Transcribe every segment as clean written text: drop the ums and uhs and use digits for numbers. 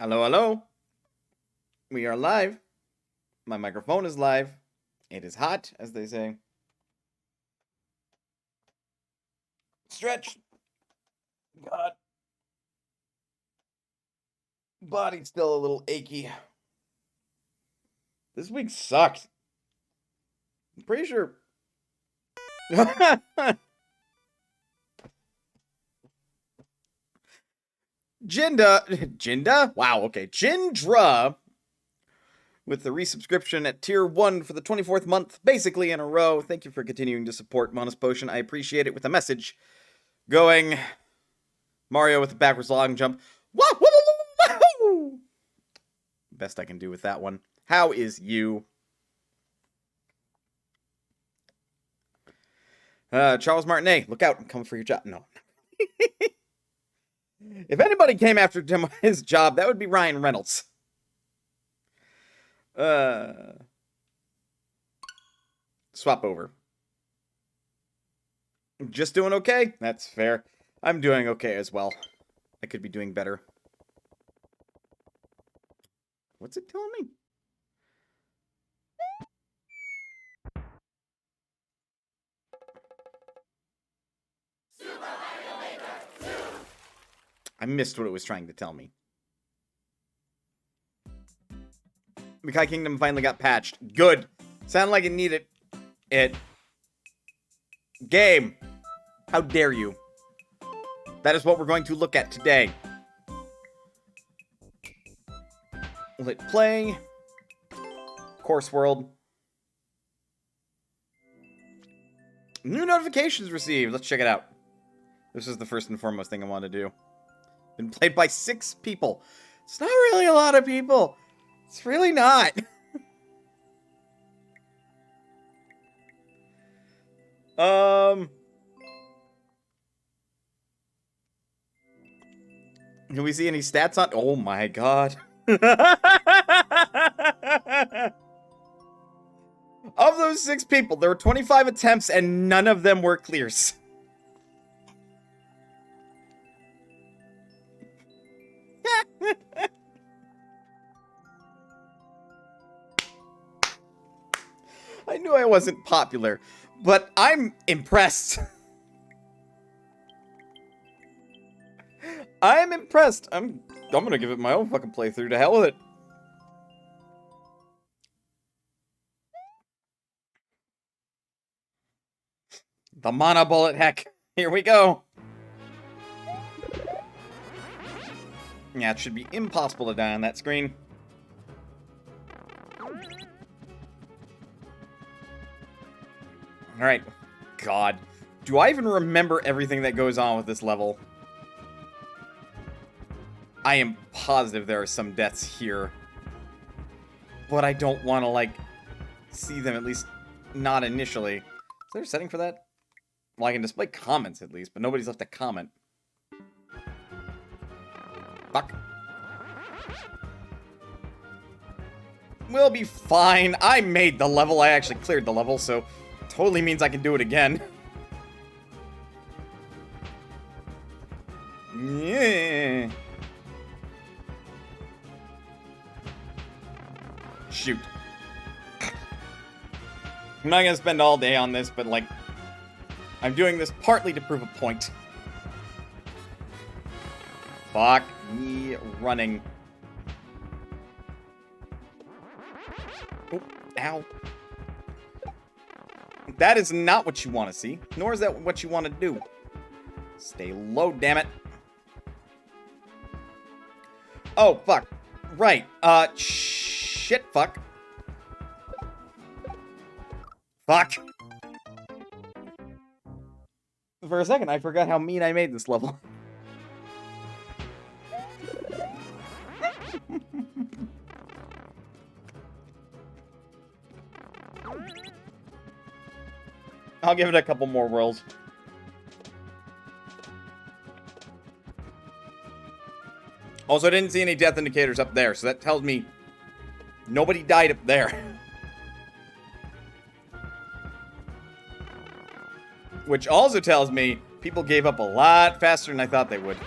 Hello, hello. We are live. My microphone is live. It is hot, as they say. Stretch. God. Body's still a little achy. This week sucked. I'm pretty sure. Jinda? Wow, okay. Jindra with the resubscription at tier 1 for the 24th month, basically in a row. Thank you for continuing to support Bonus Potion. I appreciate it. With a message going. Mario with the backwards long jump. Woo! Best I can do with that one. How is you? Charles Martinet, look out. I'm coming for your job. No. If anybody came after his job, that would be Ryan Reynolds. Swap over. Just doing okay? That's fair. I'm doing okay as well. I could be doing better. What's it telling me? I missed what it was trying to tell me. Mikai Kingdom finally got patched. Good. Sounded like it needed it. Game. How dare you? That is what we're going to look at today. Lit play. Course world. New notifications received. Let's check it out. This is the first and foremost thing I want to do. Been played by 6 people. It's not really a lot of people. It's really not. Can we see any stats on? Oh my god. Of those 6 people, there were 25 attempts and none of them were clears. I knew I wasn't popular, but I'm impressed. I'm impressed. I'm gonna give it my own fucking playthrough. To hell with it. The mana bullet, heck. Here we go. Yeah, it should be impossible to die on that screen. Alright. God. Do I even remember everything that goes on with this level? I am positive there are some deaths here. But I don't want to, like, see them, at least not initially. Is there a setting for that? Well, I can display comments at least, but nobody's left a comment. Fuck. We'll be fine. I made the level. I actually cleared the level, so totally means I can do it again. Yeah. Shoot. I'm not gonna spend all day on this, but, like, I'm doing this partly to prove a point. Fuck me running. Oh, ow. That is not what you want to see, nor is that what you want to do. Stay low, damn it. Oh, fuck. Right. Shit, fuck. Fuck. For a second, I forgot how mean I made this level. I'll give it a couple more whirls. Also, I didn't see any death indicators up there, so that tells me nobody died up there. Which also tells me people gave up a lot faster than I thought they would.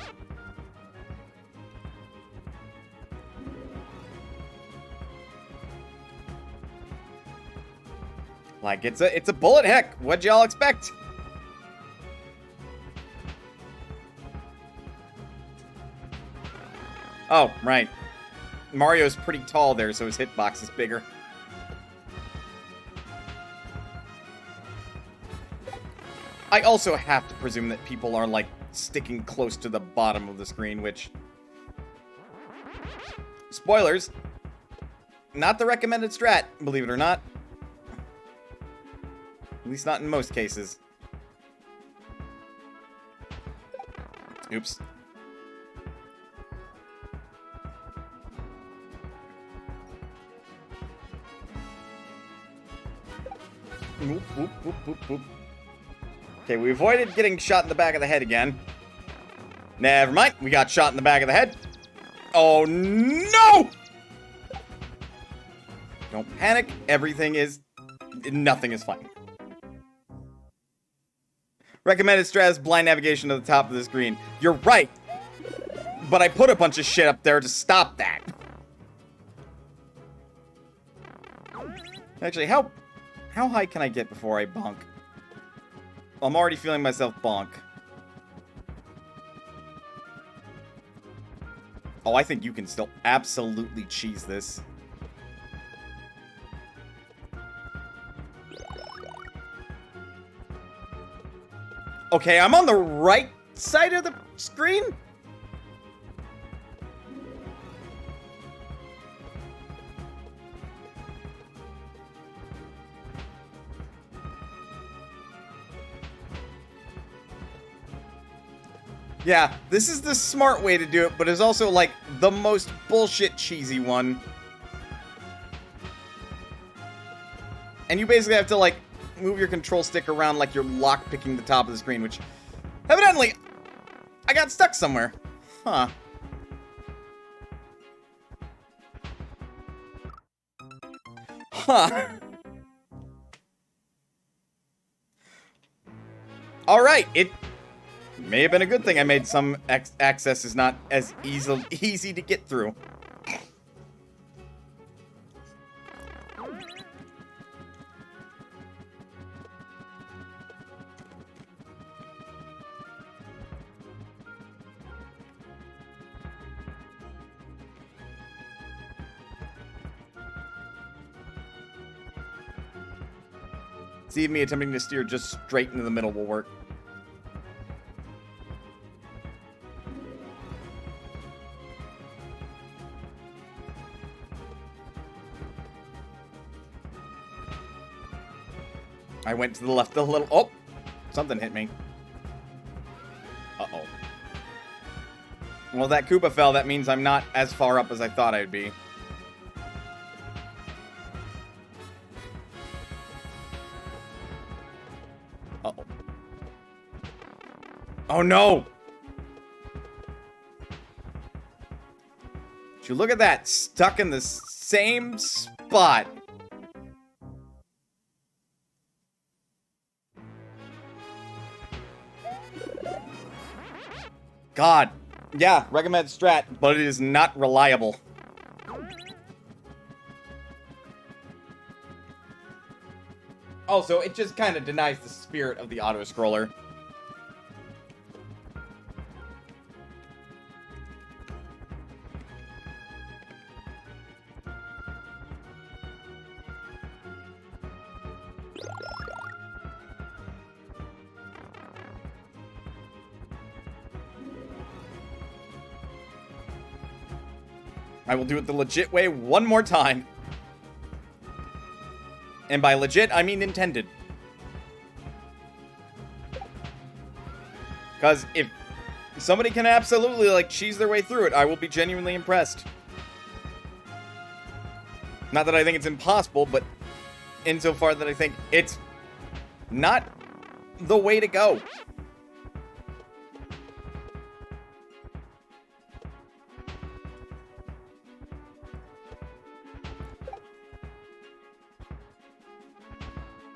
Like, it's a bullet, heck. What'd y'all expect? Oh, right. Mario's pretty tall there, so his hitbox is bigger. I also have to presume that people are, like, sticking close to the bottom of the screen, which... Spoilers. Not the recommended strat, believe it or not. At least not in most cases. Oops. Whoop, whoop, whoop, whoop, whoop. Okay, we avoided getting shot in the back of the head again. Never mind, we got shot in the back of the head. Oh, no! Don't panic, nothing is fine. Recommended strat is blind navigation to the top of the screen. You're right, but I put a bunch of shit up there to stop that. Actually, how high can I get before I bonk? I'm already feeling myself bonk. Oh, I think you can still absolutely cheese this. Okay, I'm on the right side of the screen? Yeah, this is the smart way to do it, but it's also, like, the most bullshit cheesy one. And you basically have to, like, move your control stick around like you're lockpicking the top of the screen, which, evidently, I got stuck somewhere. Huh. Huh. Alright, it may have been a good thing I made some access is not as easy to get through. See if me attempting to steer just straight into the middle will work. I went to the left a little. Oh! Something hit me. Uh-oh. Well, that Koopa fell. That means I'm not as far up as I thought I'd be. Uh-oh. Oh, no! Did you look at that? Stuck in the same spot. God. Yeah, recommend strat, but it is not reliable. Also, it just kind of denies the spirit of the auto-scroller. I will do it the legit way one more time. And by legit, I mean intended. Because if somebody can absolutely, like, cheese their way through it, I will be genuinely impressed. Not that I think it's impossible, but insofar that I think it's not the way to go.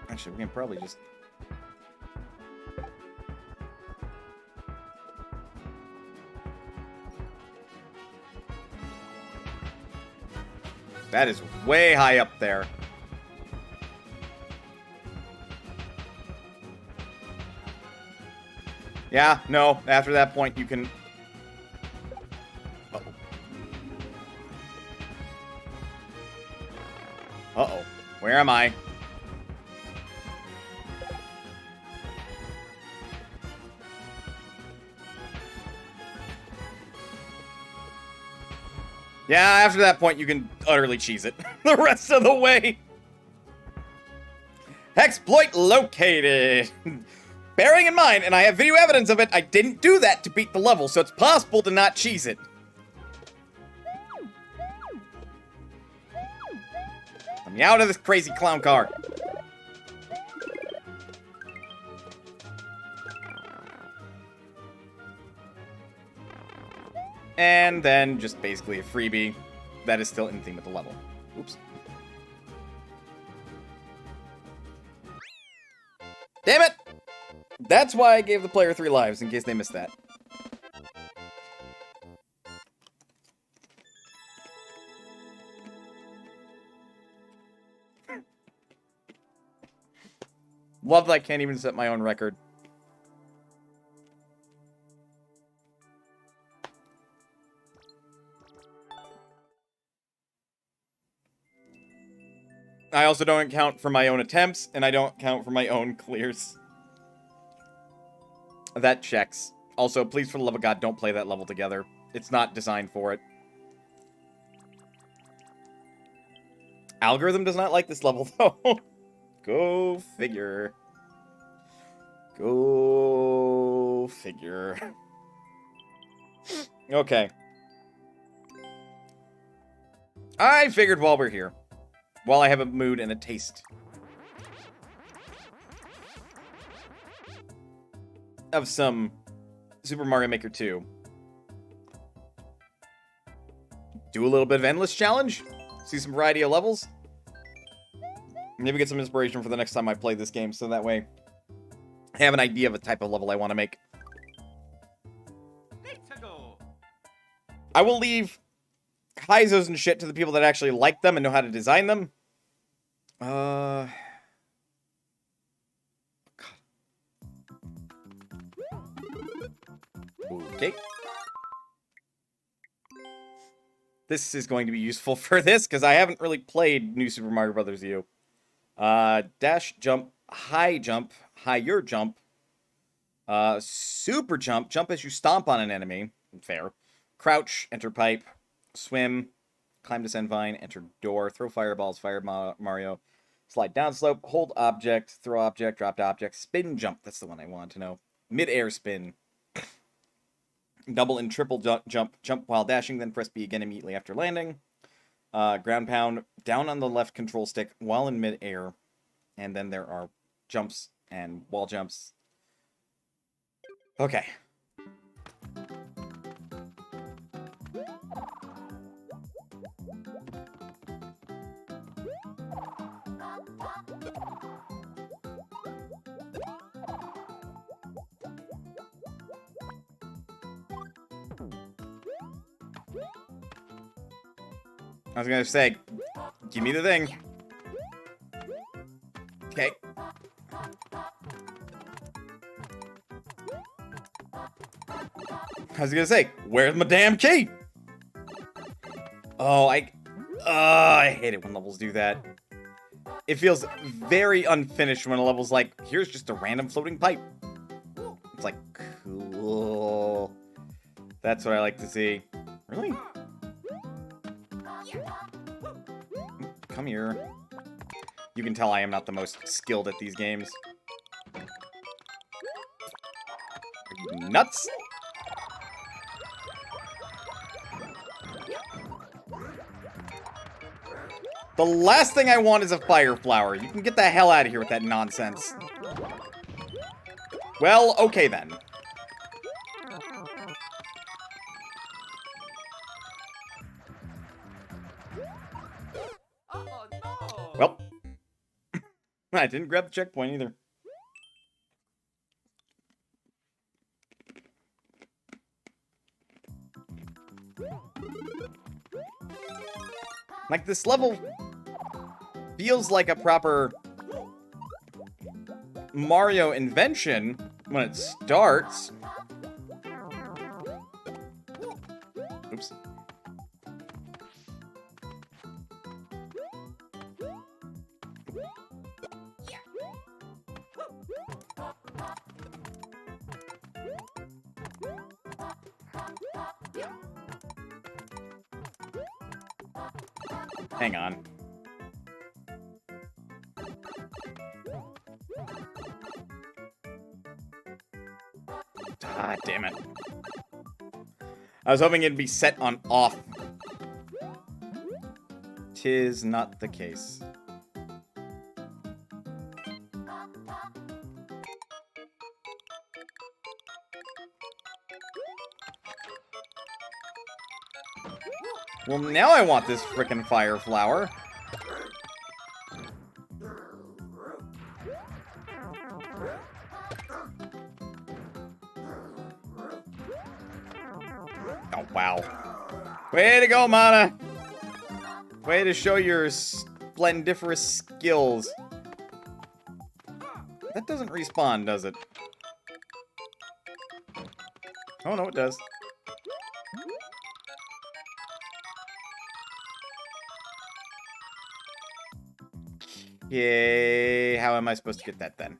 Actually, we can probably just... That is way high up there. Yeah, no, after that point you can... Uh-oh. Uh-oh. Where am I? Yeah, after that point, you can utterly cheese it the rest of the way. Exploit located. Bearing in mind, and I have video evidence of it, I didn't do that to beat the level, so it's possible to not cheese it. Let me out of this crazy clown car. And then just basically a freebie that is still in theme with the level. Oops. Damn it! That's why I gave the player 3 lives, in case they missed that. Love that I can't even set my own record. I also don't count for my own attempts, and I don't count for my own clears. That checks. Also, please, for the love of God, don't play that level together. It's not designed for it. Algorithm does not like this level, though. Go figure. Go figure. Okay. I figured while we're here. While I have a mood and a taste of some Super Mario Maker 2. Do a little bit of Endless Challenge. See some variety of levels. Maybe get some inspiration for the next time I play this game, so that way I have an idea of the type of level I want to make. I will leave Kaizos and shit to the people that actually like them and know how to design them. Okay. This is going to be useful for this, because I haven't really played New Super Mario Bros. U. Dash, jump, high jump, higher jump, super jump, jump as you stomp on an enemy. Fair. Crouch, enter pipe, swim, climb descend vine, enter door, throw fireballs, fire Mario, slide down slope, hold object, throw object, drop object, spin jump. That's the one I want to know. Mid-air spin. Double and triple jump, jump while dashing, then press B again immediately after landing. Ground pound, down on the left control stick while in mid-air. And then there are jumps and wall jumps. Okay. I was gonna say, give me the thing. Okay. I was gonna say, where's my damn key? Oh, I hate it when levels do that. It feels very unfinished when a level's like, here's just a random floating pipe. It's like, cool. That's what I like to see. Really? Come here. You can tell I am not the most skilled at these games. Are you nuts? The last thing I want is a fire flower. You can get the hell out of here with that nonsense. Well, okay then. Well, I didn't grab the checkpoint either. Like, this level feels like a proper Mario invention when it starts. Oops. Hang on. Ah, damn it. I was hoping it'd be set on off. 'Tis not the case. Well, now I want this frickin' fire flower. Oh, wow. Way to go, Mana! Way to show your splendiferous skills. That doesn't respawn, does it? Oh, no, it does. Yay, how am I supposed to get that then?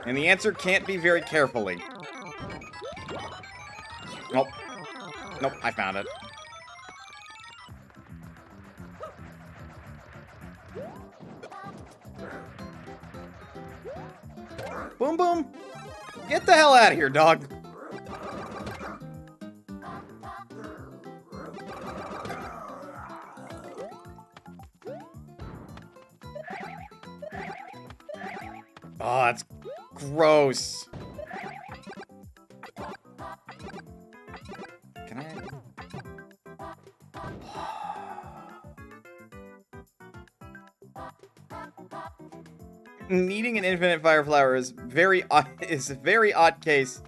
And the answer can't be very carefully. Nope. Nope, I found it. Boom, boom. Get the hell out of here, dog. Oh, that's gross. Can I? Needing an infinite fire flower is a very odd case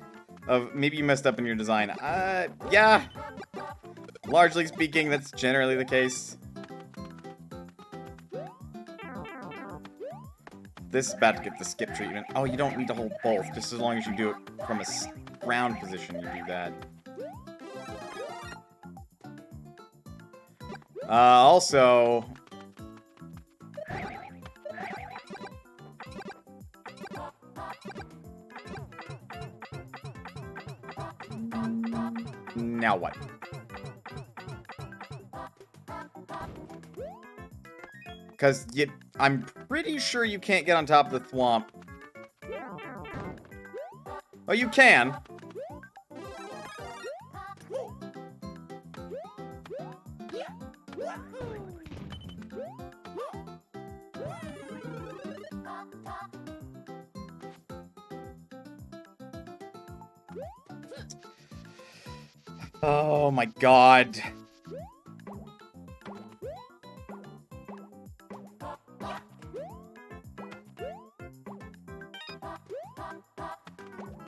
of maybe you messed up in your design. Yeah. Largely speaking, that's generally the case. This is about to get the skip treatment. Oh, you don't need to hold both. Just as long as you do it from a ground position, you do that. Also... Now what? Because I'm pretty sure you can't get on top of the thwomp. Oh, you can. Oh my god.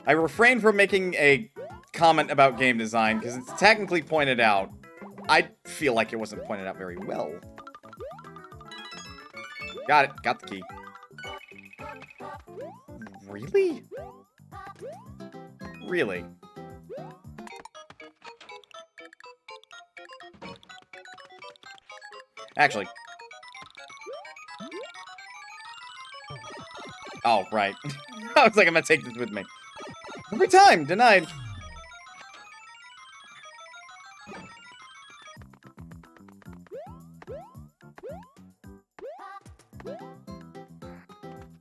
I refrain from making a comment about game design because it's technically pointed out. I feel like it wasn't pointed out very well. Got it. Got the key. Really? Really? Actually. Oh, right. I was like, I'm gonna take this with me. Every time! Denied!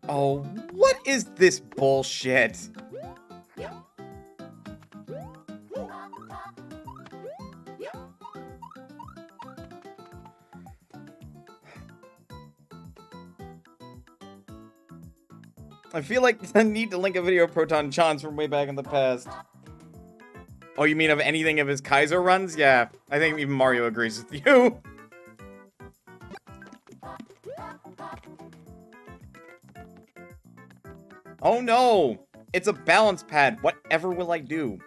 Oh, what is this bullshit? I feel like I need to link a video of Proton Chance from way back in the past. Oh, you mean of anything of his Kaiser runs? Yeah, I think even Mario agrees with you. Oh no! It's a balance pad. Whatever will I do?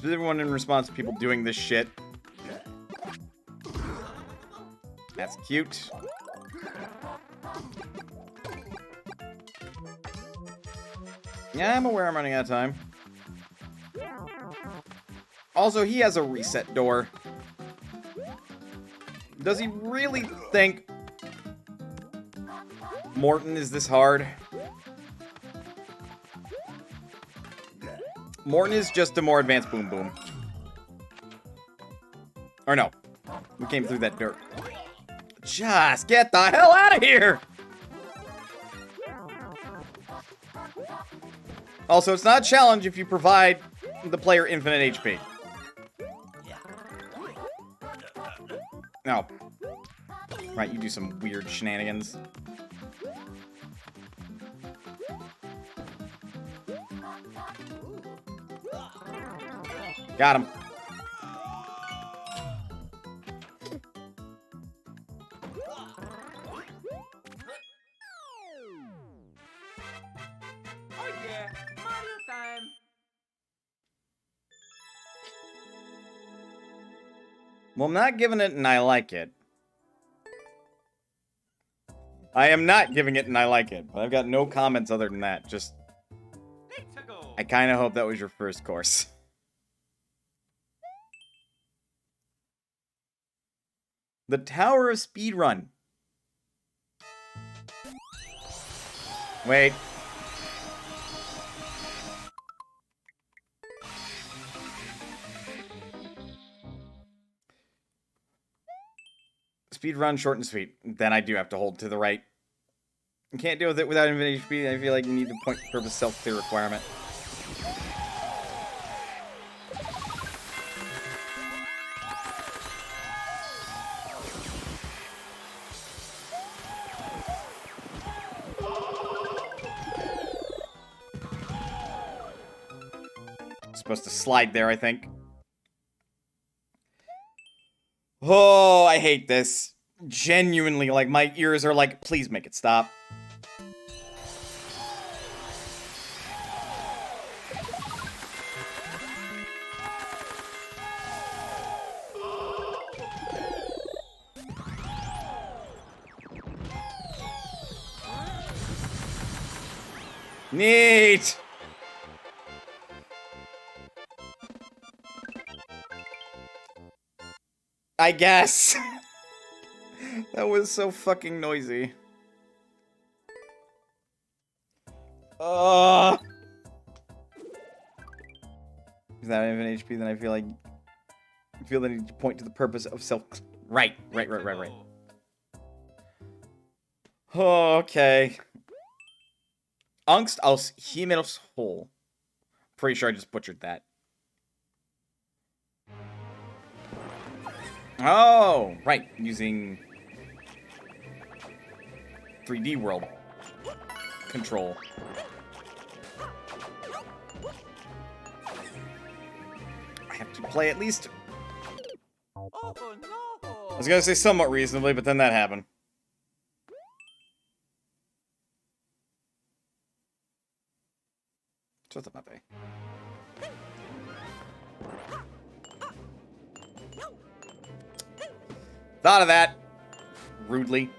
Everyone in response to people doing this shit. That's cute. Yeah, I'm aware I'm running out of time. Also, he has a reset door. Does he really think Morton is this hard? Morton is just a more advanced Boom Boom. Or no. We came through that dirt. Just get the hell out of here! Also, it's not a challenge if you provide the player infinite HP. No. Right, you do some weird shenanigans. Got him. Oh yeah, Mario time. Well, I'm not giving it and I like it. I am not giving it and I like it, but I've got no comments other than that. Just, Let's go. I kind of hope that was your first course. The Tower of Speedrun. Wait. Speedrun, short and sweet. Then I do have to hold to the right. You can't deal with it without infinite HP. I feel like you need the point purpose self-clear requirement. Supposed to slide there, I think. Oh, I hate this. Genuinely, like, my ears are like, please make it stop. Neat! I guess. That was so fucking noisy. Is that infinite HP? Then I feel like the need to point to the purpose of self. Right. Okay. Angst aus Himmels Hohl. Pretty sure I just butchered that. Oh, right. Using 3D world control. I have to play at least. Oh no. I was gonna say somewhat reasonably, but then that happened. What's up, Mape? Thought of that. Rudely.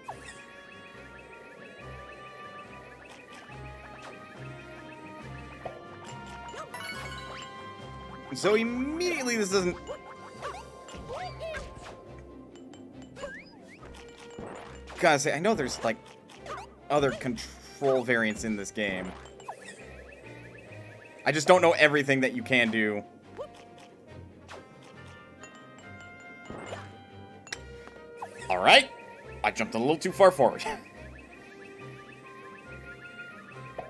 So immediately this doesn't... Gotta say, I know there's, like, other control variants in this game. I just don't know everything that you can do. Alright. I jumped a little too far forward.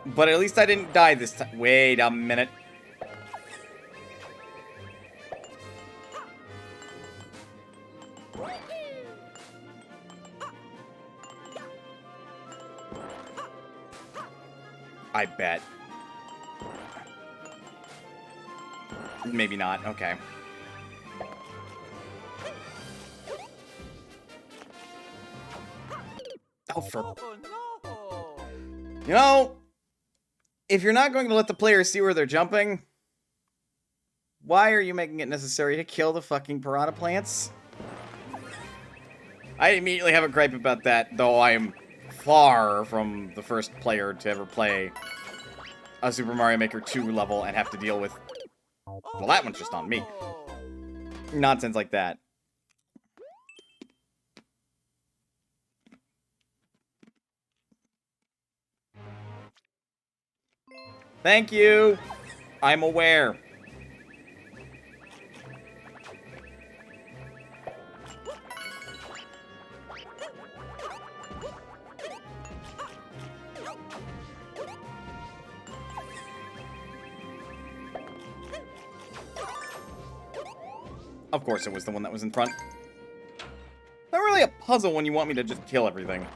But at least I didn't die this time. Wait a minute. I bet. Maybe not. Okay. Oh, for... Oh no. You know, if you're not going to let the players see where they're jumping, why are you making it necessary to kill the fucking piranha plants? I immediately have a gripe about that, though I am far from the first player to ever play a Super Mario Maker 2 level and have to deal with, well, that one's just on me. Nonsense like that. Thank you. I'm aware. Of course it was the one that was in front. Not really a puzzle when you want me to just kill everything.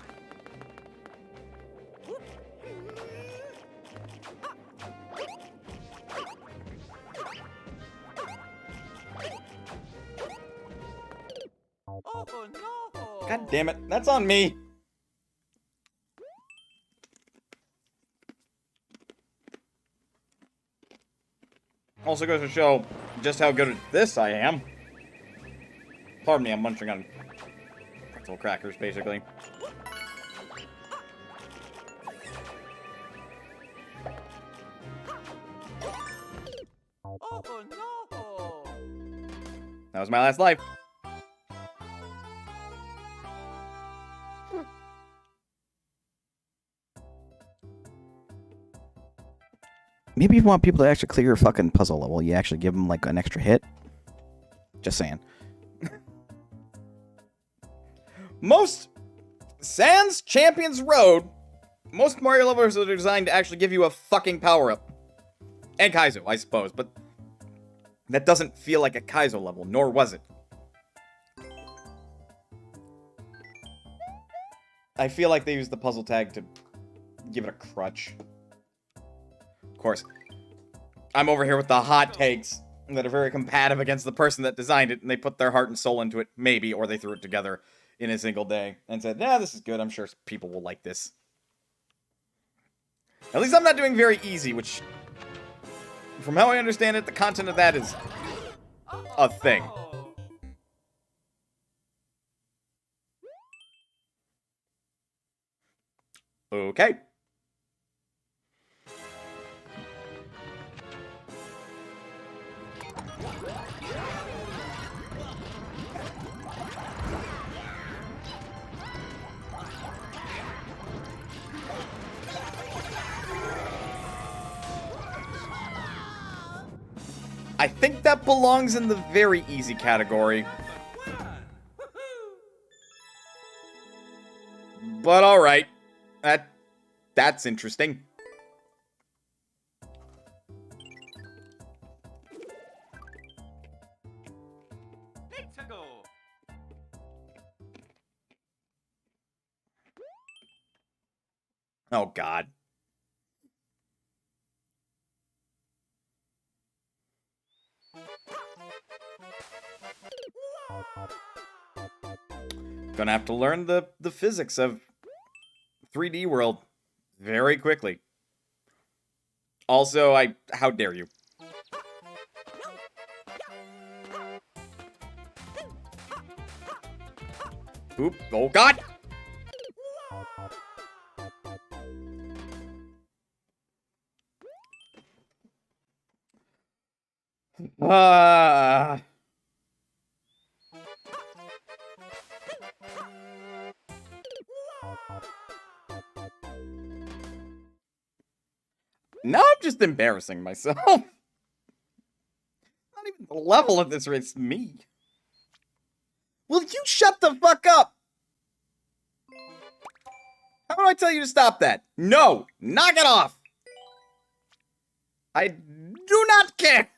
Oh no! God damn it, that's on me. Also goes to show just how good at this I am. Pardon me, I'm munching on pretzel crackers, basically. Oh no! That was my last life. Maybe if you want people to actually clear your fucking puzzle level, you actually give them, like, an extra hit. Just saying. Most Sans Champions Road, most Mario levels are designed to actually give you a fucking power-up. And Kaizo, I suppose, but that doesn't feel like a Kaizo level, nor was it. I feel like they used the puzzle tag to give it a crutch. Of course, I'm over here with the hot takes that are very combative against the person that designed it, and they put their heart and soul into it, maybe, or they threw it together in a single day and said, "Yeah, this is good. I'm sure people will like this." At least I'm not doing very easy, which, from how I understand it, the content of that is a thing. Okay. I think that belongs in the very easy category. But alright. That's interesting. Let's go! Oh, God. Gonna have to learn the physics of 3D world very quickly. Also, how dare you? Oop, oh God! Ah. Now I'm just embarrassing myself. Not even the level of this race, me. Will you shut the fuck up? How do I tell you to stop that? No! Knock it off! I do not care!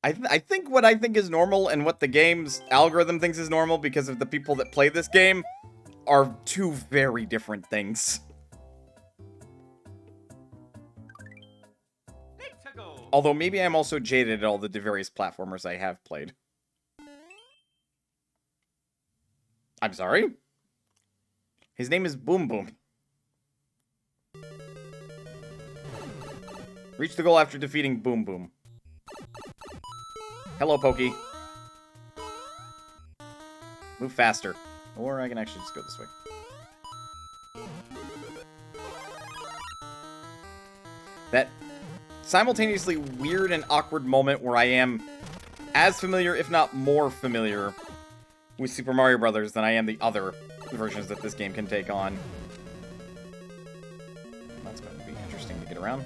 I think what I think is normal and what the game's algorithm thinks is normal because of the people that play this game are two very different things. Let's go. Although maybe I'm also jaded at all the various platformers I have played. I'm sorry? His name is Boom Boom. Reach the goal after defeating Boom Boom. Hello, Pokey. Move faster. Or I can actually just go this way. That simultaneously weird and awkward moment where I am as familiar, if not more familiar, with Super Mario Brothers than I am the other versions that this game can take on. That's going to be interesting to get around.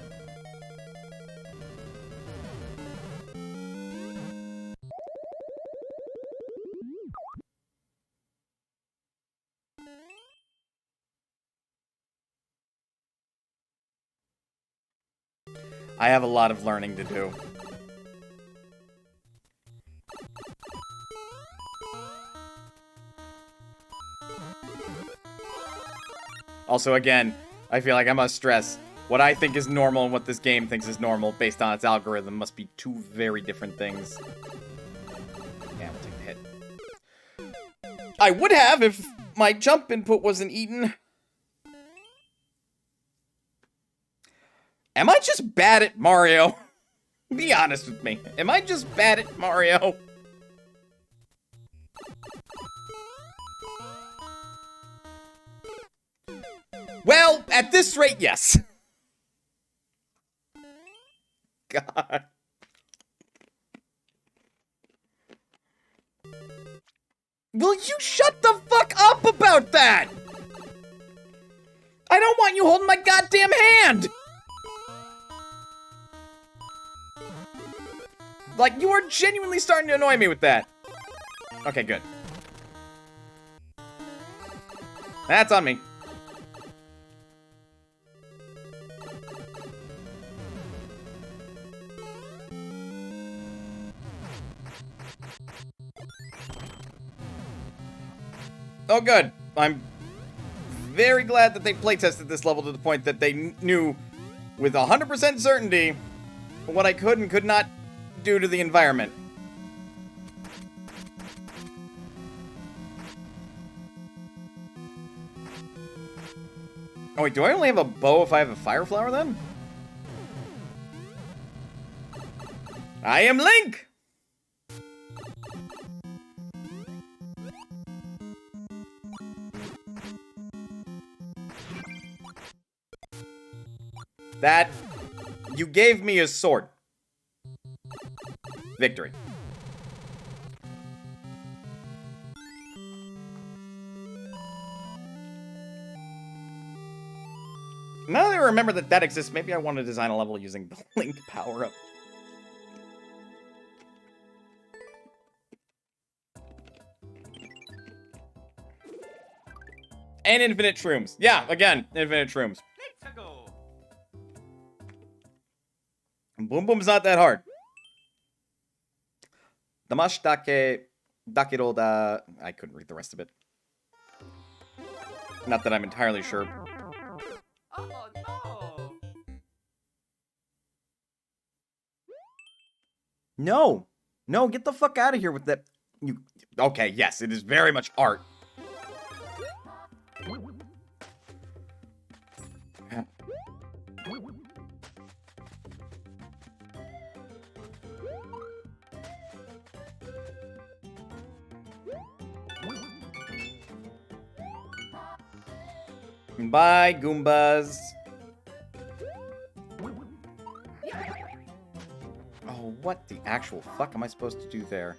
I have a lot of learning to do. Also, again, I feel like I must stress, what I think is normal and what this game thinks is normal based on its algorithm must be two very different things. Yeah, we'll take the hit. I would have if my jump input wasn't eaten. Am I just bad at Mario? Be honest with me. Am I just bad at Mario? Well, at this rate, yes. God. Will you shut the fuck up about that? I don't want you holding my goddamn hand! Like, you are genuinely starting to annoy me with that. Okay, good. That's on me. Oh, good. I'm very glad that they playtested this level to the point that they knew with 100% certainty what I could and could not do to the environment. Oh wait, do I only have a bow if I have a fire flower then? I am Link! That, you gave me a sword. Victory. Now that I remember that that exists, maybe I want to design a level using the Link power-up. And infinite shrooms. Yeah, again, infinite shrooms. Let's go. Boom Boom's not that hard. Damash dake dakiro da... I couldn't read the rest of it. Not that I'm entirely sure. Oh no. No! No, get the fuck out of here with that... You... Okay, yes, it is very much art. Bye, Goombas. Oh, what the actual fuck am I supposed to do there?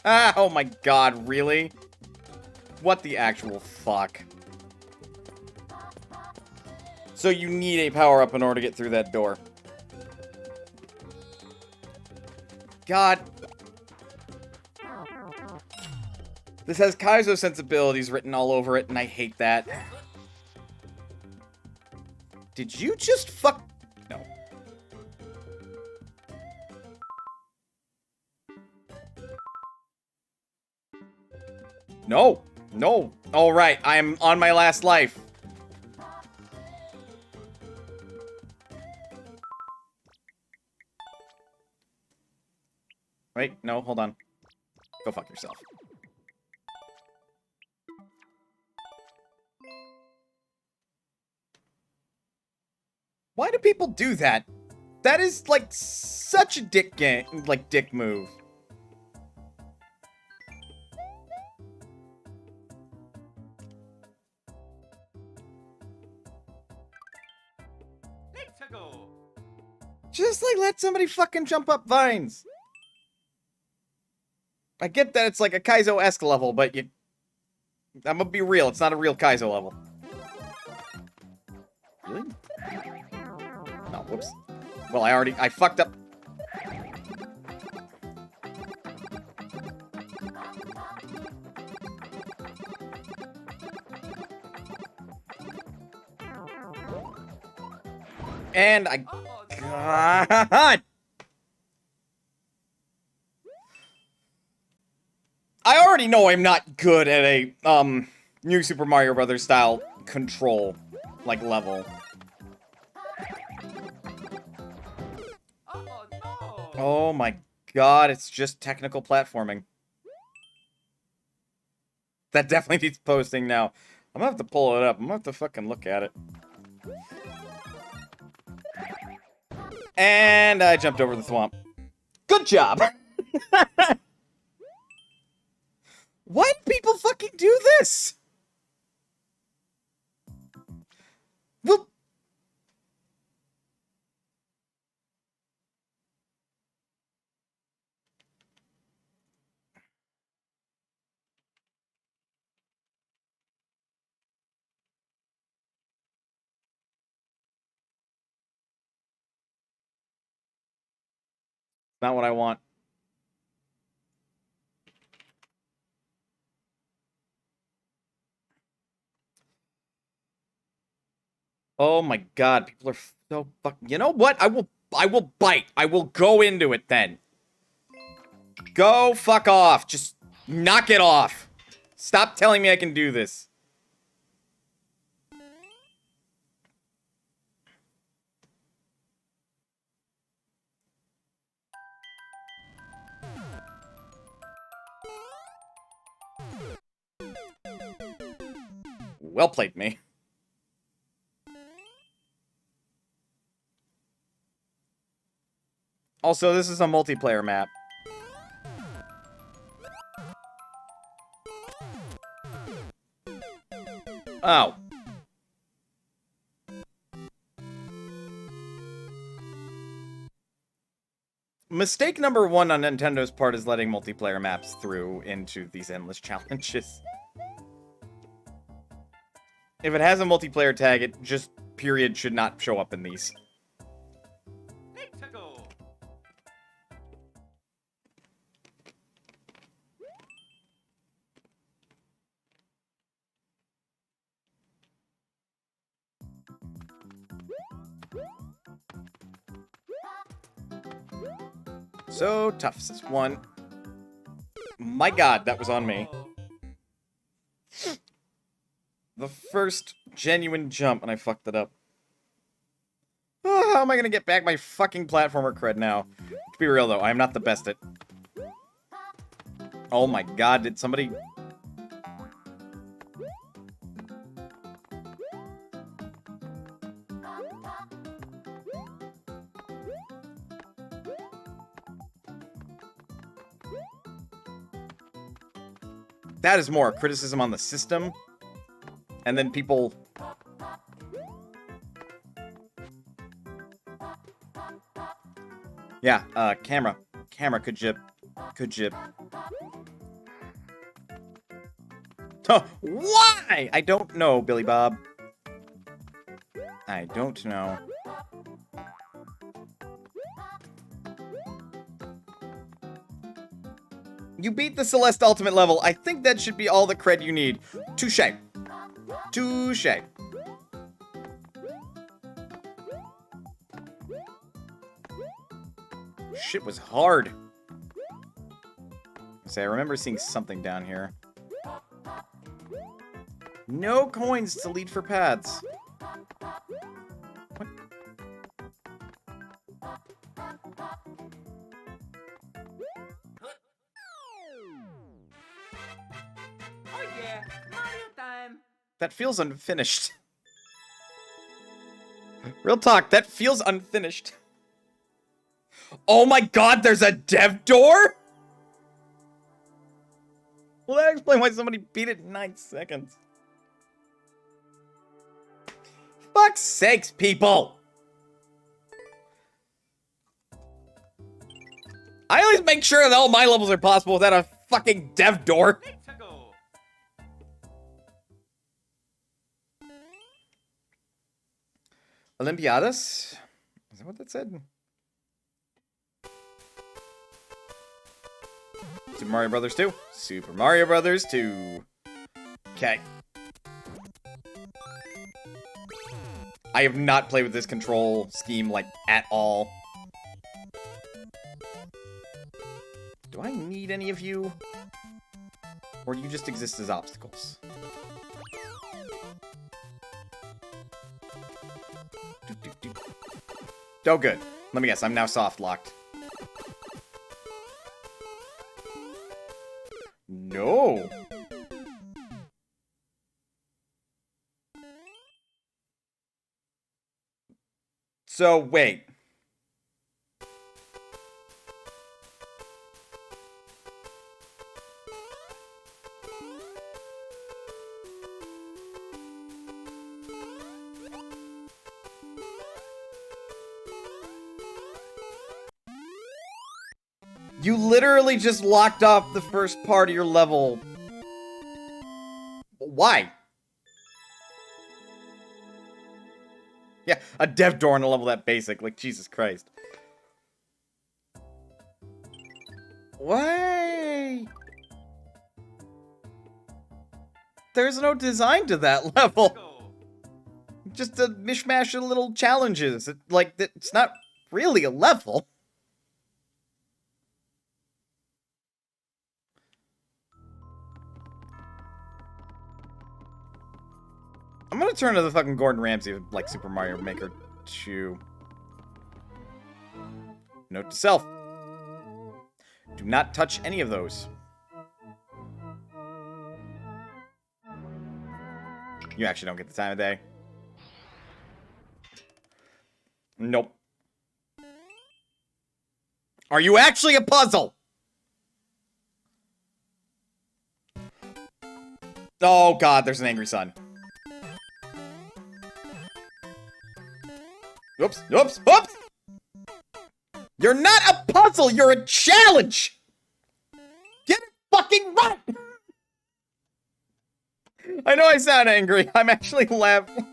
Ah, oh my god, really? What the actual fuck? So you need a power-up in order to get through that door. God. This has Kaizo sensibilities written all over it, and I hate that. Did you just fuck... No. No. No. All right, I'm on my last life. Wait, no, hold on. Go fuck yourself. Why do people do that? That is, like, such a dick game, like, dick move. Let's go. Just, like, let somebody fucking jump up vines. I get that it's, like, a Kaizo-esque level, but you... I'm gonna be real, it's not a real Kaizo level. Really? No, whoops. Well, I fucked up. And I... Oh, no. God! I already know I'm not good at a, New Super Mario Brothers style control, like, level. Oh, no. Oh my god, it's just technical platforming. That definitely needs posting now. I'm gonna have to pull it up. I'm gonna have to fucking look at it. And I jumped over the swamp. Good job! Why do people fucking do this? Well... Not what I want. Oh my god, people are so fucking... You know what? I will bite. I will go into it then. Go fuck off. Just knock it off. Stop telling me I can do this. Well played, me. Also, this is a multiplayer map. Oh. Mistake number one on Nintendo's part is letting multiplayer maps through into these endless challenges. If it has a multiplayer tag, it just, period, should not show up in these. Let's go. So, tough, says one. My god, that was on me. The first genuine jump, and I fucked it up. Oh, how am I gonna get back my fucking platformer cred now? To be real, though, I am not the best at... Oh my god, did somebody... That is more a criticism on the system. And then people... Yeah, camera. Camera, could you... Oh, why? I don't know, Billy Bob. I don't know. You beat the Celeste Ultimate level. I think that should be all the cred you need. Touche. Touche. Shit was hard. I remember seeing something down here. No coins to lead for paths. What? Oh yeah, Mario time. That feels unfinished. Real talk, that feels unfinished. Oh my god, there's a dev door? Well, that explains why somebody beat it in 9 seconds. Fuck's sakes, people! I always make sure that all my levels are possible without a fucking dev door. Nintendo. Olympiadas? Is that what that said? Super Mario Brothers 2. Super Mario Brothers 2. Okay. I have not played with this control scheme, like, at all. Do I need any of you? Or do you just exist as obstacles? Oh, good. Let me guess, I'm now soft-locked. No. So, wait. You literally just locked off the first part of your level. Why? Yeah, a dev door on a level that basic. Like, Jesus Christ. Why? There's no design to that level. Go. Just a mishmash of little challenges. It's not really a level. I'm gonna turn to the fucking Gordon Ramsay of, like, Super Mario Maker 2. Note to self. Do not touch any of those. You actually don't get the time of day. Nope. Are you actually a puzzle? Oh god, there's an angry sun. Oops, oops, oops! You're not a puzzle, you're a challenge! Get it fucking right! I know I sound angry, I'm actually laughing.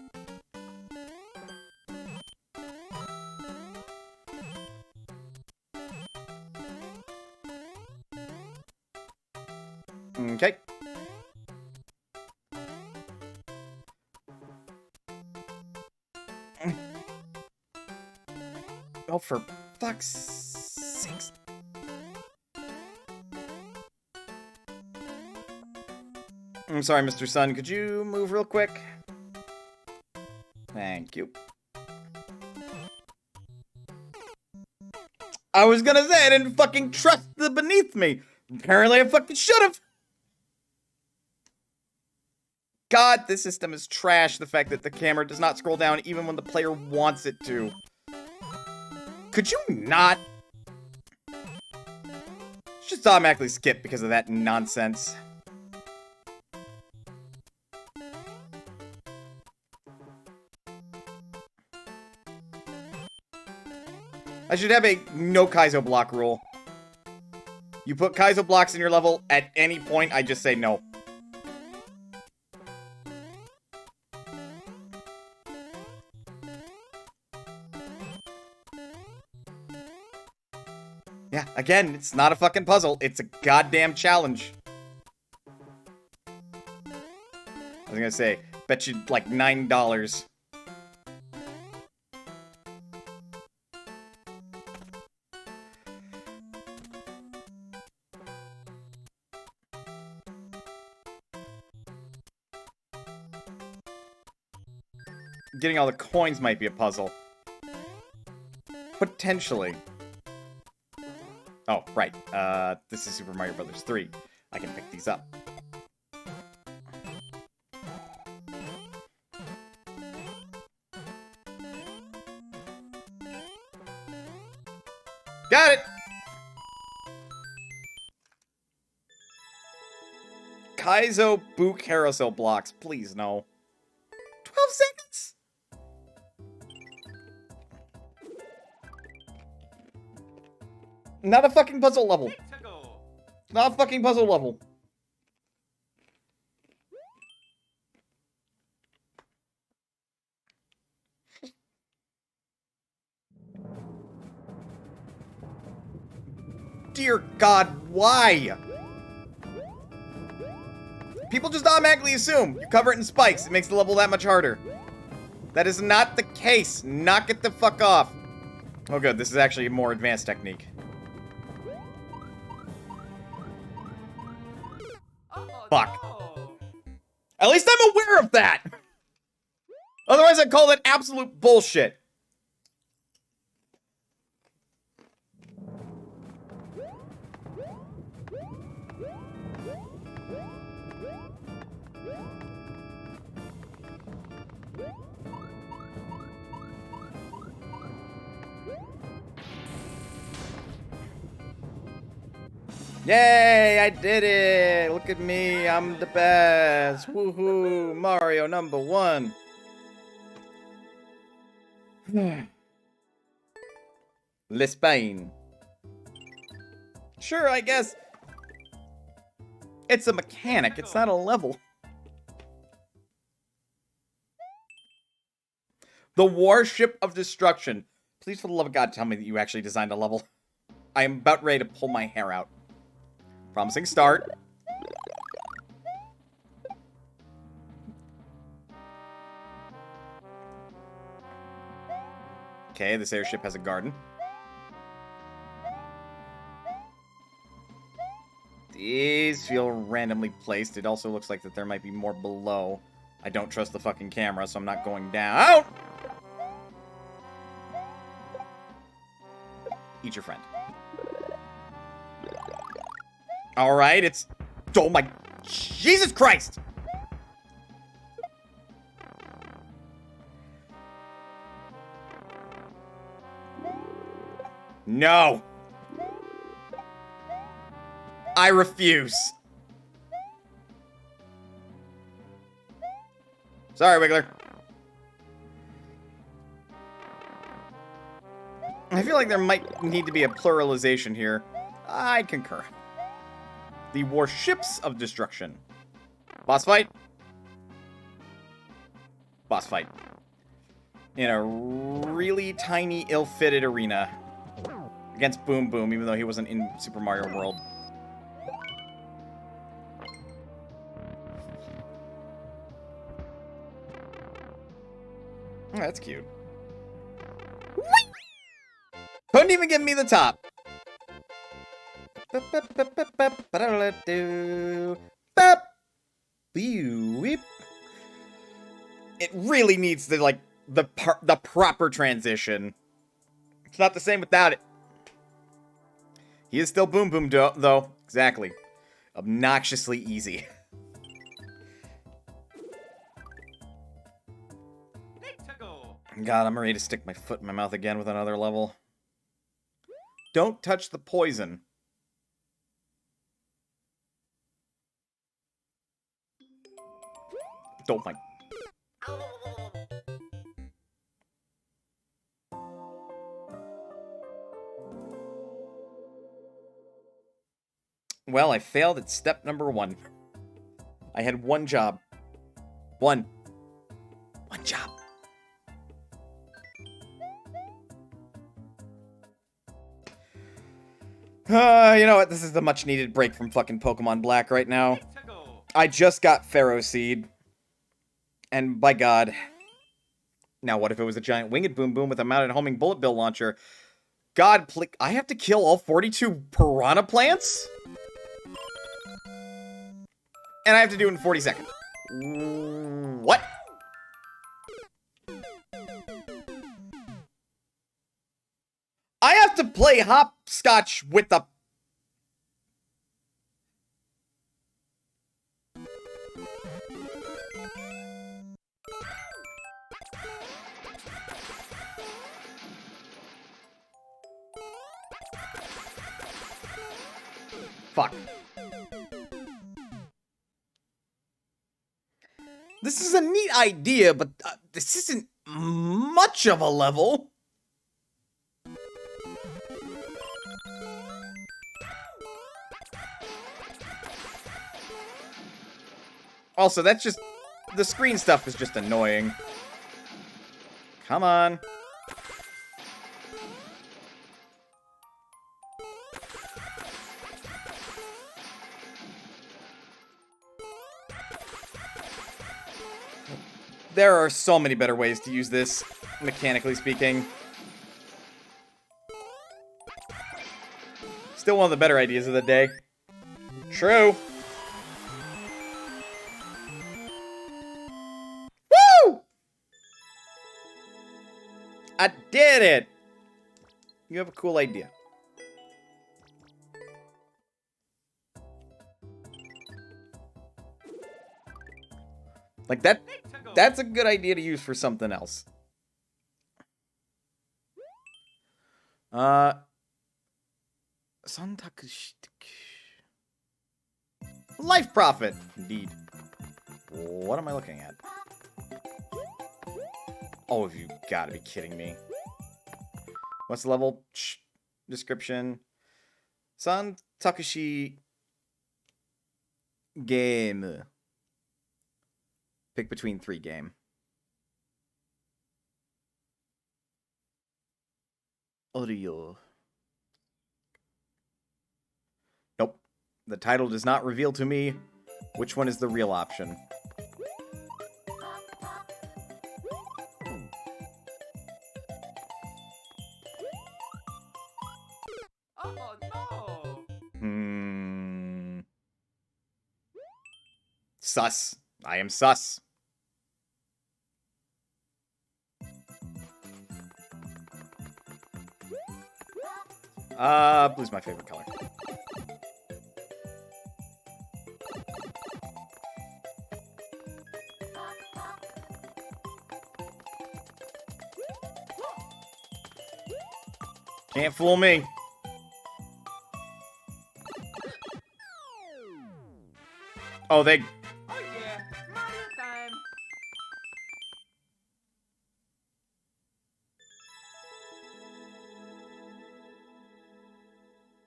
Okay. Oh, for fuck's sakes. I'm sorry, Mr. Sun. Could you move real quick? Thank you. I was gonna say I didn't fucking trust the beneath me. Apparently I fucking should've. God, this system is trash. The fact that the camera does not scroll down even when the player wants it to. Could you not? Just automatically skip because of that nonsense. I should have a no Kaizo block rule. You put Kaizo blocks in your level at any point, I just say no. Yeah, Again, it's not a fucking puzzle. It's a goddamn challenge. I was gonna say, bet you like $9. Getting all the coins might be a puzzle. Potentially. Oh, right. This is Super Mario Bros. 3. I can pick these up. Got it! Kaizo Boo Carousel blocks. Please, no. 12 seconds? Not a fucking puzzle level. Not a fucking puzzle level. Dear God, why? People just automatically assume you cover it in spikes. It makes the level that much harder. That is not the case. Knock it the fuck off. Oh good, this is actually a more advanced technique. Fuck. At least I'm aware of that! Otherwise I'd call that absolute bullshit. Yay, I did it! Look at me, I'm the best! Woohoo! Mario #1! L'Espagne. Sure, I guess. It's a mechanic, it's not a level. The Warship of Destruction. Please, for the love of God, tell me that you actually designed a level. I am about ready to pull my hair out. Promising start. Okay, this airship has a garden. These feel randomly placed. It also looks like that there might be more below. I don't trust the fucking camera, so I'm not going down. Eat your friend. Alright, it's... Oh my... Jesus Christ! No! I refuse. Sorry, Wiggler. I feel like there might need to be a pluralization here. I concur. The Warships of Destruction. Boss fight? Boss fight. In a really tiny, ill-fitted arena. Against Boom Boom, even though he wasn't in Super Mario World. Oh, that's cute. Couldn't even give me the top. It really needs the, like, the proper transition. It's not the same without it. He is still Boom Boom, though. Exactly. Obnoxiously easy. God, I'm ready to stick my foot in my mouth again with another level. Don't touch the poison. Don't mind. Well, I failed at step number 1. I had one job. One job. You know what? This is the much needed break from fucking Pokemon Black right now. I just got Pharaoh Seed. And by God. Now what if it was a giant winged boom boom with a mounted homing bullet bill launcher? God, I have to kill all 42 piranha plants? And I have to do it in 40 seconds. What? I have to play hopscotch with the... Fuck. This is a neat idea, but this isn't much of a level. Also, that's just... The screen stuff is just annoying. Come on. There are so many better ways to use this, mechanically speaking. Still one of the better ideas of the day. True. Woo! I did it! You have a cool idea. Like that... That's a good idea to use for something else. Life profit, indeed. What am I looking at? Oh, you gotta be kidding me. What's the level? Description. San Takushi game. Pick between 3 game. Audio. Nope. The title does not reveal to me which one is the real option. Oh no! Sus. I am sus. Blue's my favorite color. Can't fool me. Oh, they... Oh yeah, Mario time!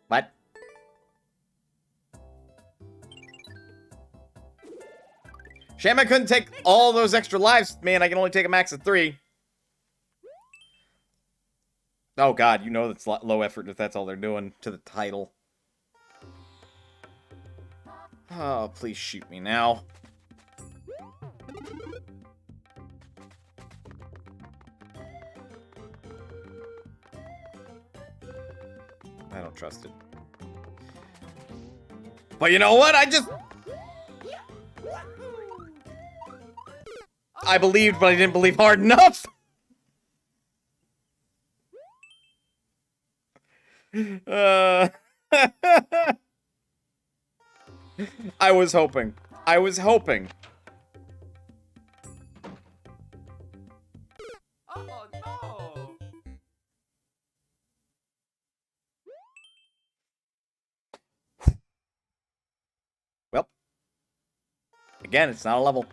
What? Shame I couldn't take all those extra lives. Man, I can only take a max of 3. Oh god, you know that's low effort if that's all they're doing to the title. Oh, please shoot me now. I don't trust it. But you know what? I believed, but I didn't believe hard enough. I was hoping. I was hoping. Oh no! Well. Again, it's not a level.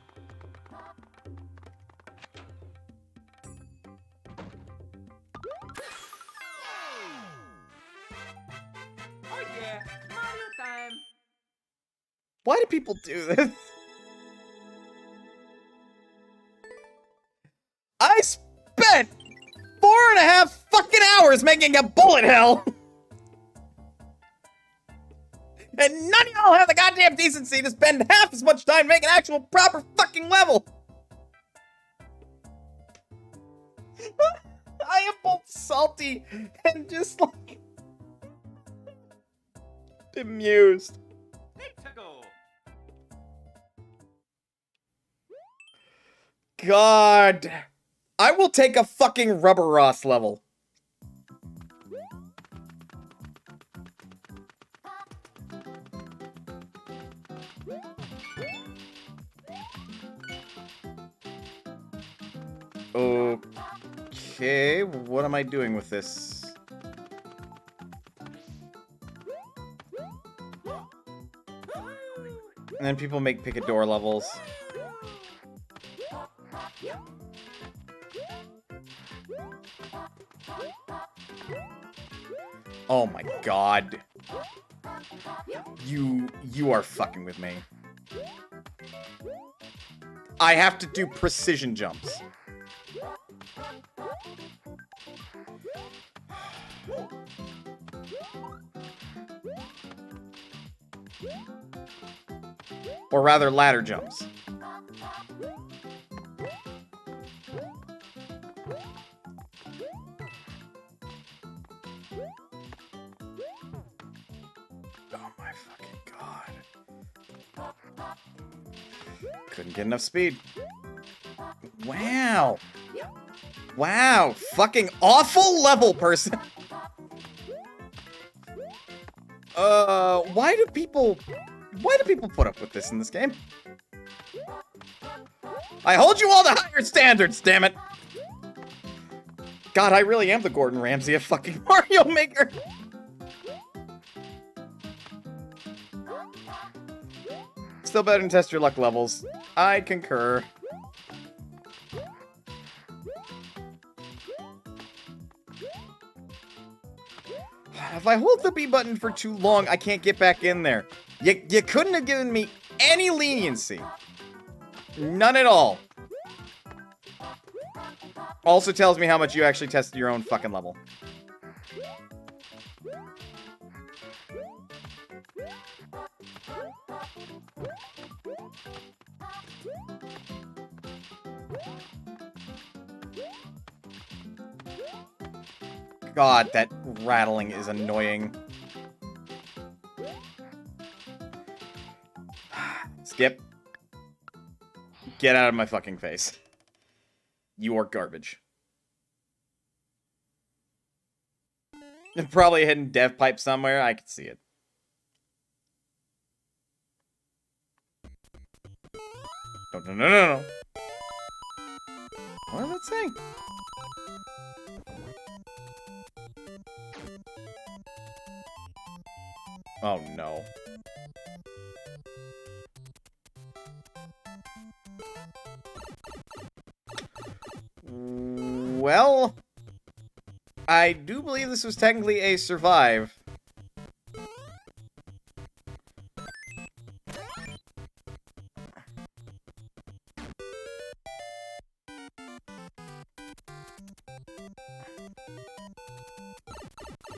Oh yeah, Mario time! Why do people do this? I spent 4.5 fucking hours making a bullet hell! And none of y'all have the goddamn decency to spend half as much time making an actual proper fucking level! I am both salty and just like amused. Tickle. God. I will take a fucking Rubber Ross level. Okay, what am I doing with this? And then people make Picador levels. Oh my god. You are fucking with me. I have to do precision jumps. Or rather, ladder jumps. Oh my fucking god. Couldn't get enough speed. Wow. Wow. Fucking awful level, person. Why do people put up with this in this game? I hold you all to higher standards, damn it. God, I really am the Gordon Ramsay of fucking Mario Maker. Still better than test your luck levels. I concur. If I hold the B button for too long, I can't get back in there. You couldn't have given me any leniency. None at all. Also tells me how much you actually tested your own fucking level. God, that rattling is annoying. Skip. Get out of my fucking face. You are garbage. Probably a hidden dev pipe somewhere. I could see it. No. What did that say? Oh no. Well, I do believe this was technically a survive.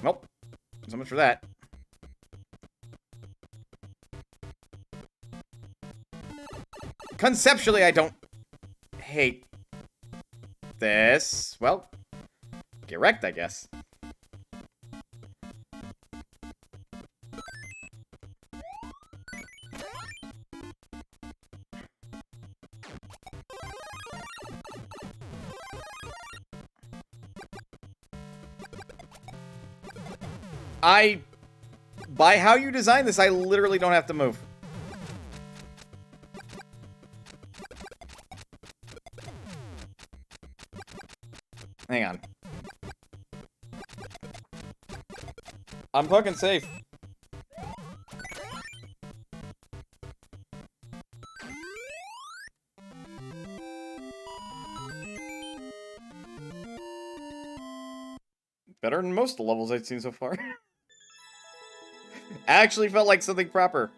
Nope. So much for that. Conceptually, I don't hate this. Well, get wrecked, I guess. By how you design this, I literally don't have to move. Hang on. I'm fucking safe. Better than most of the levels I've seen so far. Actually felt like something proper.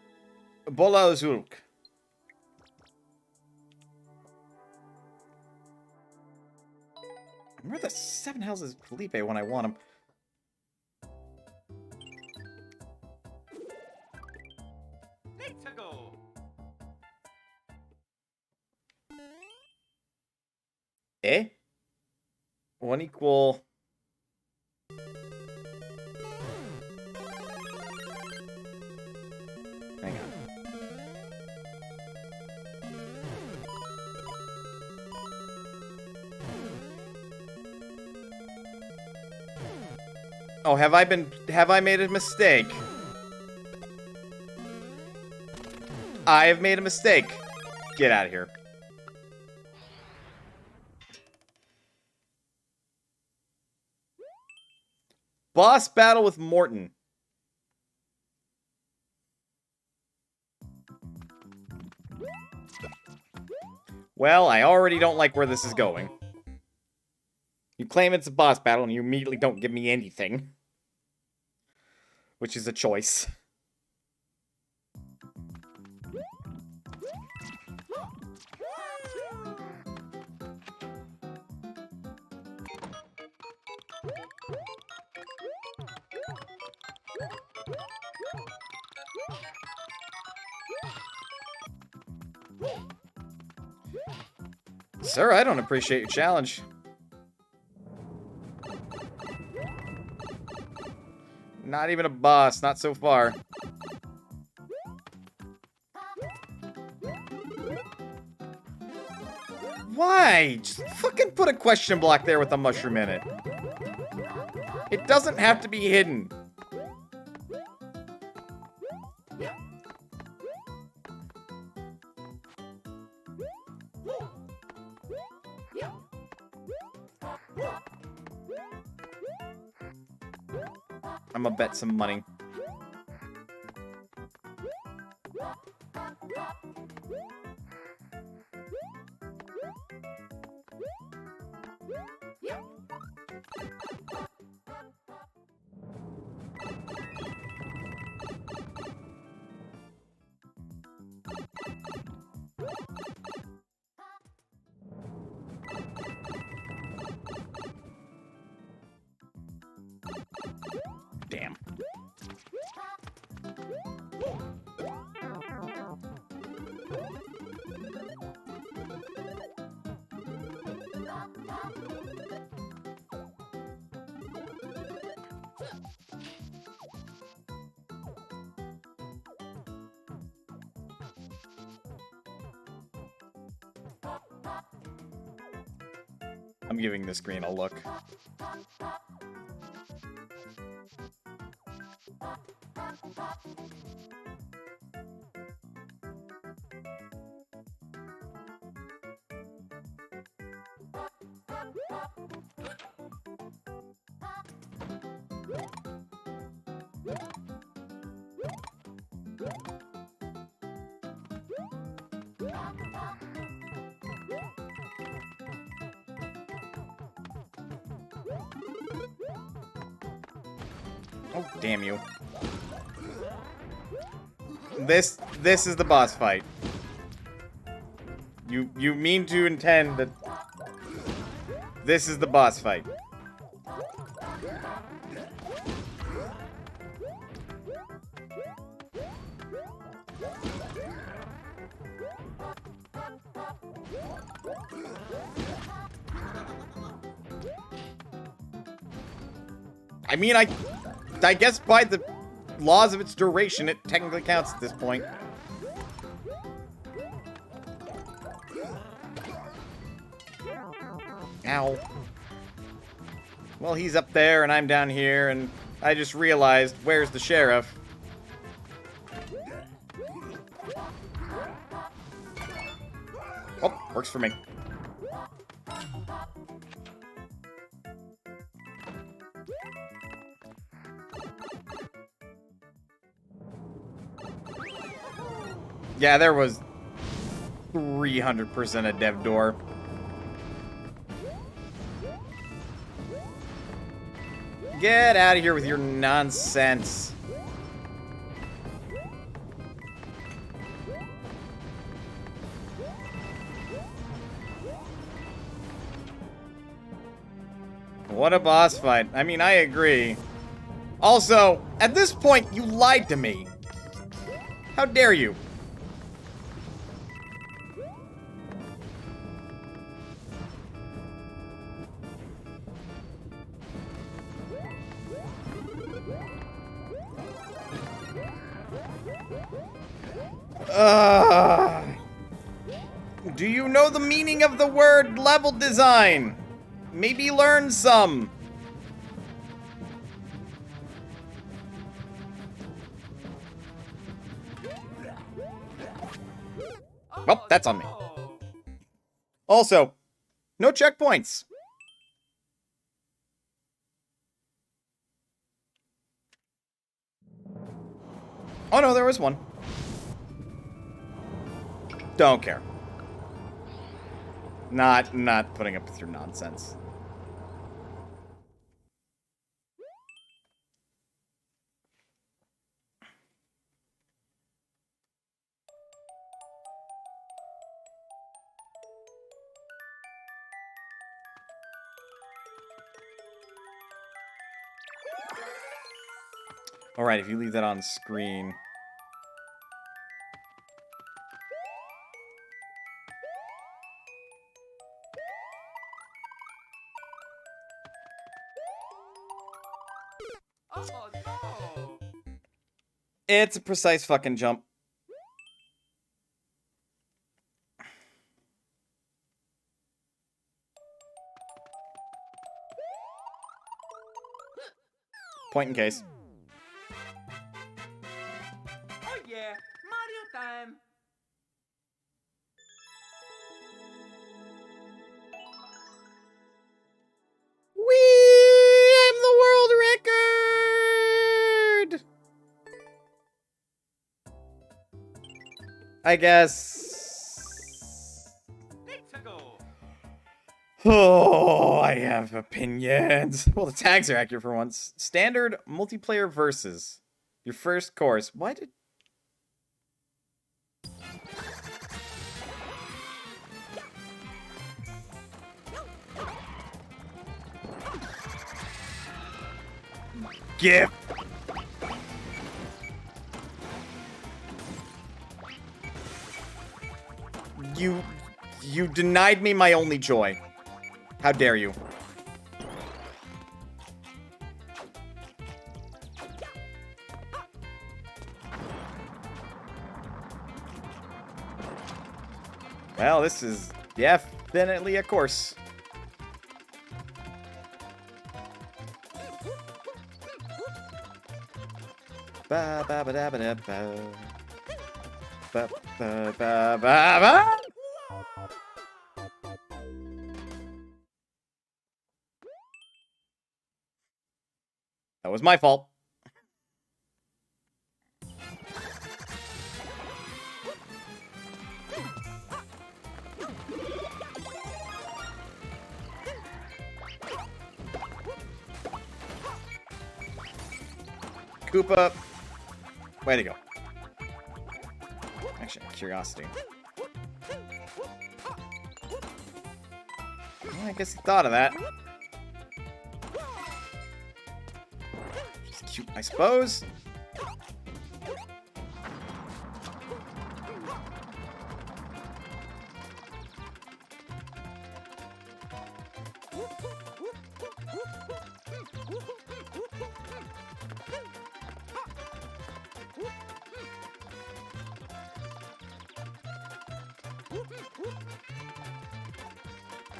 Bola Zulk. Where the seven hells is Felipe when I want him? Eh? 1 equal... Hang on. Oh, have I made a mistake? I have made a mistake. Get out of here. Boss battle with Morton. Well, I already don't like where this is going. You claim it's a boss battle and you immediately don't give me anything. Which is a choice. Sir, I don't appreciate your challenge. Not even a boss, not so far. Why? Just fucking put a question block there with a mushroom in it. It doesn't have to be hidden. I'm gonna bet some money. Damn. I'm giving this green a look. Oh, damn you. This is the boss fight. You mean to intend that this is the boss fight. I mean, I guess by the laws of its duration, it technically counts at this point. Ow. Well, he's up there and I'm down here, and I just realized, where's the sheriff? Oh, works for me. Yeah, there was 300% a dev door. Get out of here with your nonsense. What a boss fight. I mean, I agree. Also, at this point, you lied to me. How dare you? Do you know the meaning of the word level design? Maybe learn some. Well, that's on me. No. Also, no checkpoints. Oh no, there was one. Don't care. Not putting up with your nonsense. Alright, if you leave that on screen. Oh no. It's a precise fucking jump. Point in case. Oh yeah, Mario time. I'm the world record! I guess. Let's go. Oh, I have opinions. Well, the tags are accurate for once. Standard multiplayer versus. Your first course. Why did... Gift. You denied me my only joy. How dare you? Well, this is definitely a course. Ba ba ba da ba da ba. Ba ba ba ba ba. That was my fault. Koopa. Way to go. Actually, curiosity. Well, I guess he thought of that. Just cute, I suppose.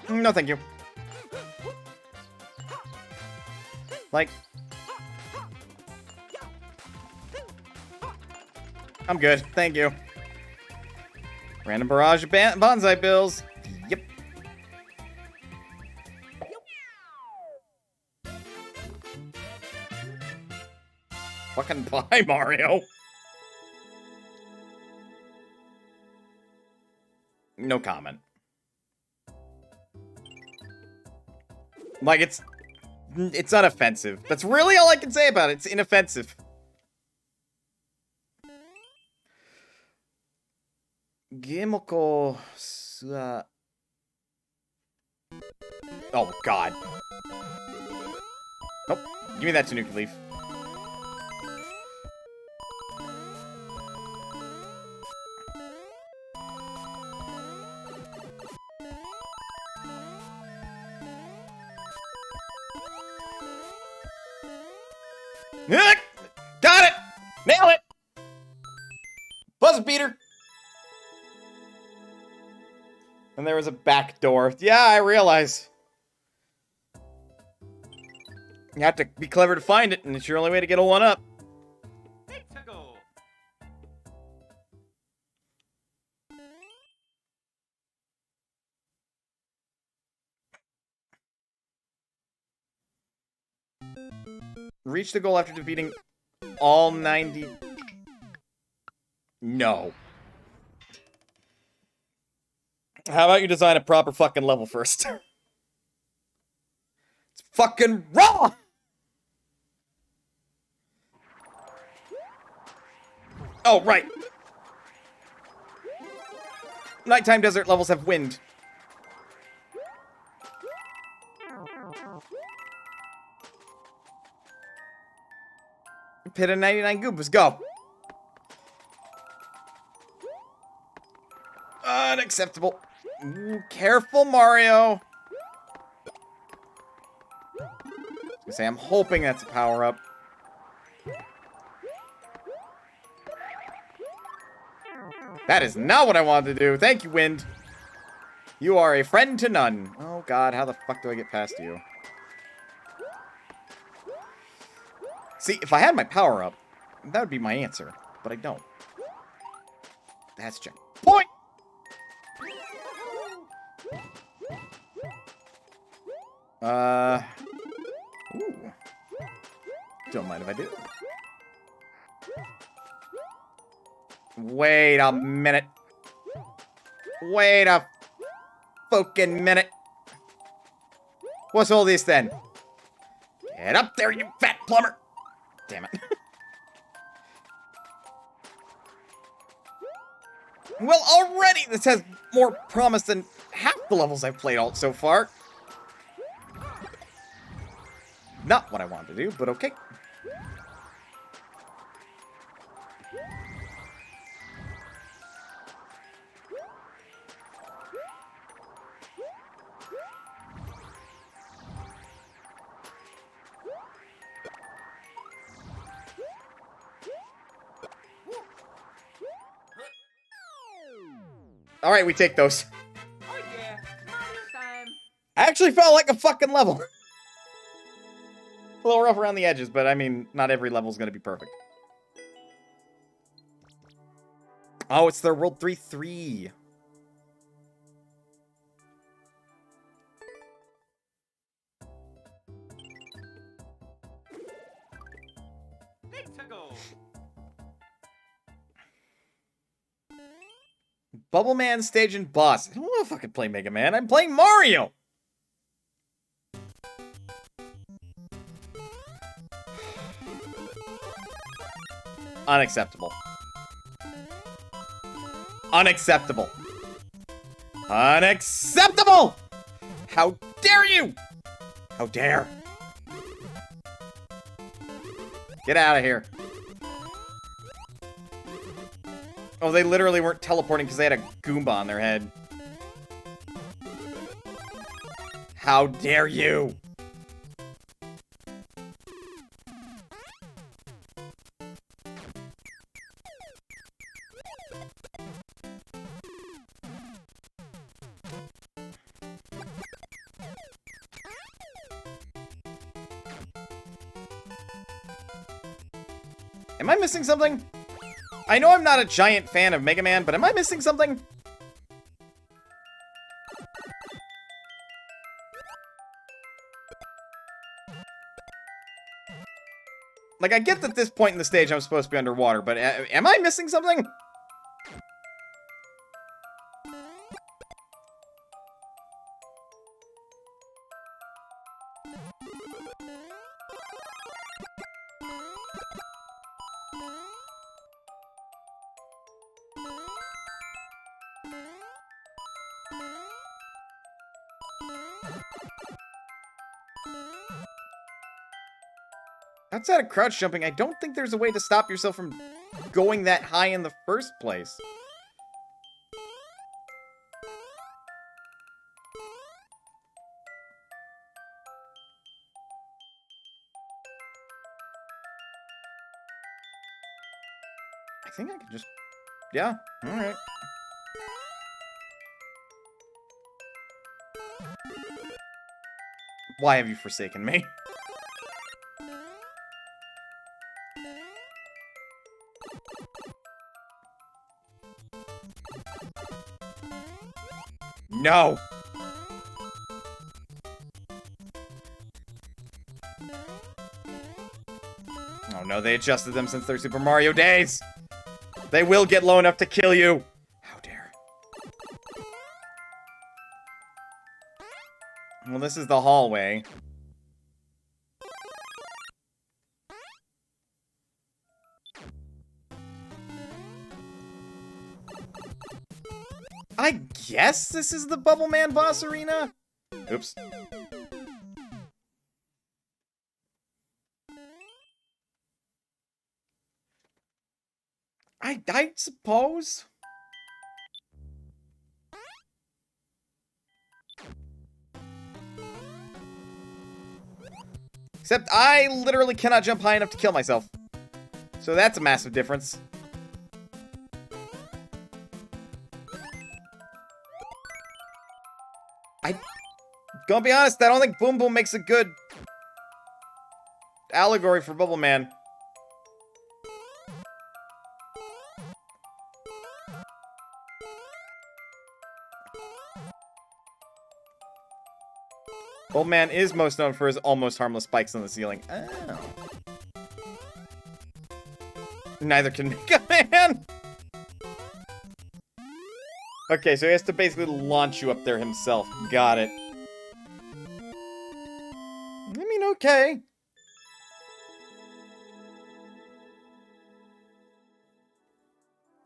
No, thank you. Like... I'm good, thank you. Random barrage of bonsai bills. Yep. Fucking bye, Mario. No comment. Like, it's not offensive. That's really all I can say about it. It's inoffensive. Gemoko sua... Oh, God. Nope. Give me that Tanuki leaf. Got it! Nail it! Buzz beater! And there was a back door. Yeah, I realize. You have to be clever to find it, and it's your only way to get a 1-up. Ichigo. Reach the goal after defeating all 90... No. How about you design a proper fucking level first? It's fucking raw! Oh, right. Nighttime desert levels have wind. Pit of 99 Goombas, go! Unacceptable. Ooh, careful, Mario. I was gonna say, I'm hoping that's a power-up. That is not what I wanted to do. Thank you, Wind. You are a friend to none. Oh, God, how the fuck do I get past you? See, if I had my power-up, that would be my answer. But I don't. That's checkpoint! Ooh. Don't mind if I do. Wait a minute. Wait a fucking minute. What's all this then? Get up there, you fat plumber! Damn it. Well, already this has more promise than half the levels I've played so far. Not what I wanted to do, but okay. Alright, we take those. Oh yeah, Mario time. I actually felt like a fucking level. A little rough around the edges, but I mean, not every level is going to be perfect. Oh, it's their World 3-3. Ichigo. Bubble Man stage and boss. I don't know if I can play Mega Man. I'm playing Mario. Unacceptable. Unacceptable. Unacceptable! How dare you! How dare! Get out of here. Oh, they literally weren't teleporting because they had a Goomba on their head. How dare you! Am I missing something? I know I'm not a giant fan of Mega Man, but am I missing something? Like, I get that at this point in the stage I'm supposed to be underwater, but am I missing something? Outside of crouch jumping, I don't think there's a way to stop yourself from going that high in the first place. I think I can just... Yeah, alright. Why have you forsaken me? No! Oh no, they adjusted them since their Super Mario days! They will get low enough to kill you! How dare. Well, this is the hallway. I guess this is the Bubble Man boss arena? Oops. I suppose. Except I literally cannot jump high enough to kill myself. So that's a massive difference. Gonna be honest, I don't think Boom Boom makes a good allegory for Bubble Man. Bubble Man is most known for his almost harmless spikes on the ceiling. Oh. Neither can Mega Man! Okay, so he has to basically launch you up there himself. Got it. I mean, okay.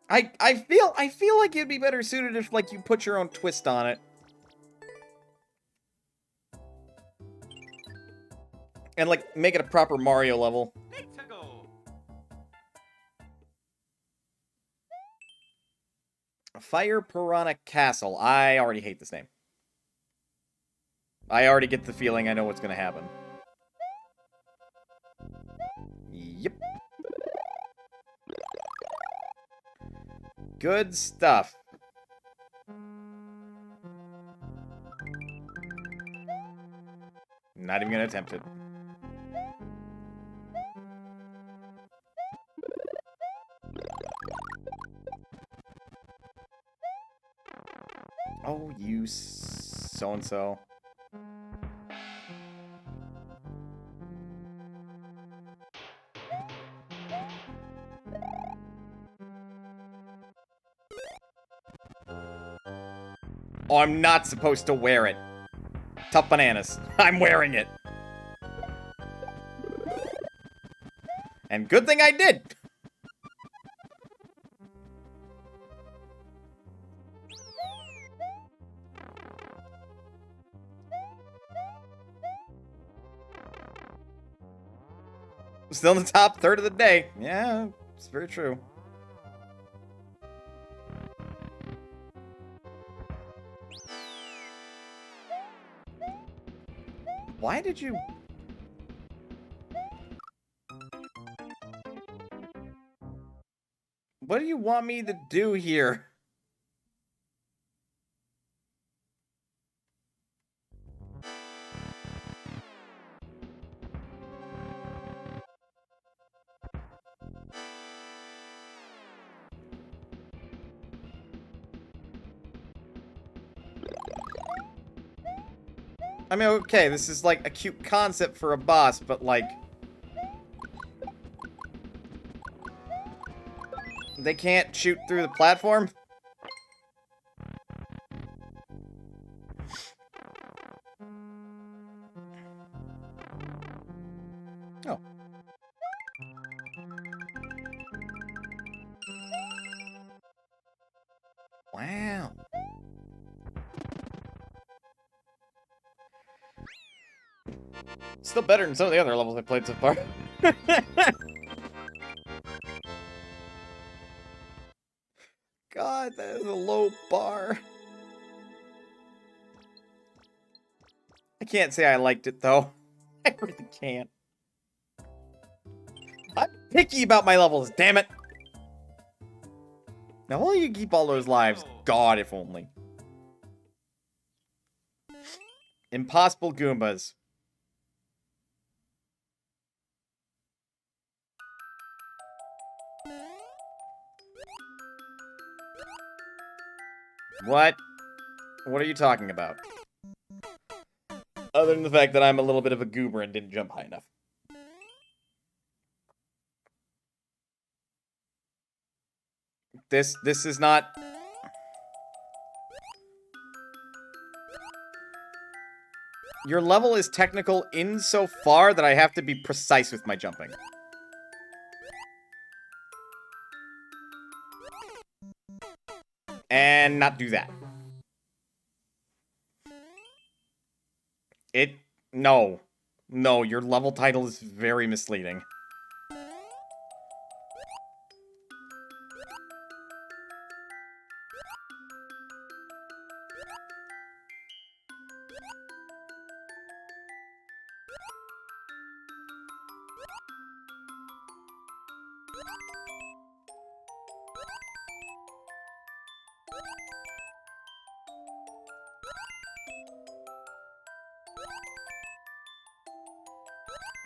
I feel like it'd be better suited if, like, you put your own twist on it. And, like, make it a proper Mario level. Fire Piranha Castle. I already hate this name. I already get the feeling I know what's gonna happen. Yep. Good stuff. Not even gonna attempt it. Oh, you so-and-so. Oh, I'm not supposed to wear it. Tough bananas. I'm wearing it. And good thing I did. Still in the top third of the day. Yeah, it's very true. Why did you... What do you want me to do here? I mean, okay, this is like a cute concept for a boss, but like... They can't shoot through the platform? Oh. Wow. Still better than some of the other levels I played so far. God, that is a low bar. I can't say I liked it, though. I really can't. I'm picky about my levels, damn it! Now, will you keep all those lives? God, if only. Impossible Goombas. What? What are you talking about? Other than the fact that I'm a little bit of a goober and didn't jump high enough. This is not... Your level is technical insofar that I have to be precise with my jumping. And not do that. No. No, your level title is very misleading.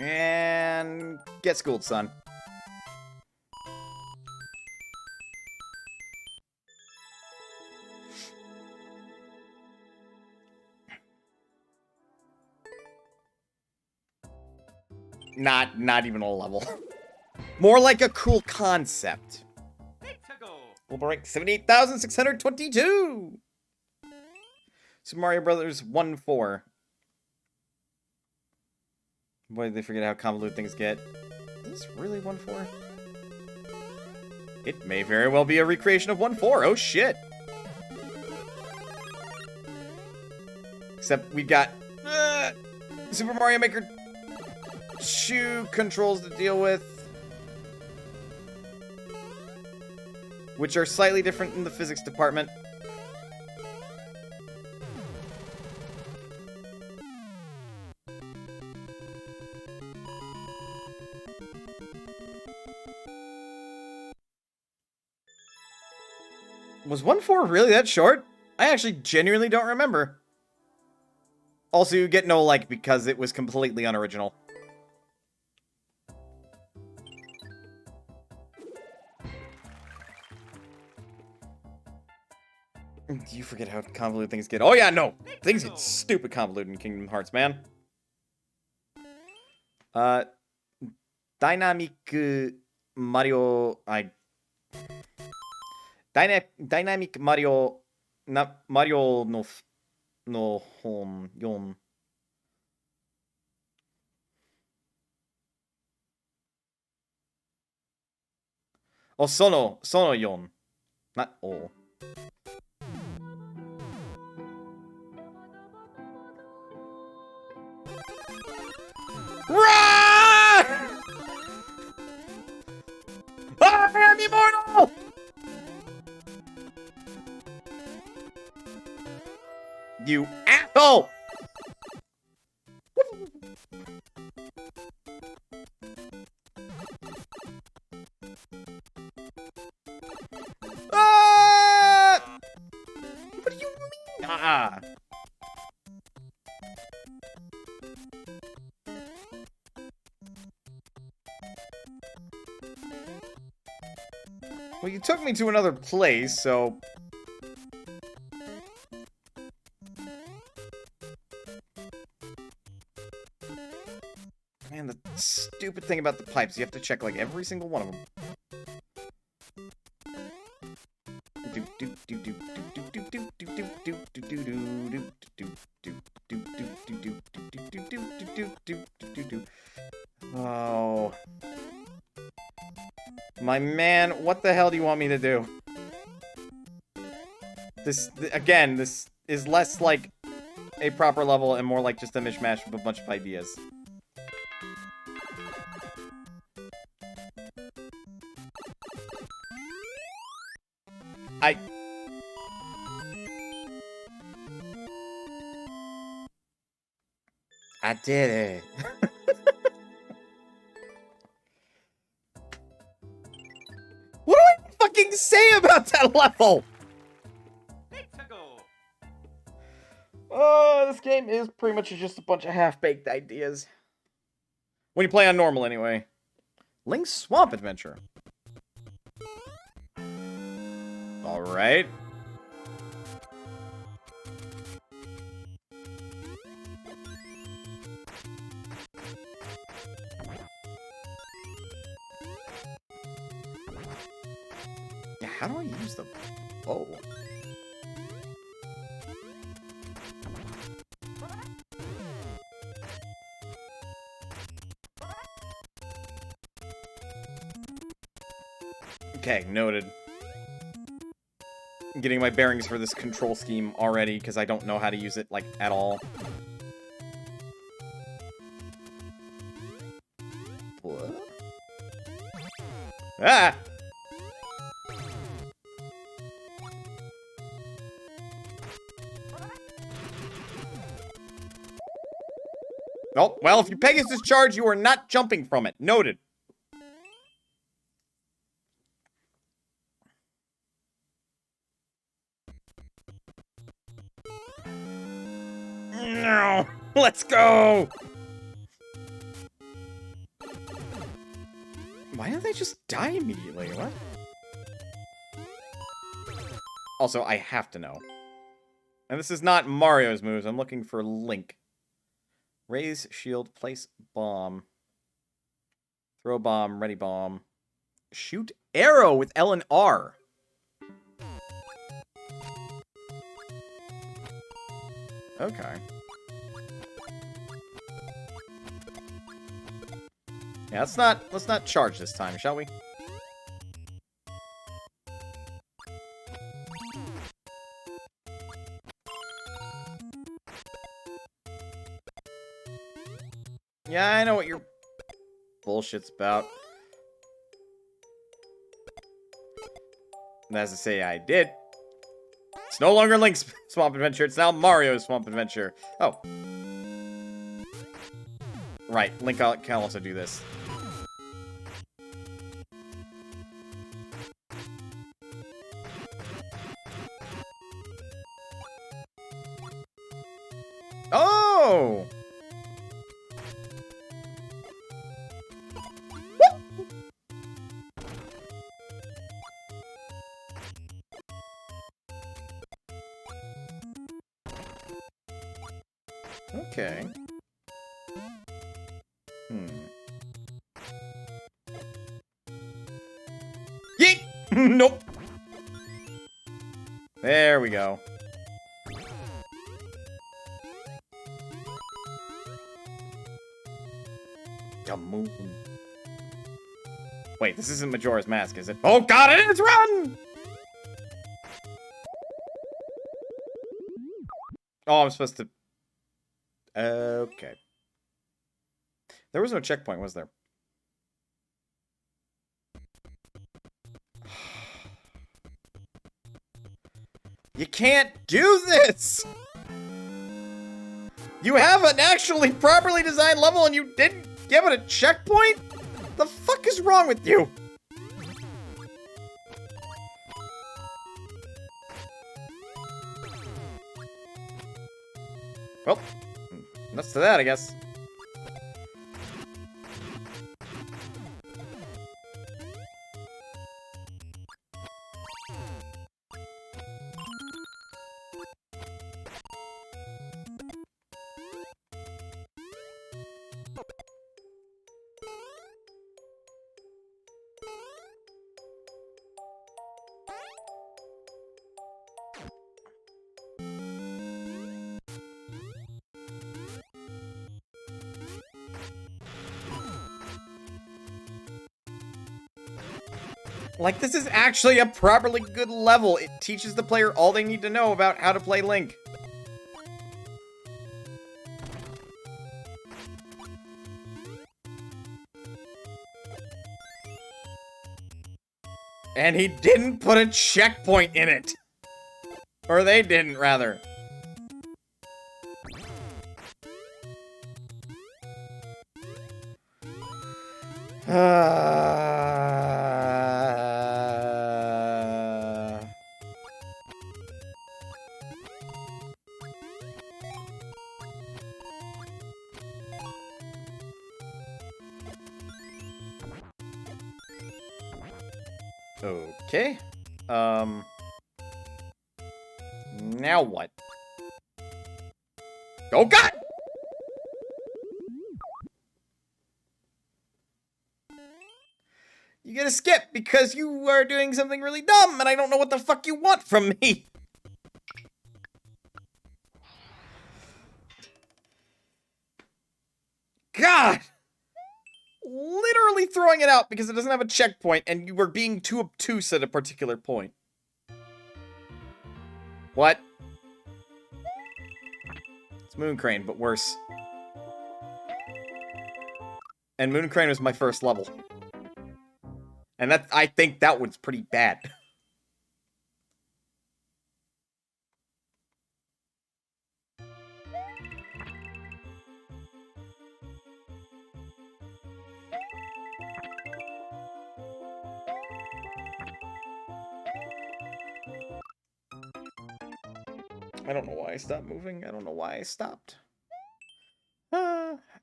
And get schooled, son. Not even a level. More like a cool concept. We'll break 78,622. Super Mario Brothers 1-4. Boy, did they forget how convoluted things get. Is this really 1-4? It may very well be a recreation of 1-4. Oh, shit. Except we've got Super Mario Maker 2 controls to deal with, which are slightly different in the physics department. Was 1-4 really that short? I actually genuinely don't remember. Also, you get no like because it was completely unoriginal. You forget how convoluted things get. Oh yeah, no! Things get stupid convoluted in Kingdom Hearts, man. Dynamic Mario... Dynamic Mario... Mario no hon yon. Oh, sono yon. Not oh. Run! I am immortal! You asshole! What do you mean? Ah. Well, you took me to another place, so... Man, the stupid thing about the pipes, you have to check, like, every single one of them. Oh. My man, what the hell do you want me to do? Again, this is less like a proper level and more like just a mishmash of a bunch of ideas. I did it. What do I fucking say about that level? Oh, this game is pretty much just a bunch of half-baked ideas. When you play on normal, anyway. Link's Swamp Adventure. Alright. how do I use the bow? Okay, noted. I'm getting my bearings for this control scheme already, because I don't know how to use it, like, at all. What? Ah! Oh, well, if you Pegasus charge, you are not jumping from it. Noted. No! Let's go! Why don't they just die immediately? What? Also, I have to know. And this is not Mario's moves. I'm looking for Link. Raise, shield, place bomb. Throw bomb, ready bomb. Shoot arrow with L and R. Okay. Yeah, let's not charge this time, shall we? Yeah, I know what your bullshit's about. And as I say, I did. It's no longer Link's Swamp Adventure, it's now Mario's Swamp Adventure. Oh. Right, Link can also do this. Oh! Okay. Yeet! Nope. There we go. Moon. Wait, this isn't Majora's Mask, is it? Oh god, it is! Run! Oh, I'm supposed to... Okay. There was no checkpoint, was there? You can't do this! You have an actually properly designed level and you didn't give it a checkpoint? The fuck is wrong with you? Well, that's to that, I guess. Like, this is actually a properly good level. It teaches the player all they need to know about how to play Link. And he didn't put a checkpoint in it. Or they didn't, rather. Okay. Now what? Oh god! You get a skip because you are doing something really dumb and I don't know what the fuck you want from me. God! Literally throwing it out because it doesn't have a checkpoint and you were being too obtuse at a particular point. What? It's Moon Crane, but worse. And Moon Crane was my first level. And I think that one's pretty bad. I don't know why I stopped moving. I don't know why I stopped.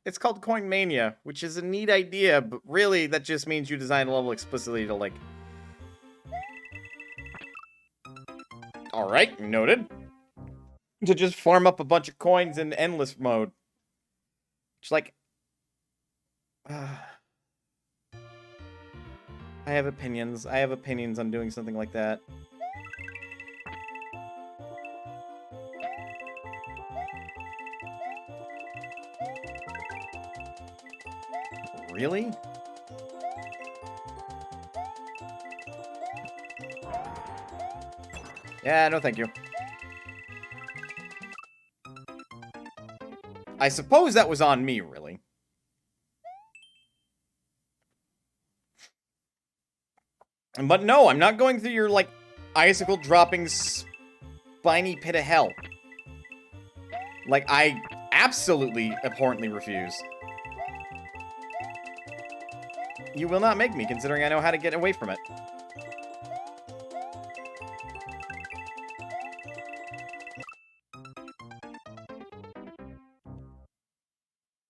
It's called Coin Mania, which is a neat idea, but really that just means you design a level explicitly to, like... Alright, noted. To just farm up a bunch of coins in endless mode. It's like... I have opinions. I have opinions on doing something like that. Really? Yeah, no thank you. I suppose that was on me, really. But no, I'm not going through your, like, icicle dropping spiny pit of hell. Like, I absolutely abhorrently refuse. You will not make me, considering I know how to get away from it.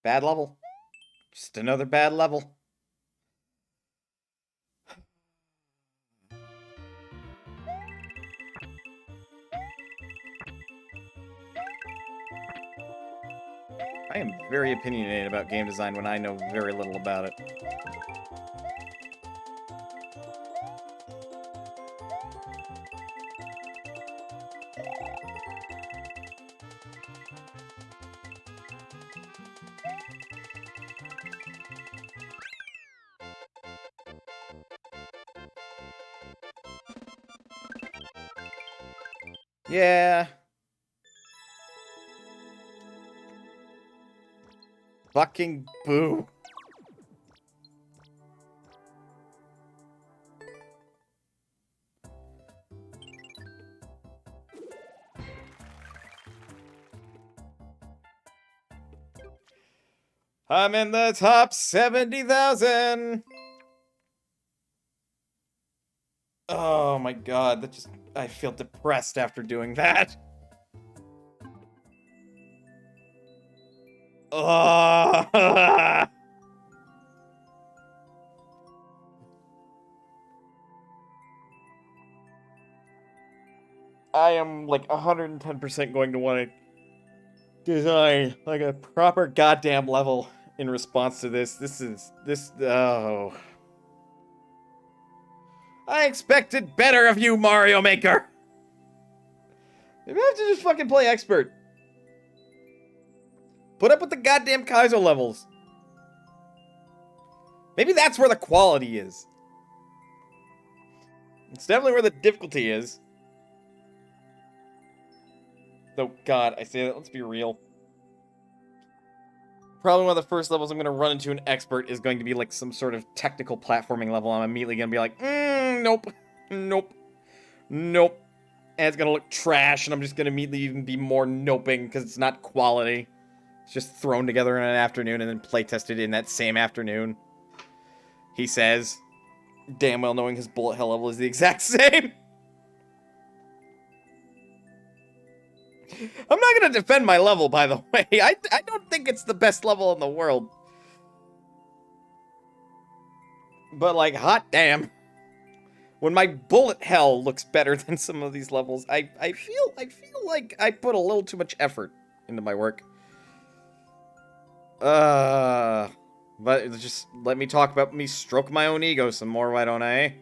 Bad level. Just another bad level. I am very opinionated about game design when I know very little about it. Yeah. Fucking boo. I'm in the top 70,000. Oh my god, that just... I feel depressed after doing that. Oh. I am like 110% going to want to design like a proper goddamn level in response to this. Oh. I expected better of you, Mario Maker. Maybe I have to just fucking play expert. Put up with the goddamn Kaizo levels. Maybe that's where the quality is. It's definitely where the difficulty is. Though, God, I say that, let's be real. Probably one of the first levels I'm going to run into an expert is going to be like some sort of technical platforming level. I'm immediately going to be like, nope, nope, nope. And it's going to look trash, and I'm just going to immediately even be more noping because it's not quality. It's just thrown together in an afternoon and then playtested in that same afternoon. He says, damn well knowing his bullet hell level is the exact same. I'm not going to defend my level, by the way. I don't think it's the best level in the world. But, like, hot damn. When my bullet hell looks better than some of these levels, I feel like I put a little too much effort into my work. But just let me talk about me stroke my own ego some more, why don't I?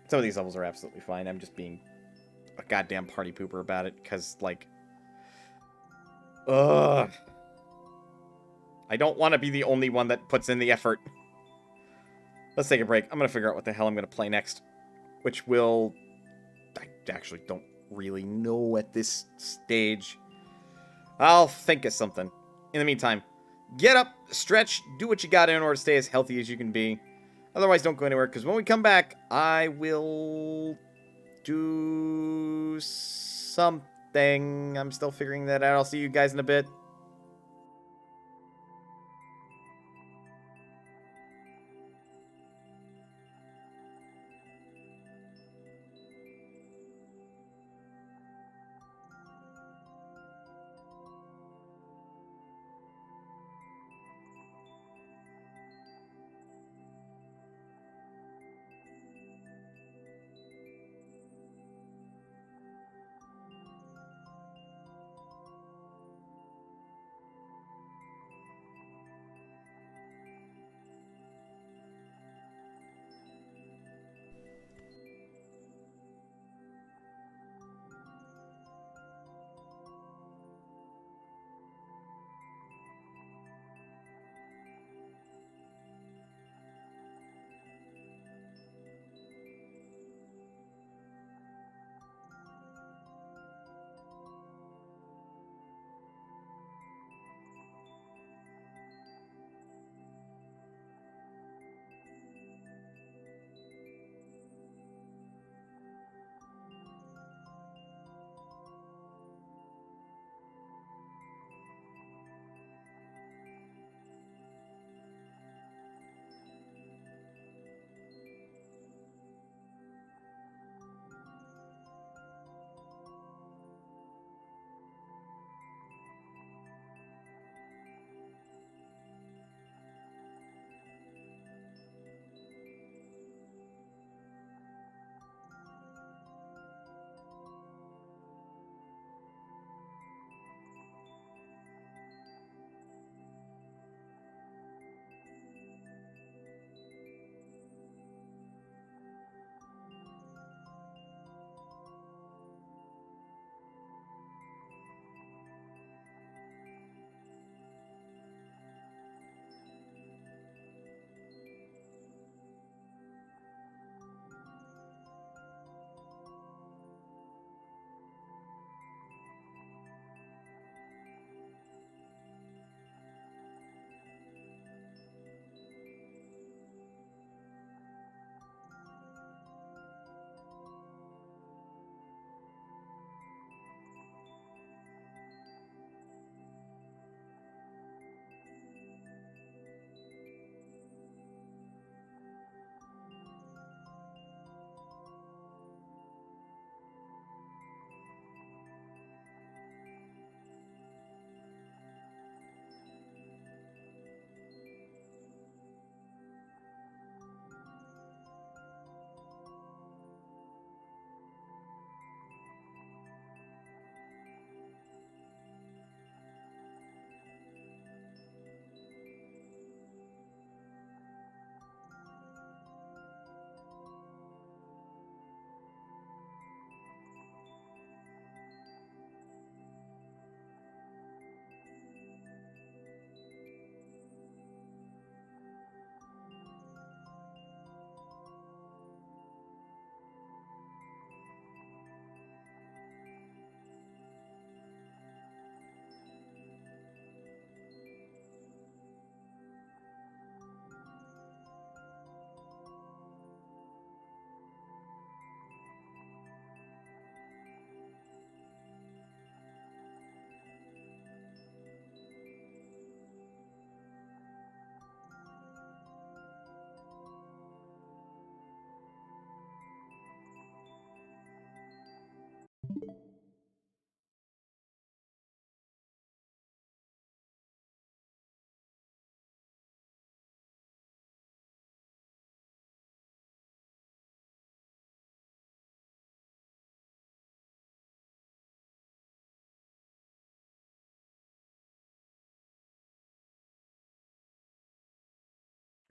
Some of these levels are absolutely fine. I'm just being a goddamn party pooper about it, because, like... Ugh. I don't want to be the only one that puts in the effort. Let's take a break. I'm going to figure out what the hell I'm going to play next. Which will... I actually don't really know at this stage. I'll think of something. In the meantime, get up, stretch, do what you got in order to stay as healthy as you can be. Otherwise, don't go anywhere, because when we come back, I will do something. I'm still figuring that out. I'll see you guys in a bit.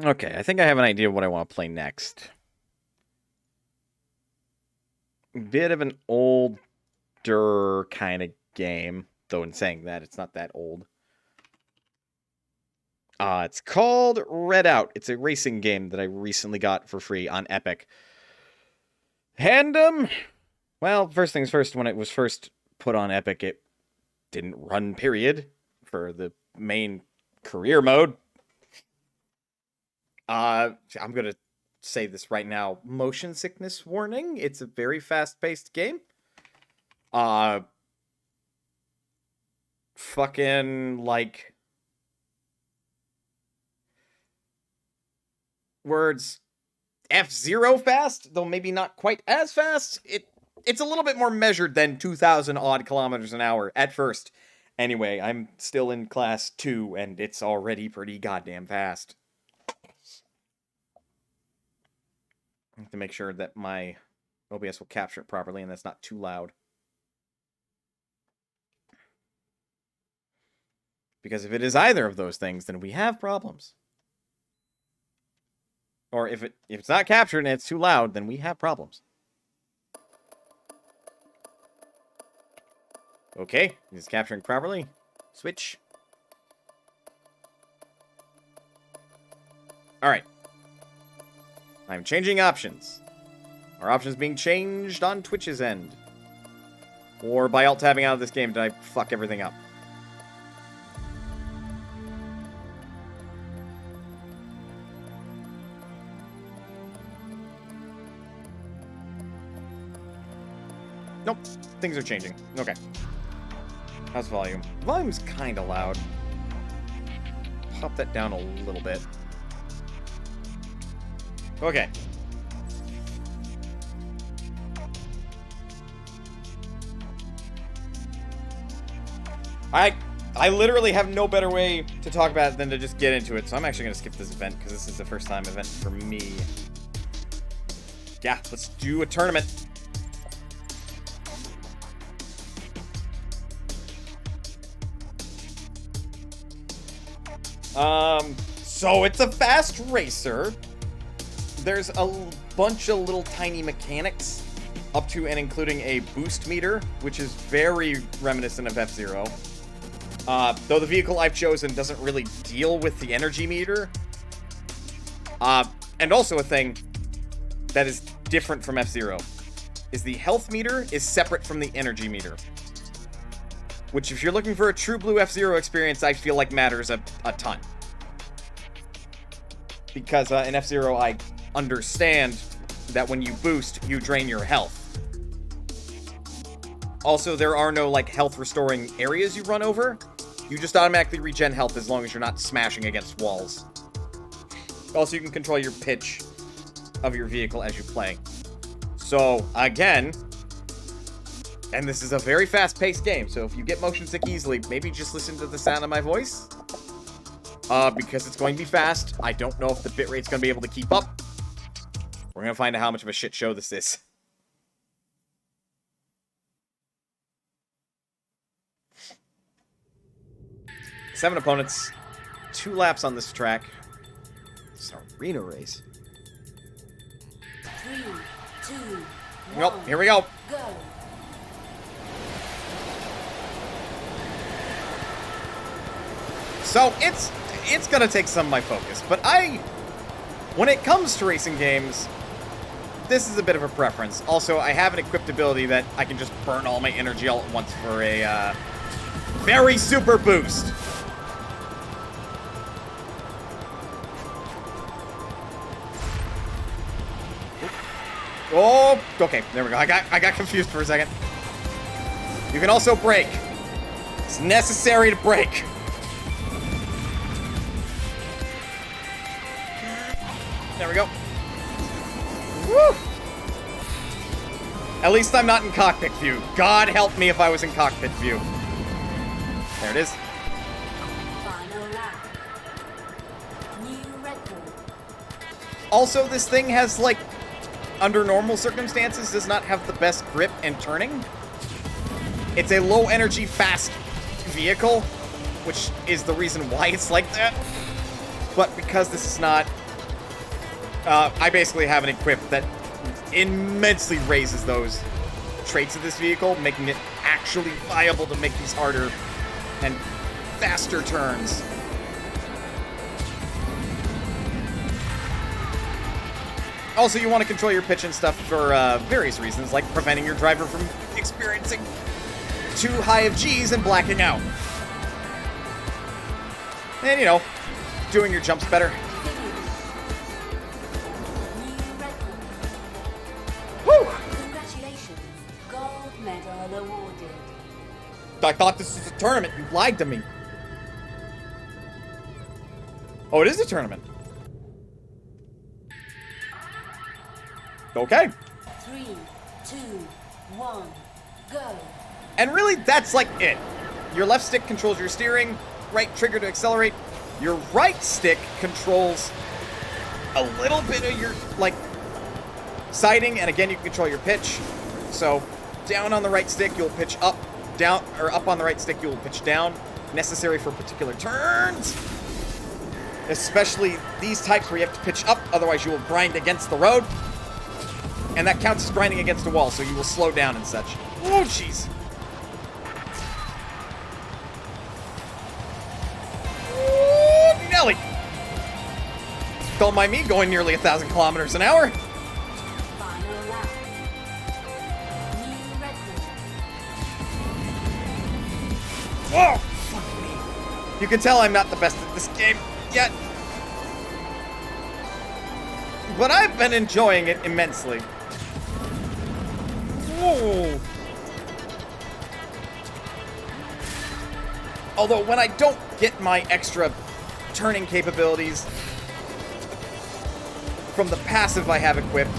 Okay, I think I have an idea of what I want to play next. Bit of an older kind of game, though in saying that, it's not that old. It's called Redout. It's a racing game that I recently got for free on Epic. And, well, first things first, when it was first put on Epic, it didn't run, period, for the main career mode. I'm gonna say this right now. Motion sickness warning. It's a very fast-paced game. Fucking, like... words... F-Zero fast, though maybe not quite as fast. It's a little bit more measured than 2,000 odd kilometers an hour at first. Anyway, I'm still in class 2, and it's already pretty goddamn fast. I have to make sure that my OBS will capture it properly and that's not too loud. Because if it is either of those things, then we have problems. Or if it's not captured and it's too loud, then we have problems. Okay, it's capturing properly. Switch. Alright. I'm changing options. Our options being changed on Twitch's end. Or by alt-tabbing out of this game, did I fuck everything up? Nope. Things are changing. Okay. How's volume? Volume's kinda loud. Pop that down a little bit. Okay. I literally have no better way to talk about it than to just get into it, so I'm actually going to skip this event, because this is the first time event for me. Yeah, let's do a tournament. So it's a fast racer. There's a bunch of little tiny mechanics, up to and including a boost meter, which is very reminiscent of F-Zero. Though the vehicle I've chosen doesn't really deal with the energy meter. And also a thing that is different from F-Zero is the health meter is separate from the energy meter. Which, if you're looking for a true blue F-Zero experience, I feel like matters a ton. Because in F-Zero, I understand that when you boost, you drain your health. Also, there are no, like, health-restoring areas you run over. You just automatically regen health as long as you're not smashing against walls. Also, you can control your pitch of your vehicle as you play. So, again, and this is a very fast-paced game, so if you get motion sick easily, maybe just listen to the sound of my voice. Because it's going to be fast. I don't know if the bitrate's going to be able to keep up. We're going to find out how much of a shit show this is. Seven opponents. 2 laps on this track. It's an arena race. 3, 2, 1. Well, here we go. Go. So, it's gonna take some of my focus, but when it comes to racing games, this is a bit of a preference. Also, I have an equipped ability that I can just burn all my energy all at once for a, very super boost. Oh, okay, there we go. I got confused for a second. You can also brake. It's necessary to brake. There we go. Woo! At least I'm not in cockpit view. God help me if I was in cockpit view. There it is. Final lap. New record. Also, this thing has, like, under normal circumstances, does not have the best grip and turning. It's a low-energy, fast vehicle, which is the reason why it's like that. But because this is not I basically have an equip that immensely raises those traits of this vehicle, making it actually viable to make these harder and faster turns. Also, you want to control your pitch and stuff for various reasons, like preventing your driver from experiencing too high of G's and blacking out. And, you know, doing your jumps better. Woo! Congratulations. Gold medal awarded. I thought this was a tournament. You lied to me. Oh, it is a tournament. Okay. 3, 2, 1, go. And really, that's like it. Your left stick controls your steering, right trigger to accelerate. Your right stick controls a little bit of your, like, sighting, and again, you can control your pitch. So, down on the right stick, you'll pitch up, down, or up on the right stick, you'll pitch down, necessary for particular turns. Especially these types where you have to pitch up, otherwise you will grind against the road. And that counts as grinding against a wall, so you will slow down and such. Oh, jeez. Oh, Nelly. Don't mind me going nearly 1,000 kilometers an hour. Final lap. New record. Oh, fuck me. You can tell I'm not the best at this game yet. But I've been enjoying it immensely. Whoa. Although, when I don't get my extra turning capabilities from the passive I have equipped,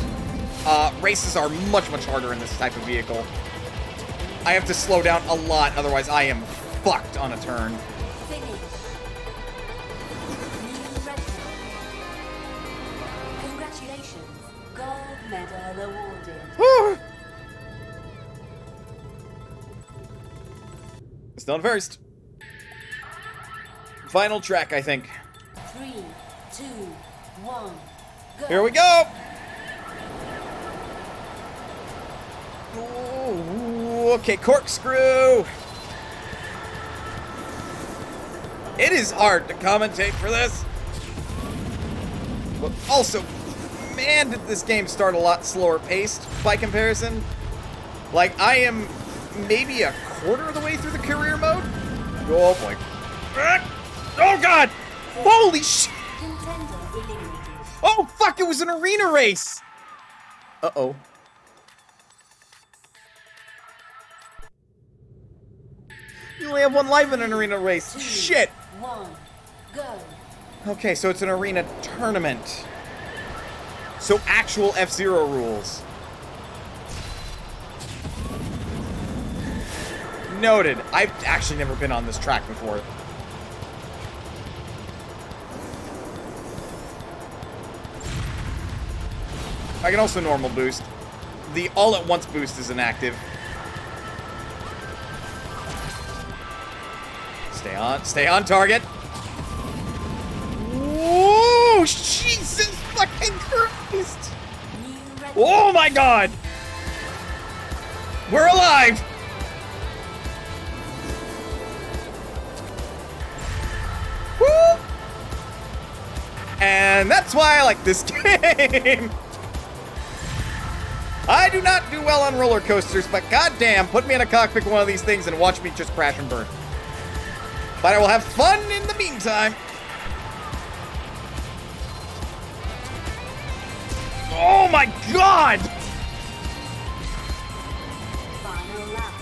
races are much, much harder in this type of vehicle. I have to slow down a lot, otherwise I am fucked on a turn. Finish. New record. Congratulations. Gold medal awarded. It's done first. Final track, I think. 3, 2, 1, go. Here we go! Ooh, okay, corkscrew! It is hard to commentate for this. But also, man, did this game start a lot slower paced by comparison. Like, I am maybe a quarter of the way through the career mode. Oh boy. Oh god! Holy shit! Contender eliminated. Oh fuck, it was an arena race! Uh-oh. You only have one life in an arena race. 2, Shit! 1, go. Okay, so it's an arena tournament. So actual F-Zero rules. Noted. I've actually never been on this track before. I can also normal boost. The all-at-once boost is inactive. Stay on target. Whoa, Jesus fucking Christ! New record. Oh my god! We're alive! Woo! And that's why I like this game. I do not do well on roller coasters, but goddamn, put me in a cockpit with one of these things and watch me just crash and burn. But I will have fun in the meantime. Oh my god! Final lap.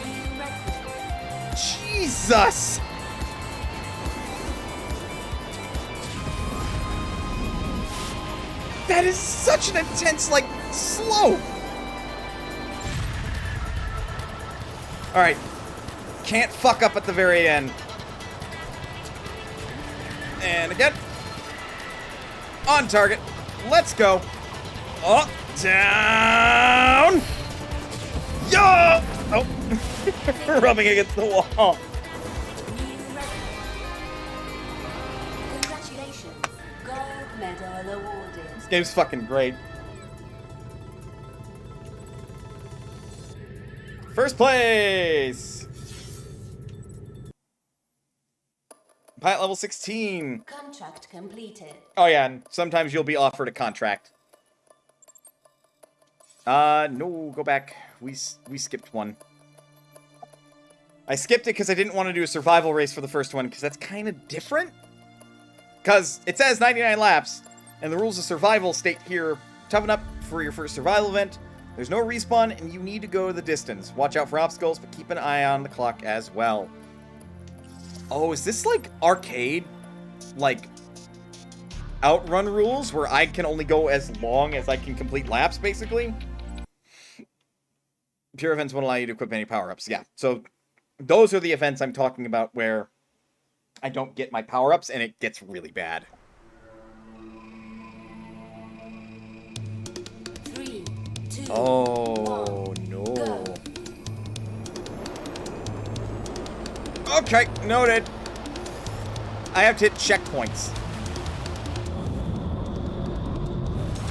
New record. Jesus! That is such an intense, like, slope! Alright. Can't fuck up at the very end. And again. On target. Let's go. Up, down. Yo! Oh. Rubbing against the wall. New record. Congratulations. Gold medal awarded. This game's fucking great. First place! Pilot level 16. Contract completed. Oh yeah, and sometimes you'll be offered a contract. No, go back. We skipped one. I skipped it because I didn't want to do a survival race for the first one, because that's kind of different. Because it says 99 laps, and the rules of survival state here, toughen up for your first survival event. There's no respawn, and you need to go the distance. Watch out for obstacles, but keep an eye on the clock as well. Oh, is this like arcade? Like, outrun rules, where I can only go as long as I can complete laps, basically? Pure events won't allow you to equip any power-ups. Yeah, so those are the events I'm talking about where I don't get my power-ups, and it gets really bad. 3, 2, Oh, 1, no. go. Okay, noted. I have to hit checkpoints.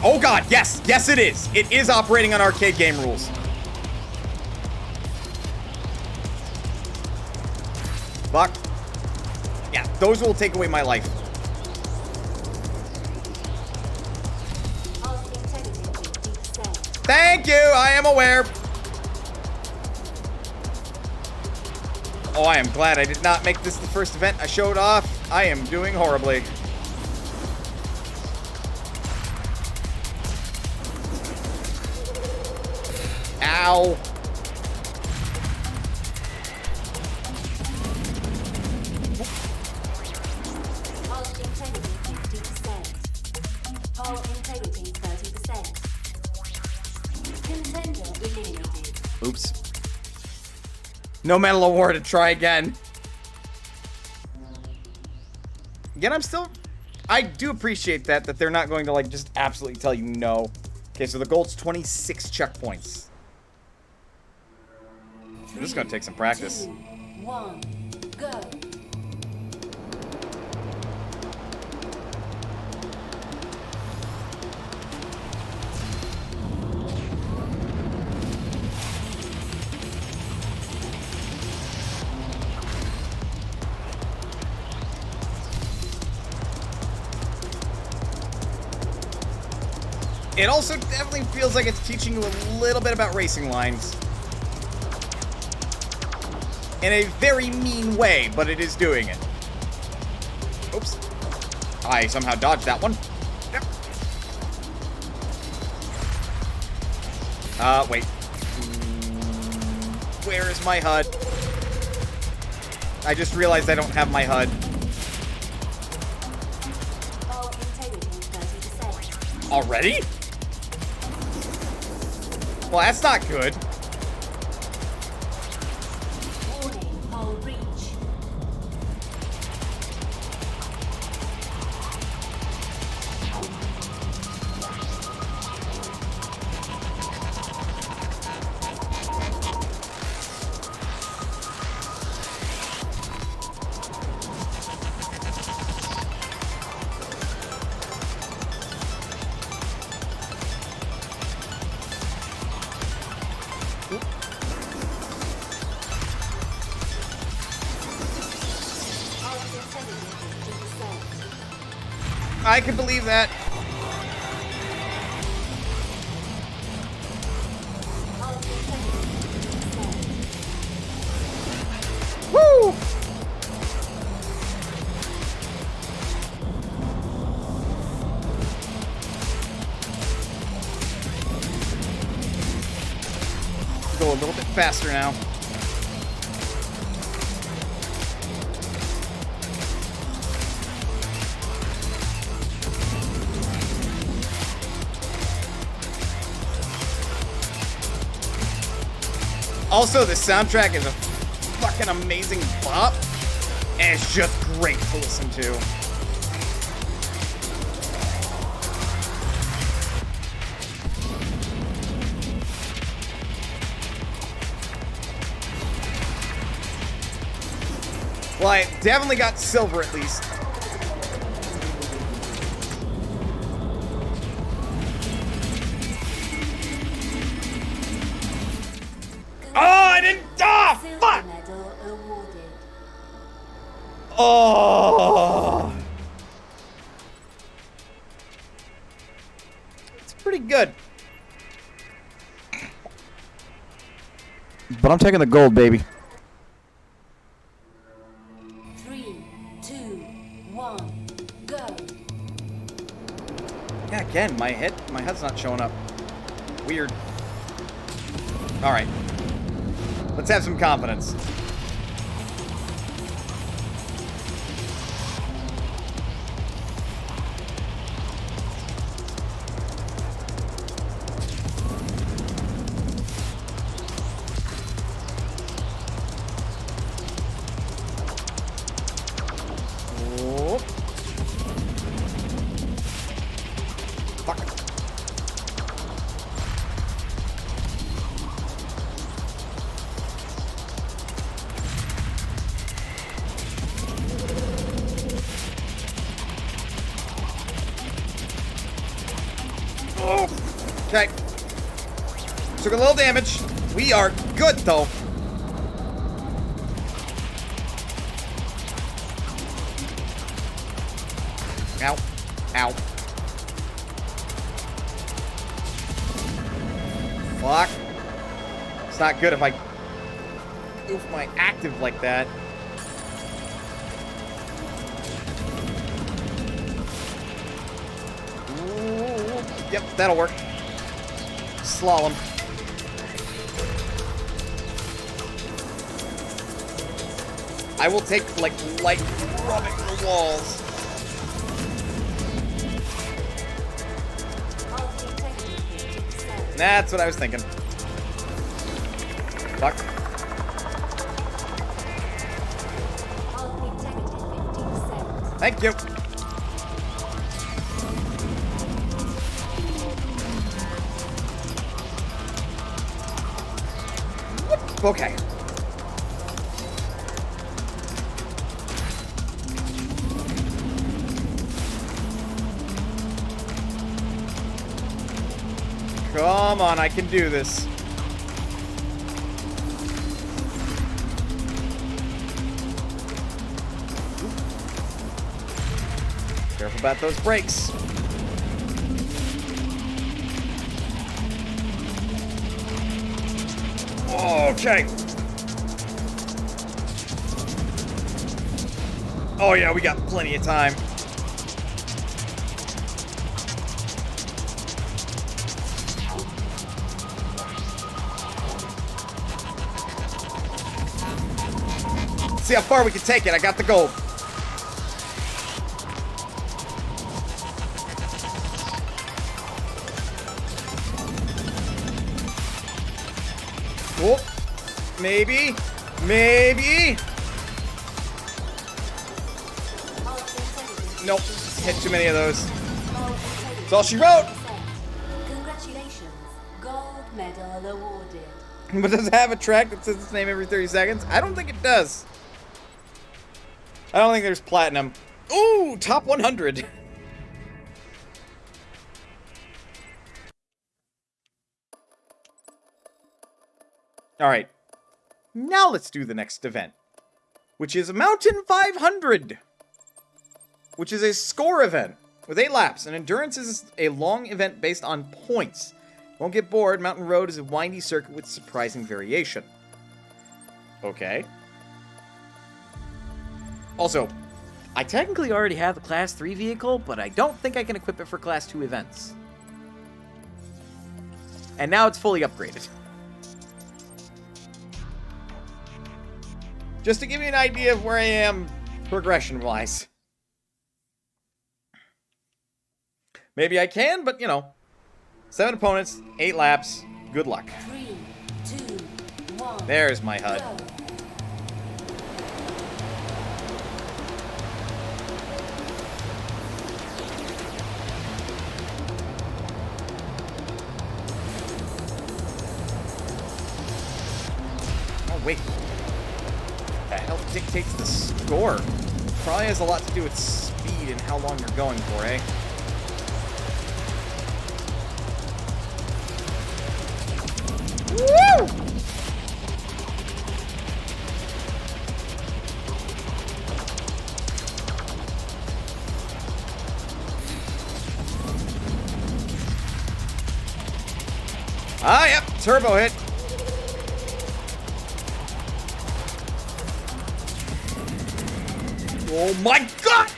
Oh god, yes! Yes, it is! It is operating on arcade game rules. Fuck. Yeah, those will take away my life. Of integrity 50%. Thank you! I am aware! Oh, I am glad I did not make this the first event I showed off. I am doing horribly. Ow. Of integrity 50%. Of integrity 30%. Contender eliminated. Oops. No medal awarded. Try again. Again, I do appreciate that they're not going to, like, just absolutely tell you no. Okay, so the goal's 26 checkpoints. This is going to take some practice. 2, 1, go. It also definitely feels like it's teaching you a little bit about racing lines. In a very mean way, but it is doing it. Oops. I somehow dodged that one. Yep. Wait. Where is my HUD? I just realized I don't have my HUD. Of integrity 30%. Already? Well, that's not good. Warning, hull breach. Of integrity 50%. I can believe that. Of integrity 50%. Woo! Go a little bit faster now. Also, the soundtrack is a fucking amazing bop, and it's just great to listen to. Well, I definitely got silver at least. I didn't. Ah, Silver fuck! medal awarded. Oh. It's pretty good. But I'm taking the gold, baby. 3, 2, 1, go. Yeah, again, my head's not showing up. Weird. Alright. Let's have some confidence. Oh. Fuck. Oh. Okay. Took a little damage. We are good, though. Ow. Ow. Fuck. It's not good if I goof my active like that. Ooh. Yep, that'll work. Slalom. I will take, like, light rubbing the walls. Ultra integrity 50%. That's what I was thinking. Fuck. Ultra integrity 50%. Thank you. Okay. Come on, I can do this. Careful about those brakes. Okay. Oh yeah, we got plenty of time. See how far we can take it. I got the gold. Oh, maybe. Maybe. Nope. Hit too many of those. That's all she wrote. Congratulations. Gold medal awarded. But does it have a track that says its name every 30 seconds? I don't think it does. I don't think there's platinum. Ooh, top 100. All right. Now let's do the next event, which is Mountain 500, which is a score event with 8 laps, and endurance is a long event based on points. Won't get bored. Mountain Road is a windy circuit with surprising variation. Okay. Also, I technically already have the Class 3 vehicle, but I don't think I can equip it for Class 2 events. And now it's fully upgraded. Just to give you an idea of where I am progression-wise. Maybe I can, but, you know. 7 opponents, 8 laps. Good luck. 3, 2, 1. There's my HUD. Go. Oh, wait. What the hell dictates the score? Probably has a lot to do with speed and how long you're going for, eh? Woo! turbo hit. Oh my god!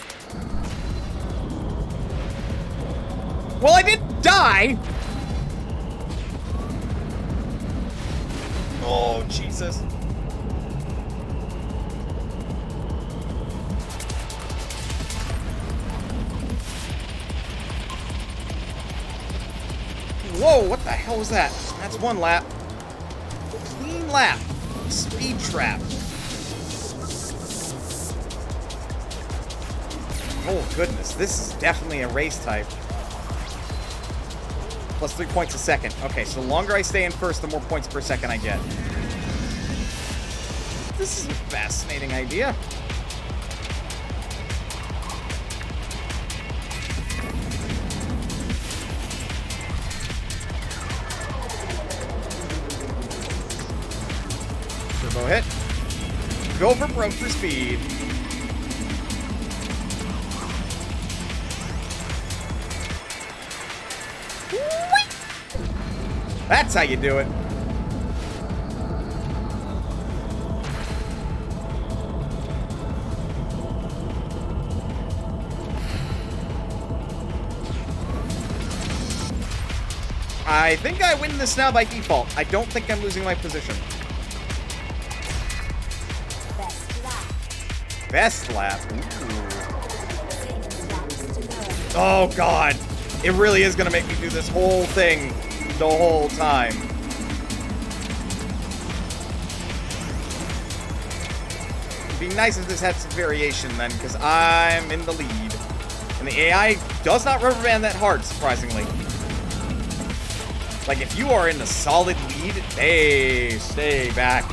Well, I didn't die. Oh, Jesus. Whoa, what the hell was that? That's one lap. Clean lap. Speed trap. Oh, goodness. This is definitely a race type. Plus 3 points a second. Okay, so the longer I stay in first, the more points per second I get. This is a fascinating idea. Turbo hit. Go for broke for speed. That's how you do it. I think I win this now by default. I don't think I'm losing my position. Best lap. Ooh. Oh, God. It really is going to make me do this whole thing the whole time. It'd be nice if this had some variation then, because I'm in the lead. And the AI does not rubber band that hard, surprisingly. Like, if you are in the solid lead, hey, stay back.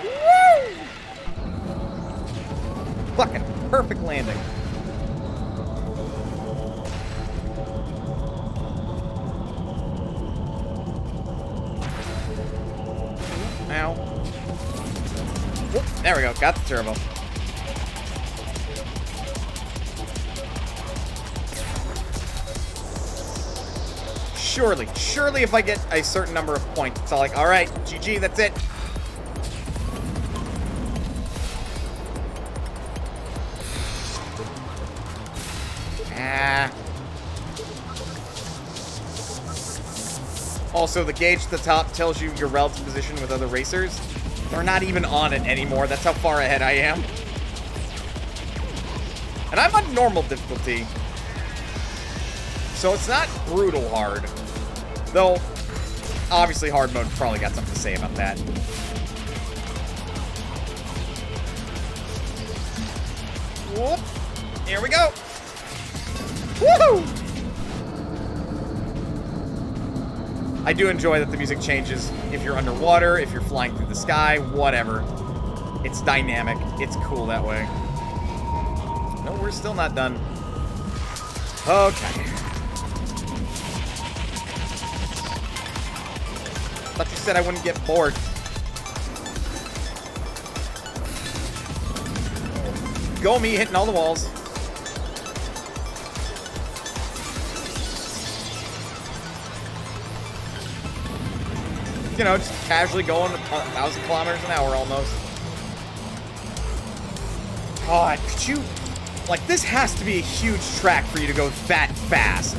Woo! Fucking perfect landing. Ow. Whoop, there we go. Got the turbo. Surely if I get a certain number of points, it's all like, all right, GG, that's it. Also, the gauge at the top tells you your relative position with other racers. They're not even on it anymore. That's how far ahead I am. And I'm on normal difficulty. So it's not brutal hard. Though, obviously hard mode probably got something to say about that. Whoop. Here we go. Woohoo! I do enjoy that the music changes if you're underwater, if you're flying through the sky, whatever. It's dynamic. It's cool that way. No, we're still not done. Okay. Thought you said I wouldn't get bored. Go me hitting all the walls. You know, just casually going 1,000 kilometers an hour almost. God, could you... Like, this has to be a huge track for you to go that fast.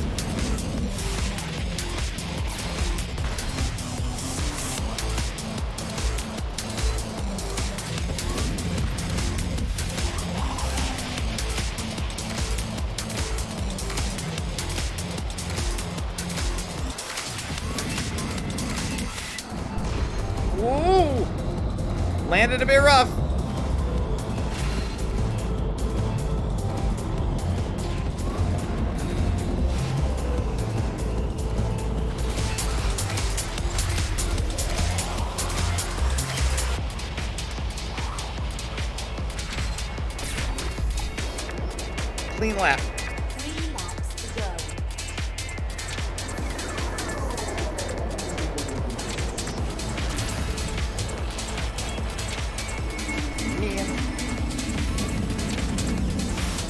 Whoa! Landed a bit rough. Clean lap. 3 laps to go.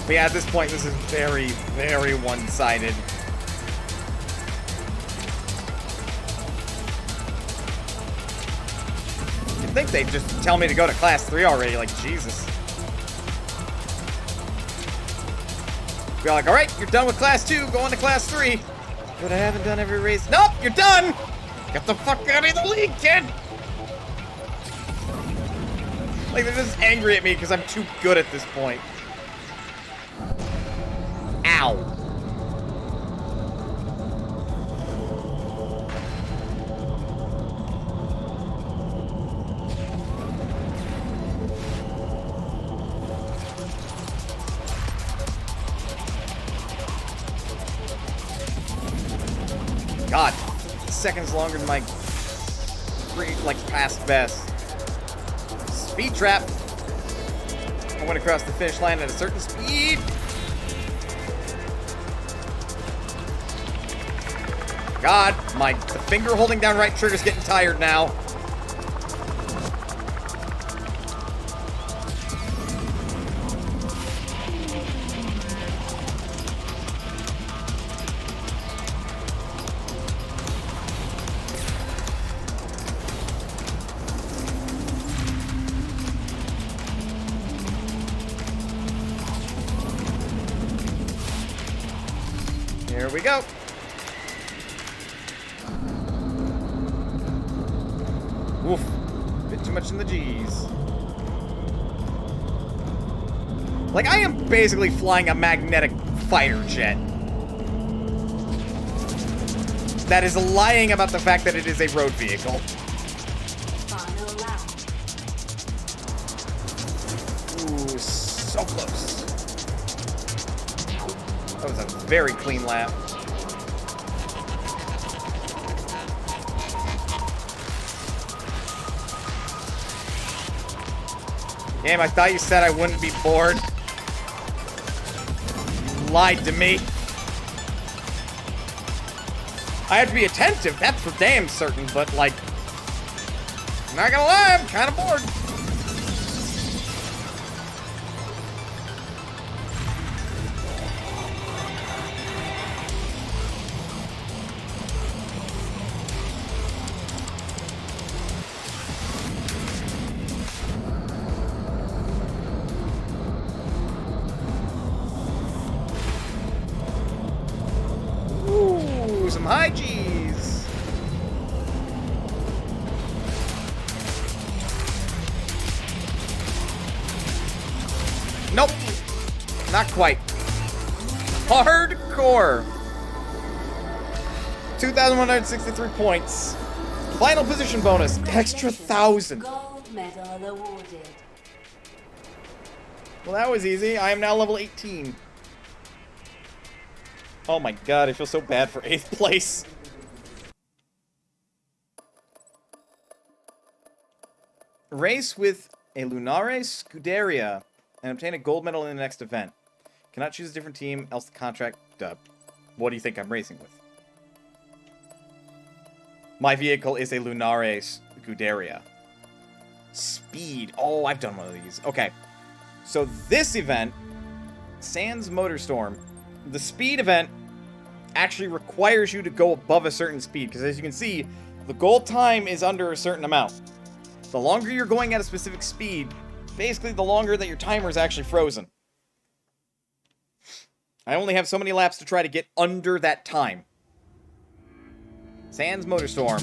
But yeah, at this point, this is very, very one-sided. You'd think they'd just tell me to go to class 3 already, like, Jesus. Be like, alright, you're done with class 2, go on to class 3. But I haven't done every race. Nope, you're done! Get the fuck out of the league, kid! Like, they're just angry at me because I'm too good at this point. Ow. God, seconds longer than my past best. Speed trap. I went across the finish line at a certain speed. God, the finger holding down right trigger's getting tired now. Here we go. Oof. Bit too much in the G's. Like, I am basically flying a magnetic fighter jet. That is lying about the fact that it is a road vehicle. Final lap. Ooh, so close. That was a very clean lap. Damn, I thought you said I wouldn't be bored. You lied to me. I have to be attentive, that's for damn certain, but like, I'm not gonna lie, I'm kind of bored. Some high G's. Nope. Not quite. Hardcore. 2,163 points. Final position bonus. Extra 1,000. Gold medal awarded. Well, that was easy. I am now level 18. Oh my god, I feel so bad for 8th place. Race with a Lunare Scuderia and obtain a gold medal in the next event. Cannot choose a different team, else the contract... what do you think I'm racing with? My vehicle is a Lunare Scuderia. Speed. Oh, I've done one of these. Okay. So this event, Sans Motorstorm, the speed event actually requires you to go above a certain speed, because as you can see, the goal time is under a certain amount. The longer you're going at a specific speed, basically the longer that your timer is actually frozen. I only have so many laps to try to get under that time. Sans Motorstorm,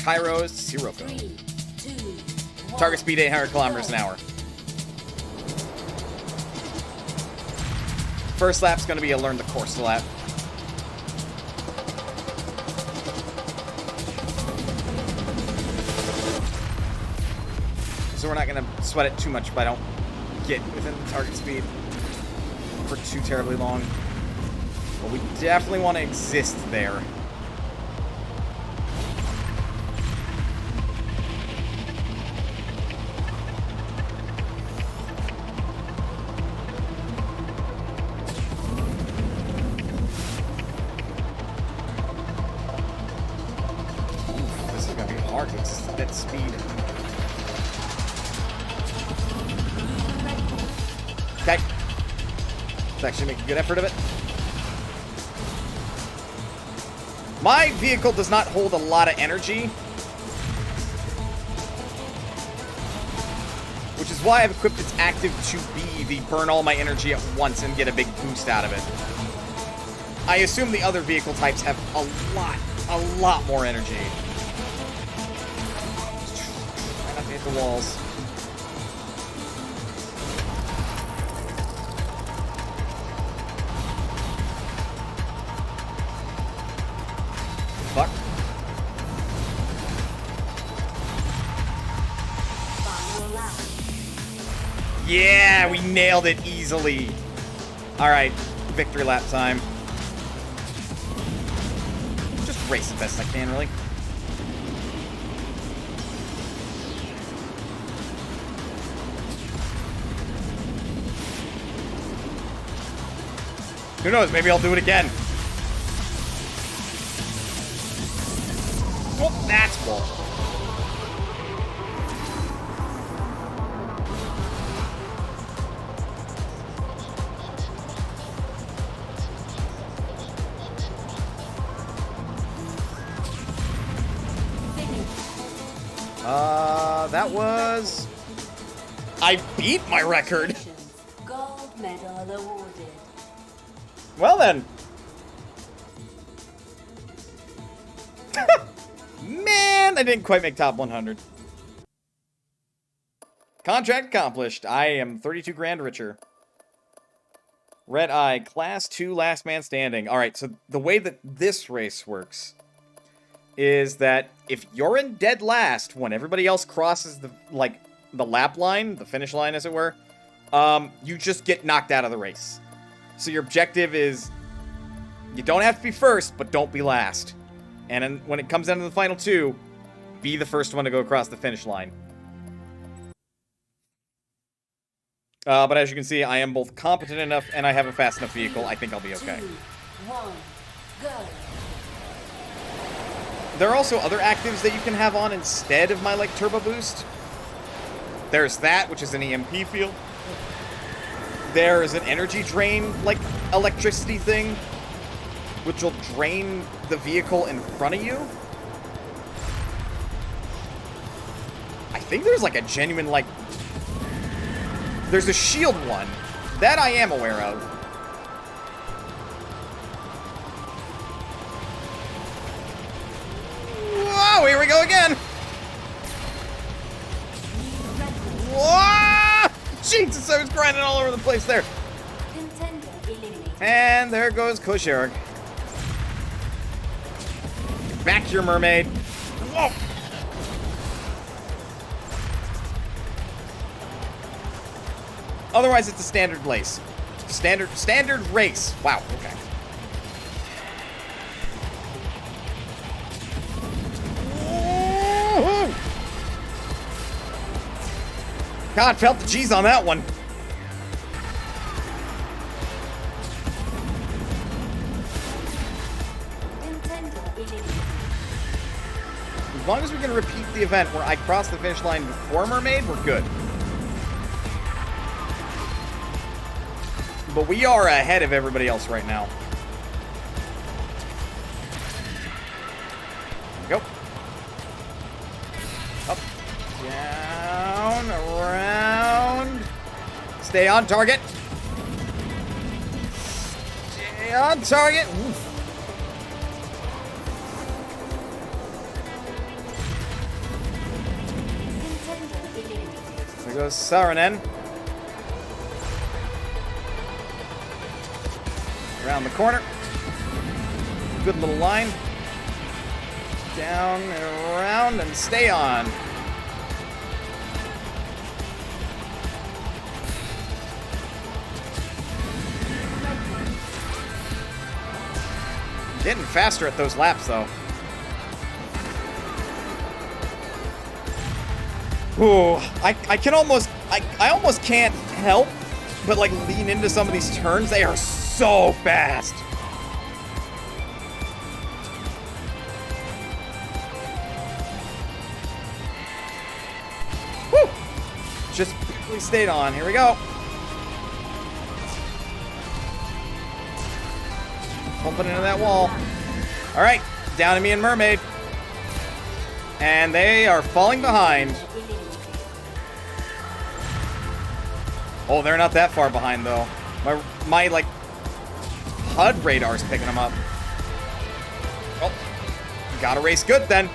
Kairos Sirocco. 3, 2, 1. Target speed 800 kilometers an hour. First lap's gonna be a learn the course lap. So we're not gonna sweat it too much if I don't get within the target speed for too terribly long. But we definitely want to exist there. This is gonna be hard to exist at that speed. Okay. Let's actually make a good effort of it. My vehicle does not hold a lot of energy, which is why I've equipped its active to be the burn all my energy at once and get a big boost out of it. I assume the other vehicle types have a lot more energy. Try not to hit the walls. Fuck. Final lap. Yeah, we nailed it easily. Alright, victory lap time. Just race the best I can, really. Who knows, maybe I'll do it again. Oh, that's bull. That was... I beat my record! Gold medal awarded. Well then. Man, I didn't quite make top 100. Contract accomplished. I am 32 grand richer. Red Eye, Class 2, Last Man Standing. Alright, so the way that this race works is that if you're in dead last when everybody else crosses the lap line, the finish line as it were, you just get knocked out of the race. So your objective is, you don't have to be first, but don't be last. And then when it comes down to the final two, be the first one to go across the finish line. But as you can see, I am both competent enough and I have a fast enough vehicle. I think I'll be okay. 2, 1, go. There are also other actives that you can have on instead of my, turbo boost. There's that, which is an EMP field. There is an energy drain, electricity thing, which will drain the vehicle in front of you. I think there's, a genuine, There's a shield one. That I am aware of. Whoa, here we go again! Whoa! Jesus, I was grinding all over the place there. Contender eliminated. And there goes Koshirg. Back here, mermaid. Whoa! Otherwise, it's a standard race. Standard race. Wow, okay. Woo-hoo! God, felt the G's on that one. Contender eliminated. As long as we can repeat the event where I cross the finish line before Mermaid, we're good. But we are ahead of everybody else right now. Go. Up. Down. Around. Stay on target. Stay on target. Oof. Contender eliminated. There goes Saarinen. Around the corner. Good little line. Down and around and stay on. Getting faster at those laps though. Ooh, I can almost, I almost can't help but lean into some of these turns. They are so fast. Woo! Just barely stayed on. Here we go. Bumping into that wall. All right, down to me and Mermaid. And they are falling behind. Oh, they're not that far behind, though. My like, HUD radar's picking them up. Oh, gotta race good, then.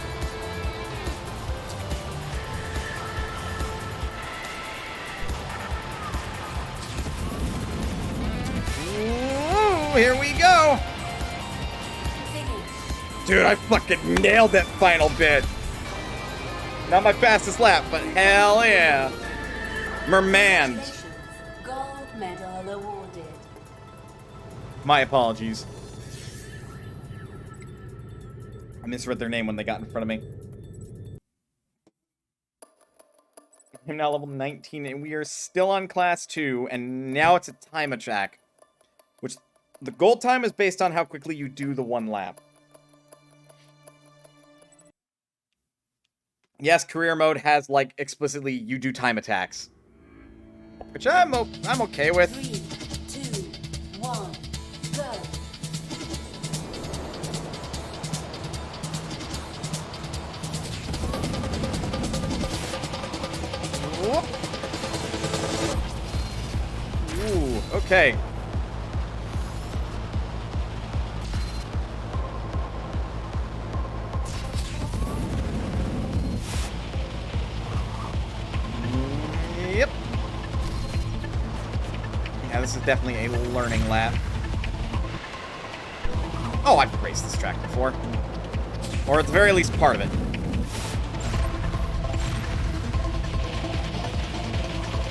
Ooh, here we go. Dude, I fucking nailed that final bit. Not my fastest lap, but hell yeah. Merman. Gold medal awarded. My apologies. I misread their name when they got in front of me. I'm now level 19, and we are still on class 2, and now it's a time attack. Which, the gold time is based on how quickly you do the one lap. Yes, career mode has, like, explicitly, you do time attacks. Which I'm okay with. 3, 2, 1, go. Whoop. Ooh, okay. Yep. Yeah, this is definitely a learning lap. Oh, I've raced this track before. Or at the very least, part of it.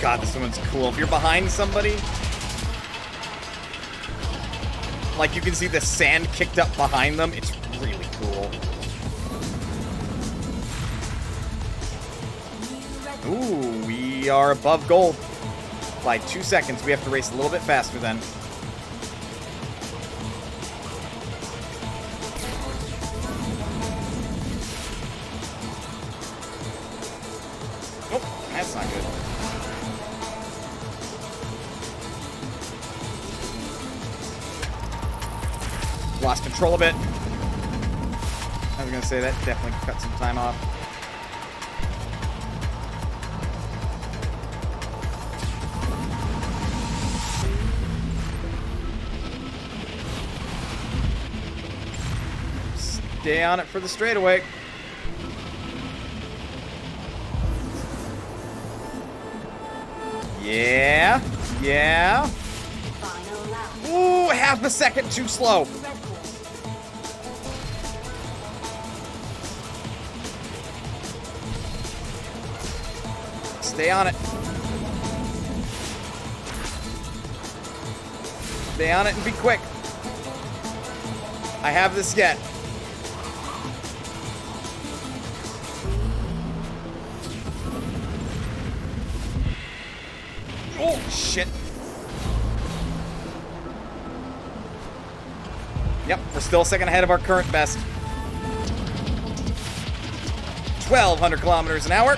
God, this one's cool. If you're behind somebody, like you can see the sand kicked up behind them, it's really cool. Ooh, we are above gold by 2 seconds. We have to race a little bit faster then. Oh, that's not good. Lost control a bit. I was gonna say that definitely cut some time off. Stay on it for the straightaway. Yeah. Yeah. Final lap. Ooh, half a second too slow. Red Bull. Stay on it. Stay on it and be quick. I have this yet. Oh, shit. Yep, we're still a second ahead of our current best. 1,200 kilometers an hour.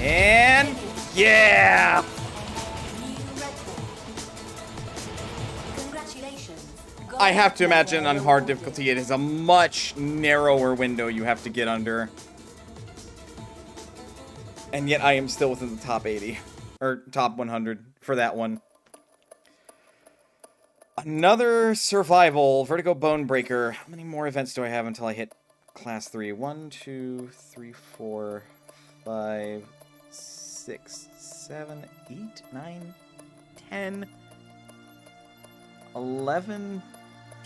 And yeah! New Red Bull. Congratulations. Gold I have to imagine on medal hard awarded. difficulty it is a much narrower window you have to get under. And yet I am still within the top 80. Or top 100 for that one. Another survival. Vertigo Bone Breaker. How many more events do I have until I hit class 3? 1, 2, 3, 4, 5, 6, 7, 8, 9, 10, 11,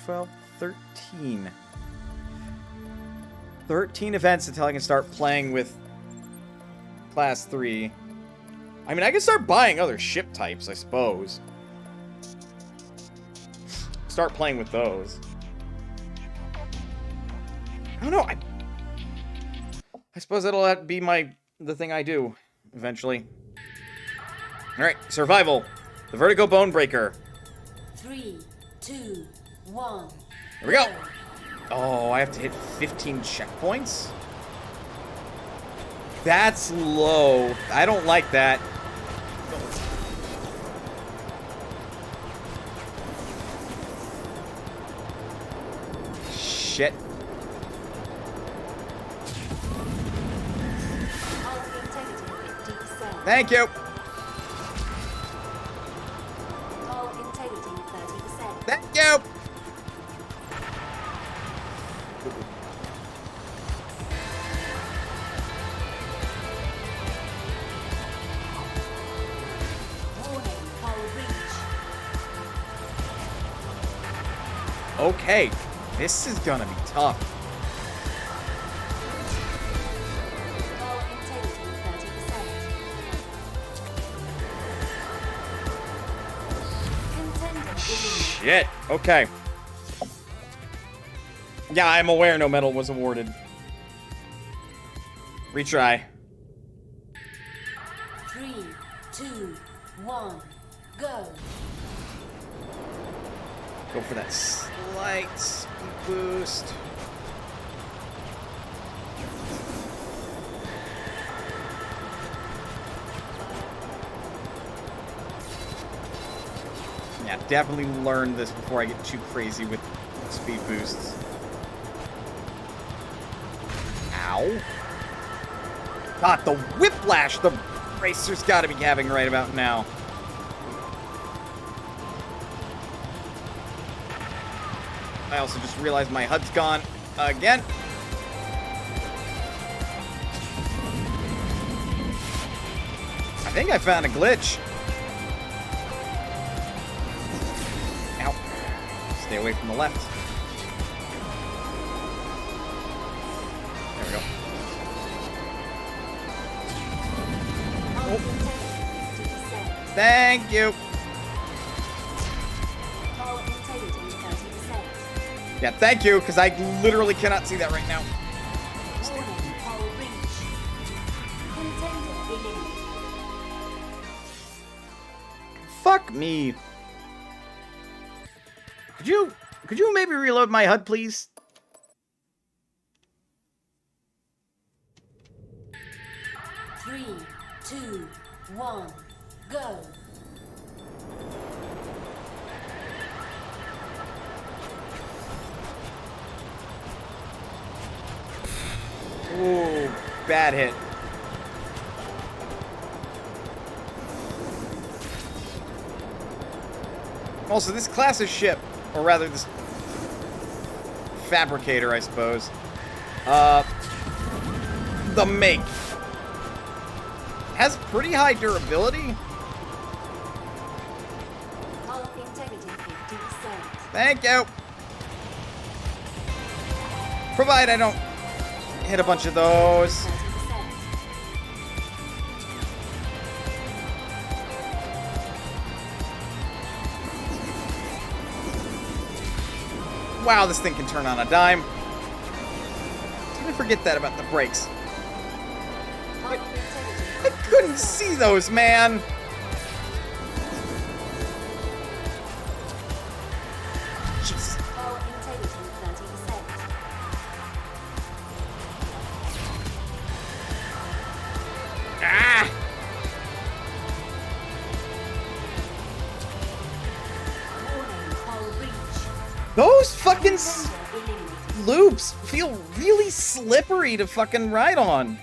12, 13. 13 events until I can start playing with class 3. I mean, I can start buying other ship types, I suppose. Start playing with those. I don't know. I suppose that'll be the thing I do eventually. All right, survival. The Vertigo Bone Breaker. 3, 2, 1. Here we go. Oh, I have to hit 15 checkpoints? That's low. I don't like that. Shit. Thank you. Thank you. Okay, this is gonna be tough. Shit. Okay. Yeah, I'm aware no medal was awarded. Retry. 3, 2, 1, go. Go for that slight speed boost. Yeah, definitely learn this before I get too crazy with speed boosts. Ow. God, the whiplash the racer's gotta be having right about now. I also just realized my HUD's gone again. I think I found a glitch. Ow. Stay away from the left. There we go. Oh. Thank you. Yeah, thank you, because I literally cannot see that right now. Fuck me. Could you maybe reload my HUD, please? Three, 2, 1, go. Ooh, bad hit. Also, this class's ship, or rather this fabricator, I suppose, the Make, has pretty high durability. Thank you. Provide I don't hit a bunch of those. Wow, this thing can turn on a dime. I forget that about the brakes. I couldn't see those, man. Jesus. Ah! Those fucking loops feel really slippery to fucking ride on.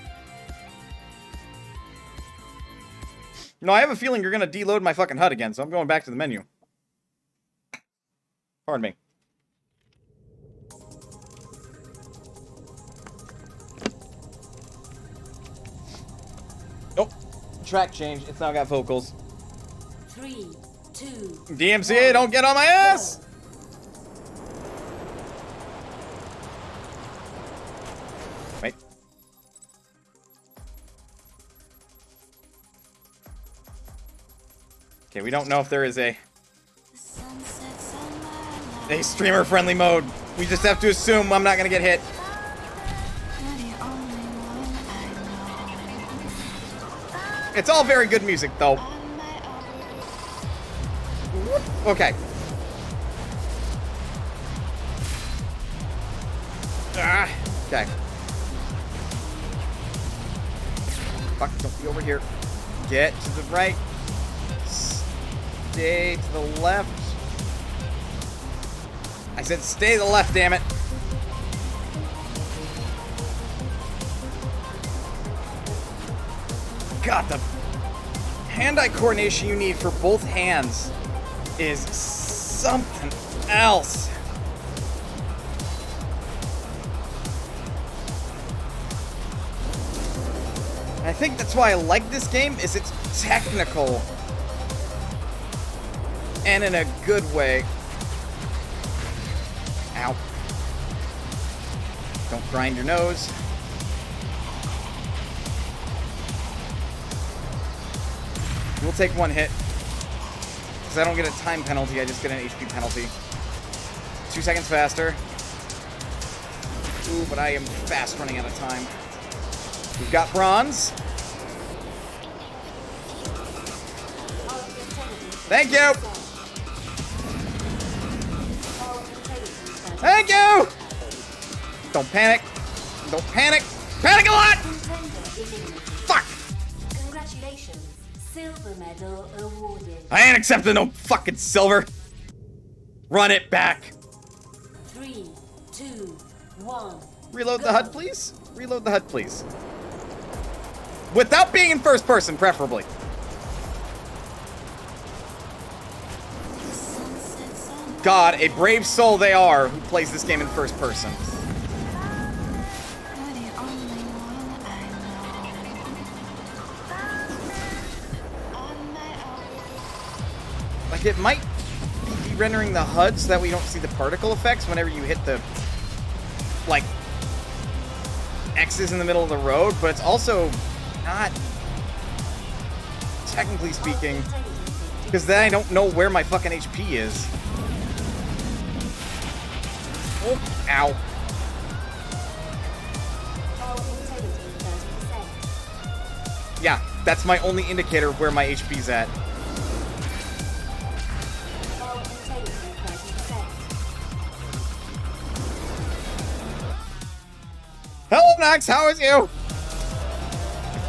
No, I have a feeling you're gonna deload my fucking HUD again, so I'm going back to the menu. Pardon me. Nope. Track change. It's now got vocals. 3, 2, DMCA, don't get on my ass! Wait. Okay, we don't know if there is a streamer-friendly mode. We just have to assume I'm not gonna get hit. It's all very good music, though. Okay. Ah, okay. Fuck, don't be over here. Get to the right. Stay to the left. I said stay to the left, damn it. God, the hand-eye coordination you need for both hands is something else. I think that's why I like this game, is it's technical. And in a good way. Ow. Don't grind your nose. We'll take one hit. Because I don't get a time penalty, I just get an HP penalty. 2 seconds faster. Ooh, but I am fast running out of time. We've got bronze. Thank you! Thank you! Don't panic. Don't panic. Panic a lot! Fuck! Congratulations. Silver medal awarded. I ain't accepting no fucking silver. Run it back. 3, 2, 1. Reload the HUD, please. Reload the HUD, please. Without being in first person, preferably. God, a brave soul they are who plays this game in first person. Like, it might be rendering the HUD so that we don't see the particle effects whenever you hit the, like, X's in the middle of the road, but it's also not, technically speaking, because then I don't know where my fucking HP is. Oh, ow. Yeah, that's my only indicator of where my HP's at. Hello, Nox, how is you?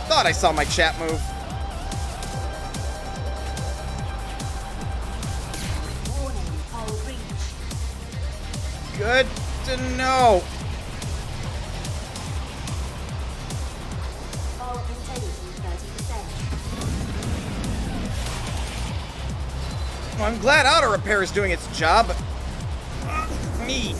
Thought I saw my chat move. Good to know. Well, I'm glad auto repair is doing its job, but me.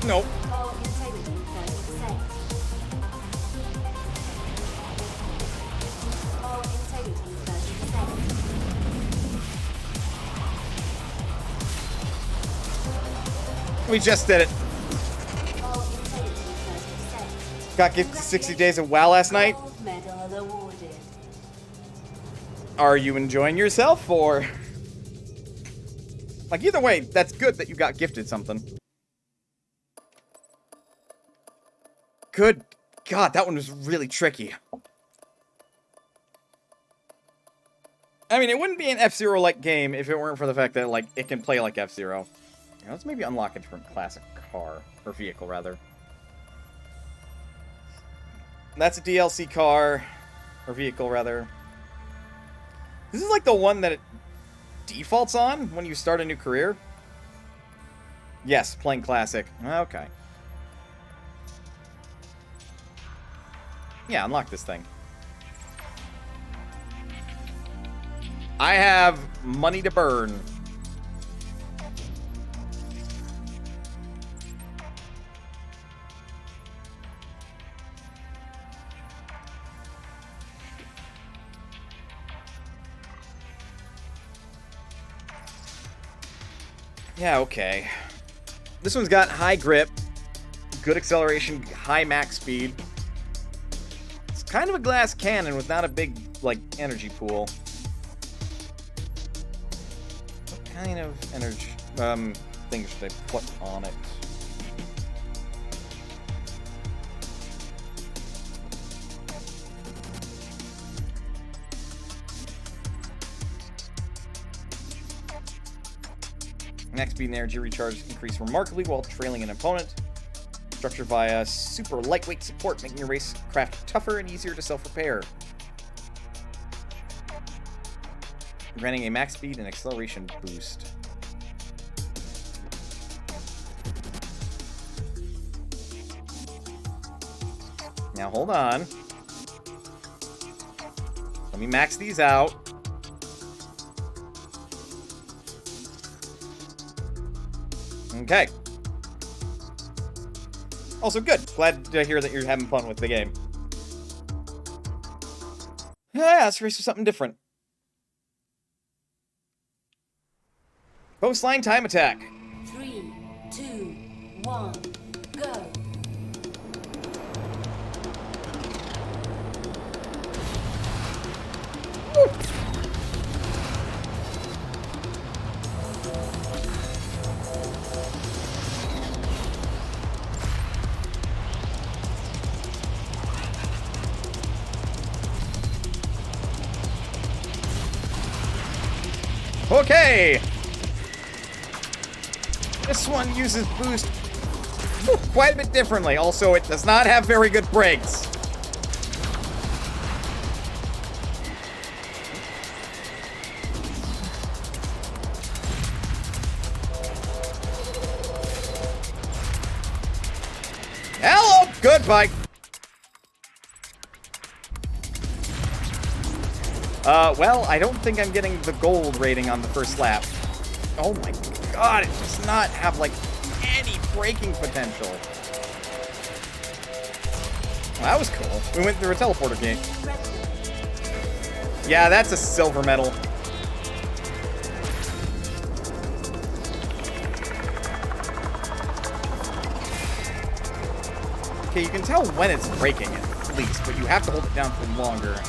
Nope. We just did it. Got gifted 60 days of WoW last night. Are you enjoying yourself, or... Like, either way, that's good that you got gifted something. Good God, that one was really tricky. I mean, it wouldn't be an F-Zero-like game if it weren't for the fact that, like, it can play like F-Zero. Yeah, let's maybe unlock a different classic car. Or vehicle, rather. That's a DLC car. Or vehicle, rather. This is like the one that it defaults on when you start a new career. Yes, playing classic. Okay. Yeah, unlock this thing. I have money to burn. Yeah, okay. This one's got high grip, good acceleration, high max speed. It's kind of a glass cannon with not a big, like, energy pool. What kind of energy, thing should I put on it? Max speed and energy recharge increase remarkably while trailing an opponent. Structure via super lightweight support, making your racecraft tougher and easier to self-repair. Granting a max speed and acceleration boost. Now hold on. Let me max these out. Okay. Also good. Glad to hear that you're having fun with the game. Yeah, let's race for something different. Coastline time attack. 3, 2, 1, go. Woo. Okay. This one uses boost quite a bit differently. Also, it does not have very good brakes. Hello! Goodbye. Well, I don't think I'm getting the gold rating on the first lap. Oh my god, it does not have, like, any braking potential. Well, that was cool. We went through a teleporter gate. Yeah, that's a silver medal. Okay, you can tell when it's braking at least, but you have to hold it down for longer.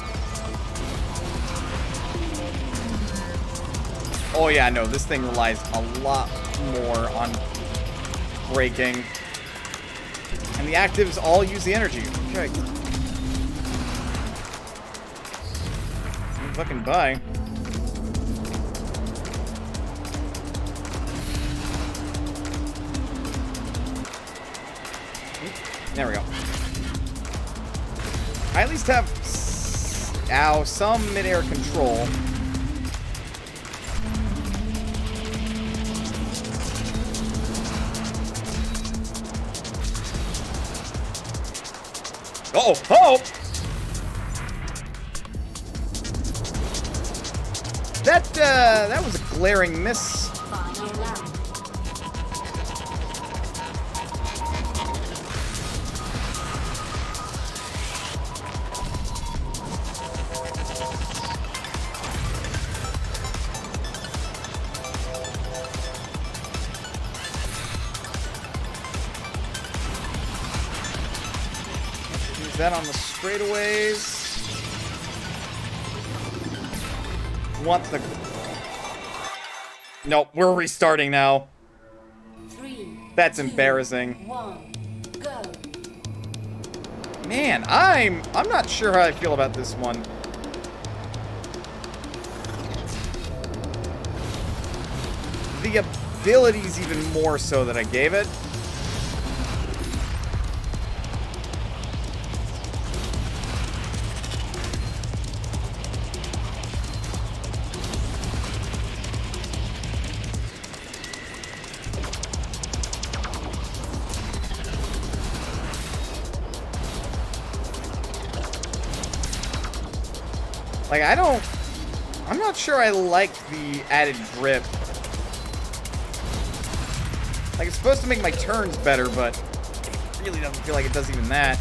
Oh yeah, no, this thing relies a lot more on braking. And the actives all use the energy. Okay. Fucking bye. There we go. I at least have some mid-air control. Uh-oh! Uh-oh! That was a glaring miss. Final lap. Use that on the straightaways. Want the... Nope, we're restarting now. 3, That's 2, embarrassing. 1, go. Man, I'm not sure how I feel about this one. The abilities even more so that I gave it. Like, I'm not sure I like the added grip. Like, it's supposed to make my turns better, but it really doesn't feel like it does even that.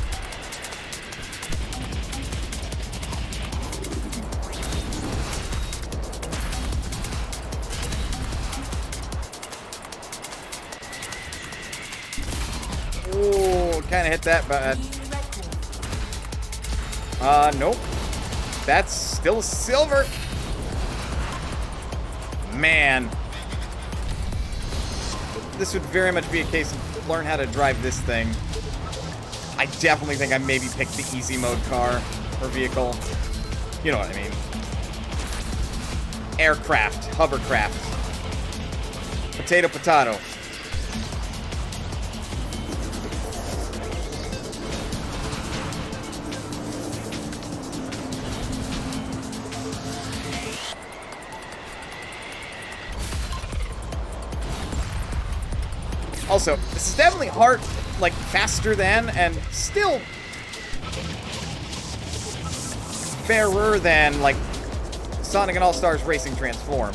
Ooh, kind of hit that bad. Nope. That's still silver. Man. This would very much be a case of learn how to drive this thing. I definitely think I maybe picked the easy mode car or vehicle. You know what I mean. Aircraft, hovercraft. Potato, potato. Also, this is definitely hard, like, faster than, and still fairer than, like, Sonic and All-Stars Racing Transform.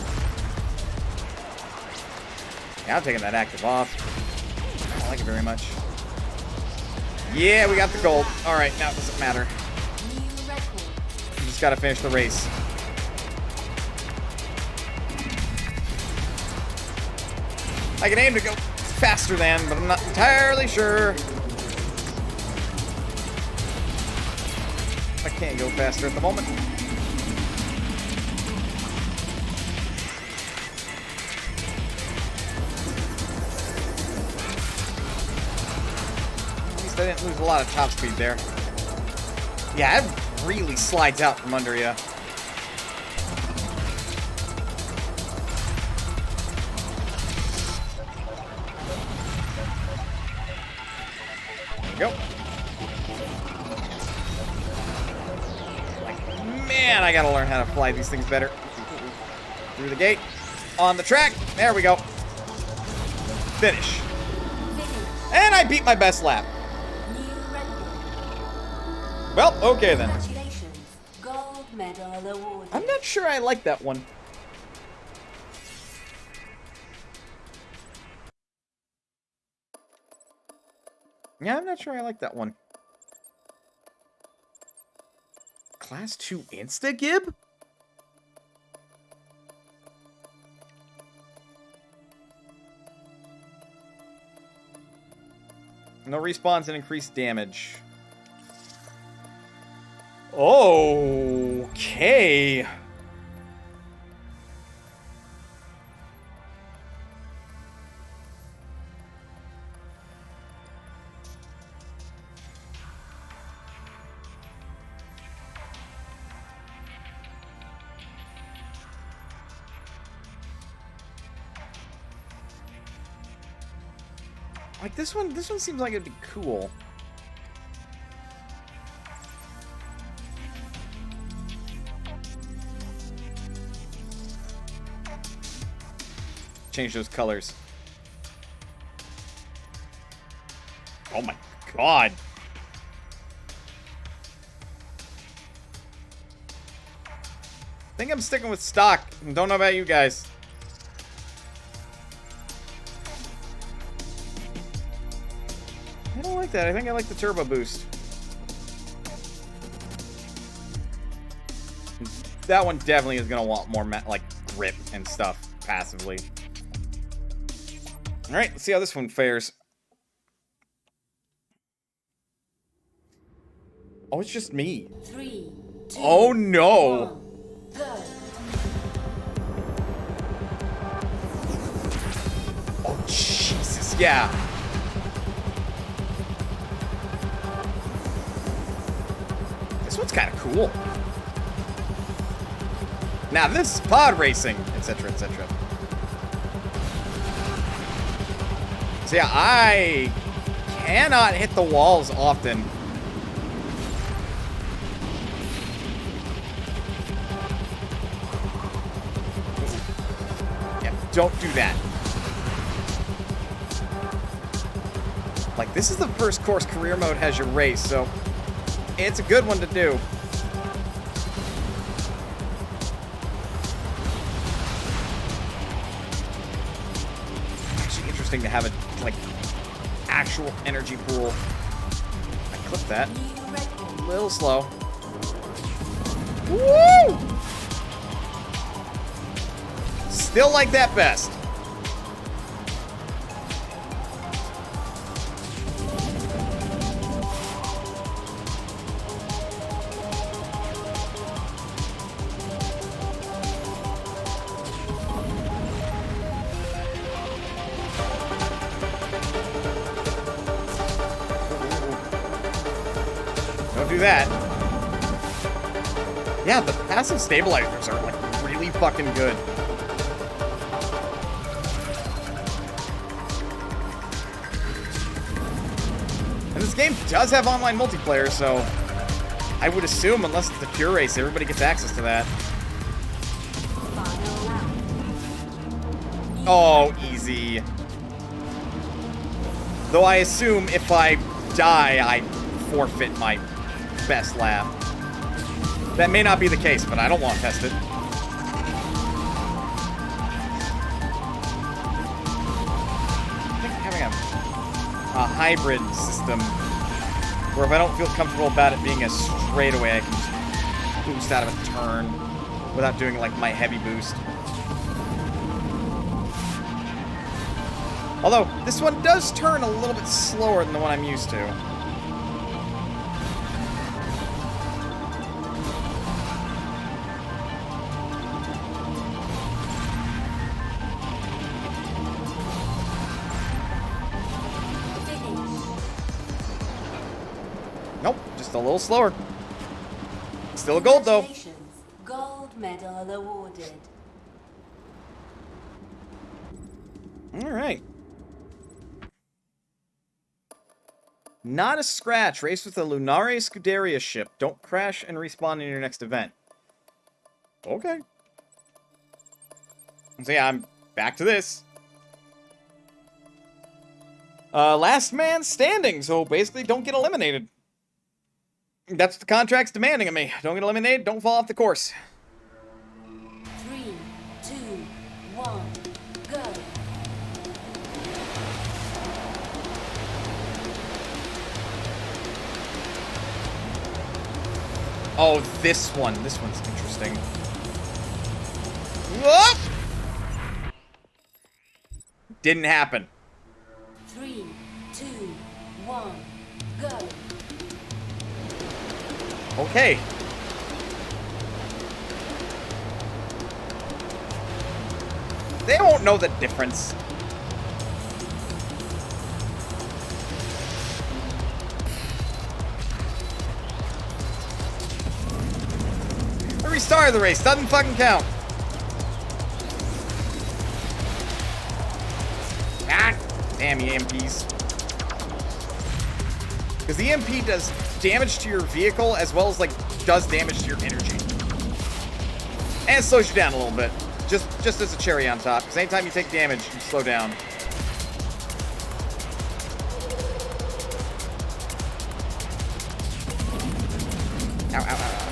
Yeah, I'm taking that active off. I don't like it very much. Yeah, we got the gold. Alright, now it doesn't matter. New record. We just gotta finish the race. I can aim to go faster than, but I'm not entirely sure. I can't go faster at the moment. At least I didn't lose a lot of top speed there. Yeah, it really slides out from under you. Go. Like, man, I gotta learn how to fly these things better. Through the gate. On the track. There we go. Finish. And I beat my best lap. New record. Well, okay then. Congratulations. Gold medal awarded. I'm not sure I like that one. Yeah, I'm not sure I like that one. Class 2 Insta-Gib? No respawns and increased damage. Okay. Like this one seems like it'd be cool. Change those colors. Oh my god. I think I'm sticking with stock. Don't know about you guys. I don't like that. I think I like the turbo boost. That one definitely is going to want more, like, grip and stuff passively. Alright, let's see how this one fares. Oh, it's just me. 3, 2, Oh, no. 1, go. Oh, Jesus, yeah. This one's kind of cool. Now, this is pod racing, etc., etc. So, yeah, I cannot hit the walls often. Yeah, don't do that. Like, this is the first course career mode has your race, so it's a good one to do. Actually interesting to have a, like, actual energy pool. I clipped that. A little slow. Woo! Still like that best. Don't do that. Yeah, the passive stabilizers are, like, really fucking good. game does have online multiplayer, so I would assume, unless it's the pure race, everybody gets access to that. Final lap. Oh, easy. Though I assume if I die, I forfeit my best lap. That may not be the case, but I don't want to test it. I think having a hybrid system where if I don't feel comfortable about it being a straightaway, I can just boost out of a turn without doing like my heavy boost. Although, this one does turn a little bit slower than the one I'm used to. Nope, just a little slower. Still a gold, though. Congratulations. Gold medal awarded. Alright. Not a scratch. Race with the Lunare Scuderia ship. Don't crash and respawn in your next event. Okay. So yeah, I'm back to this. Last man standing, so basically don't get eliminated. That's what the contract's demanding of me. Don't get eliminated, don't fall off the course. 3, 2, 1, go. Oh, this one. This one's interesting. Whoop! Didn't happen. 3, 2, 1, go. Okay. They won't know the difference. I restarted the race. Doesn't fucking count. Ah! Damn EMPs. Because the EMP does damage to your vehicle as well as, like, does damage to your energy. And it slows you down a little bit. Just as a cherry on top. Because anytime you take damage, you slow down. Ow, ow, ow.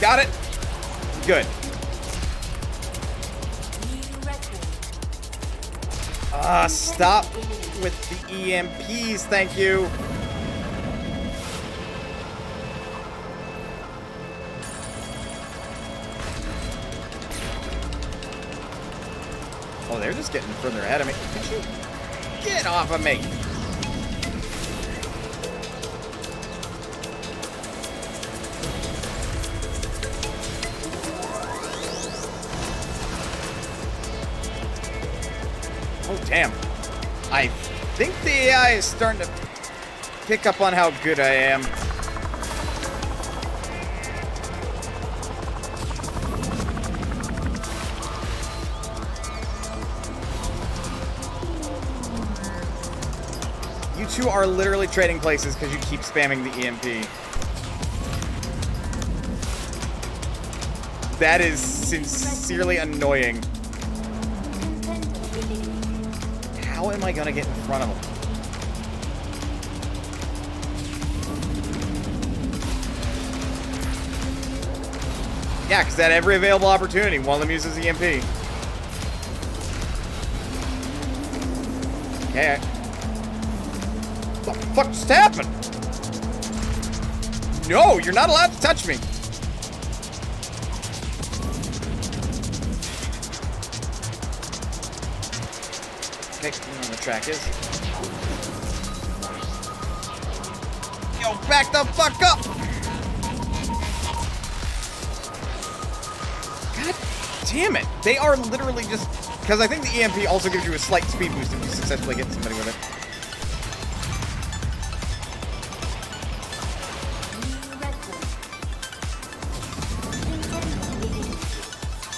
Got it. Good. New record. Stop with the EMPs, thank you. Oh, they're just getting further ahead of me. Could you get off of me? Oh, damn. I think the AI is starting to pick up on how good I am. You two are literally trading places because you keep spamming the EMP. That is sincerely annoying. How am I gonna get in front of him? Yeah, because at every available opportunity, one of them uses EMP. Okay. What the fuck just happened? No, you're not allowed to touch me. Okay, you know where the track is. Yo, back the fuck up! God damn it. They are literally just... Because I think the EMP also gives you a slight speed boost if you successfully hit somebody with it.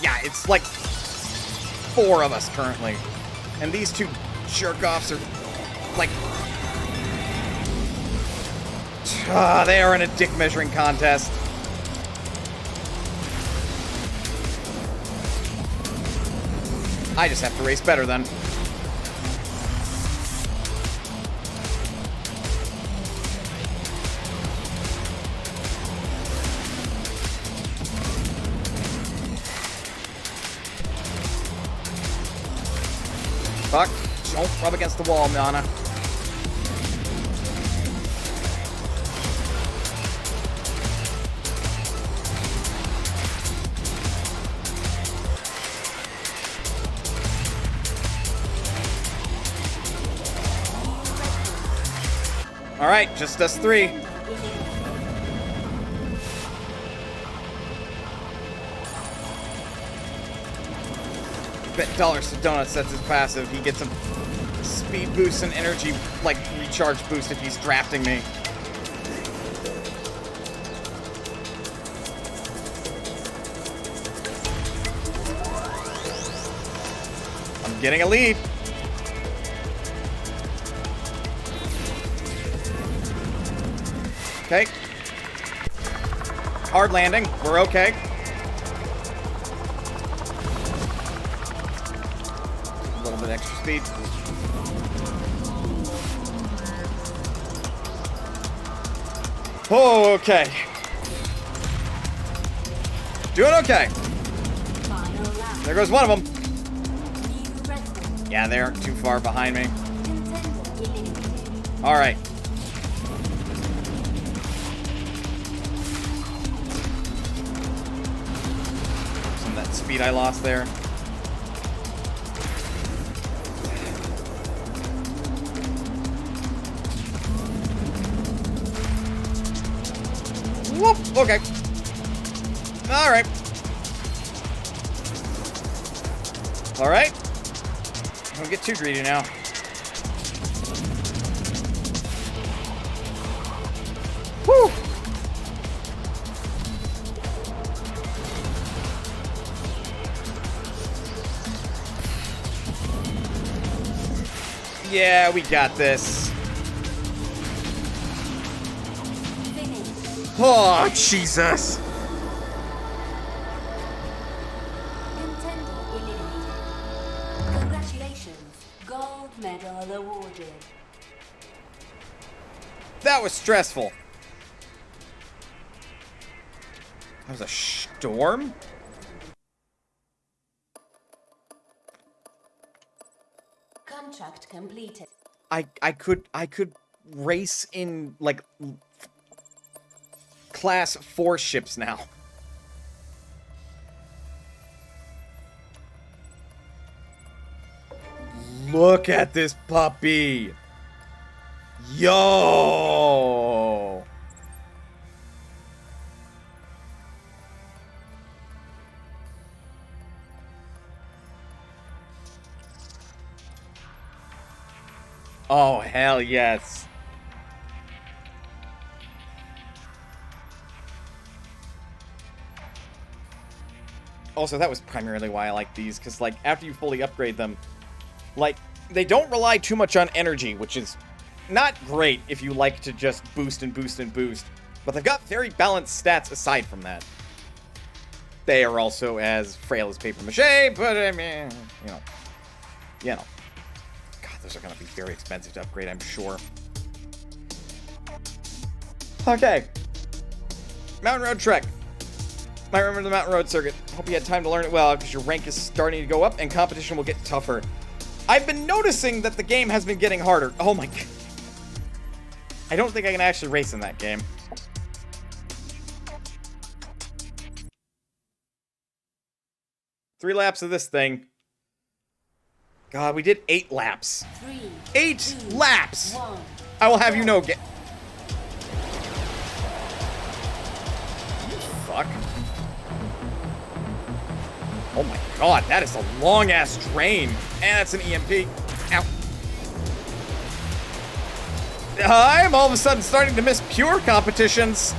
Yeah, It's like 4 of us currently. And these 2 jerk-offs are like... they are in a dick measuring contest. I just have to race better then. Fuck. Don't rub against the wall, Nana. Alright, just us 3. Bet dollars to donuts, that's his passive. He gets a speed boost and energy, like, recharge boost if he's drafting me. I'm getting a lead. Okay. Hard landing. We're okay. A little bit extra speed. Oh, okay. Doing okay. There goes one of them. Yeah, they're too far behind me. All right. Speed I lost there. Whoop! Okay. Alright. Alright. Don't get too greedy now. Woo! Yeah, we got this. Oh, Jesus. Congratulations. Gold medal awarded. That was stressful. That was a storm? Contract completed. I could race in like class 4 ships now. Look at this puppy. Yo. Oh, hell yes. Also, that was primarily why I like these, because, like, after you fully upgrade them, like, they don't rely too much on energy, which is not great if you like to just boost and boost and boost, but they've got very balanced stats aside from that. They are also as frail as paper mache, but, I mean, you know. God, those are going to be very expensive to upgrade, I'm sure. Okay. Mountain Road Trek. Might remember the Mountain Road circuit. Hope you had time to learn it well, because your rank is starting to go up and competition will get tougher. I've been noticing that the game has been getting harder. Oh my god. I don't think I can actually race in that game. Three laps of this thing. God, we did 8 laps. 8 laps! I will have you know, fuck. Oh my god, that is a long-ass drain. And that's an EMP. Ow. I'm all of a sudden starting to miss pure competitions.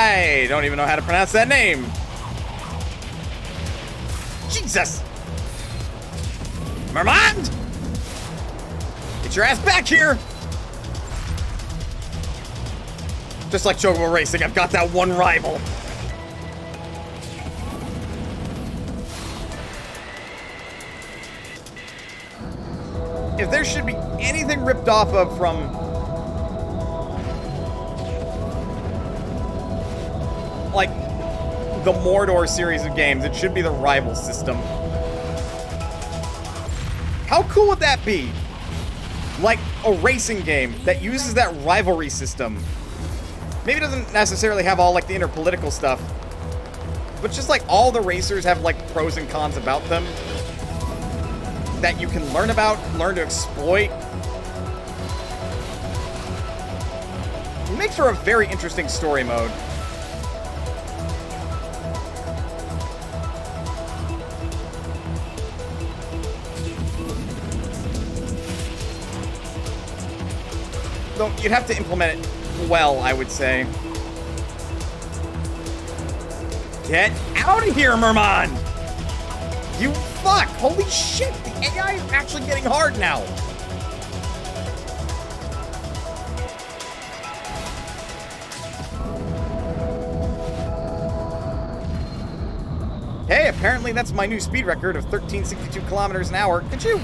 I don't even know how to pronounce that name. Jesus! Mermand! Get your ass back here! Just like Chocobo Racing, I've got that one rival. If there should be anything ripped off of from like the Mordor series of games, it should be the rival system. How cool would that be? Like a racing game that uses that rivalry system. Maybe it doesn't necessarily have all like the interpolitical stuff, but just like all the racers have like pros and cons about them that you can learn about, learn to exploit. It makes for a very interesting story mode. Though you'd have to implement it well, I would say. Get out of here, Merman! You fuck! Holy shit! The AI is actually getting hard now! Hey, apparently that's my new speed record of 1362 kilometers an hour. Could you?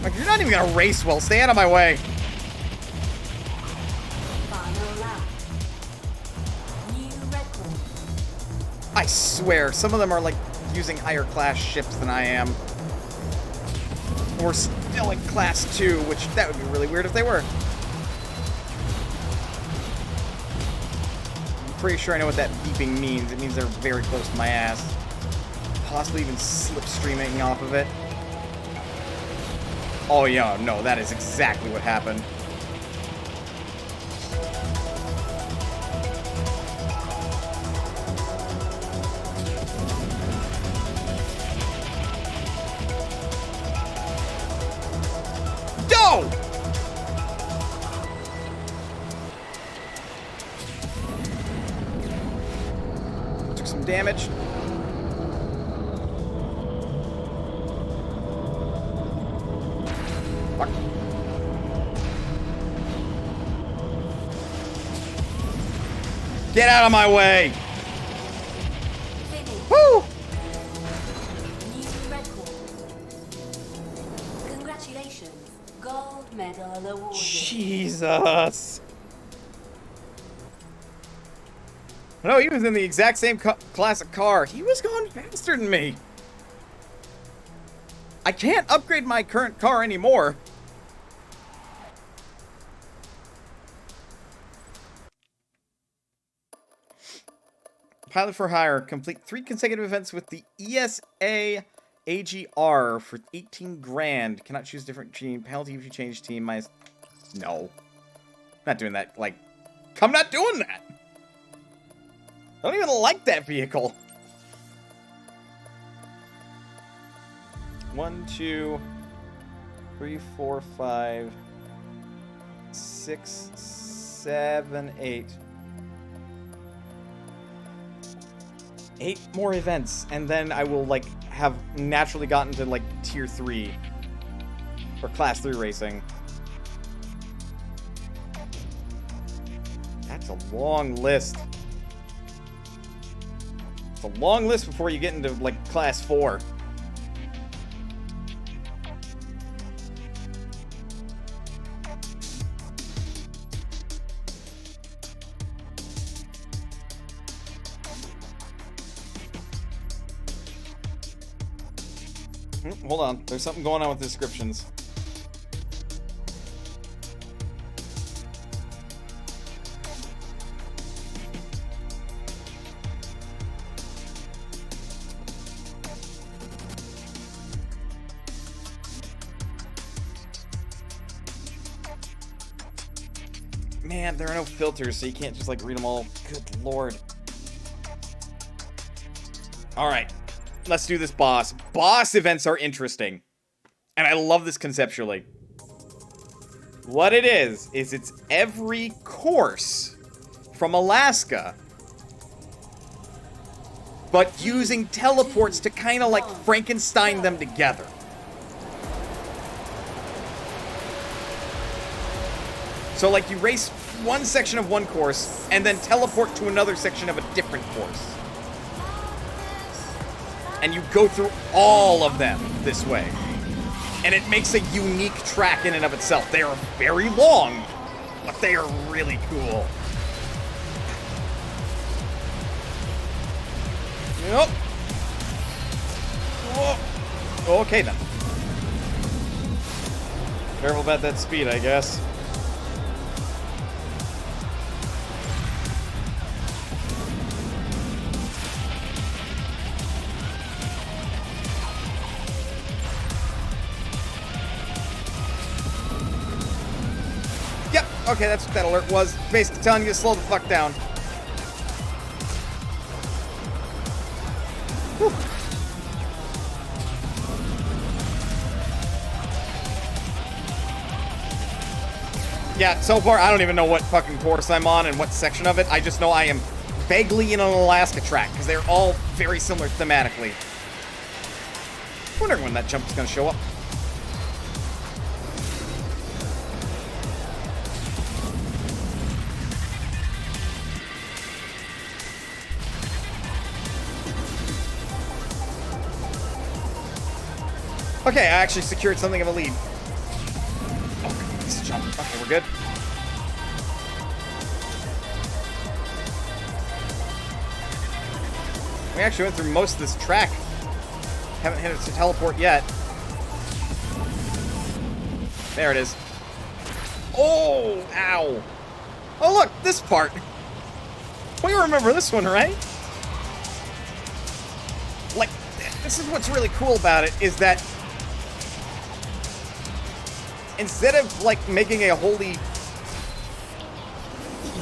Like, you're not even gonna race well. Stay out of my way. Final lap. New record. I swear, some of them are like using higher class ships than I am. We're still in class 2, which that would be really weird if they were. I'm pretty sure I know what that beeping means. It means they're very close to my ass. Possibly even slipstreaming off of it. Oh yeah, no, that is exactly what happened. Go! Took some damage. Fuck. Get out of my way! Finish. Woo! New record. Congratulations. Gold medal awarded. Jesus. No, he was in the exact same class of car. He was going faster than me. I can't upgrade my current car anymore. Pilot for hire. Complete 3 consecutive events with the ESA AGR for 18 grand. Cannot choose different team. Penalty if you change team. No. Not doing that. Like, I'm not doing that. I don't even like that vehicle. 1, 2, 3, 4, 5, 6, 7, 8. 8 more events, and then I will, like, have naturally gotten to, like, Tier 3. Or Class 3 racing. That's a long list. It's a long list before you get into, like, Class 4. Hold on, there's something going on with the descriptions. Man, there are no filters, so you can't just, like, read them all. Good lord. Alright. Let's do this boss. Boss events are interesting. And I love this conceptually. What it is it's every course from Alaska, but using teleports to kind of like Frankenstein them together. So like you race one section of one course and then teleport to another section of a different course. And you go through all of them this way. And it makes a unique track in and of itself. They are very long, but they are really cool. Yep. Whoa. Okay then. Careful about that speed, I guess. Yep, okay, that's what that alert was. Basically telling you to slow the fuck down. Whew. Yeah, so far, I don't even know what fucking course I'm on and what section of it. I just know I am vaguely in an Alaska track, because they're all very similar thematically. Wondering when that jump is going to show up. Okay, I actually secured something of a lead. Oh, this jump. Okay, we're good. We actually went through most of this track. Haven't hit it to teleport yet. There it is. Oh, ow. Oh, look, this part. We remember this one, right? Like, this is what's really cool about it, is that instead of, like, making a wholly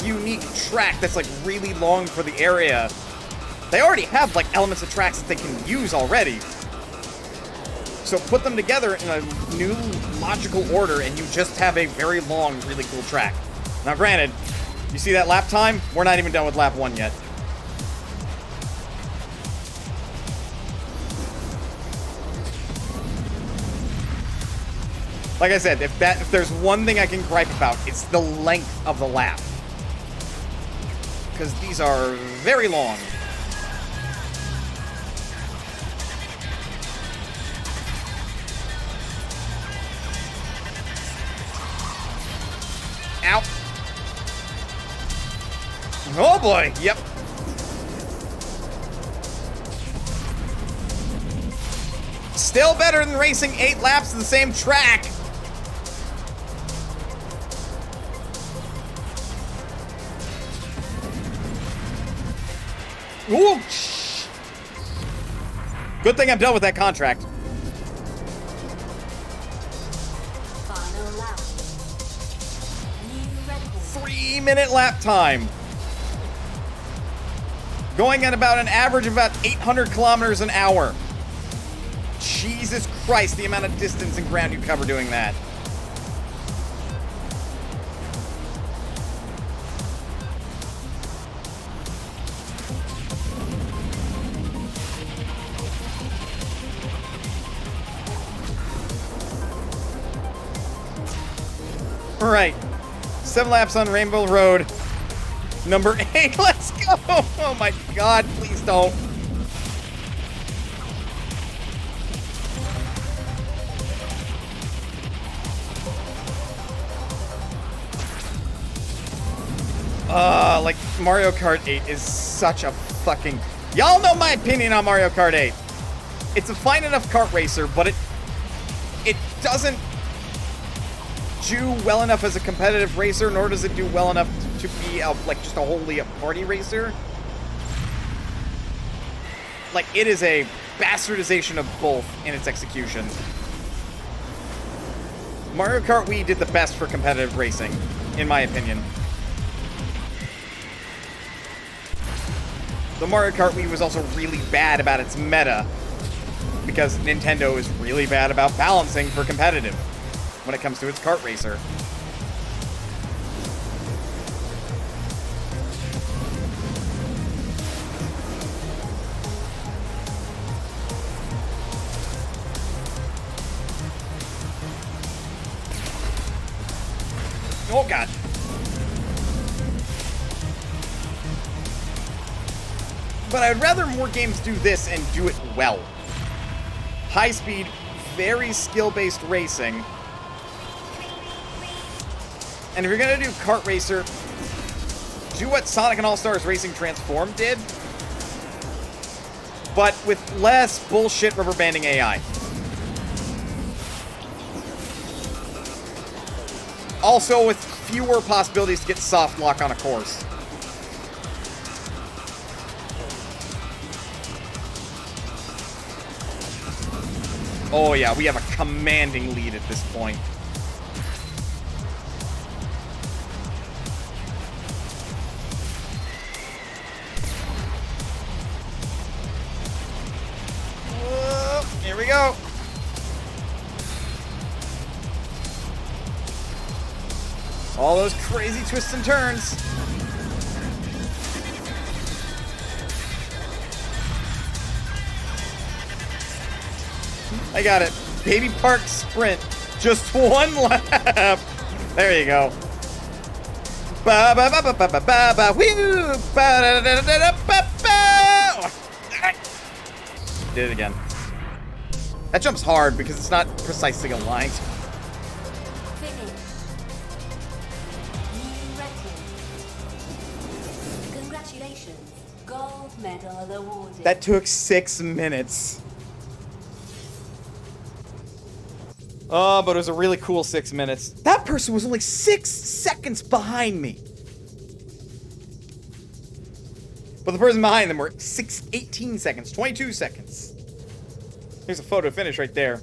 unique track that's, like, really long for the area, they already have, like, elements of tracks that they can use already. So put them together in a new logical order, and you just have a very long, really cool track. Now, granted, you see that lap time? We're not even done with lap 1 yet. Like I said, if there's one thing I can gripe about, it's the length of the lap. Because these are very long. Ow. Oh boy, yep. Still better than racing 8 laps of the same track. Ooh. Good thing I'm done with that contract. Final lap. New record. 3-minute lap time. Going at about an average of about 800 kilometers an hour. Jesus Christ, the amount of distance and ground you cover doing that. All right, 7 laps on Rainbow Road. Number 8, let's go! Oh my God, please don't. Like, Mario Kart 8 is such a fucking... Y'all know my opinion on Mario Kart 8. It's a fine enough kart racer, but it doesn't do well enough as a competitive racer, nor does it do well enough to be like just a wholly a party racer. Like, it is a bastardization of both in its execution. Mario Kart Wii did the best for competitive racing, in my opinion. The Mario Kart Wii was also really bad about its meta, because Nintendo is really bad about balancing for competitive when it comes to its kart racer. God. But I'd rather more games do this and do it well. High speed, very skill-based racing. And if you're gonna do kart racer, do what Sonic and All-Stars Racing Transform did, but with less bullshit rubber banding AI. Also with fewer possibilities to get soft lock on a course. Oh yeah, we have a commanding lead at this point. Here we go. All those crazy twists and turns. I got it. Baby Park Sprint. Just one lap. There you go. Ba ba ba ba ba ba ba ba. Woo! Ba da da da da ba ba. Did it again. That jump's hard because it's not precisely aligned. Finish. New record. Congratulations. Gold medal awarded. That took 6 minutes. Oh, but it was a really cool 6 minutes. That person was only 6 seconds behind me. But the person behind them were 18 seconds, 22 seconds. Here's a photo finish right there.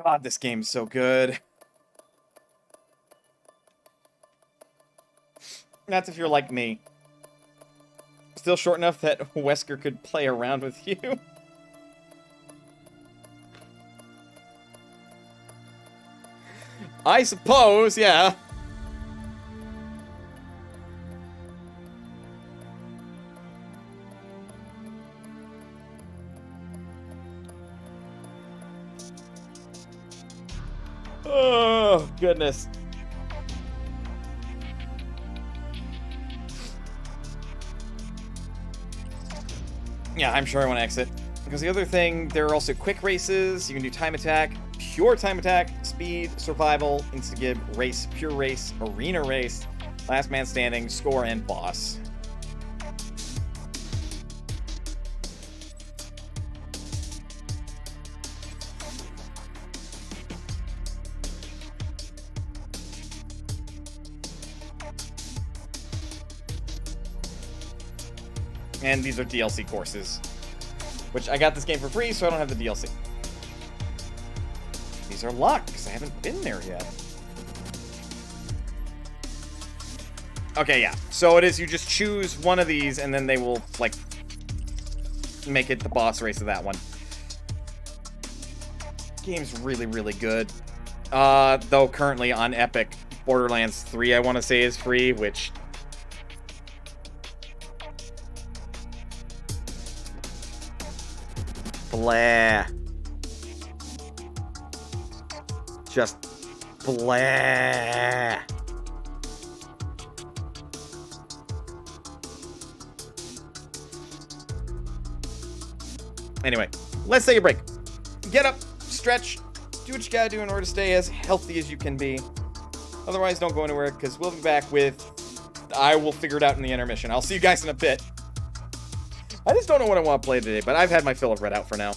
God, this game's so good. That's if you're like me. Still short enough that Wesker could play around with you. I suppose, yeah. Oh, goodness. Yeah, I'm sure I want to exit. Because the other thing, there are also quick races. You can do time attack, pure time attack, speed, survival, insta-gib, race, pure race, arena race, last man standing, score, and boss. And these are DLC courses. Which I got this game for free, so I don't have the DLC. These are locked, because I haven't been there yet. Okay, yeah. So it is, you just choose one of these, and then they will, like, make it the boss race of that one. Game's really, really good. Though currently on Epic, Borderlands 3, I want to say, is free, which... Blah. Just blah. Anyway, let's take a break. Get up, stretch, do what you gotta do in order to stay as healthy as you can be. Otherwise, don't go anywhere, because we'll be back with... I will figure it out in the intermission. I'll see you guys in a bit. I just don't know what I want to play today, but I've had my fill of Redout for now.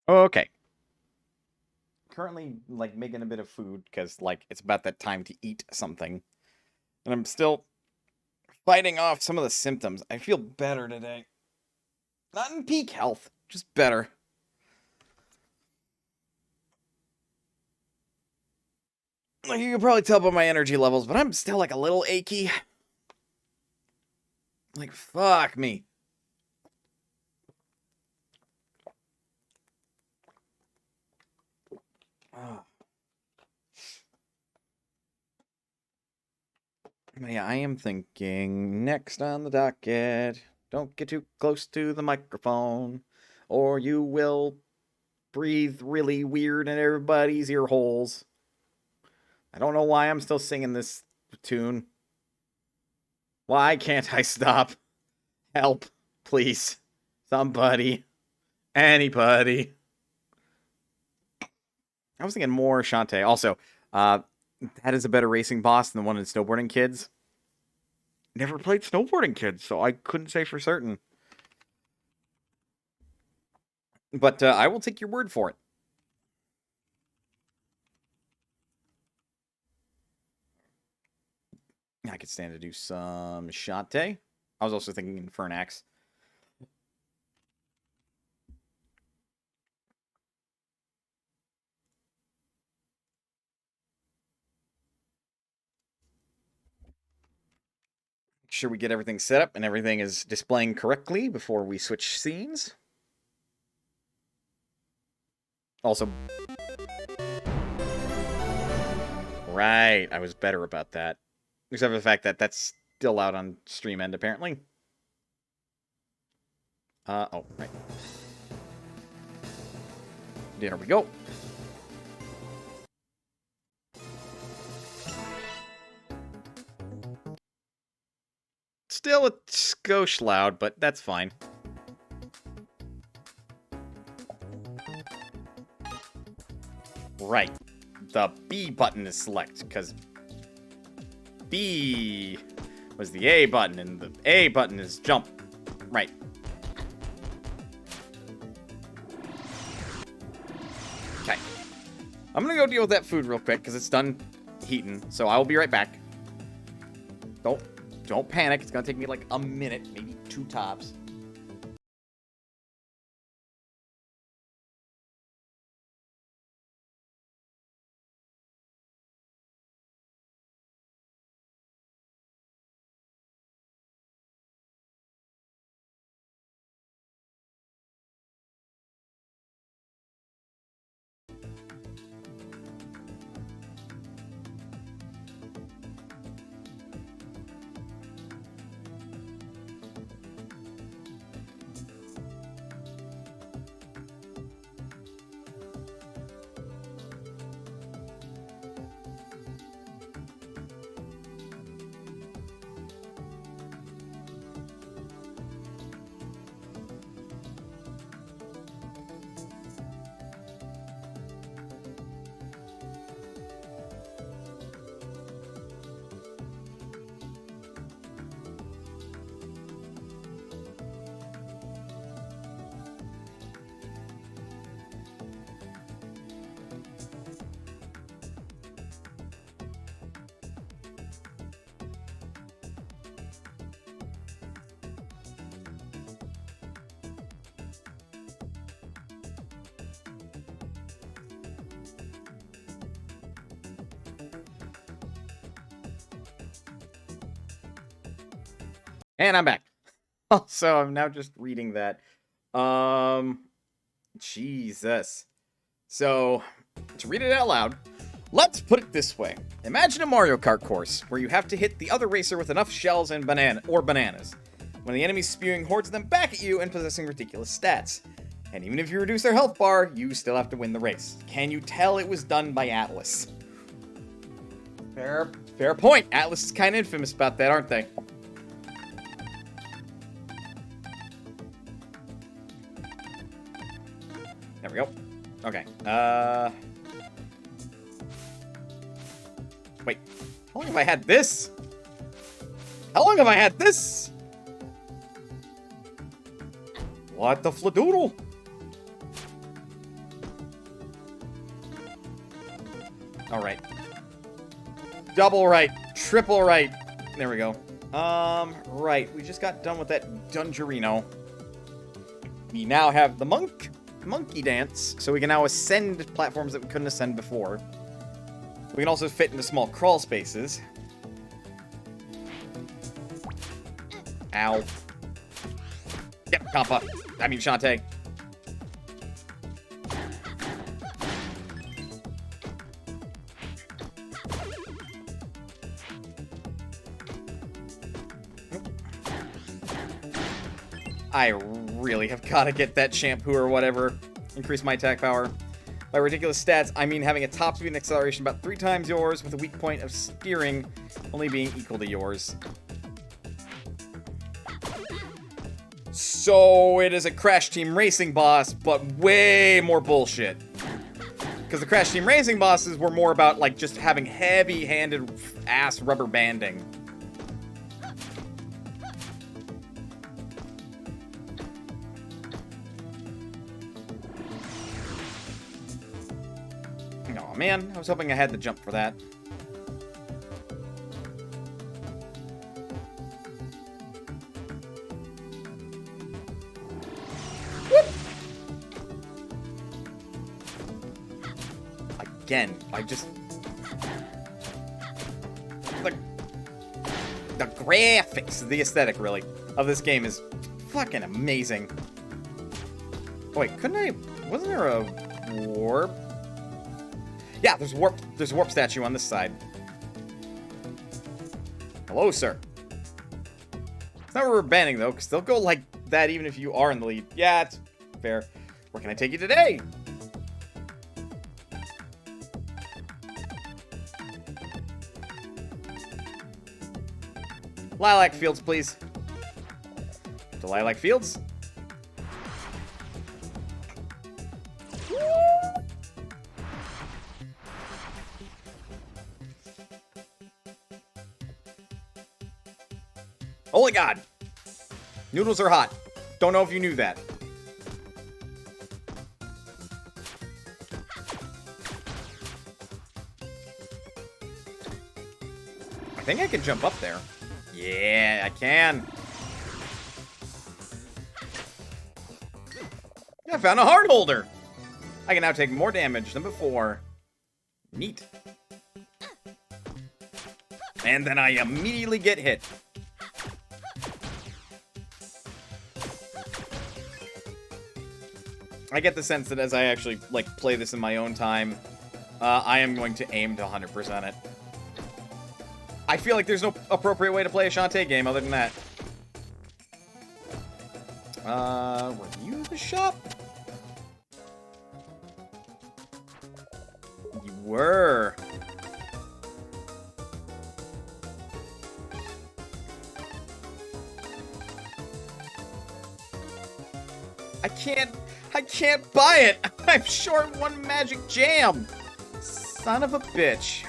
Okay. Currently, like, making a bit of food, because, like, it's about that time to eat something. And I'm still fighting off some of the symptoms. I feel better today. Not in peak health, just better. Like, you can probably tell by my energy levels, but I'm still, like, a little achy. Like, fuck me. Oh. Yeah, I am thinking next on the docket. Don't get too close to the microphone, or you will breathe really weird in everybody's ear holes. I don't know why I'm still singing this tune. Why can't I stop? Help, please. Somebody. Anybody. I was thinking more Shantae. Also, that is a better racing boss than the one in Snowboarding Kids. Never played Snowboarding Kids, so I couldn't say for certain. But I will take your word for it. I could stand to do some Shantae. I was also thinking Infernax. Make sure we get everything set up and everything is displaying correctly before we switch scenes. Also, right, I was better about that. Except for the fact that that's still out on stream end, apparently. Oh, right. There we go. Still a skosh loud, but that's fine. Right. The B button is select, because B was the A button, and the A button is jump. Right. Okay. I'm gonna go deal with that food real quick, because it's done heating, so I will be right back. Don't panic. It's gonna take me like a minute, maybe 2 tops. And I'm back. Also, I'm now just reading that. Jesus. So, to read it out loud, let's put it this way. Imagine a Mario Kart course where you have to hit the other racer with enough shells and bananas, when the enemy's spewing hordes of them back at you and possessing ridiculous stats. And even if you reduce their health bar, you still have to win the race. Can you tell it was done by Atlas? Fair point. Atlas is kind of infamous about that, aren't they? There we go. Okay. Wait. How long have I had this? How long have I had this? What the fladoodle? Alright. Double right. Triple right. There we go. Right. We just got done with that Dungerino. We now have the monkey dance, so we can now ascend platforms that we couldn't ascend before. We can also fit into small crawl spaces. Ow. Yep, Compa. I mean, Shantae. I really have got to get that shampoo or whatever. Increase my attack power. By ridiculous stats, I mean having a top speed and acceleration about 3 times yours with a weak point of steering only being equal to yours. So it is a Crash Team Racing boss, but way more bullshit. Because the Crash Team Racing bosses were more about, like, just having heavy-handed ass rubber banding. Oh man, I was hoping I had the jump for that. Again, I just... The graphics, the aesthetic, really, of this game is fucking amazing. Oh, wait, couldn't I... Wasn't there a warp? Yeah, there's a warp statue on this side. Hello, sir. It's not rubber banding, though, because they'll go like that even if you are in the lead. Yeah, it's fair. Where can I take you today? Lilac Fields, please. To Lilac Fields. Holy God! Noodles are hot. Don't know if you knew that. I think I can jump up there. Yeah, I can. I found a heart holder. I can now take more damage than before. Neat. And then I immediately get hit. I get the sense that as I actually, like, play this in my own time, I am going to aim to 100% it. I feel like there's no appropriate way to play a Shantae game other than that. Were you the shop? You were. I can't buy it. I'm short 1 magic jam. Son of a bitch.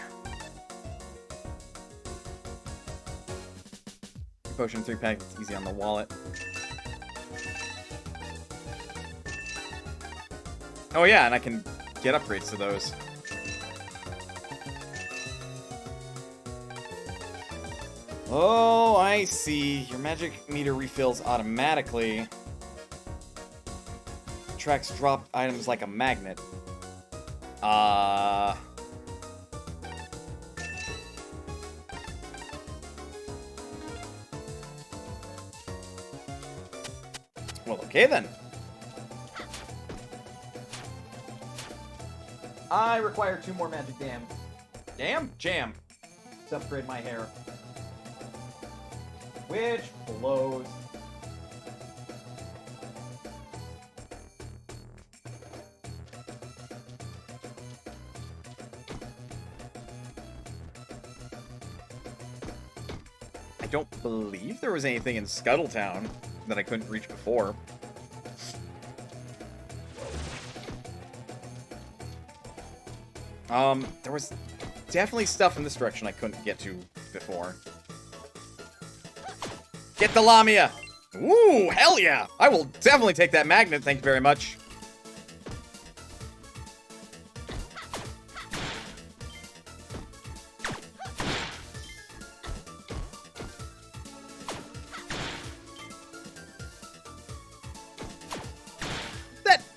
Potion 3-pack, it's easy on the wallet. Oh yeah, and I can get upgrades to those. Oh, I see. Your magic meter refills automatically. Tracks dropped items like a magnet. Well, okay then. I require 2 more magic jam to upgrade my hair. Which blows. I don't believe there was anything in Scuttletown that I couldn't reach before. There was definitely stuff in this direction I couldn't get to before. Get the Lamia! Ooh, hell yeah! I will definitely take that magnet, thank you very much.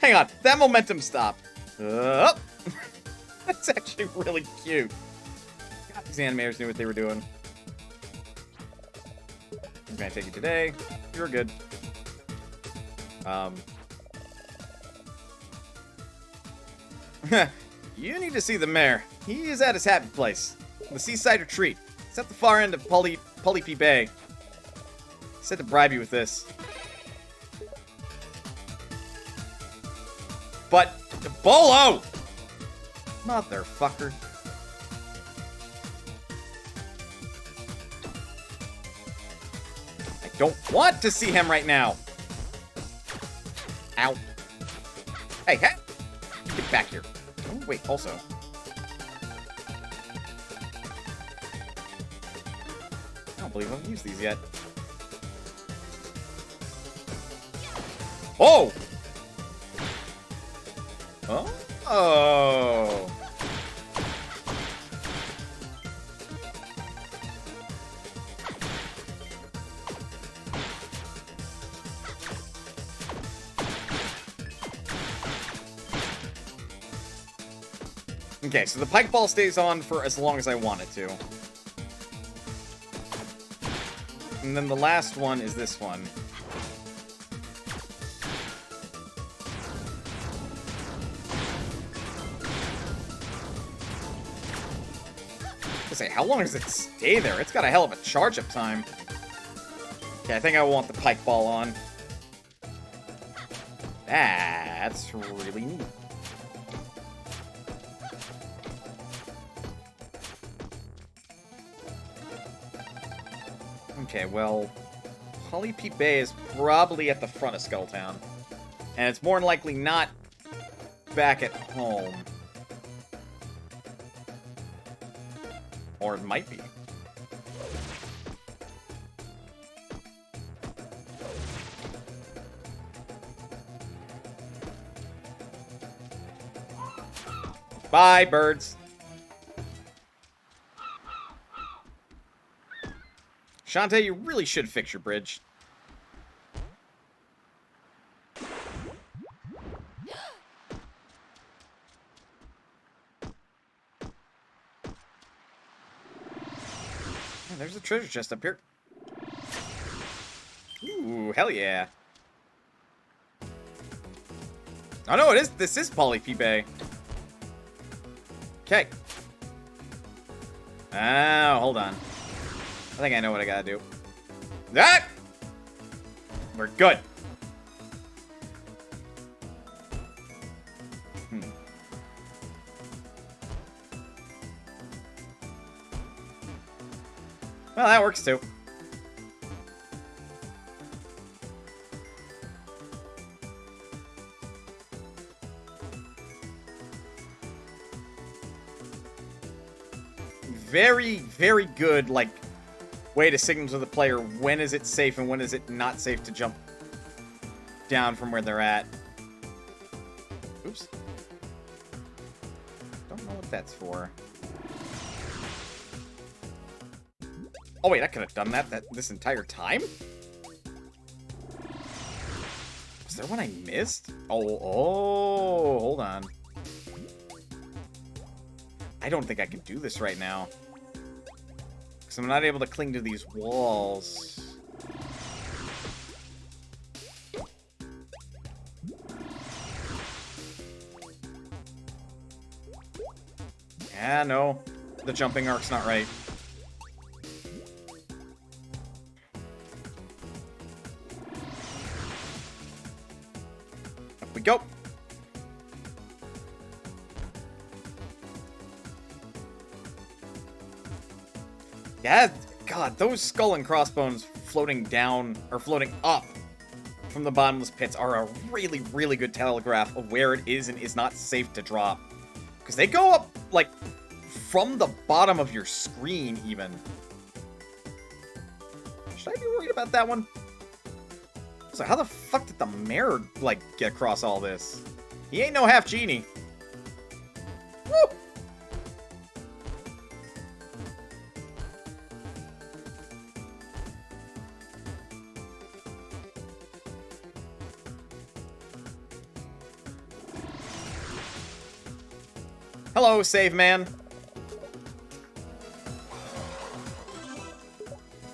Hang on, that momentum stop. That's actually really cute. God, these animators knew what they were doing. I'm gonna take you today. You're good. You need to see the mayor. He is at his happy place, the seaside retreat. It's at the far end of Polyp Bay. He said to bribe you with this. But, Bolo! Motherfucker. I don't want to see him right now. Ow. Hey, hey! Get back here. Oh, wait, also. I don't believe I've used these yet. Oh! Oh! Oh! Okay, so the pike ball stays on for as long as I want it to. And then the last one is this one. I say, how long does it stay there? It's got a hell of a charge-up time. Okay, I think I want the pike ball on. That's really neat. Okay, well, Polyp Bay is probably at the front of Skulltown. And it's more than likely not back at home. Or it might be. Bye, birds. Shantae, you really should fix your bridge. Oh, there's a treasure chest up here. Ooh, hell yeah. Oh no, this is Polyp Bay. Okay. Oh, hold on. I think I know what I gotta do. That! We're good. Well, that works too. Very, very good, like, way to signal to the player when is it safe and when is it not safe to jump down from where they're at. Oops. Don't know what that's for. Oh wait, I could have done that this entire time? Was there one I missed? Oh, hold on. I don't think I can do this right now. Because I'm not able to cling to these walls. Yeah, no. The jumping arc's not right. Up we go. Yeah, God, those skull and crossbones floating down, or floating up from the bottomless pits are a really, really good telegraph of where it is and is not safe to drop. Because they go up, like, from the bottom of your screen, even. Should I be worried about that one? So how the fuck did the mayor, like, get across all this? He ain't no half genie. Woo! Hello, save man.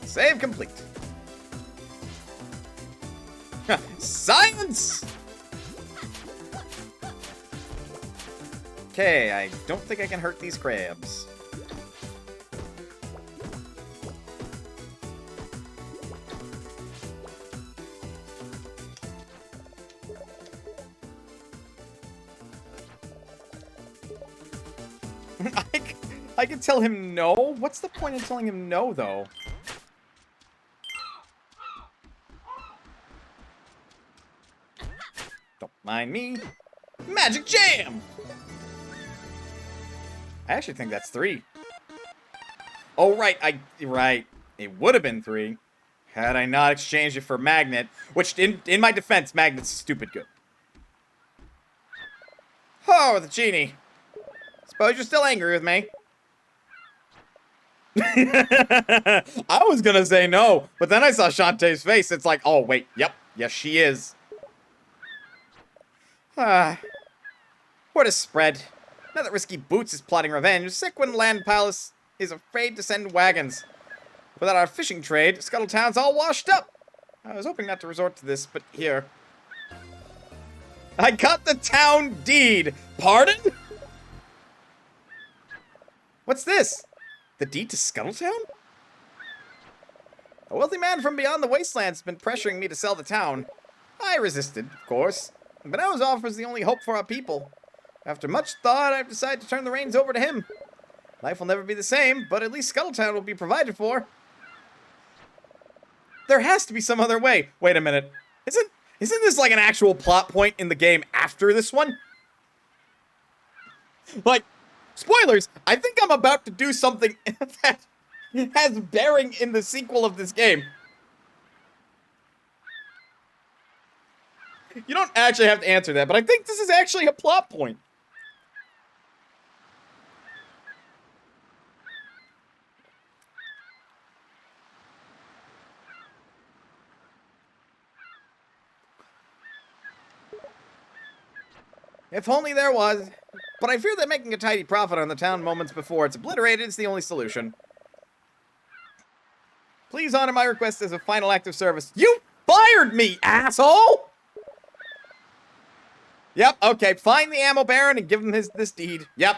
Save complete. Science! Okay, I don't think I can hurt these crabs. I can tell him no? What's the point in telling him no, though? Don't mind me. Magic Jam! I actually think that's 3. Oh, right. Right. It would have been 3 had I not exchanged it for Magnet, which, in my defense, Magnet's stupid good. Oh, the genie. Suppose you're still angry with me. I was gonna say no, but then I saw Shantae's face. It's like, oh, wait. Yep. Yes, she is. Word is spread. Now that Risky Boots is plotting revenge, Sequin Land Palace is afraid to send wagons. Without our fishing trade, Scuttletown's all washed up. I was hoping not to resort to this, but here. I got the town deed. Pardon? What's this? The deed to Scuttletown? A wealthy man from beyond the wastelands has been pressuring me to sell the town. I resisted, of course. Bedout's offer is the only hope for our people. After much thought, I've decided to turn the reins over to him. Life will never be the same, but at least Scuttletown will be provided for. There has to be some other way. Wait a minute. Isn't this like an actual plot point in the game after this one? Like, spoilers, I think I'm about to do something that has bearing in the sequel of this game. You don't actually have to answer that, but I think this is actually a plot point. If only there was. But I fear that making a tidy profit on the town moments before it's obliterated is the only solution. Please honor my request as a final act of service. You fired me, asshole! Yep, okay, find the ammo baron and give him this deed. Yep.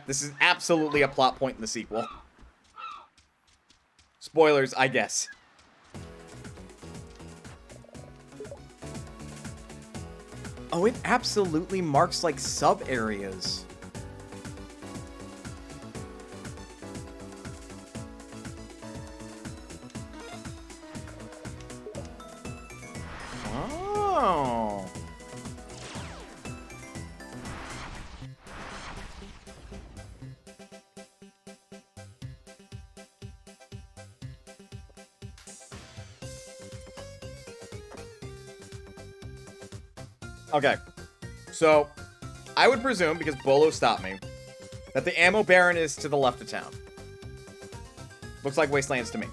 This is absolutely a plot point in the sequel. Spoilers, I guess. Oh, it absolutely marks, like, sub-areas. Oh. Okay, so I would presume, because Bolo stopped me, that the ammo baron is to the left of town. Looks like Wastelands to me.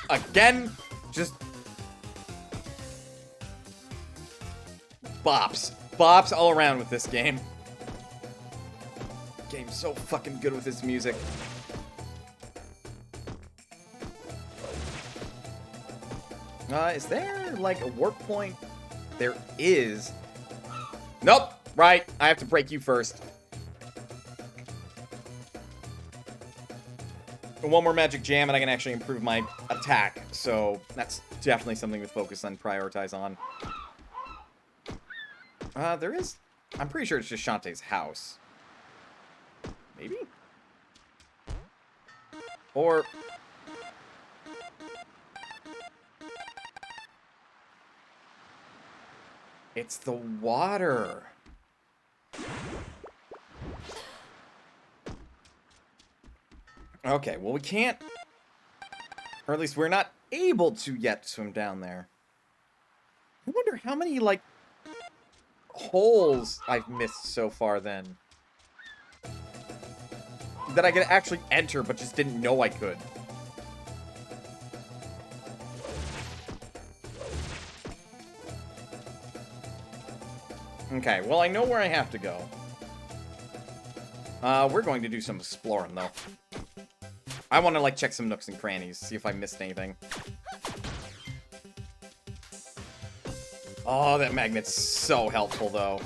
Again, just bops. Bops all around with this game. Game's so fucking good with its music. Is there, like, a warp point? There is. Nope! Right, I have to break you first. One more magic jam and I can actually improve my attack. So, that's definitely something to focus on, prioritize on. There is... I'm pretty sure it's just Shantae's house. Maybe? Or... it's the water. Okay, well we can't... or at least we're not able to yet swim down there. I wonder how many, like, holes I've missed so far then. that I could actually enter, but just didn't know I could. Okay, well, I know where I have to go. We're going to do some exploring, though. I want to, like, check some nooks and crannies, see if I missed anything. Oh, that magnet's so helpful, though.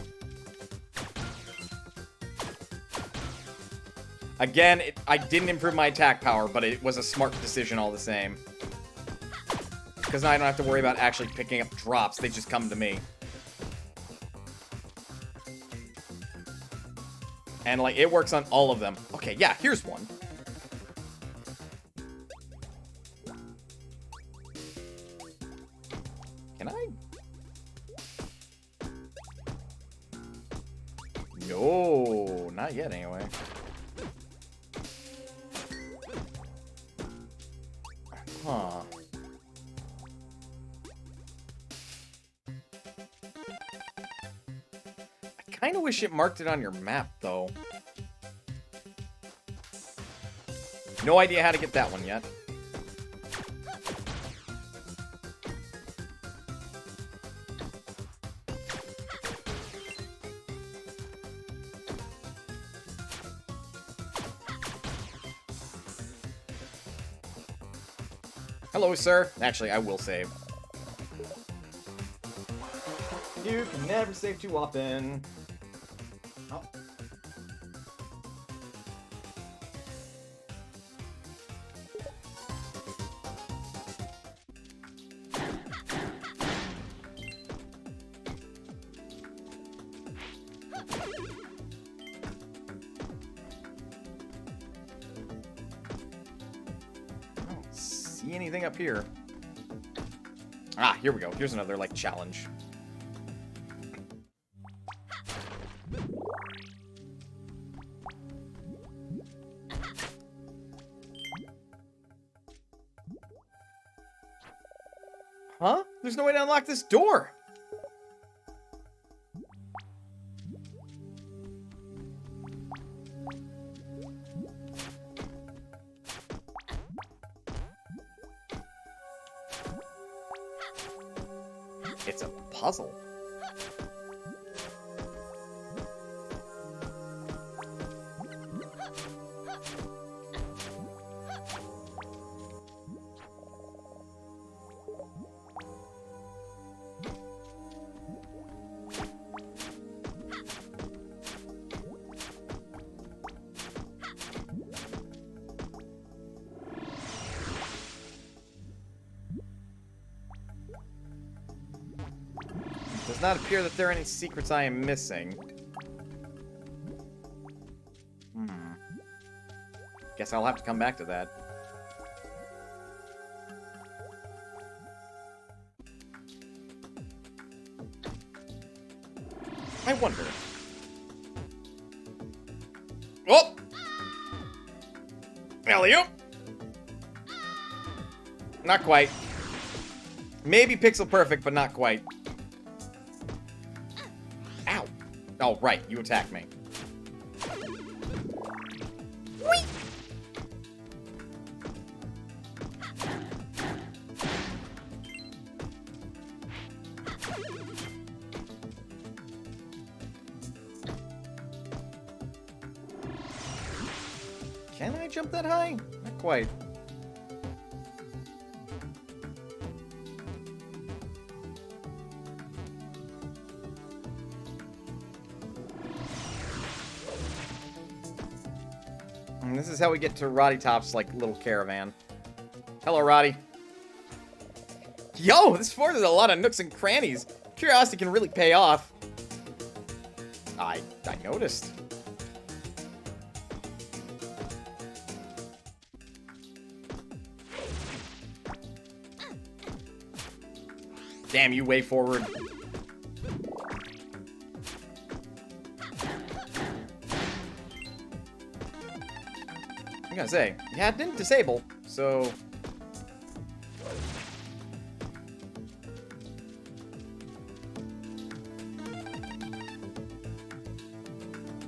Again, I didn't improve my attack power, but it was a smart decision all the same. Because now I don't have to worry about actually picking up drops, they just come to me. And, like, it works on all of them. Okay, yeah, here's one. Can I? No, not yet, anyway. Huh. I kind of wish it marked it on your map, though. No idea how to get that one yet. Hello, sir. Actually, I will save. You can never save too often. Oh. See anything up here? Ah, here we go. Here's another, like, challenge. Huh? There's no way to unlock this door! It's a puzzle. Does not appear that there are any secrets I am missing. Guess I'll have to come back to that. I wonder. Oh! Alley-oop! Not quite. Maybe pixel perfect, but not quite. Ow! Oh, right, you attacked me. Whee! Can I jump that high? Not quite. And this is how we get to Roddy Top's, like, little caravan. Hello, Roddy. Yo, this fort is a lot of nooks and crannies. Curiosity can really pay off. I noticed. Damn you, way forward. I'm gonna say, yeah, it didn't disable, so...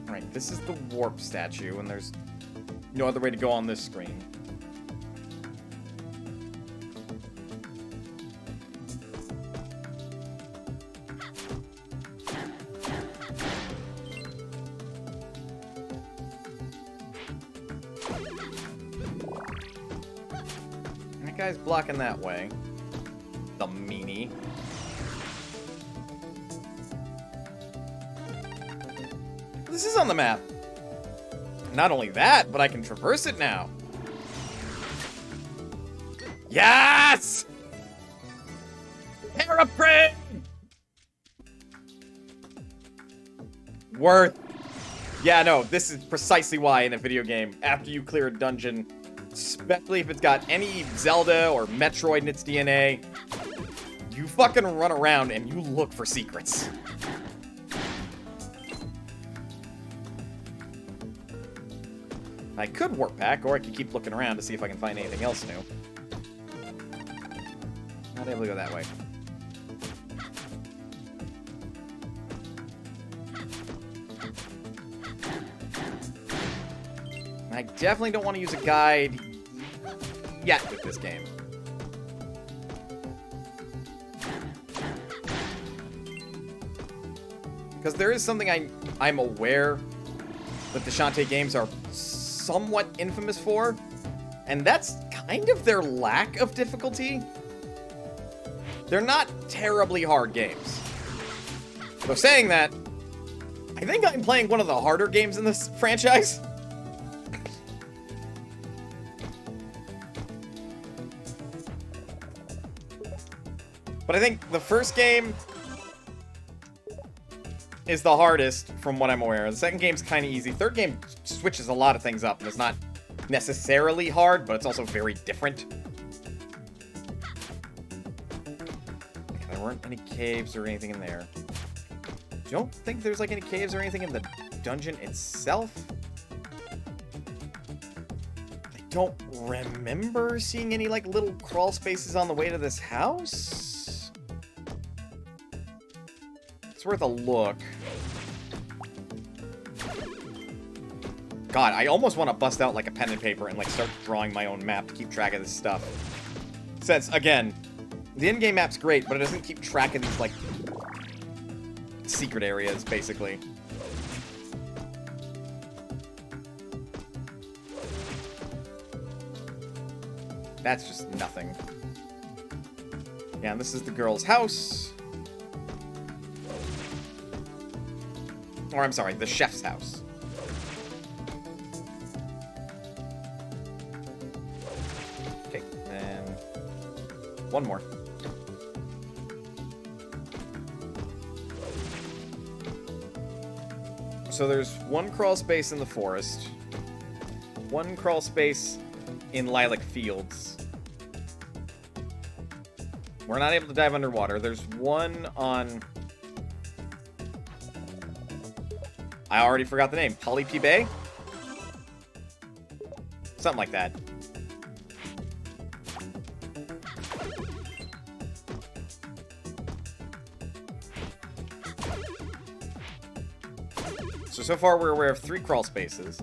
Alright, this is the warp statue, and there's No other way to go on this screen. That guy's blocking that way. The meanie. This is on the map. Not only that, but I can traverse it now. Yes! Hair upgrade! Worth. Yeah, no, this is precisely why in a video game, after you clear a dungeon, especially if it's got any Zelda or Metroid in its DNA, you fucking run around and you look for secrets. I could warp back, or I could keep looking around to see if I can find anything else new. Not able to go that way. I definitely don't want to use a guide yet with this game. Because there is something I'm aware that the Shantae games are somewhat infamous for, and that's kind of their lack of difficulty. They're not terribly hard games. So saying that, I think I'm playing one of the harder games in this franchise. But I think the first game is the hardest from what I'm aware. The second game's kind of easy. Third game switches a lot of things up, and it's not necessarily hard, but it's also very different. Okay, there weren't any caves or anything in there. Don't think there's like any caves or anything in the dungeon itself. I don't remember seeing any like little crawl spaces on the way to this house. It's worth a look. God, I almost want to bust out like a pen and paper and like start drawing my own map to keep track of this stuff. Since, again, the in-game map's great, but it doesn't keep track of these like secret areas, basically. That's just nothing. Yeah, and this is the girl's house. Or, I'm sorry, the chef's house. Okay, and one more. So there's one crawl space in the forest, one crawl space in Lilac Fields. We're not able to dive underwater. There's one on... I already forgot the name. Polyp Bay? Something like that. So far we're aware of 3 crawl spaces.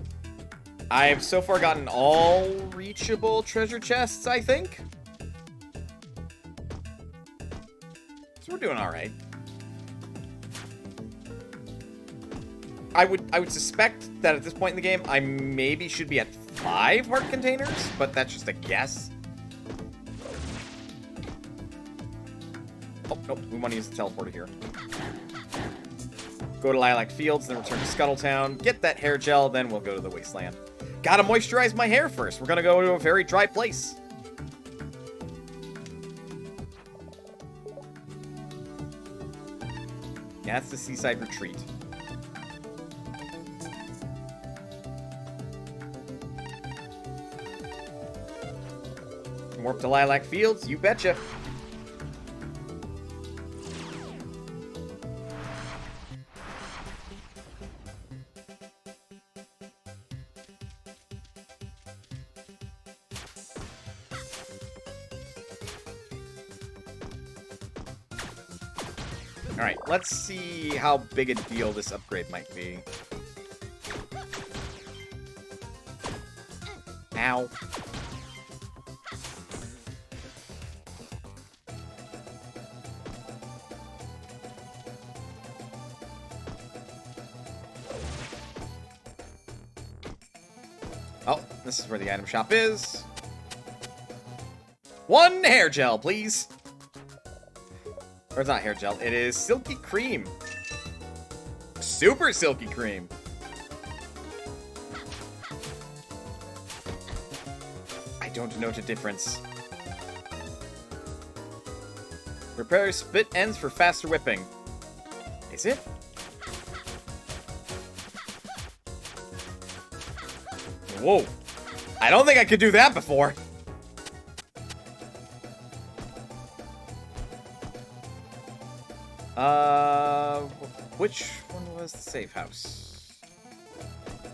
I've so far gotten all reachable treasure chests, I think. So we're doing alright. I would suspect that at this point in the game, I maybe should be at 5 heart containers, but that's just a guess. Oh, nope, we want to use the teleporter here. Go to Lilac Fields, then return to Scuttletown, get that hair gel, then we'll go to the Wasteland. Gotta moisturize my hair first. We're gonna go to a very dry place. Yeah, it's the Seaside Retreat. Warp to Lilac Fields, you betcha. Alright, let's see how big a deal this upgrade might be. Ow. Oh, this is where the item shop is. 1 hair gel, please. Or it's not hair gel, it is silky cream. Super silky cream. I don't note a difference. Repair spit ends for faster whipping. Is it? Whoa. I don't think I could do that before. Which one was the safe house?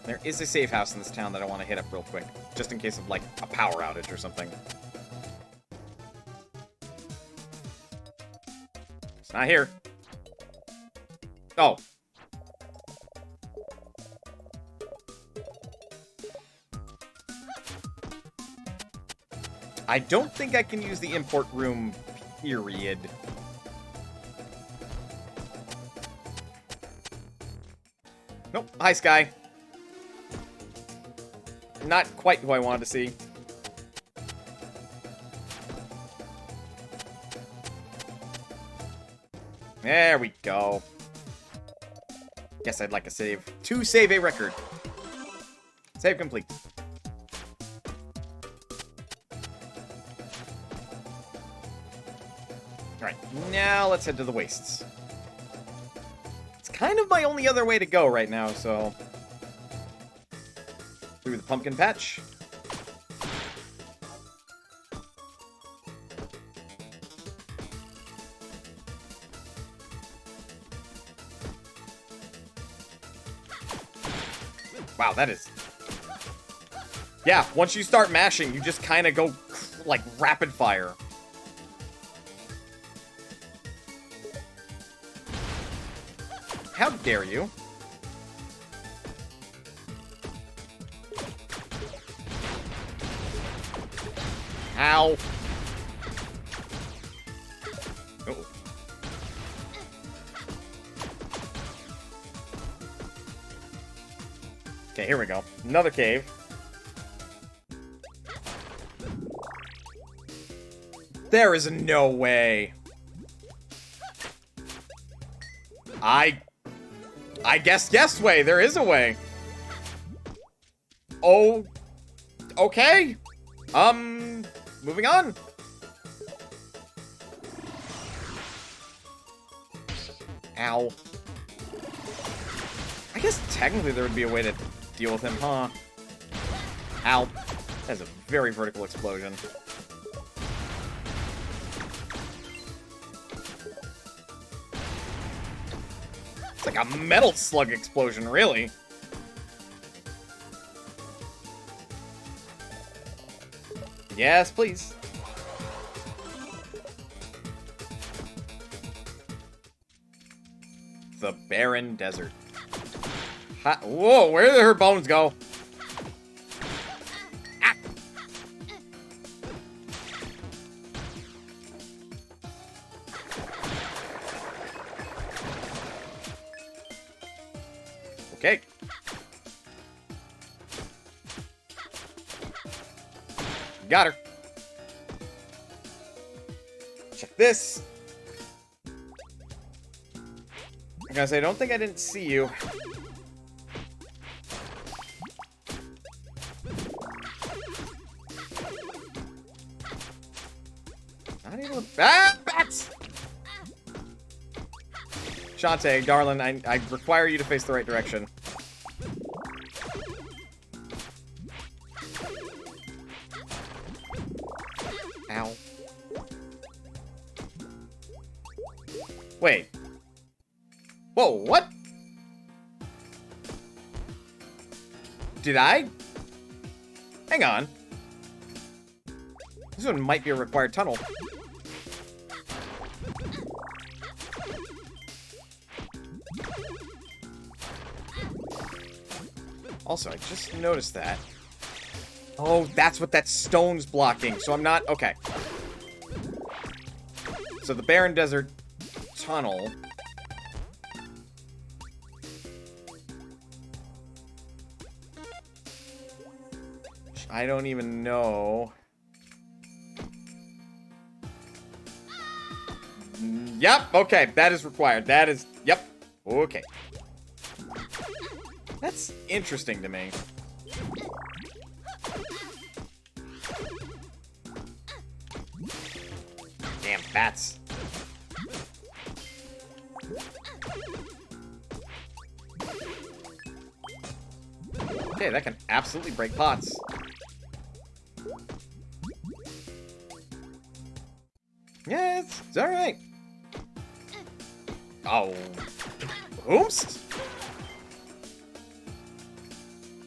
There is a safe house in this town that I want to hit up real quick, just in case of, like, a power outage or something. It's not here. Oh. I don't think I can use the import room, period. Nope. Hi, Sky. Not quite who I wanted to see. There we go. Guess I'd like a save. To save a record. Save complete. Alright, now let's head to the wastes. It's kind of my only other way to go right now, so... Through the pumpkin patch. Wow, that is... Yeah, once you start mashing, you just kind of go, like, rapid fire. How dare you? Ow. Uh-oh. Okay, here we go. Another cave. There is no way. I guess yes way. There is a way. Oh. Okay. Moving on. Ow. I guess technically there would be a way to deal with him, huh? Ow. That's a very vertical explosion. It's like a metal slug explosion, really. Yes, please. The barren desert. Whoa, where did her bones go? Ah. Okay. Got her. Check this. I'm gonna say, I don't think I didn't see you. Not able to... Ah! Bats! Shantae, darling, I require you to face the right direction. Ow. Wait. Whoa, what? Did I? Hang on. This one might be a required tunnel. Also, I just noticed that. Oh, that's what that stone's blocking. So I'm not... Okay. So the barren desert tunnel... I don't even know. Yep, okay, that is required. That is... Yep, okay. That's interesting to me. Damn bats. Okay, that can absolutely break pots. Yeah, it's alright. Oh. Oops.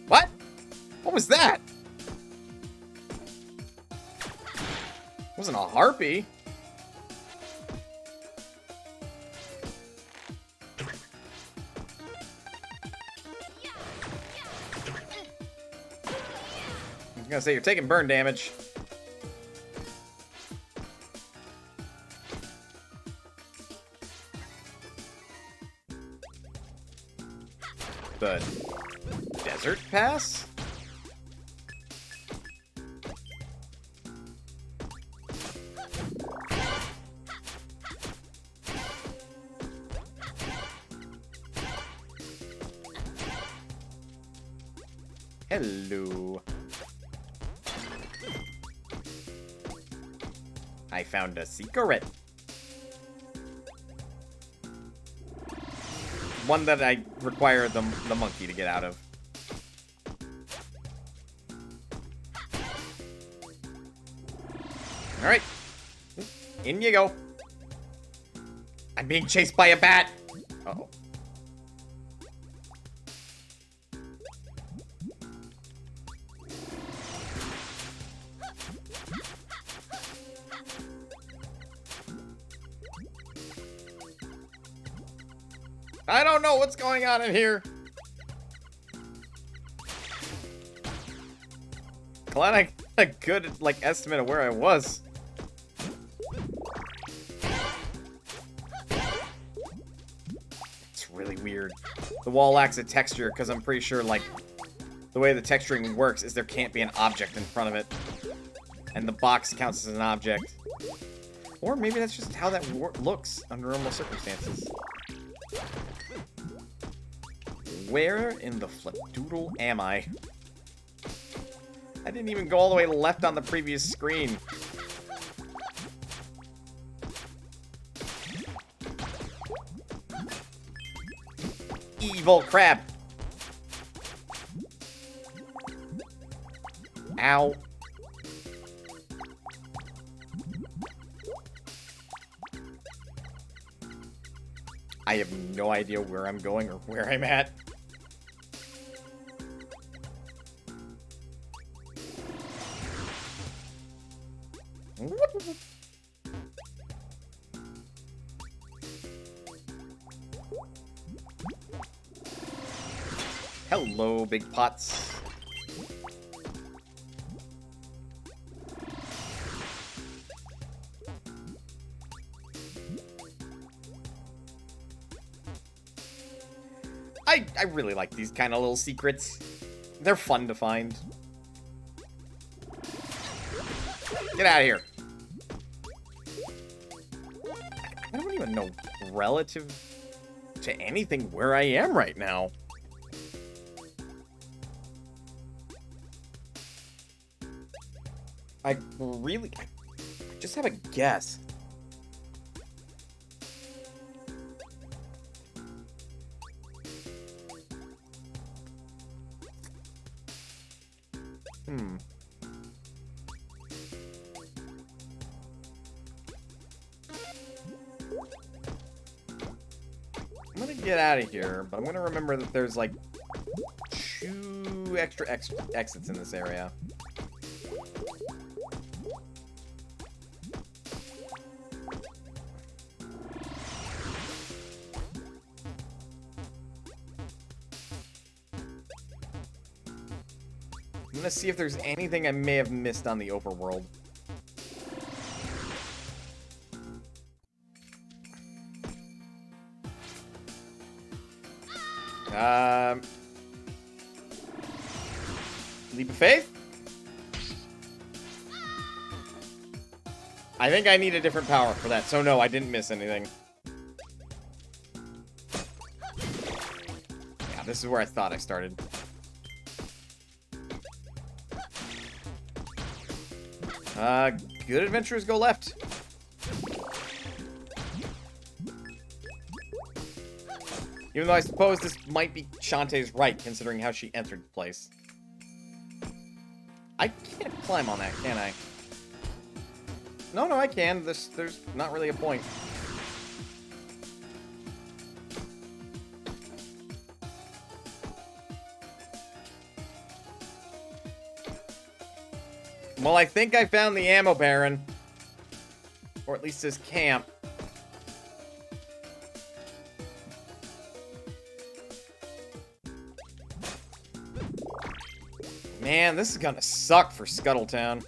What? What was that? It wasn't a harpy. I was gonna say, you're taking burn damage. The desert pass? Hello. I found a secret. One that I require the monkey to get out of. Alright. In you go. I'm being chased by a bat. Uh-oh. I don't know what's going on in here. Glad I got a good, estimate of where I was. It's really weird. The wall lacks a texture, because I'm pretty sure, the way the texturing works is there can't be an object in front of it. And the box counts as an object. Or maybe that's just how that looks under normal circumstances. Where in the flip-doodle am I? I didn't even go all the way left on the previous screen. Evil crab. Ow. I have no idea where I'm going or where I'm at. Hello, big pots. I really like these kind of little secrets. They're fun to find. Get out of here. I don't even know relative to anything where I am right now. I just have a guess. I'm gonna get out of here, but I'm gonna remember that there's 2 extra exits in this area. I'm gonna see if there's anything I may have missed on the overworld. Leap of faith? I think I need a different power for that, so no, I didn't miss anything. Yeah, this is where I thought I started. Good adventurers go left. Even though I suppose this might be Shantae's right, considering how she entered the place. I can't climb on that, can I? No, I can. There's not really a point. Well, I think I found the ammo baron. Or at least his camp. Man, this is gonna suck for Scuttletown.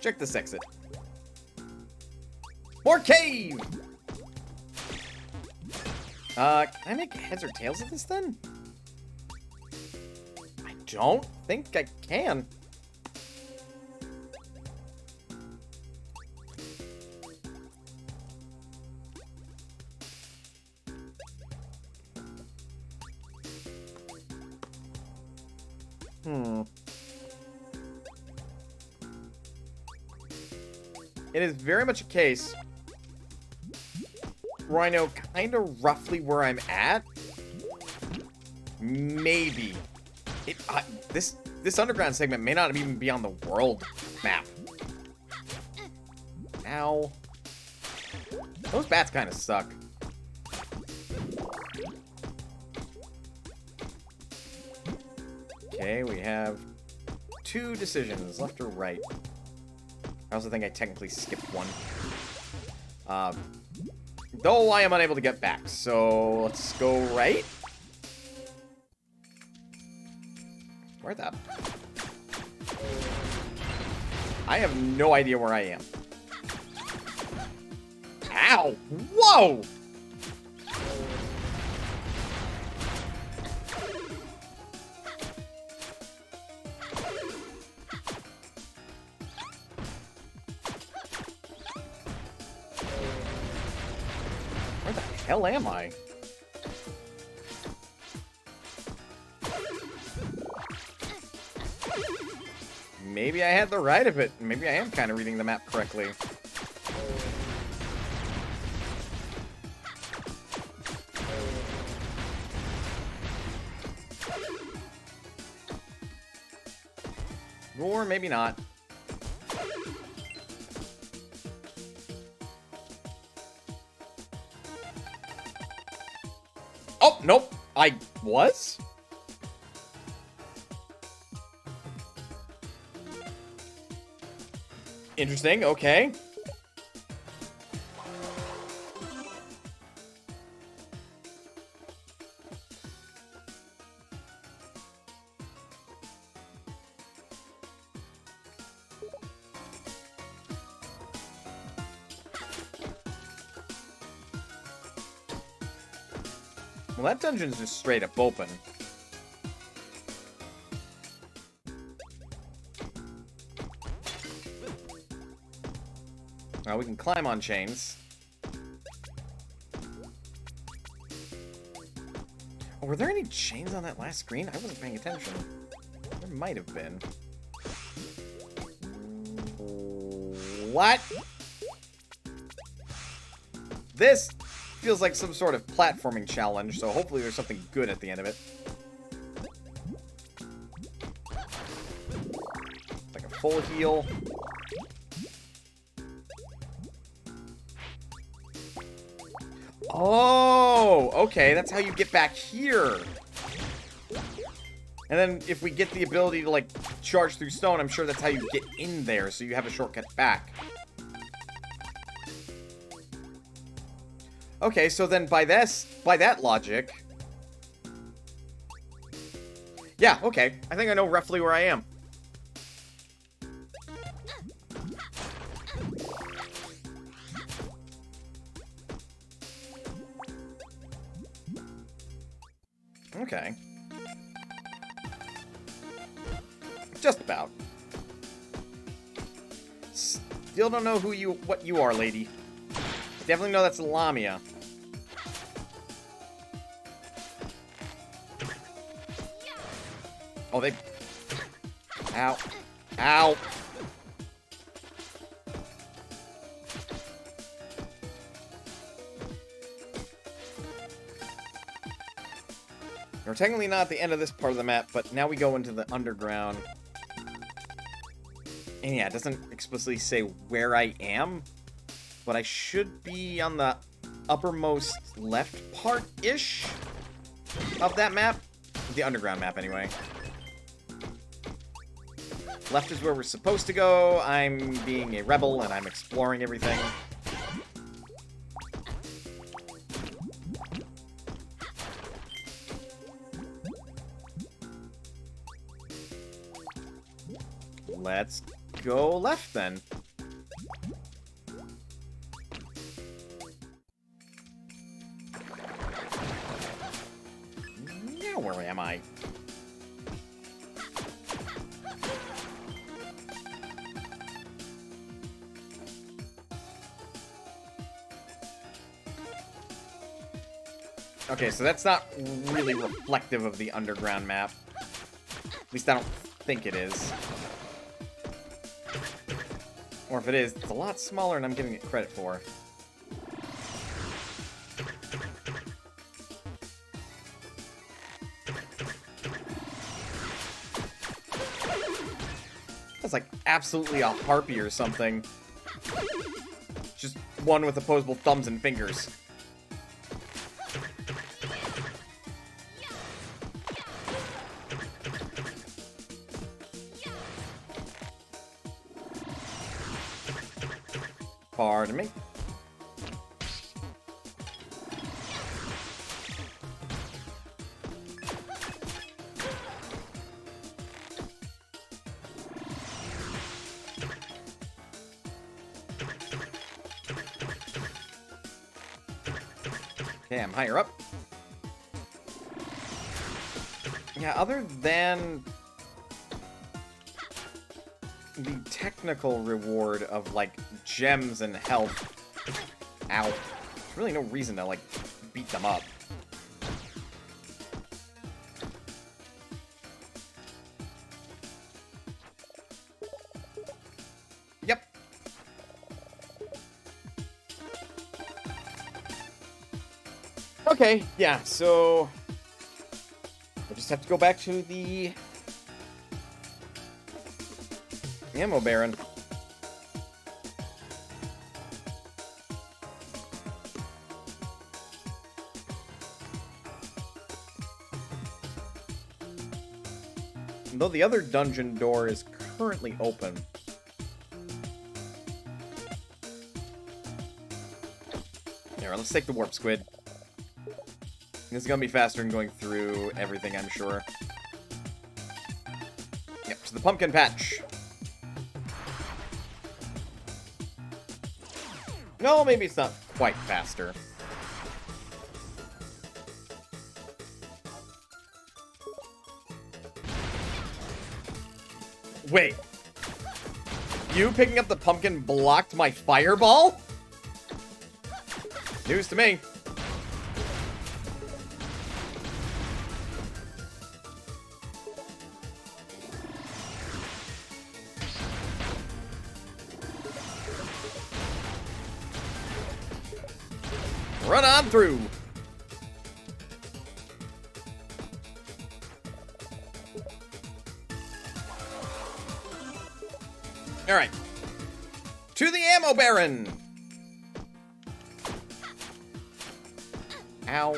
Check this exit. More cave! Can I make heads or tails of this then? I don't think I can. It is very much a case where I know kind of roughly where I'm at. Maybe. This underground segment may not even be on the world map. Ow. Those bats kind of suck. Okay, we have 2 decisions, left or right. I also think I technically skipped one. Though I am unable to get back, so let's go right. Where the? I have no idea where I am. Ow! Whoa! Where the hell am I? Maybe I had the right of it. Maybe I am kind of reading the map correctly. Or maybe not. Oh, nope. I was? Interesting, okay. Well, that dungeon's just straight up open. We can climb on chains. Oh, were there any chains on that last screen? I wasn't paying attention. There might have been. What? This feels like some sort of platforming challenge, so hopefully there's something good at the end of it. Like a full heal. Oh, okay, that's how you get back here. And then if we get the ability to, like, charge through stone, I'm sure that's how you get in there, so you have a shortcut back. Okay, so then by that logic... Yeah, okay. I think I know roughly where I am. Okay. Just about. Still don't know what you are, lady. Definitely know that's Lamia. Oh, they... Ow. Ow! We're technically not at the end of this part of the map, but now we go into the underground. And yeah, it doesn't explicitly say where I am, but I should be on the uppermost left part-ish of that map. The underground map, anyway. Left is where we're supposed to go. I'm being a rebel, and I'm exploring everything. Let's go left, then. Now, where am I? Okay, so that's not really reflective of the underground map. At least I don't think it is. Or if it is, it's a lot smaller than I'm giving it credit for. That's like absolutely a harpy or something. Just one with opposable thumbs and fingers. Pardon me. Okay, I'm higher up. Yeah, other than the technical reward of, like, gems and health. Ow. There's really no reason to, like, beat them up. Yep. Okay, yeah, so... I just have to go back to the... Ammo Baron. Though the other dungeon door is currently open. Here, let's take the warp squid. This is gonna be faster than going through everything, I'm sure. Yep, to the pumpkin patch. No, maybe it's not quite faster. Wait. You picking up the pumpkin blocked my fireball? News to me. Run on through. All right. To the ammo baron. Ow.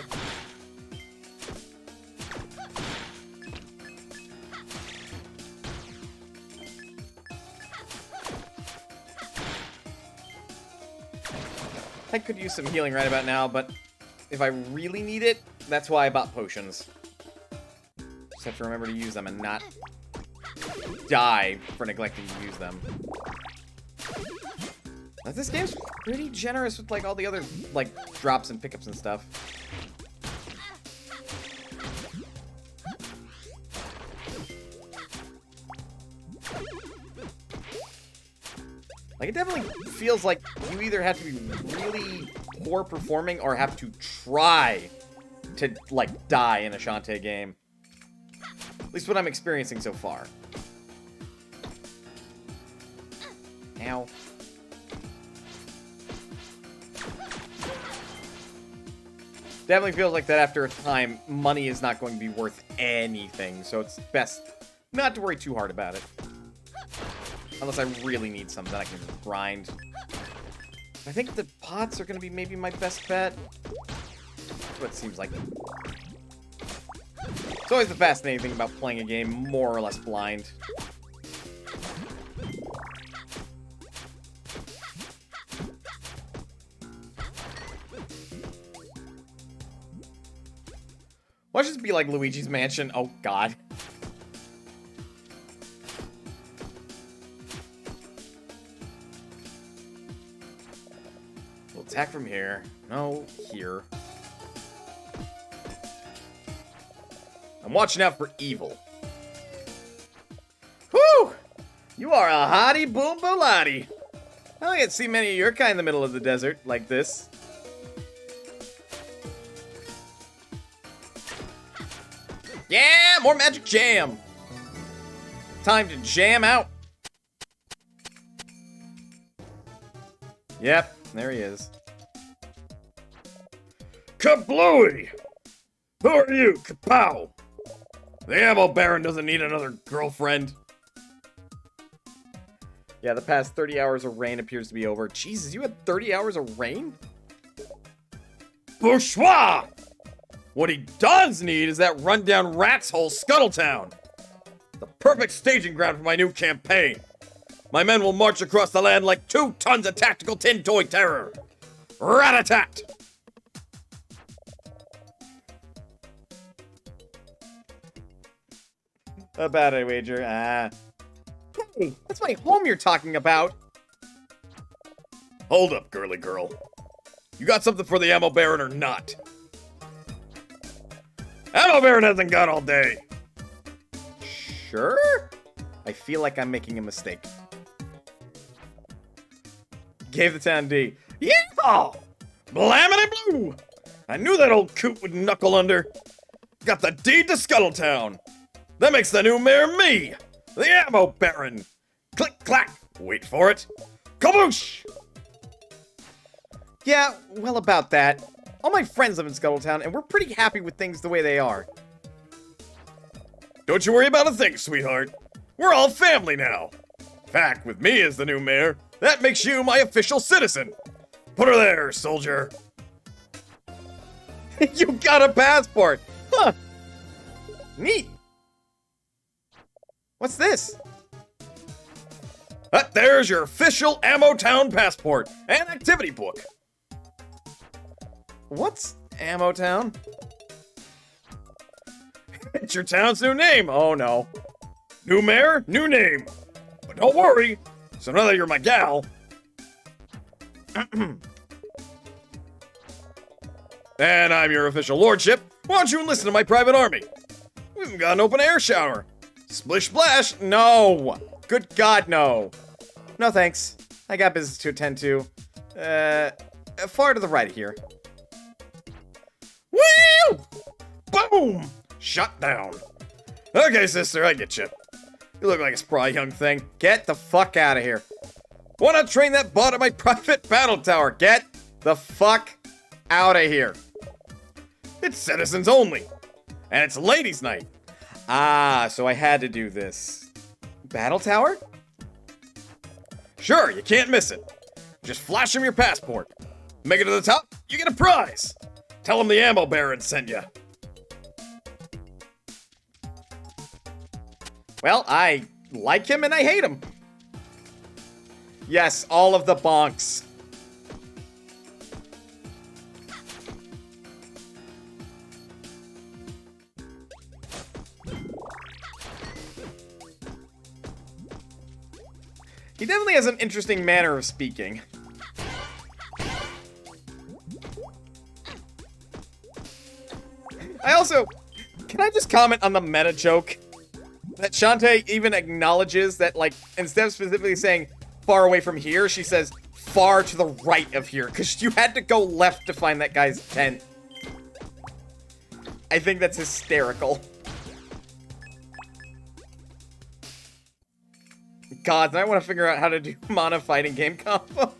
I could use some healing right about now, but if I really need it, that's why I bought potions. Just have to remember to use them and not die for neglecting to use them. Now, this game's pretty generous with, like, all the other, like, drops and pickups and stuff. Like, it definitely feels like you either have to be really poor performing or have to try to, like, die in a Shantae game. At least what I'm experiencing so far. Ow. Definitely feels like that after a time, money is not going to be worth anything, so it's best not to worry too hard about it. Unless I really need some, then I can grind. I think the pots are going to be maybe my best bet. That's what it seems like. It's always the fascinating thing about playing a game more or less blind. Watch this be like Luigi's Mansion. Oh, God. We'll attack from here. No, here. I'm watching out for evil. Whew! You are a hottie boom bolati. I don't get to see many of your kind in the middle of the desert like this. Yeah, more magic jam. Time to jam out. Yep, there he is. Kablooey! Who are you, Kapow? The ammo baron doesn't need another girlfriend. Yeah, the past 30 hours of rain appears to be over. Jesus, you had 30 hours of rain? Bourgeois! What he does need is that rundown rat's hole Scuttletown. The perfect staging ground for my new campaign. My men will march across the land like 2 tons of tactical tin toy terror. Rat-a-tat! About a wager. Hey, that's my home you're talking about. Hold up, girly girl. You got something for the ammo baron or not? Ammo baron hasn't got all day. Sure? I feel like I'm making a mistake. Gave the town D. Yeah! Blamity blue! I knew that old coot would knuckle under. Got the deed to Scuttletown. That makes the new mayor me, the ammo baron. Click clack. Wait for it. Kaboosh! Yeah, well, about that. All my friends live in Scuttletown, and we're pretty happy with things the way they are. Don't you worry about a thing, sweetheart. We're all family now. In fact, with me as the new mayor, that makes you my official citizen. Put her there, soldier. You got a passport. Huh. Neat. What's this? There's your official Ammo Town passport and activity book. What's Ammo Town? It's your town's new name. Oh, no. New mayor, new name. But don't worry. So now that you're my gal. And I'm your official lordship. Why don't you enlist to my private army? We even got an open air shower. Splish splash? No. Good God, no. No thanks. I got business to attend to. Far to the right here. Woo! Boom! Shut down. Okay, sister, I get you. You look like a spry young thing. Get the fuck out of here. Wanna train that bot at my private battle tower? Get the fuck out of here. It's citizens only. And it's ladies' night. Ah, so I had to do this. Battle tower? Sure, you can't miss it. Just flash him your passport. Make it to the top, you get a prize. Tell him the ammo baron sent you. Well, I like him and I hate him. Yes, all of the bonks. He definitely has an interesting manner of speaking. Can I just comment on the meta joke? That Shantae even acknowledges that, like, instead of specifically saying far away from here, she says far to the right of here, because you had to go left to find that guy's tent. I think that's hysterical. God, I want to figure out how to do mana fighting game combos.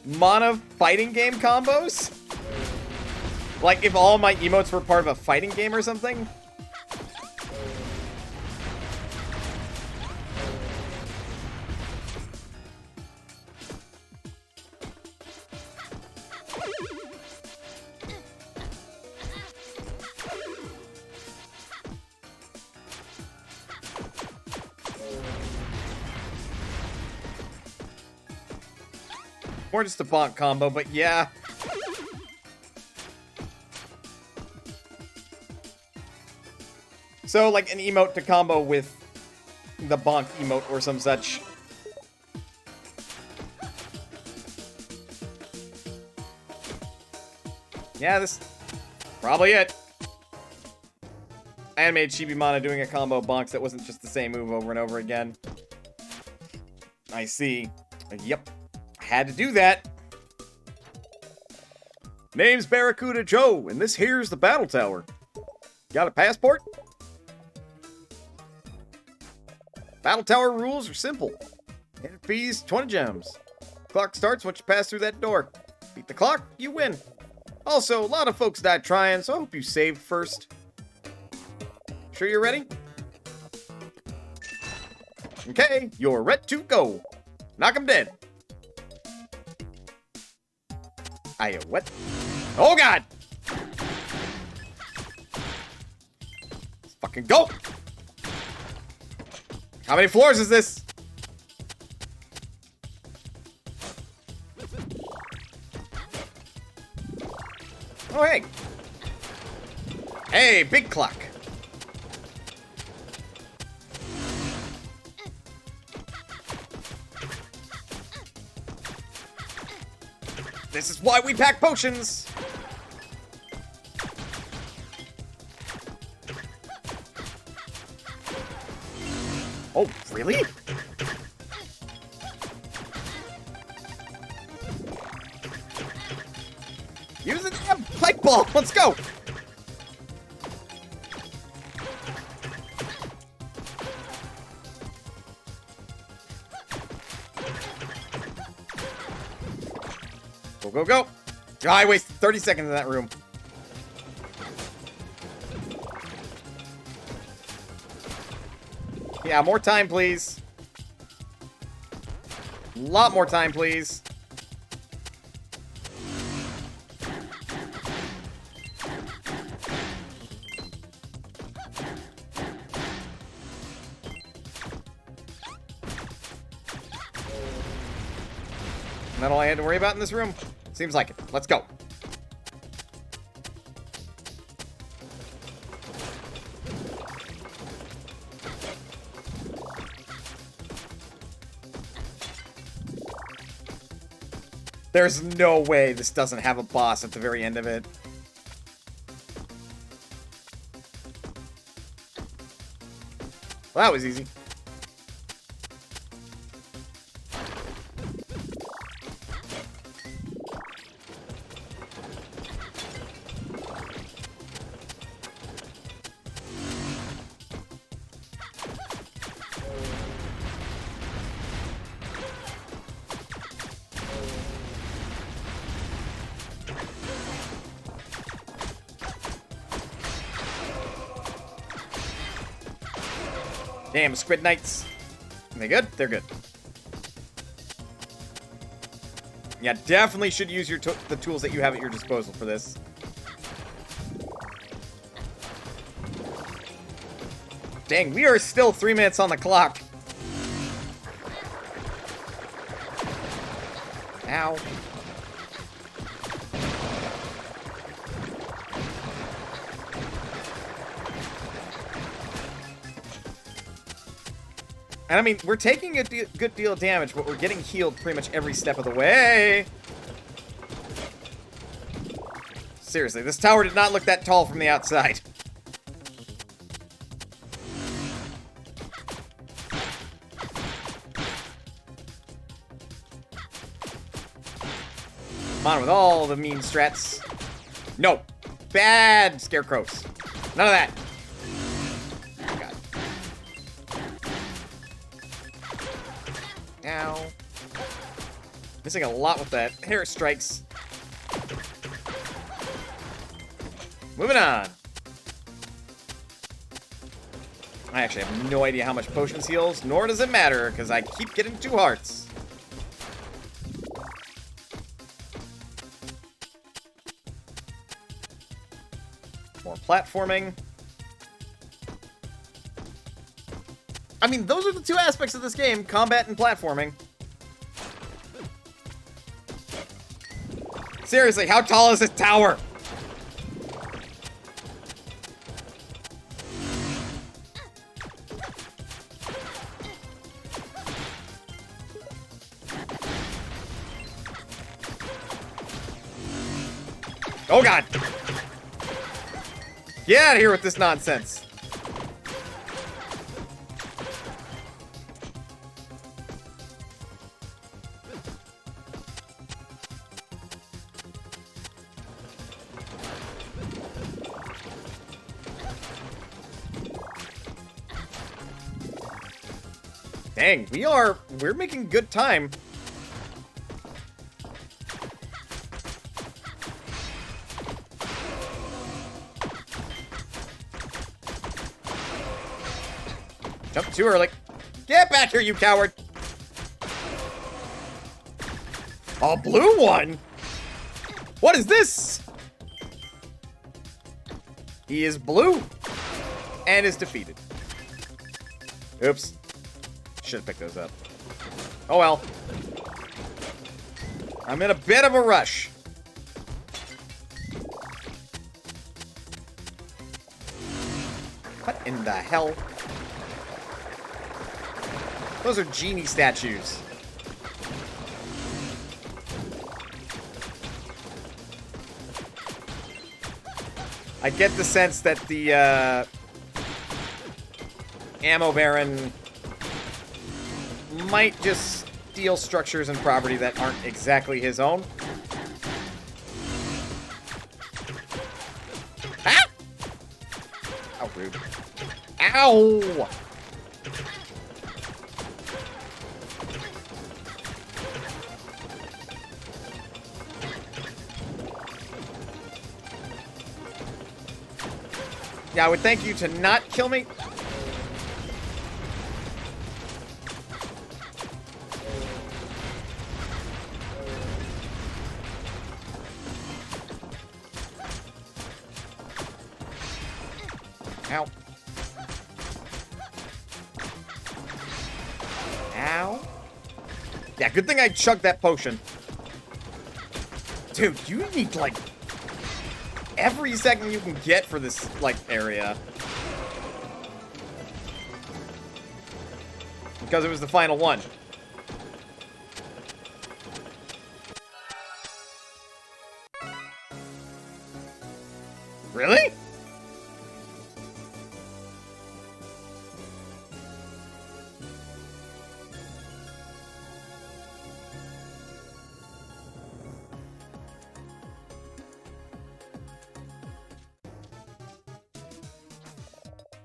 Mana fighting game combos? Like, if all my emotes were part of a fighting game or something? Or just a bonk combo, but yeah. So, like, an emote to combo with the bonk emote or some such. Yeah, this probably it. I made Chibi Mana doing a combo bonks that wasn't just the same move over and over again. I see. Yep. Had to do that. Name's Barracuda Joe, and this here's the Battle Tower. Got a passport? Battle Tower rules are simple. Enter fees, 20 gems. Clock starts once you pass through that door. Beat the clock, you win. Also, a lot of folks died trying, so I hope you saved first. Sure you're ready? Okay, you're ready to go. Knock 'em dead. What? Oh god! Let's fucking go! How many floors is this? Oh, hey. Hey, big clock. This is why we pack potions. Oh, really? Use the damn pipe ball. Let's go. Go, go, go. Oh, I wasted 30 seconds in that room. Yeah, more time, please. A lot more time, please. Isn't that all I had to worry about in this room? Seems like it. Let's go. There's no way this doesn't have a boss at the very end of it. Well, that was easy. Damn, Squid Knights. Are they good? They're good. Yeah, definitely should use your the tools that you have at your disposal for this. Dang, we are still 3 minutes on the clock. Ow. And I mean, we're taking a good deal of damage, but we're getting healed pretty much every step of the way. Seriously, this tower did not look that tall from the outside. Come on with all the mean strats. No. Bad scarecrows. None of that. Oh, God. Ow. Missing a lot with that. Hair strikes. Moving on. I actually have no idea how much potions heals, nor does it matter, because I keep getting 2 hearts. More platforming. I mean, those are the 2 aspects of this game, combat and platforming. Seriously, how tall is this tower? Oh, God. Get out of here with this nonsense. Dang, we're making good time. Jump too early. Get back here, you coward! A blue one? What is this? He is blue and is defeated. Oops. Should have picked those up. Oh well. I'm in a bit of a rush. What in the hell? Those are genie statues. I get the sense that the ammo baron might just steal structures and property that aren't exactly his own. Ah! How rude. Ow! Yeah, I would thank you to not kill me. Ow. Ow. Yeah, good thing I chugged that potion. Dude, you need, like, every second you can get for this, like, area. Because it was the final one. Really?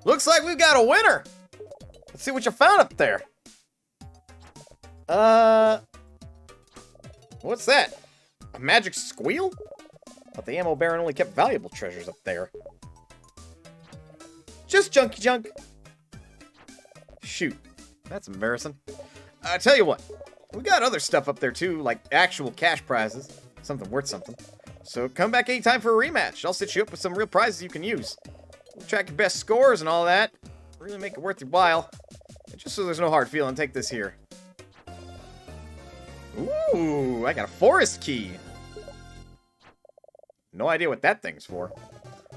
Looks like we've got a winner. Let's see what you found up there. What's that? A magic squeal? Thought the ammo baron only kept valuable treasures up there. Just junky junk. Shoot, that's embarrassing. I tell you what, we got other stuff up there too, like actual cash prizes, something worth something. So come back anytime for a rematch. I'll set you up with some real prizes you can use. We'll track your best scores and all that. Really make it worth your while. And just so there's no hard feeling, take this here. Ooh, I got a forest key. No idea what that thing's for.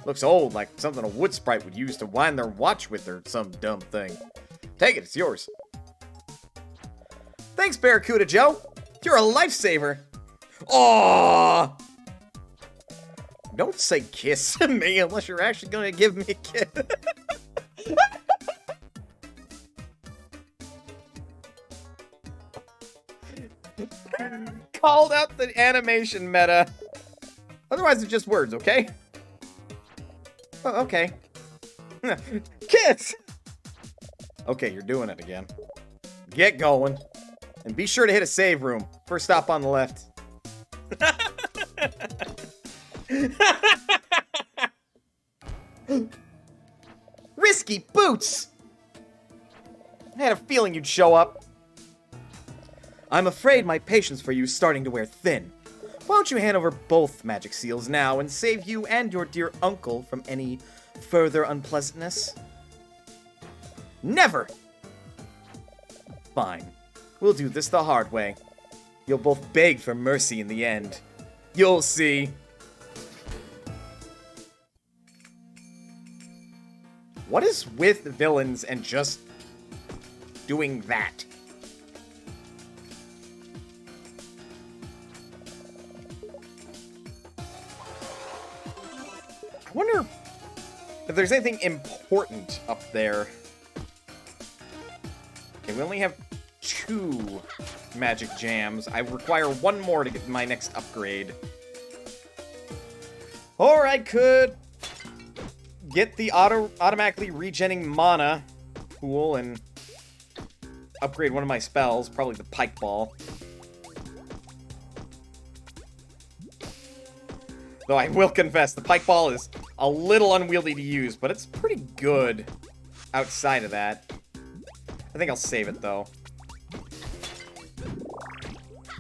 Looks old, like something a wood sprite would use to wind their watch with or some dumb thing. Take it, it's yours. Thanks, Barracuda Joe. You're a lifesaver. Aww. Don't say kiss me unless you're actually gonna give me a kiss. Called out the animation meta. Otherwise, it's just words, okay? Oh, okay. Kiss! Okay, you're doing it again. Get going. And be sure to hit a save room. First stop on the left. Risky boots! I had a feeling you'd show up. I'm afraid my patience for you is starting to wear thin. Why don't you hand over both magic seals now and save you and your dear uncle from any further unpleasantness? Never! Fine. We'll do this the hard way. You'll both beg for mercy in the end. You'll see. What is with villains and just doing that? I wonder if there's anything important up there. Okay, we only have 2 magic jams. I require 1 more to get my next upgrade. Or I could get the automatically regenning mana pool and upgrade one of my spells, probably the Pike Ball. Though I will confess, the Pike Ball is a little unwieldy to use, but it's pretty good outside of that. I think I'll save it, though.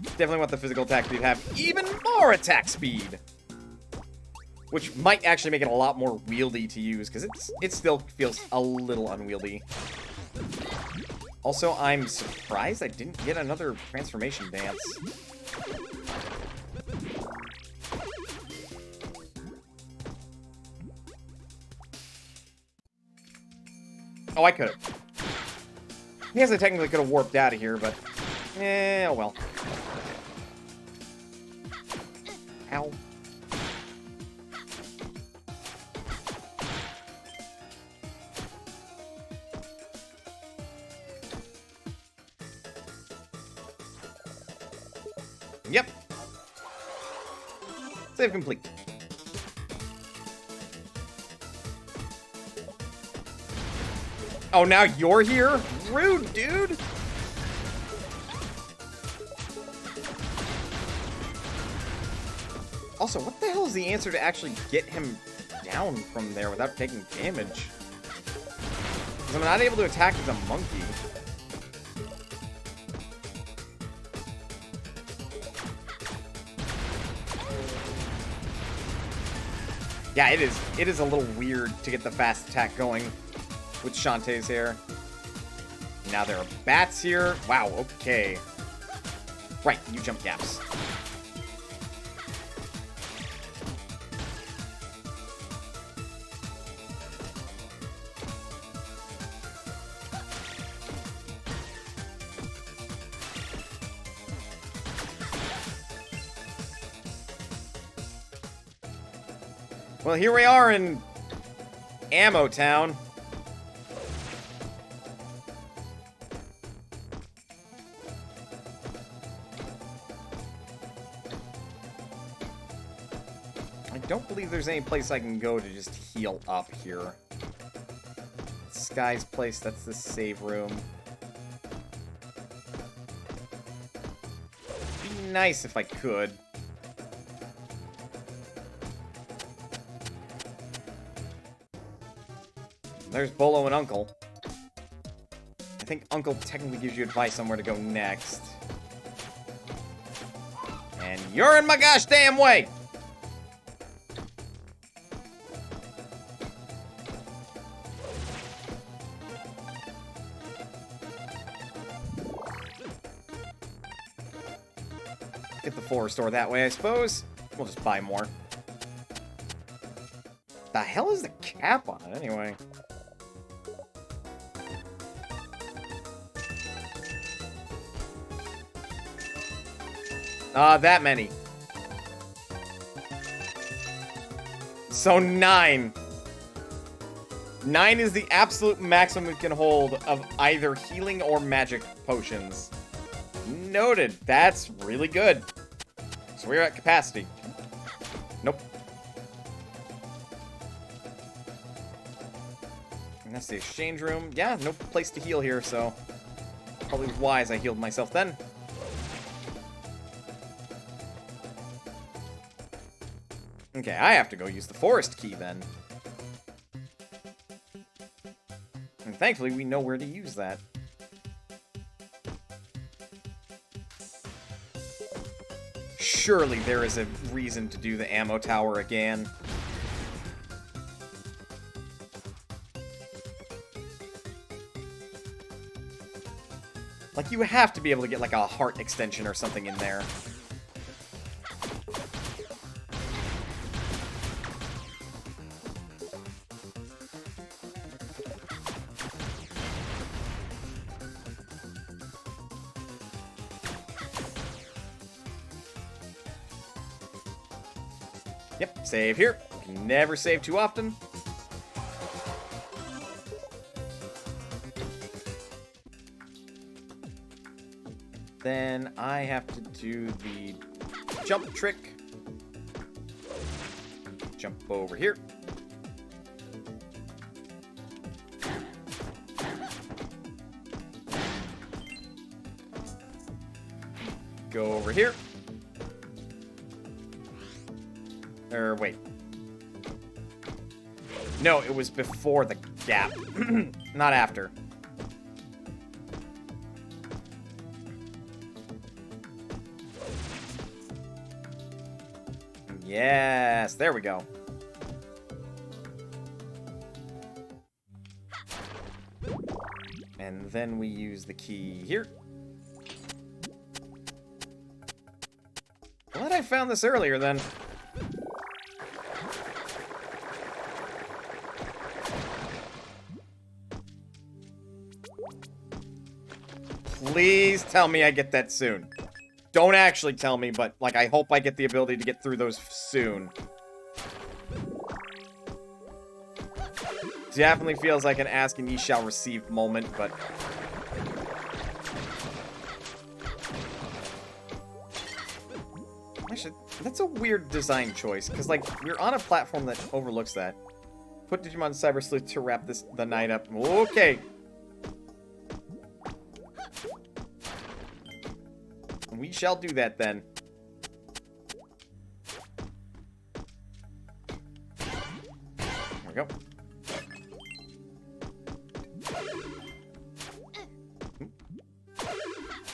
Definitely want the physical attack to have even more attack speed. Which might actually make it a lot more wieldy to use, because it still feels a little unwieldy. Also, I'm surprised I didn't get another transformation dance. Oh, I could've. I guess I technically could've warped out of here, but... oh well. Ow. Yep. Save complete. Oh, now you're here? Rude, dude! Also, what the hell is the answer to actually get him down from there without taking damage? Because I'm not able to attack as a monkey. Yeah, it is a little weird to get the fast attack going with Shantae's hair. Now there are bats here. Wow, okay. Right, you jump gaps. Well, here we are in Ammo Town. I don't believe there's any place I can go to just heal up here. Sky's place, that's the save room. It'd be nice if I could. There's Bolo and Uncle. I think Uncle technically gives you advice on where to go next. And you're in my gosh damn way! Get the floor store that way, I suppose. We'll just buy more. The hell is the cap on it, anyway? That many. So 9. 9 is the absolute maximum we can hold of either healing or magic potions. Noted. That's really good. So we're at capacity. Nope. And that's the exchange room. Yeah, no place to heal here, so probably wise I healed myself then. Okay, I have to go use the forest key then. And thankfully, we know where to use that. Surely there is a reason to do the ammo tower again. Like, you have to be able to get, like, a heart extension or something in there. Yep, save here. You can never save too often. Then I have to do the jump trick. Jump over here. Go over here. Or wait. No, it was before the gap. Not after. Yes, there we go. And then we use the key here. Glad I found this earlier then. Please tell me I get that soon. Don't actually tell me, but, like, I hope I get the ability to get through those soon. Definitely feels like an ask and ye shall receive moment, but... Actually, that's a weird design choice, because, like, we're on a platform that overlooks that. Put Digimon Cyber Sleuth to wrap the night up. Okay. We shall do that then. There we go.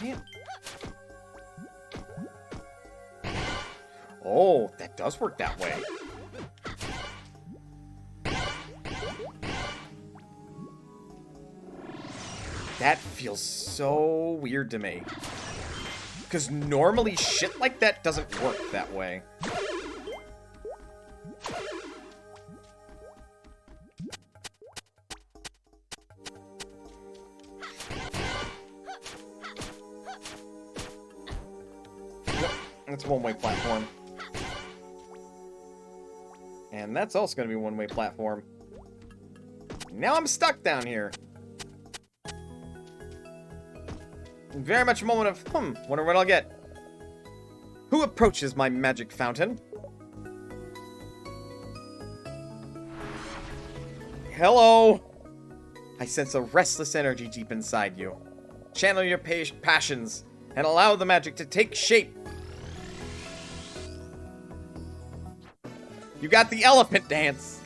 Man. Oh, that does work that way. That feels so weird to me. Because normally shit like that doesn't work that way. Yep, that's a one-way platform. And that's also going to be a one-way platform. Now I'm stuck down here. Very much a moment of, wonder what I'll get. Who approaches my magic fountain? Hello! I sense a restless energy deep inside you. Channel your passions and allow the magic to take shape. You got the elephant dance.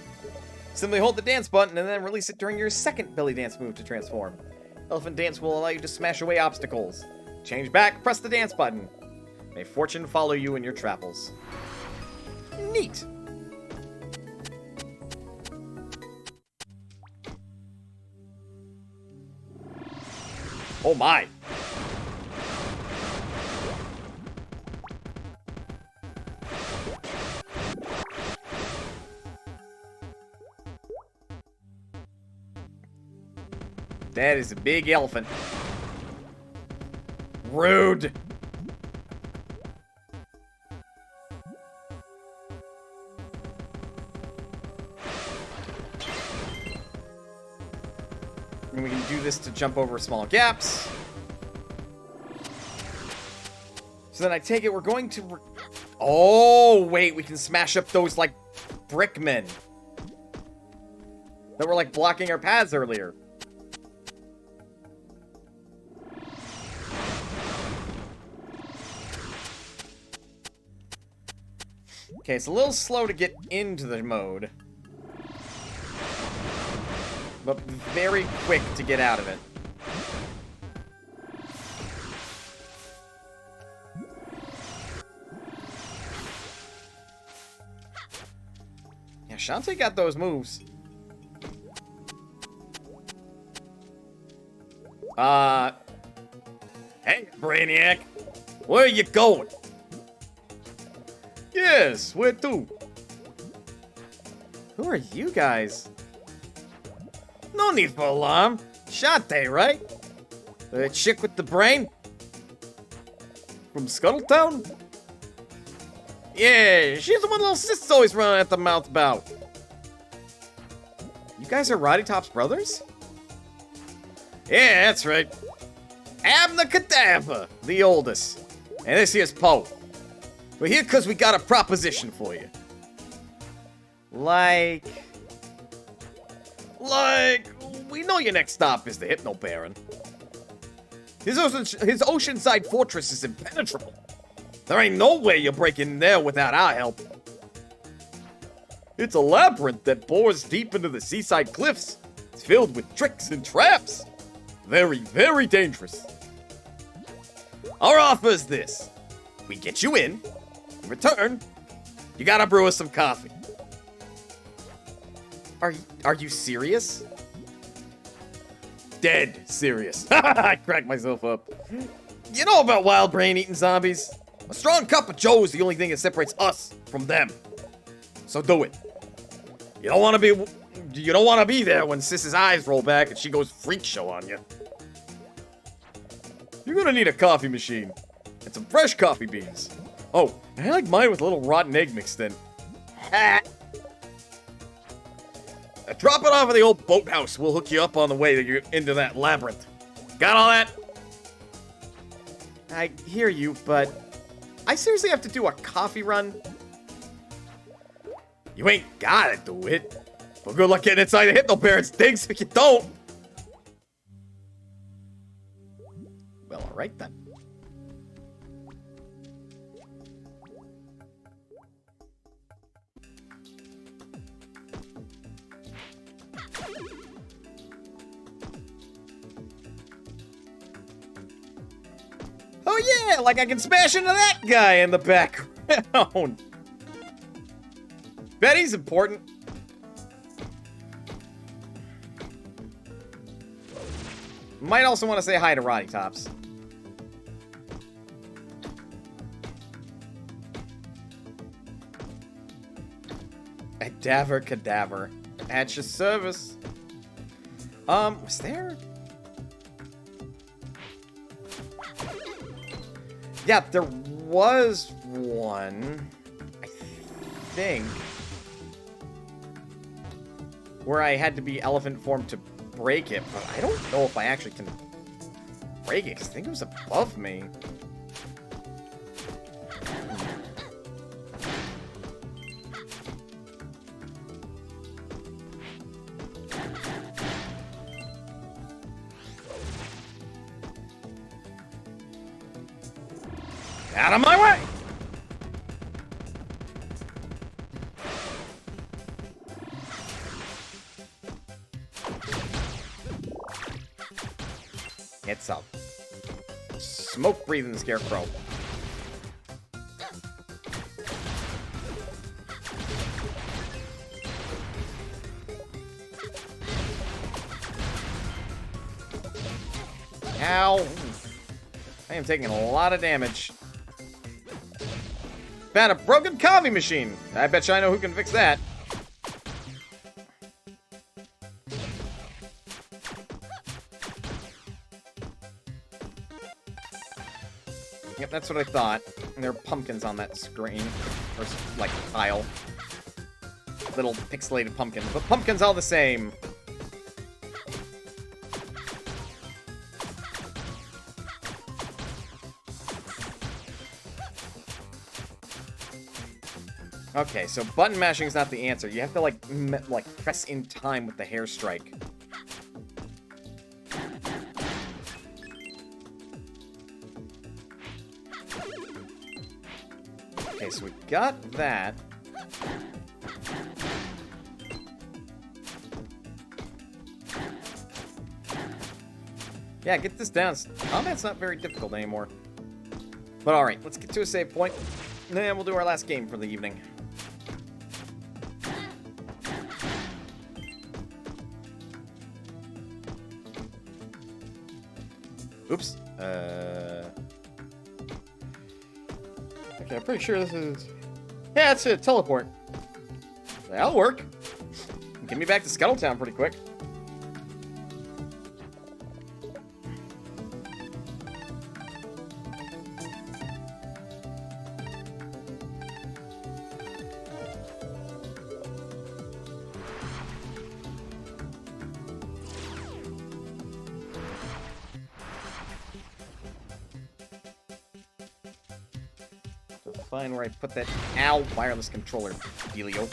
Simply hold the dance button and then release it during your second belly dance move to transform. Elephant dance will allow you to smash away obstacles. Change back, press the dance button. May fortune follow you in your travels. Neat. Oh my. That is a big elephant. Rude. And we can do this to jump over small gaps. So then I take it we're going to... Oh, wait, we can smash up those, like, brickmen. That were, like, blocking our paths earlier. Okay, it's a little slow to get into the mode. But very quick to get out of it. Yeah, Shantae got those moves. Hey, Brainiac. Where are you going? Yes, where to? Who are you guys? No need for alarm. Shantae, right? The chick with the brain? From Scuttletown? Yeah, she's the one little sis always running at the mouth about. You guys are Roddy Top's brothers? Yeah, that's right. Abner Cadaver, the oldest. And this here's Poe. We're here because we got a proposition for you. Like, we know your next stop is the Hypno Baron. His oceanside fortress is impenetrable. There ain't no way you're breaking in there without our help. It's a labyrinth that bores deep into the seaside cliffs. It's filled with tricks and traps. Very, very dangerous. Our offer is this. We get you in. In return, you gotta brew us some coffee. Are you serious? Dead serious. I cracked myself up. You know about wild brain eating zombies? A strong cup of joe is the only thing that separates us from them. So do it. You don't want to be there when Sis's eyes roll back and she goes freak show on you. You're gonna need a coffee machine and some fresh coffee beans. Oh, I like mine with a little rotten egg mixed in. Drop it off at the old boathouse. We'll hook you up on the way that you're into that labyrinth. Got all that? I hear you, but I seriously have to do a coffee run? You ain't gotta do it. But good luck getting inside the Hypno Baron's digs if you don't. Well, alright then. Oh yeah, like I can smash into that guy in the background. Betty's important. Might also want to say hi to Roddy Tops. Cadaver. At your service. Was there? Yeah, there was one, I think, where I had to be elephant form to break it, but I don't know if I actually can break it, because I think it was above me. Out of my way! It's a smoke-breathing scarecrow. Ow! I am taking a lot of damage. Found a broken coffee machine. I bet you I know who can fix that. Yep, that's what I thought. And there are pumpkins on that screen. Or, like, tile. Little pixelated pumpkins. But pumpkins all the same. Okay, so button mashing is not the answer. You have to, like, press in time with the hair strike. Okay, so we got that. Yeah, get this down. Combat's not very difficult anymore. But alright, let's get to a save point. And then we'll do our last game for the evening. Oops. Okay, I'm pretty sure this is... Yeah, that's it. Teleport. That'll work. Get me back to Scuttletown pretty quick. Find where I put that wireless controller dealio.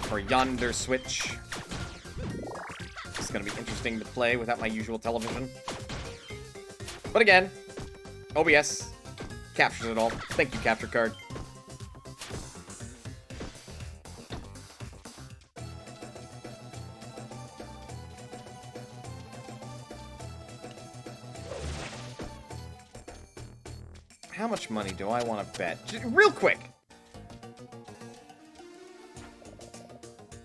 Or yonder switch. It's gonna be interesting to play without my usual television. But again, OBS captures it all. Thank you, capture card. How much money do I want to bet? Real quick.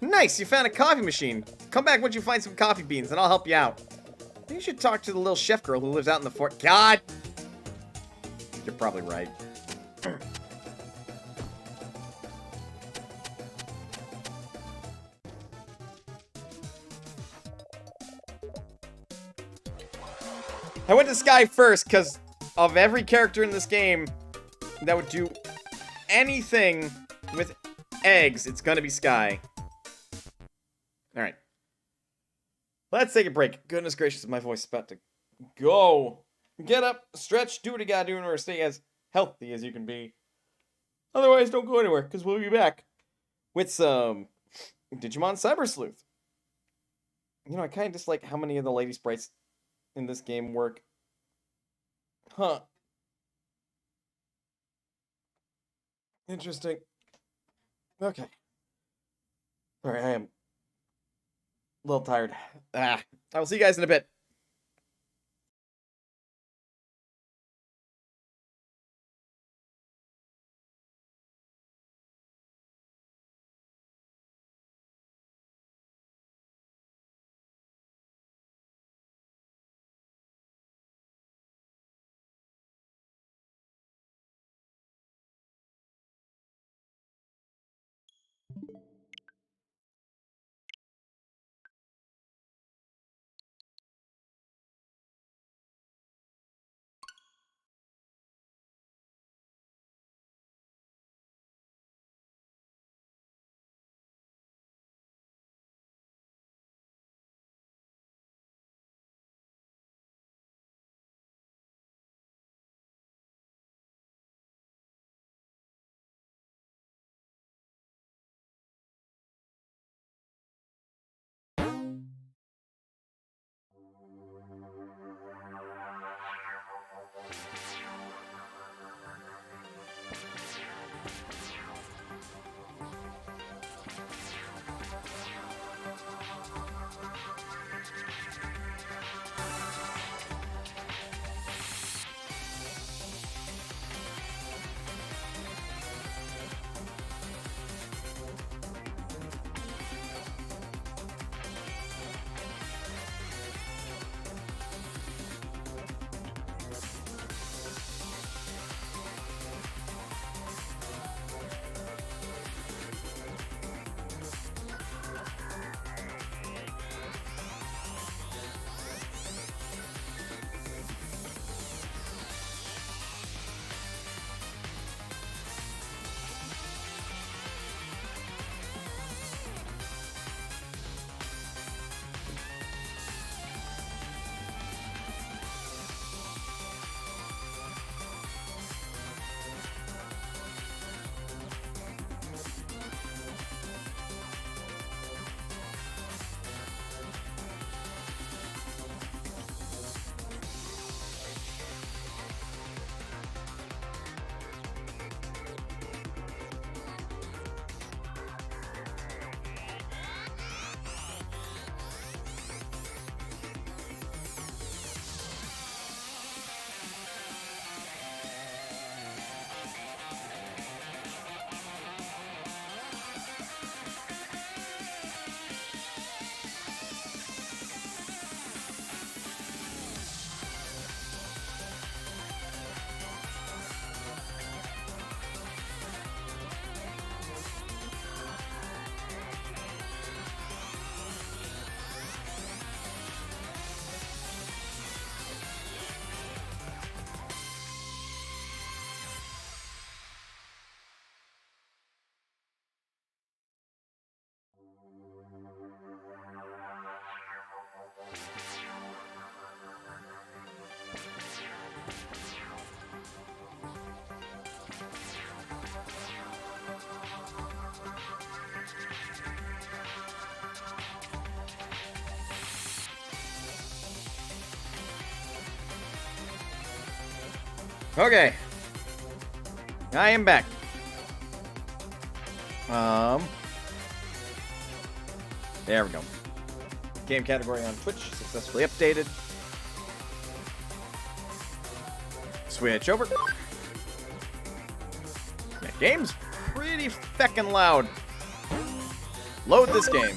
Nice, you found a coffee machine. Come back once you find some coffee beans, and I'll help you out. You should talk to the little chef girl who lives out in the fort. God! You're probably right. I went to Sky first, because of every character in this game that would do anything with eggs, it's gonna be Sky. Alright. Let's take a break. Goodness gracious, my voice is about to go. Get up, stretch, do what you gotta do in order to stay as healthy as you can be. Otherwise, don't go anywhere, because we'll be back with some Digimon Cyber Sleuth. You know, I kind of dislike how many of the lady sprites in this game work. Huh. Interesting. Okay. Alright, I am a little tired. I will see you guys in a bit. Okay. I am back. There we go. Game category on Twitch successfully updated. Switch over. That game's pretty feckin' loud. Load this game.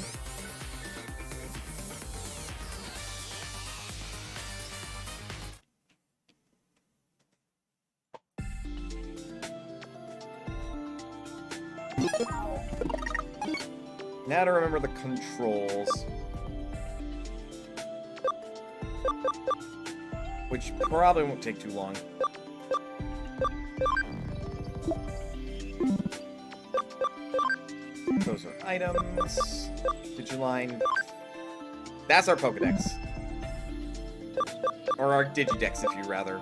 Now to remember the controls. Which probably won't take too long. Those are items. Digiline. That's our Pokedex. Or our Digidex, if you rather.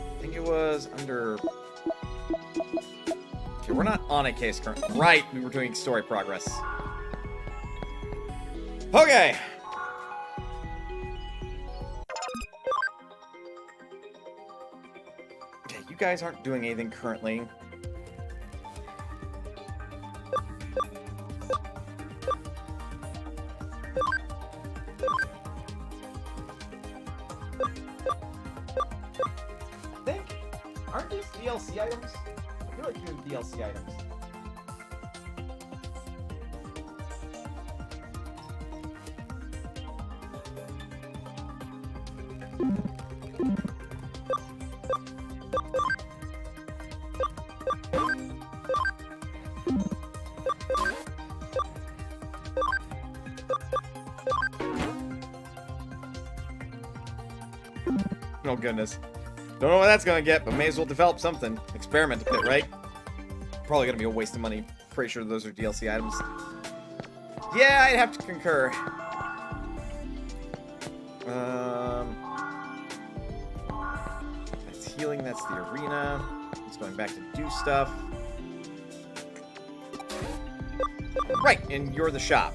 I think it was under... Okay, we're not on a case currently. Right, we were doing story progress. Okay. Okay, you guys aren't doing anything currently. I think, aren't these DLC items? I feel like doing DLC items. Oh goodness. Don't know what that's gonna get, but may as well develop something. Experiment a bit, right? Probably gonna be a waste of money. Pretty sure those are DLC items. Yeah, I'd have to concur. That's healing, that's the arena. It's going back to do stuff. Right, and you're the shop.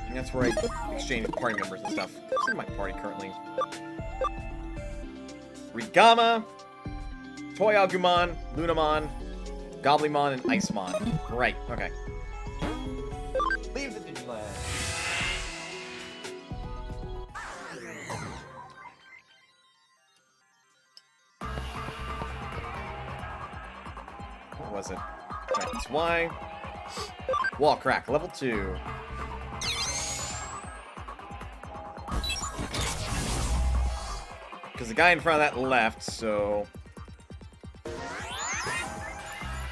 And that's where I exchange party members and stuff. Who's in my party currently? Rigama, Toy Agumon, Lunamon, Goblymon, and Icemon. Right, okay. Leave the Digiland. What was it? Right, it's Y. Wall crack, level 2. Because the guy in front of that left, so...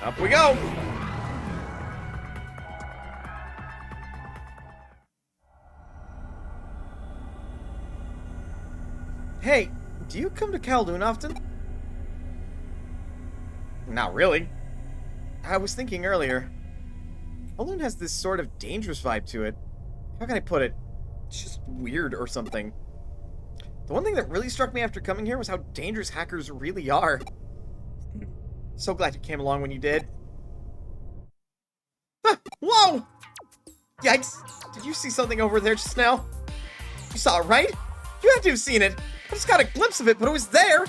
Up we go! Hey, do you come to Kowloon often? Not really. I was thinking earlier. Kowloon has this sort of dangerous vibe to it. How can I put it? It's just weird or something. The one thing that really struck me after coming here was how dangerous hackers really are. So glad you came along when you did. Ah, whoa! Yikes! Did you see something over there just now? You saw it, right? You had to have seen it. I just got a glimpse of it, but it was there.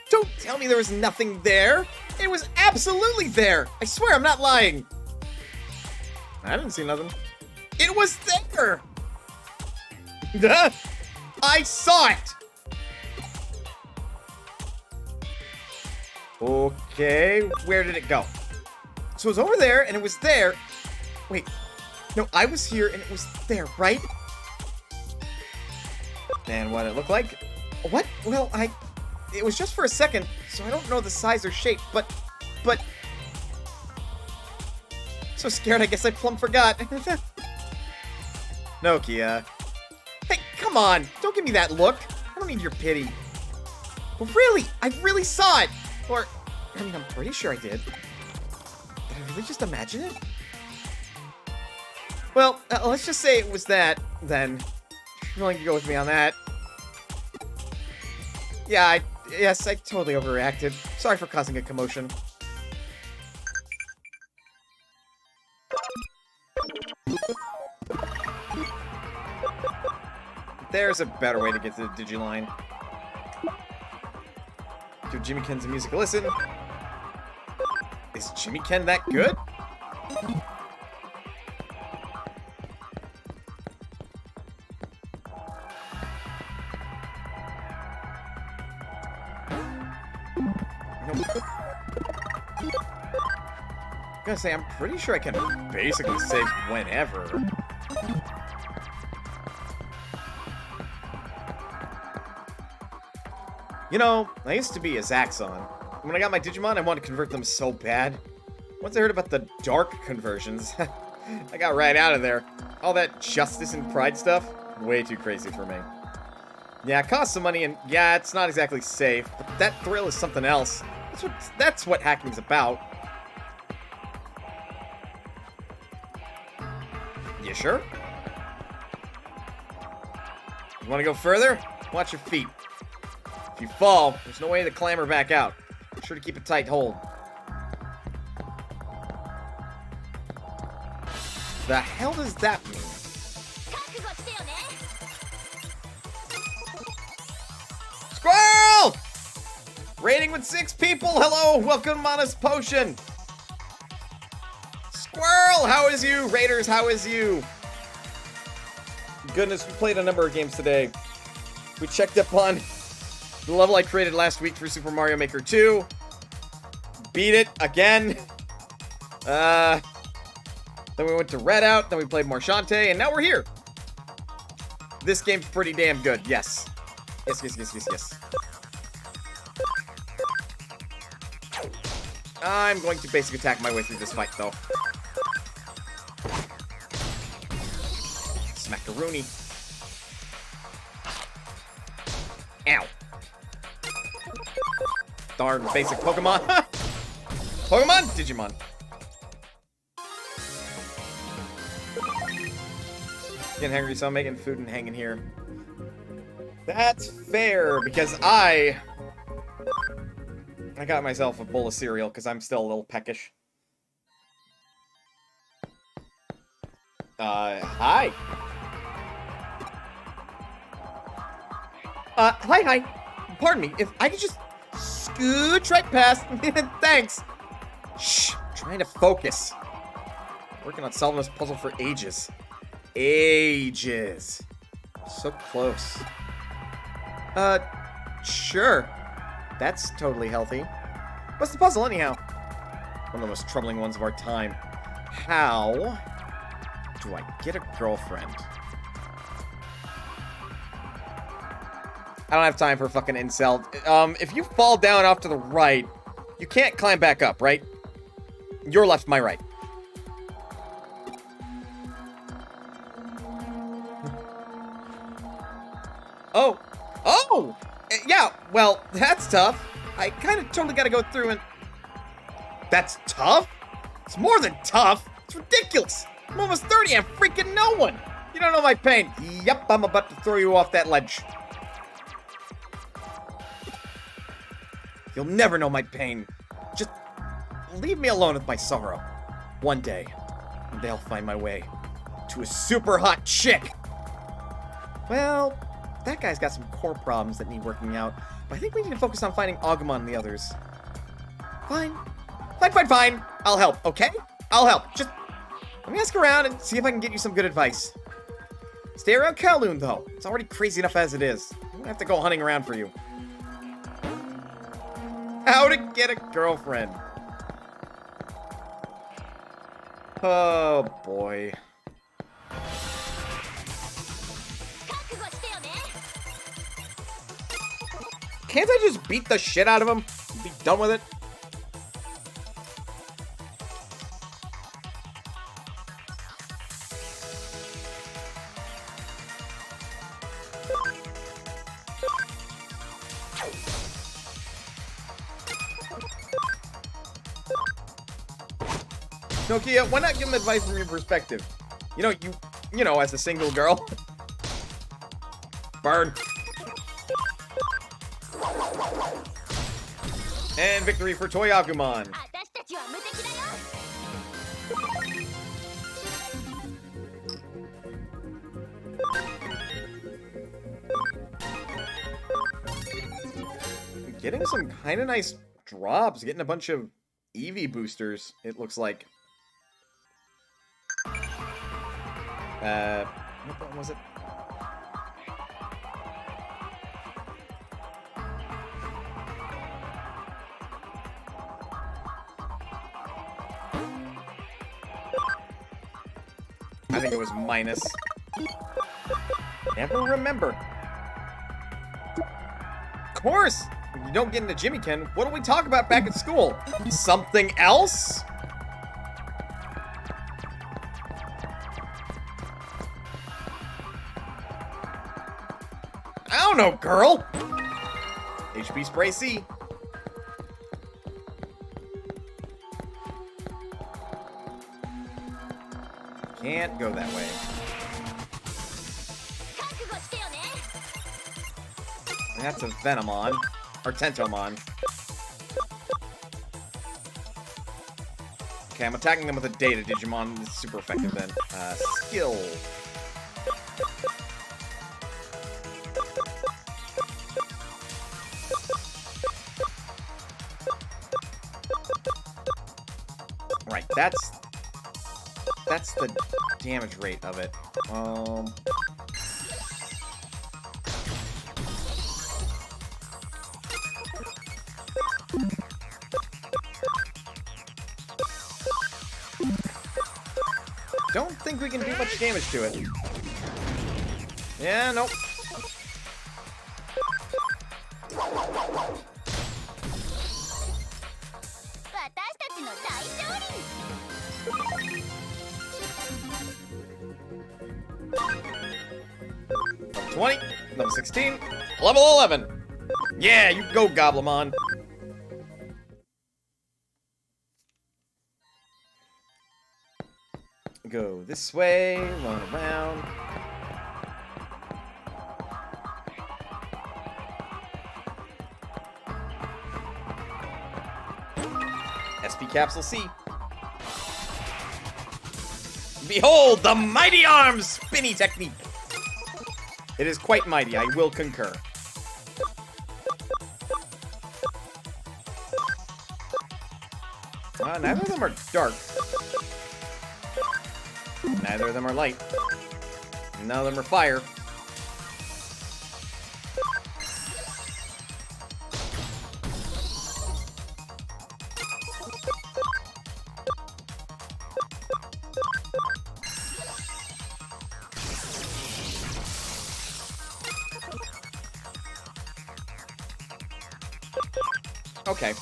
Don't tell me there was nothing there. It was absolutely there. I swear I'm not lying. I didn't see nothing. It was there. I saw it! Okay, where did it go? So it was over there, and it was there. Wait, no, I was here, and it was there, right? And what it looked like? What? Well, it was just for a second, so I don't know the size or shape, but... So scared, I guess I plumb forgot. Nokia. Hey, come on! Don't give me that look! I don't need your pity. But really, I really saw it! Or, I mean, I'm pretty sure I did. Did I really just imagine it? Well, let's just say it was that, then. If you're willing to go with me on that. Yeah, yes, I totally overreacted. Sorry for causing a commotion. There's a better way to get to the Digiline. Give Jimmy Ken's music a listen. Is Jimmy Ken that good? I'm gonna say, I'm pretty sure I can basically save whenever. You know, I used to be a Zaxxon. When I got my Digimon, I wanted to convert them so bad. Once I heard about the dark conversions, I got right out of there. All that justice and pride stuff, way too crazy for me. Yeah, it costs some money, and yeah, it's not exactly safe, but that thrill is something else. That's what hacking's about. You sure? You want to go further? Watch your feet. If you fall, there's no way to clamber back out. Be sure to keep a tight hold. The hell does that mean? Squirrel! Raiding with 6 people. Hello, welcome Manas Potion. Squirrel, how is you? Raiders, how is you? Goodness, we played a number of games today. We checked up on the level I created last week for Super Mario Maker 2. Beat it again. Then we went to Redout, then we played more Shantae, and now we're here. This game's pretty damn good, yes. Yes. I'm going to basic attack my way through this fight, though. Smackaroonie. Ow. Darn basic Pokemon. Pokemon? Digimon. Getting hungry, so I'm making food and hanging here. That's fair, because I got myself a bowl of cereal, because I'm still a little peckish. Hi. Hi. Pardon me, if I could just scooch right past. Thanks. Shh, I'm trying to focus. Working on solving this puzzle for ages. Ages. So close. Sure. That's totally healthy. What's the puzzle, anyhow? One of the most troubling ones of our time. How do I get a girlfriend? I don't have time for a fucking incel. If you fall down off to the right, you can't climb back up, right? Your left, my right. Oh! Yeah, well, that's tough. I kind of totally gotta go through and... That's tough? It's more than tough. It's ridiculous. I'm almost 30, I'm freaking no one. You don't know my pain. Yep, I'm about to throw you off that ledge. You'll never know my pain. Just leave me alone with my sorrow. One day I'll find my way to a super hot chick. Well, that guy's got some core problems that need working out, but I think we need to focus on finding Agumon and the others. Fine. I'll help, okay? I'll help. Just let me ask around and see if I can get you some good advice. Stay around Kowloon, though. It's already crazy enough as it is. I'm gonna have to go hunting around for you. How to get a girlfriend. Oh, boy. Can't I just beat the shit out of him? Be done with it? Nokia, why not give him advice from your perspective? You know, as a single girl. Burn. And victory for Toy Agumon. 私たちは無敵だよ。 Getting some kind of nice drops. Getting a bunch of Eevee boosters, it looks like. What button was it? I think it was minus. Never remember. Of course! If you don't get into Jimmykin, what do we talk about back at school? Something else? I don't know, girl! HP Spray C. Can't go that way. 覚悟してよね。 That's a Venomon. Or Tentomon. Okay, I'm attacking them with a Data Digimon. It's super effective then. Skill. Right, that's the damage rate of it. Don't think we can do much damage to it. Yeah, nope. 私たちの大勝利。 Level 20, level 16, level 11. Yeah, you go, Goblimon. Go this way, run around. SP Capsule C. Behold, the mighty arms spinny technique. It is quite mighty, I will concur. Neither of them are dark. Neither of them are light. None of them are fire. Okay.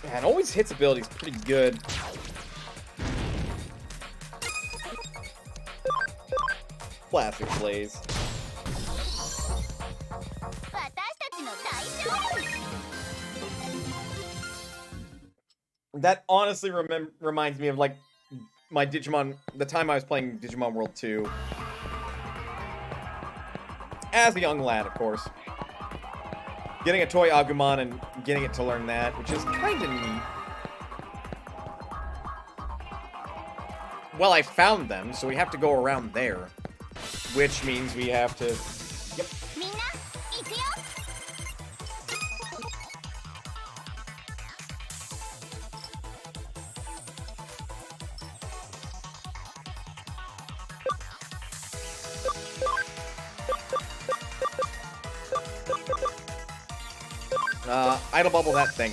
Yeah, it always hits abilities pretty good. Classic Blaze. 私たちの大勝利。 That honestly reminds me of, like, my Digimon, the time I was playing Digimon World 2. As a young lad, of course. Getting a toy Agumon and getting it to learn that, which is kind of neat. Well, I found them, so we have to go around there. Which means we have to... Yep. みんな、行くよ。 Idle bubble that thing.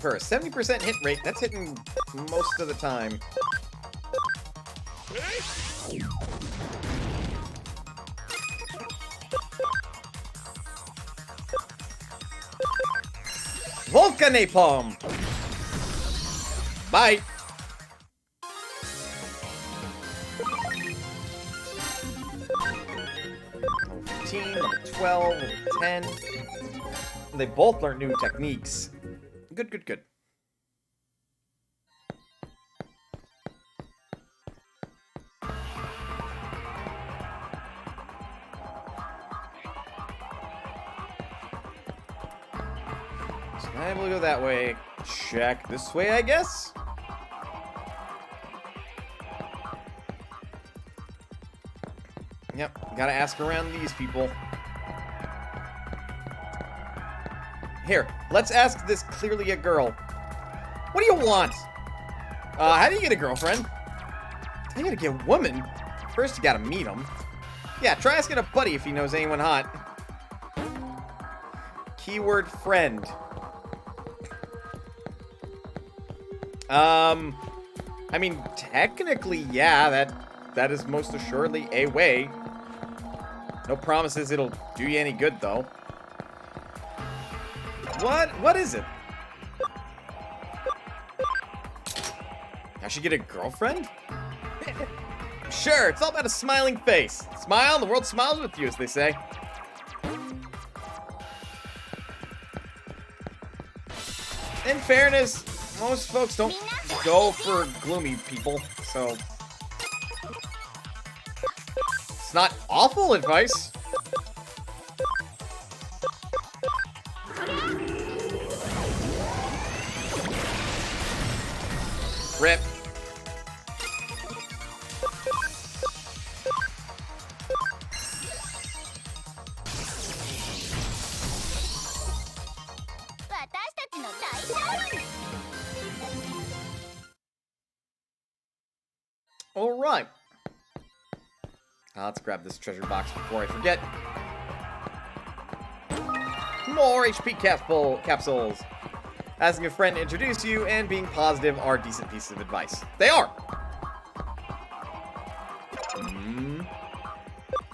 For a 70% hit rate, that's hitting most of the time. Volcanapalm! Bye! Level 15, level 12, level 10. They both learn new techniques. Good, good, good. I'm able to go that way. Check this way, I guess? Yep, gotta ask around these people. Here, let's ask this clearly a girl. What do you want? How do you get a girlfriend? How do you gotta get a woman? First, you gotta meet him. Yeah, try asking a buddy if he knows anyone hot. Keyword friend. I mean, technically, yeah, that is most assuredly a way. No promises it'll do you any good, though. What is it? I should get a girlfriend? Sure, it's all about a smiling face. Smile, and the world smiles with you, as they say. In fairness, most folks don't go for gloomy people, so it's not awful advice. Rip. All right. Let's grab this treasure box before I forget. More HP capsules. Asking a friend to introduce you and being positive are decent pieces of advice. They are.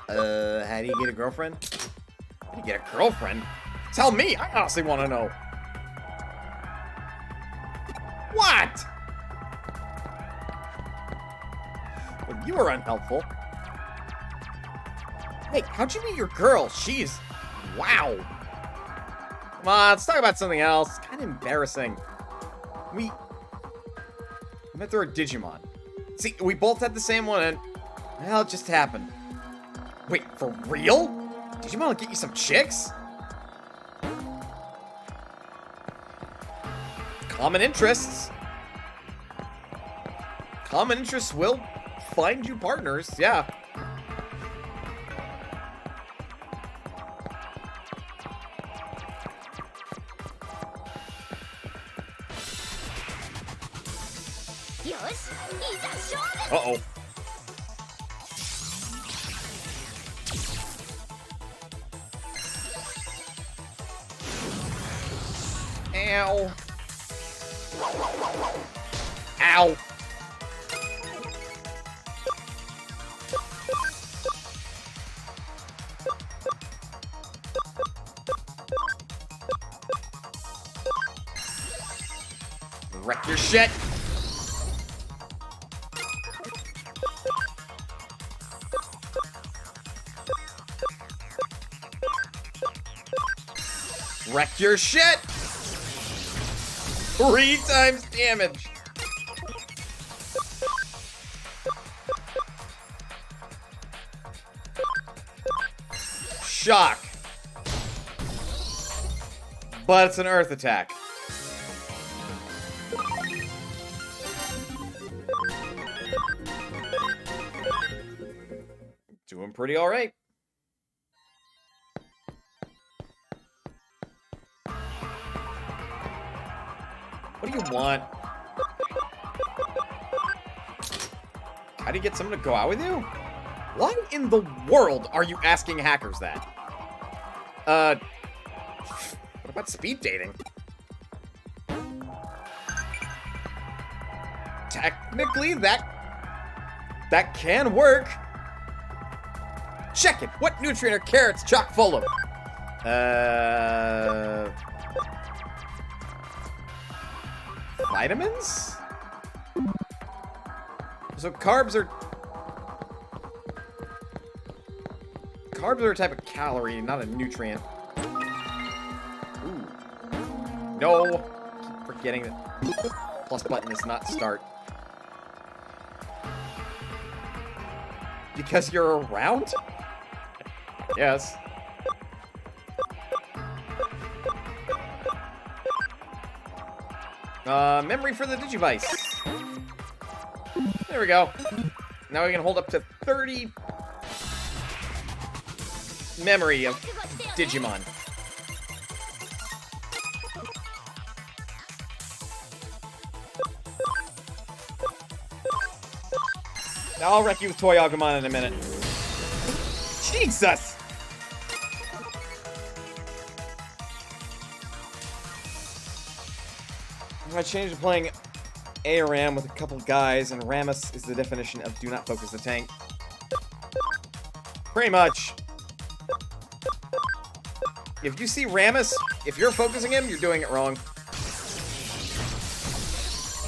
How do you get a girlfriend? How do you get a girlfriend? Tell me. I honestly want to know. What? Well, you were unhelpful. Hey, how'd you meet your girl? She's... wow. Come on, let's talk about something else. It's kind of embarrassing. We met through a Digimon. See, we both had the same one, and... well, it just happened. Wait, for real? Digimon will get you some chicks? Common interests. Common interests will find you partners, yeah. Uh-oh. Ow. Ow. Wreck your shit. Wreck your shit. 3 times damage. Shock. But it's an earth attack. Doing pretty all right. What do you want? How do you get someone to go out with you? Why in the world are you asking hackers that? What about speed dating? Technically, that can work. Check it. What nutrient are carrots chock full of? Vitamins? So carbs are a type of calorie, not a nutrient. Ooh. No. Keep forgetting that plus button is not start. Because you're around? Yes. Memory for the Digivice. There we go. Now we can hold up to 30 memory of Digimon. I'll wreck you with Toy Agumon in a minute. Jesus! If I change to playing ARAM with a couple guys, and Ramus is the definition of do not focus the tank. Pretty much. If you see Ramus, if you're focusing him, you're doing it wrong.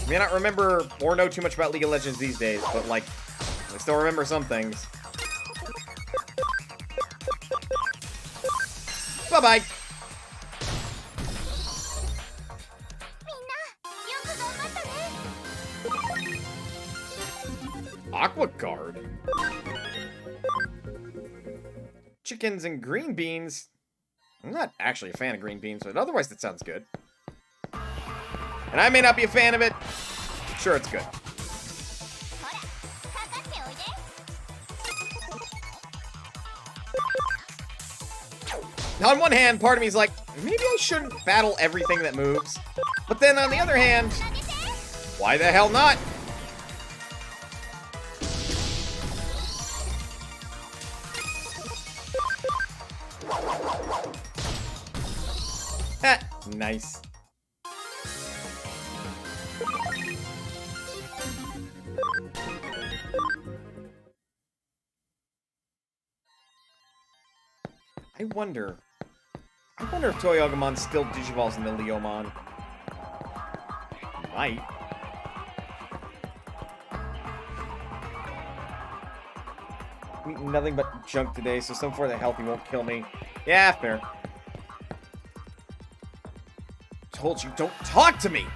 You may not remember or know too much about League of Legends these days, but, like, I still remember some things. Bye-bye! Aqua Guard? Chickens and green beans? I'm not actually a fan of green beans, but otherwise that sounds good. And I may not be a fan of it. Sure, it's good. On one hand, part of me is like, maybe I shouldn't battle everything that moves. But then on the other hand, why the hell not? Ha! Nice. I wonder if Toy Agumon still Digivolves into Leomon. Might. I'm eating nothing but junk today, so some form of healthy won't kill me. Yeah, fair. Told you, don't talk to me!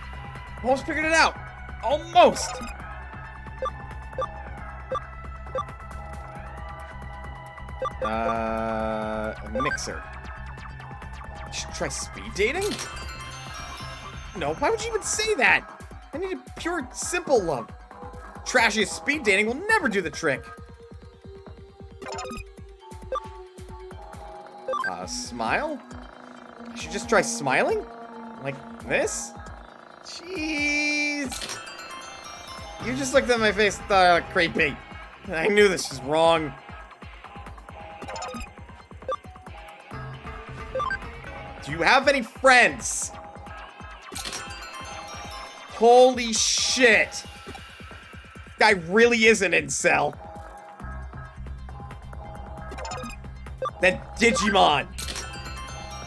Almost figured it out! Almost! Mixer. I should try speed dating? No, why would you even say that? I need a pure, simple love. Trashy speed dating will never do the trick. Smile? I should just try smiling? Like this? Jeez. You just looked at my face and thought, oh, creepy. I knew this was wrong. Do you have any friends? Holy shit. Guy really is an incel. Then Digimon.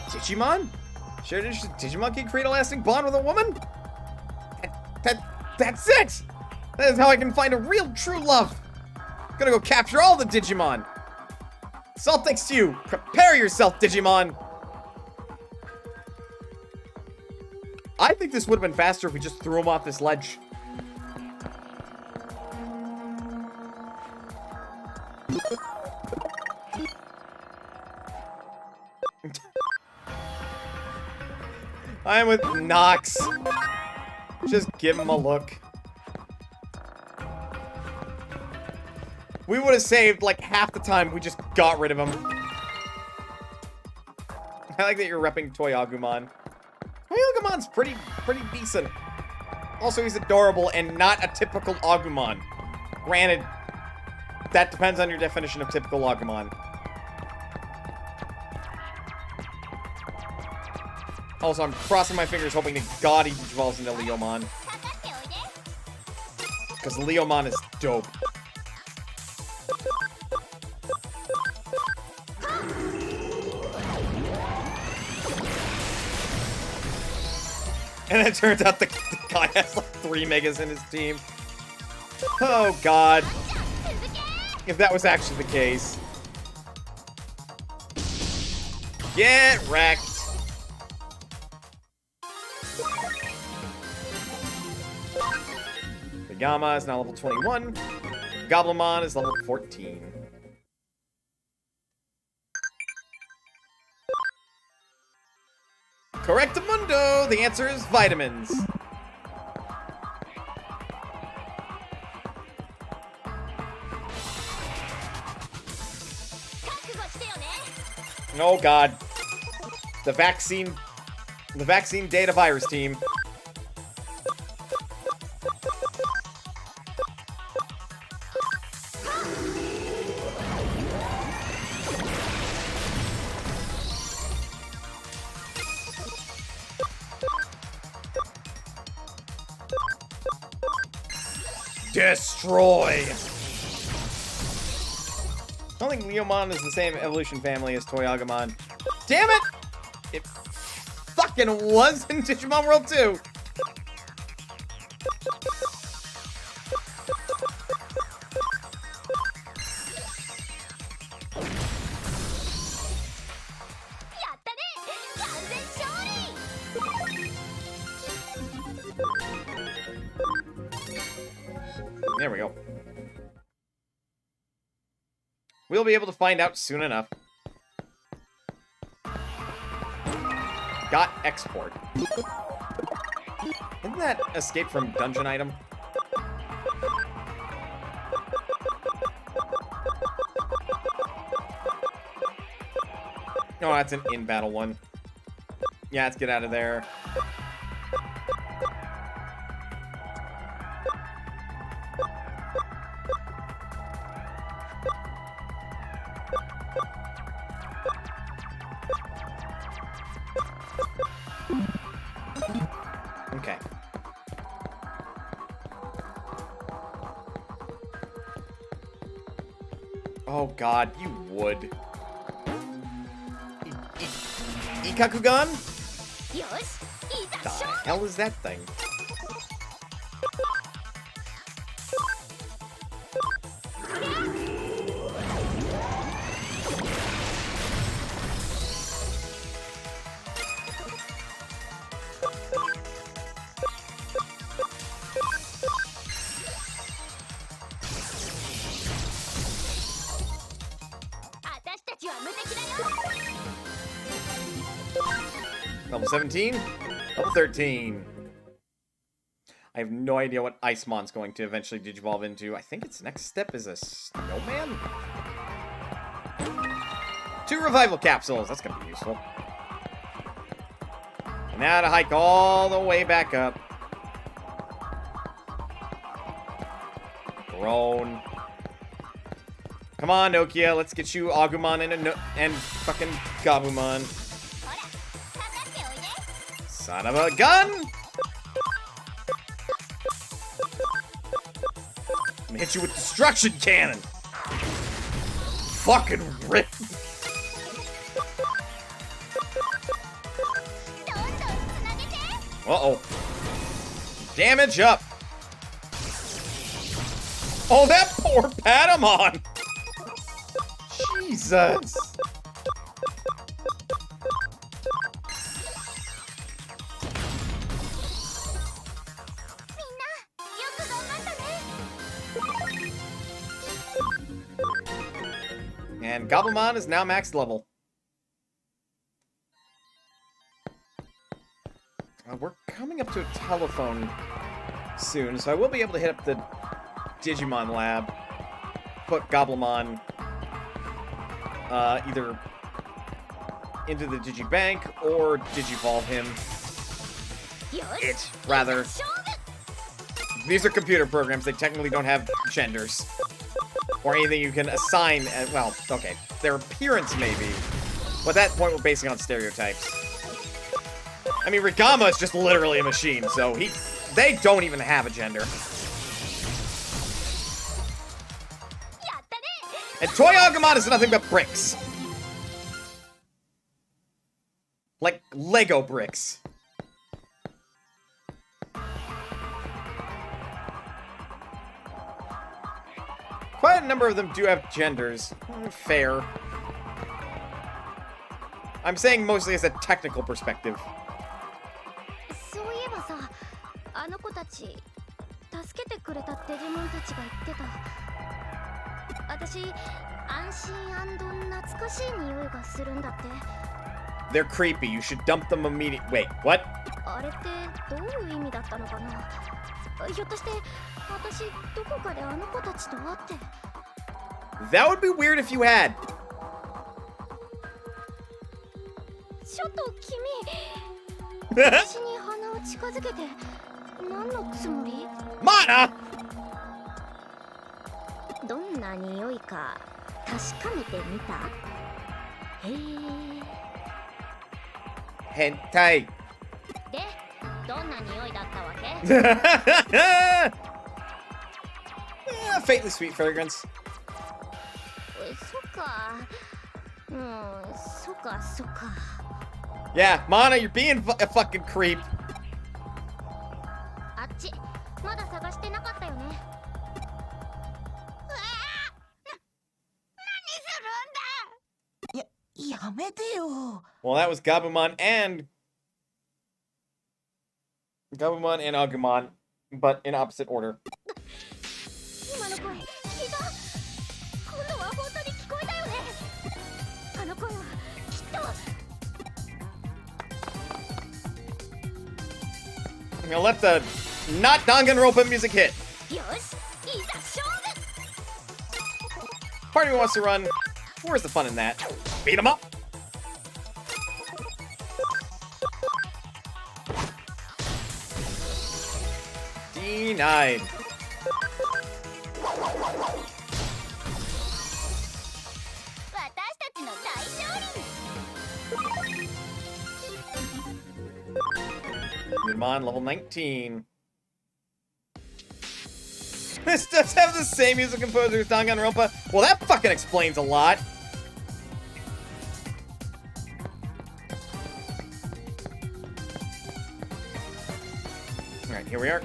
Digimon? Shared interest in Digimon can create a lasting bond with a woman? That's it! That is how I can find a real true love. I'm gonna go capture all the Digimon. It's all thanks to you. Prepare yourself, Digimon. I think this would have been faster if we just threw him off this ledge. I'm with Nox. Just give him a look. We would have saved like half the time if we just got rid of him. I like that you're repping Toy Agumon. Toy Agumon's pretty decent. Also, he's adorable and not a typical Agumon. Granted, that depends on your definition of typical Agumon. Also, I'm crossing my fingers hoping to God he evolves into Leomon. Because Leomon is dope. And it turns out the guy has like 3 megas in his team. Oh god. If that was actually the case. Get wrecked. The Gamma is now level 21. Goblimon is level 14. Correctamundo! The answer is vitamins. Oh god. The vaccine data virus team. Destroy! I don't think Leomon is the same evolution family as Toyagamon. Damn it! It fucking was in Digimon World 2! There we go. We'll be able to find out soon enough. Got export. Isn't that escape from dungeon item? Oh, that's an in-battle one. Yeah, let's get out of there. Okay. Oh god, you would. Ikakugan? The hell is that thing? Level 17, level 13. I have no idea what Icemon's going to eventually digivolve into. I think its next step is a snowman? 2 revival capsules. That's going to be useful. And now to hike all the way back up. Grown. Come on, Nokia. Let's get you Agumon and fucking Gabumon. Son of a gun! I'm gonna hit you with destruction cannon! Fucking rip! Uh-oh. Damage up! Oh, that poor Patamon! Jesus! And Gabumon is now max level. We're coming up to a telephone soon, so I will be able to hit up the Digimon lab, put Gabumon either into the Digibank or Digivolve him. Rather. These are computer programs, they technically don't have genders. Or anything you can assign, well, okay, their appearance maybe. But at that point, we're basing on stereotypes. I mean, Rigama is just literally a machine, so they don't even have a gender. And Toyagamon is nothing but bricks. Like Lego bricks. Quite a number of them do have genders. Fair. I'm saying mostly as a technical perspective. They're creepy. You should dump them immediately. Wait, what? That would be weird if you had. ちょっと君私に鼻を近づけて何のつもり？ Mana! どんな匂いか確かめてみた？へえ。 Hentai. で、どんな匂いだったわけ？ Faintly sweet fragrance. そっか。そっかそっか。 Yeah, Mana, you're being a fucking creep. あっち、まだ探してなかったよね。うわあ、何するんだ。やめてよ。 Well, that was Gabumon and Agumon, but in opposite order. 今の声聞いた？今度は本当に聞こえたよね。あの声はきっと。 I'm gonna let the not Danganronpa music hit. よし、いざ勝負。 Part of me wants to run. Where's the fun in that? Beat 'em up. Denied. Digimon level 19. This does have the same music composer as Danganronpa. Well, that fucking explains a lot. Alright, here we are.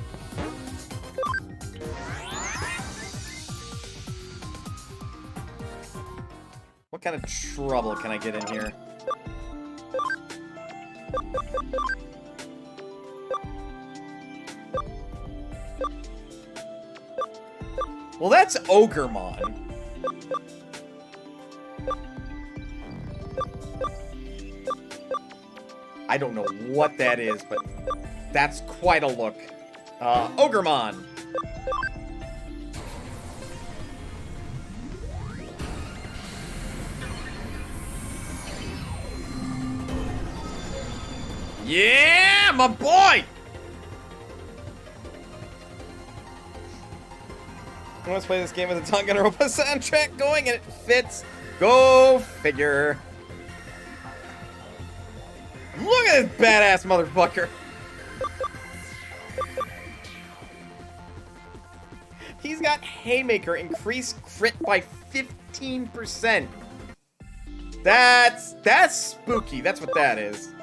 What kind of trouble can I get in here? Well, that's Ogremon. I don't know what that is, but that's quite a look. Ogremon. Yeah, my boy! Let's play this game with a Danganronpa soundtrack going, and it fits. Go figure. Look at this badass motherfucker. He's got Haymaker increase crit by 15%. That's spooky. That's what that is.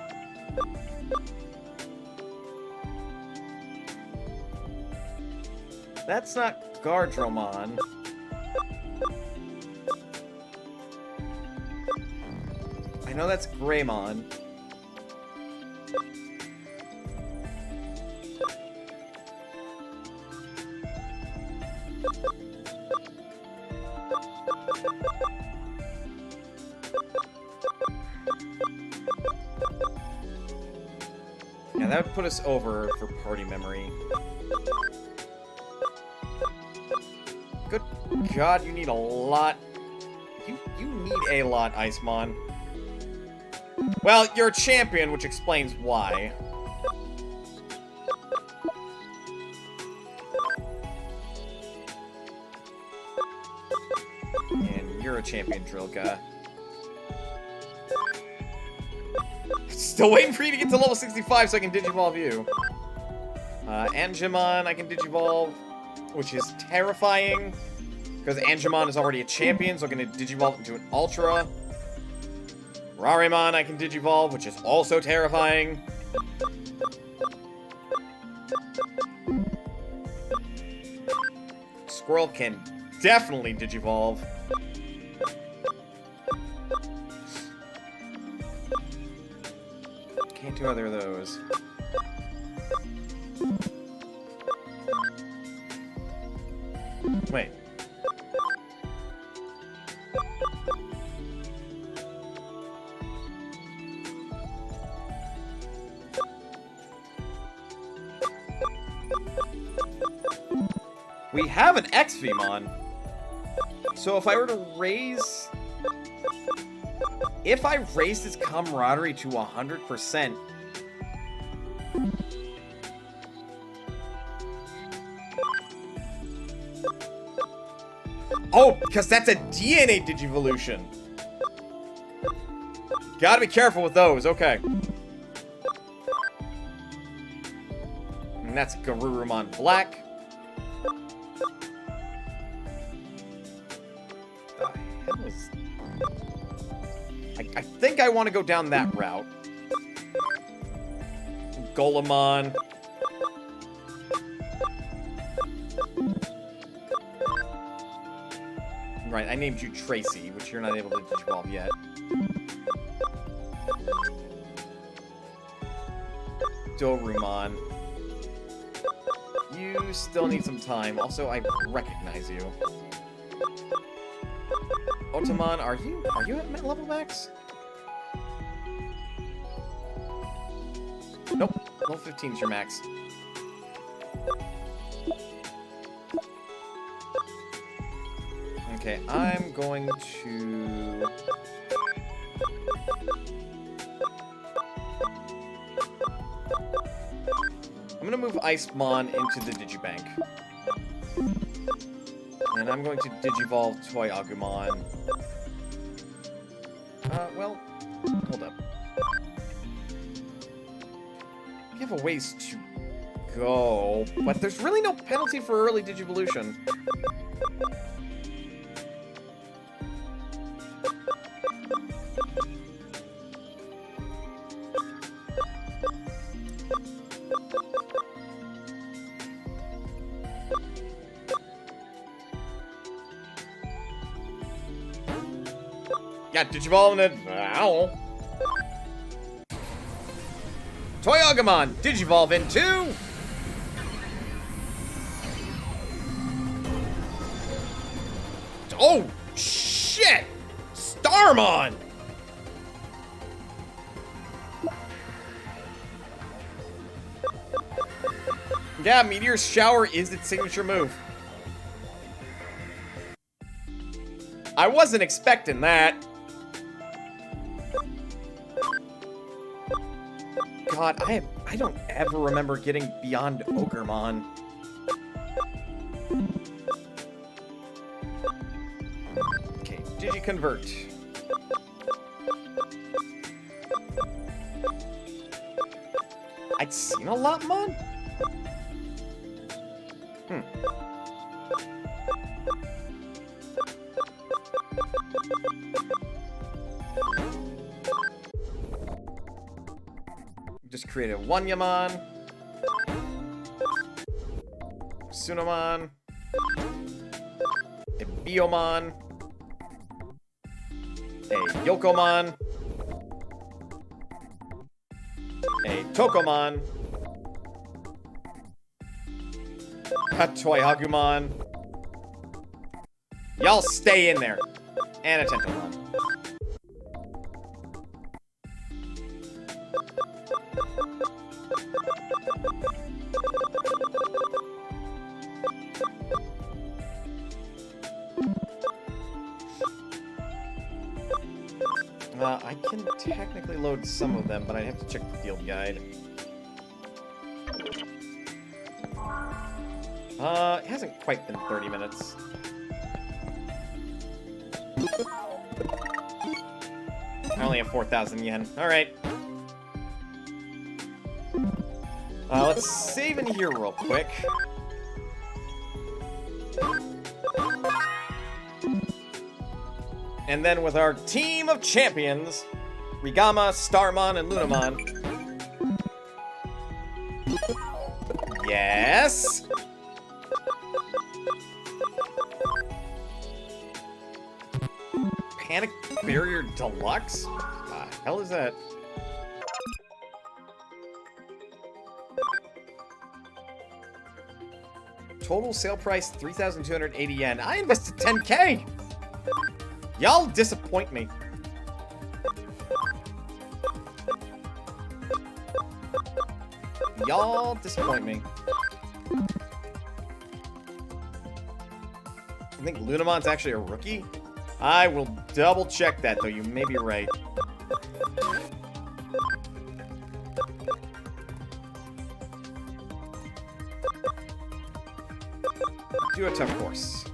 That's not Gardromon. I know that's Greymon. Yeah, that would put us over for party memory. Good God, you need a lot. You need a lot, Icemon. Well, you're a champion, which explains why. And you're a champion, Drilka. Still waiting for you to get to level 65 so I can Digivolve you. Angemon, I can Digivolve, which is terrifying. Because Angemon is already a champion, so I'm going to Digivolve into an Ultra. Rarimon I can Digivolve, which is also terrifying. Squirrel can definitely Digivolve. Can't do either of those. Wait. We have an XVmon. So if I were to raise... if I raised his camaraderie to 100%, oh, because that's a DNA Digivolution. Gotta be careful with those, okay. And that's Garurumon Black. The hell is... I think I want to go down that route. Golemon. Right, I named you Tracy, which you're not able to Digivolve yet. Dorumon. You still need some time. Also, I recognize you. Otamon, are you at level max? Nope. Level 15 is your max. Okay, I'm going to... I'm gonna move Icemon into the Digibank. And I'm going to Digivolve Toy Agumon. Well, hold up. We have a ways to go, but there's really no penalty for early Digivolution. Yeah, Digivolve it. Ow. Toy Agumon, Digivolve into... Oh, shit! Starmon! Yeah, Meteor Shower is its signature move. I wasn't expecting that. God, I don't ever remember getting beyond Ogremon. Okay, Digiconvert. I'd seen a lot, Mon? Just created Wanyamon, Sunamon, a Biomon, a Yokomon, a Tokomon, a Toy Agumon. Y'all stay in there, and a Tentomon. I can technically load some of them, but I'd have to check the field guide. It hasn't quite been 30 minutes. I only have 4,000 yen. Alright. Let's save in here real quick. And then with our team of champions, Rigama, Starmon, and Lunamon. Yes! Panic Barrier Deluxe? What the hell is that? Total sale price 3,280 yen. I invested 10K! Y'all disappoint me. Y'all disappoint me. I think Lunamon's actually a rookie. I will double check that, though. You may be right. Do a tough course.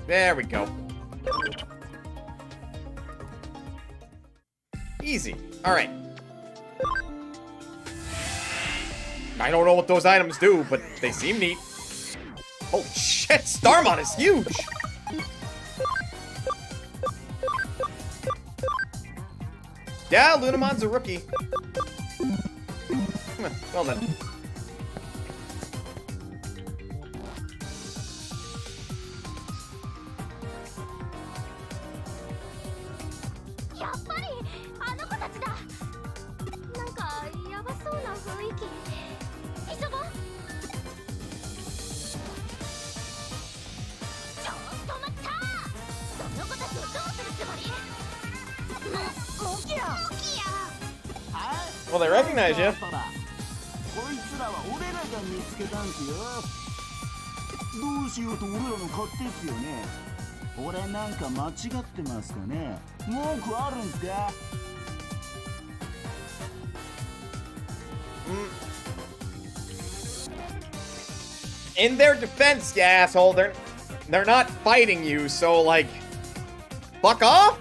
There we go. Easy. Alright. I don't know what those items do, but they seem neat. Oh shit, Starmon is huge! Yeah, Lunamon's a rookie. Well then. Well, they recognize you. こいつらは俺らが見つけたんすよ。どうしようと俺らの勝手っすよね。俺なんか間違ってますかね。文句あるんすか？ In their defense, you asshole, they're not fighting you, so like, fuck off.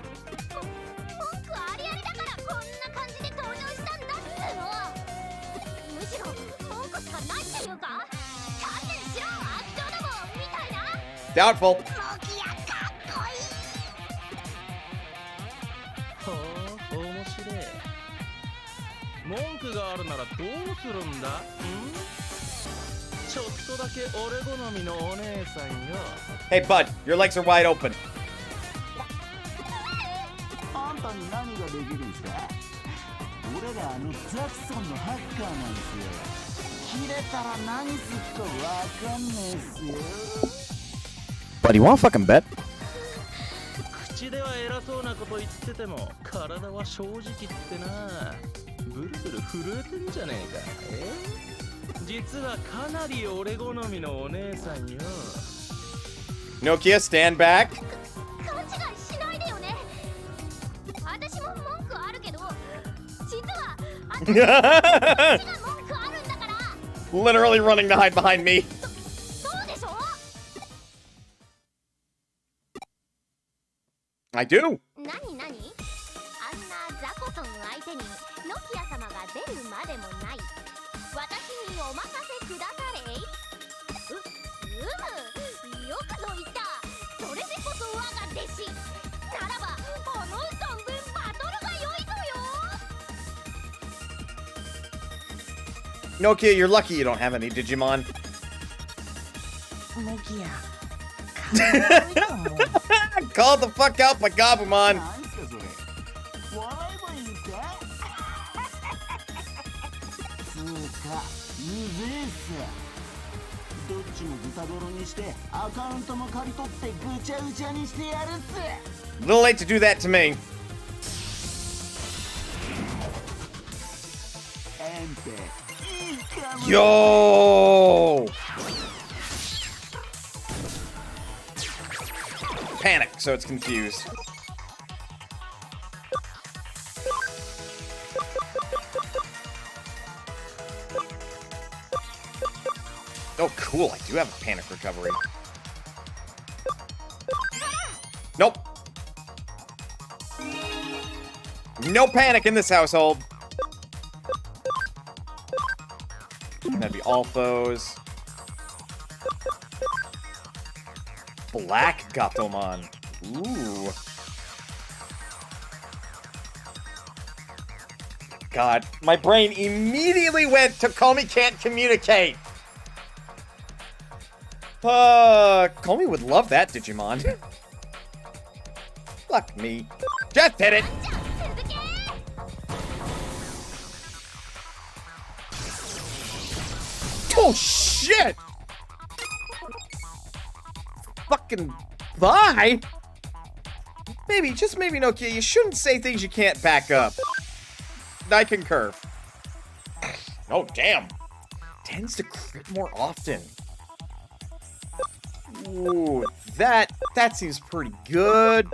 Doubtful. ほう、面白い。文句があるならどうするんだ？ちょっとだけ俺好みのお姉さんよ。Hey, bud, your legs are wide open. あんたに何ができるんすか？俺らザクソンのハッカーなんですよ。切れたら何すっかわかんねえっすよ。 Buddy, you wanna fucking bet? 口では偉そうなこと言ってても体は正直ってな。ブルブル震えてんじゃねえか。実はかなり俺好みのお姉さんよ。Nokia, stand back. 勘違いしないでよね。私も文句あるけど、実は私が文句あるんだから。Literally running to hide behind me. そうでしょ？ I do. 何？あんなザコソン相手にノキア様が出るまでもない。私にお任せくだされ。よくぞ言った。それでこそ我が弟子。ならば思う存分バトルが良いぞよ。 Nokia, you're lucky you don't have any Digimon. ノキア。 Call the fuck out by Gabumon. なんすかそれ。笑えばいいんすか？つうか、うぜえっす。どっちも豚泥にしてアカウントも借り取ってぐちゃぐちゃにしてやるっす。 Little late to do that to me. あんた、いいかも。 Yo! Panic, so it's confused. Oh, cool. I do have a panic recovery. Nope. No panic in this household. That'd be all foes. Black Gatomon. Ooh. God, my brain immediately went to Komi can't communicate. Komi would love that Digimon. Fuck me. Just hit it. Oh shit! Fucking bye? Maybe, just maybe, Nokia, you shouldn't say things you can't back up. I concur. Oh, damn. Tends to crit more often. Ooh, that seems pretty good.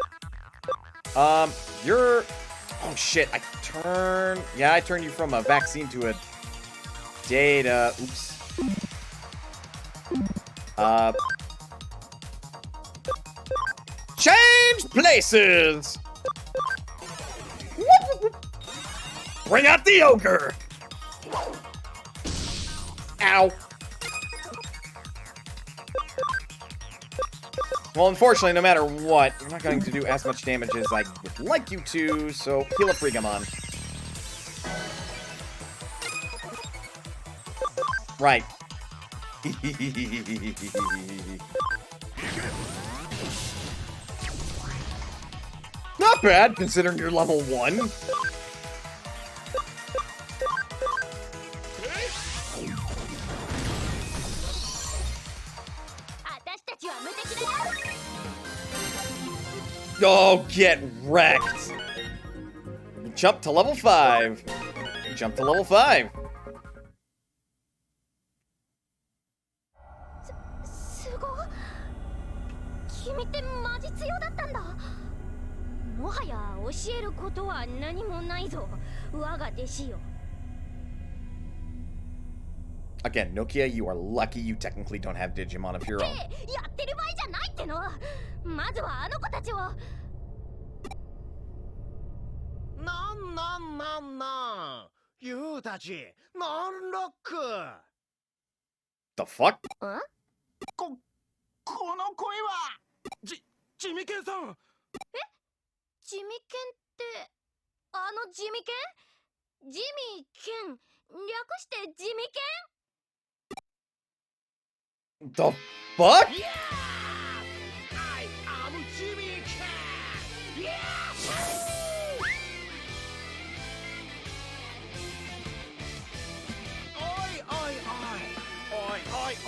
You're... Oh, shit, I turned you from a vaccine to a data. Oops. Change places! Bring out the ogre! Ow. Well, unfortunately, no matter what, you're not going to do as much damage as I would like you to, so heal up Rigamon. Right. Not bad, considering you're level 1. Oh, get wrecked. Jump to level 5. Jump to level 5. すごい。君ってマジ強だったんだ。もはや教えることは何もないぞ。我が弟子よ。 Again, Nokia, you are lucky you technically don't have Digimon of your own. やってる場合じゃないっての。まずはあの子たちを。なんユウたちなんロック The fuck? この声はジミケンさん。ジミケンってあのジミケン？ジミケン略してジミケン？ The fuck? Yeah! I am Jimmy Ken! Yeah!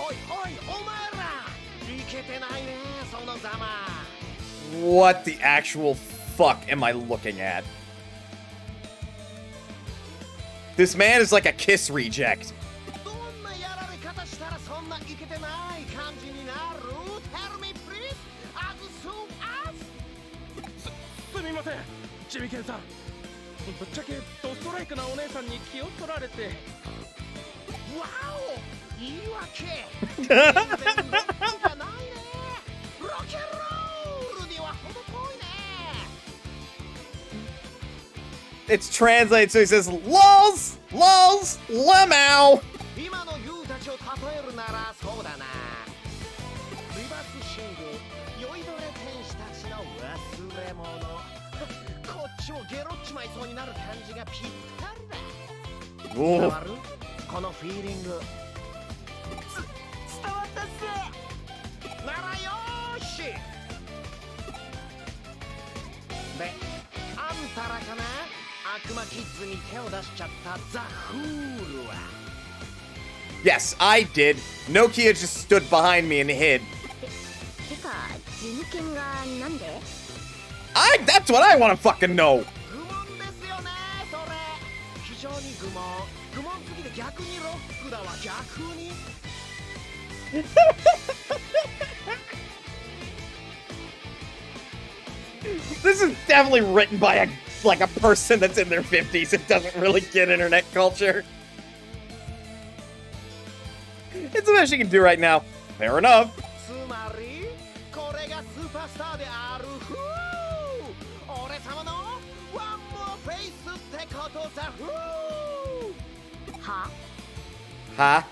おいお前らいけてないねそのざま What the actual fuck am I looking at? This man is like a Kiss reject. どんなやられ方したらそんないけてない感じになる Tell me please as soon as すみませんジミケンさんぶっちゃけドストライクなお姉さんに気を取られてわお言い訳全然ロックじゃないねロケンロールには程遠いね It's translated so he says LOLs! LOLs! LMAO! 今のユウたちを例えるならそうだなリバース信号酔いどれ天使たちの忘れ物こっちもゲロっちまいそうになる感じがぴったりだ伝わるこのフィーリング伝わったっすならよーしであんたらかな悪魔キッズに手を出しちゃったザ・フールは Yes, I did. Nokia just stood behind me and hid. てかジミケンがなんで That's what I want to fucking know! 愚問ですよねそれ非常に愚問すぎて逆にロックだわ逆にThis is definitely written by a person that's in their 50s and doesn't really get internet culture. It's the best you can do right now. Fair enough. つまりこれがスーパースターであるフー俺様のワンモアフェイスってことさフーは Huh?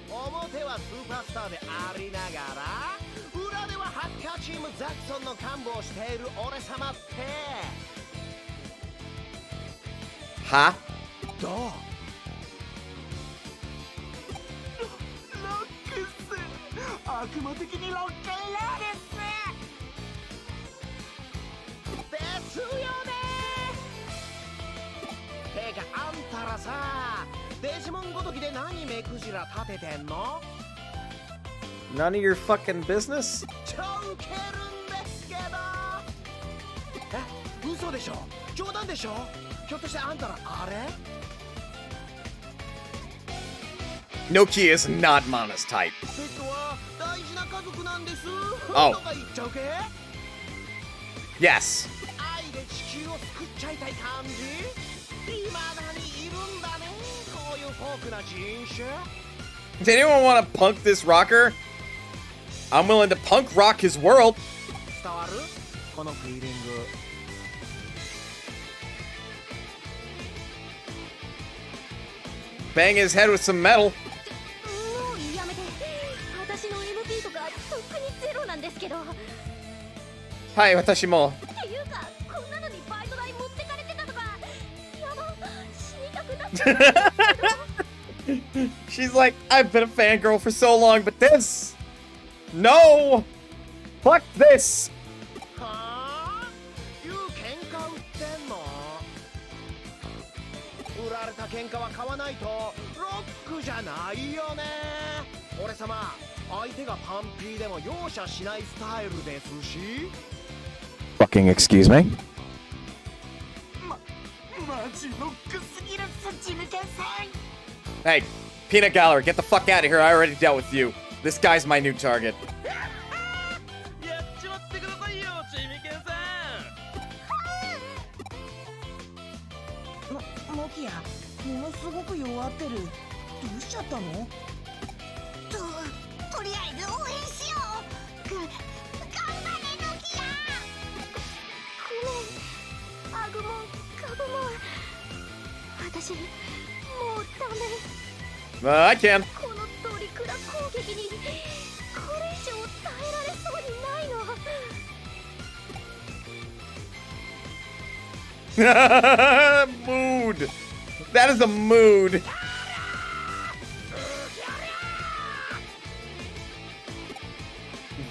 表はスーパースターでありながら裏ではハッカーチームザクソンの幹部をしている俺様って Huh? どうロックっす悪魔的にロックンロールっすですよねてかあんたらさデジモンごときで何目くじら立ててんの？ None of your fucking business? 超ウケるんですけど。え、嘘でしょ？冗談でしょ？ひょっとしてあんたらあれ？ Nokia is not Mana's type. ペットは大事な家族なんです。あとか言っちゃうけ？ Yes. 愛で地球を救っちゃいたい感じ？未だにいるんだね。こういうフォークな人種。 Does anyone want to punk this rocker? I'm willing to punk rock his world. 伝わる？このフィーリング。 Bang his head with some metal. もうやめて。私の MP とかとっくにゼロなんですけど。 Hi, Watashimo. っていうか、こんなのにバイト代持ってかれてたとか。やば、死にたくなっちゃったんですけど。 She's like, I've been a fangirl for so long, but this... No! Fuck this! はあ？いう喧嘩売ってんの？売られた喧嘩は買わないとロックじゃないよね。俺様、相手がパンピーでも容赦しないスタイルですし。 Fucking excuse me? マジロックすぎるっす、ジミケンさん。 Hey, Peanut Gallery, get the fuck out of here. I already dealt with you. This guy's my new target. やっちまってくださいよちみけんさん。モキヤ、ものすごく弱ってる。どうしちゃったの？とりあえず応援しよう。頑張れノキア。ごめん、アグモン、カブモン。私もうダメ。 I can. このドリクラ攻撃にこれ以上耐えられそうにないの。 Mood. That is a mood.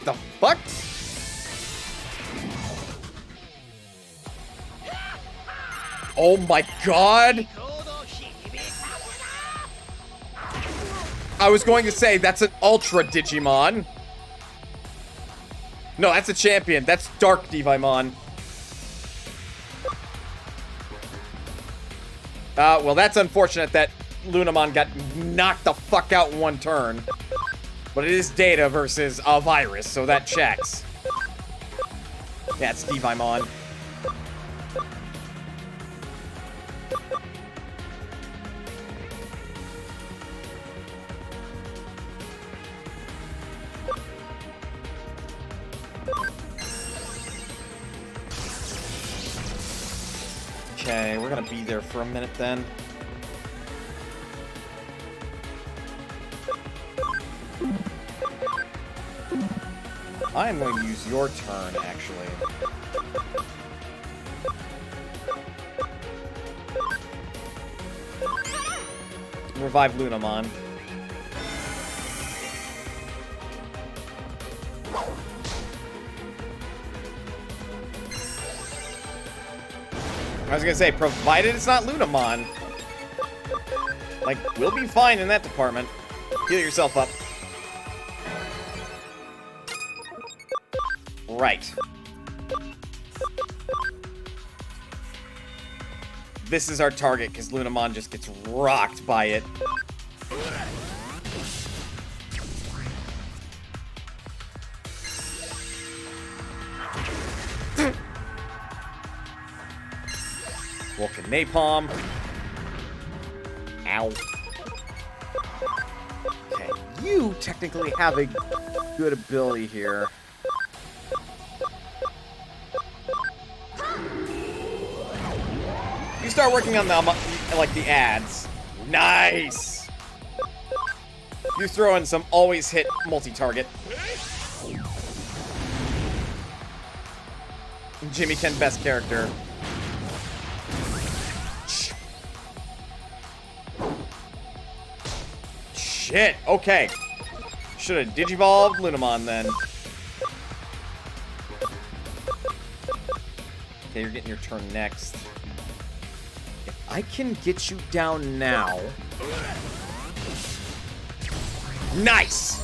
The fuck? Oh my god. I was going to say that's an Ultra Digimon. No, that's a champion. That's Dark Divimon. Well, that's unfortunate that Lunamon got knocked the fuck out in one turn. But it is Data versus a virus, so that checks. Yeah, it's Divimon. Okay, we're gonna be there for a minute then. I am going to use your turn, actually. Revive Lunamon. I was gonna say, provided it's not Lunamon. Like, we'll be fine in that department. Heal yourself up. Right. This is our target, because Lunamon just gets rocked by it. Vulcan Napalm. Ow. Okay, you technically have a good ability here. You start working on the, like, the ads. Nice! You throw in some always hit multi-target. Jimmy Ken best character. Shit, okay. Should have digivolved Lunamon then. Okay, you're getting your turn next. If I can get you down now, Nice!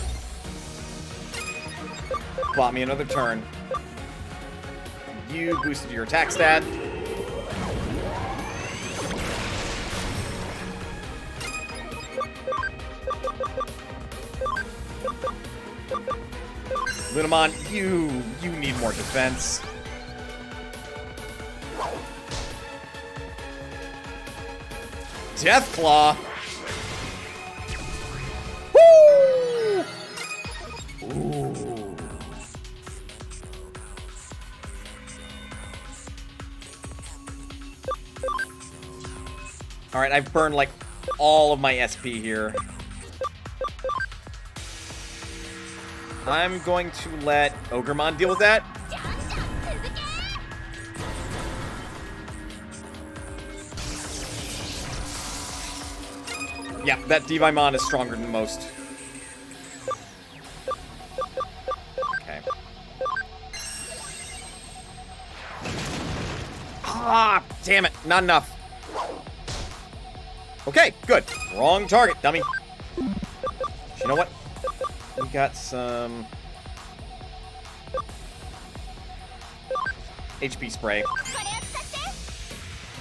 Bought me another turn. You boosted your attack stat. Lunamon, you need more defense. Deathclaw. Woo! Ooh. All right, I've burned like all of my SP here. I'm going to let Ogremon deal with that. Yeah, that Divimon is stronger than most. Okay. Ah, damn it, not enough. Okay, good. Wrong target, dummy. You know what? We got some HP spray.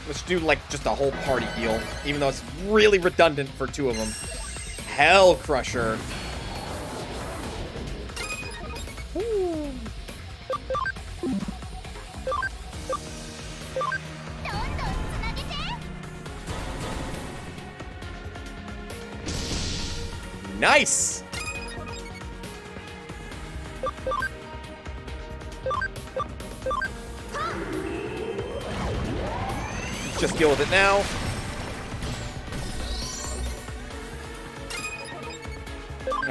Let's do like just a whole party heal, even though it's really redundant for two of them. Hell Crusher. Woo. Nice. Just deal with it now.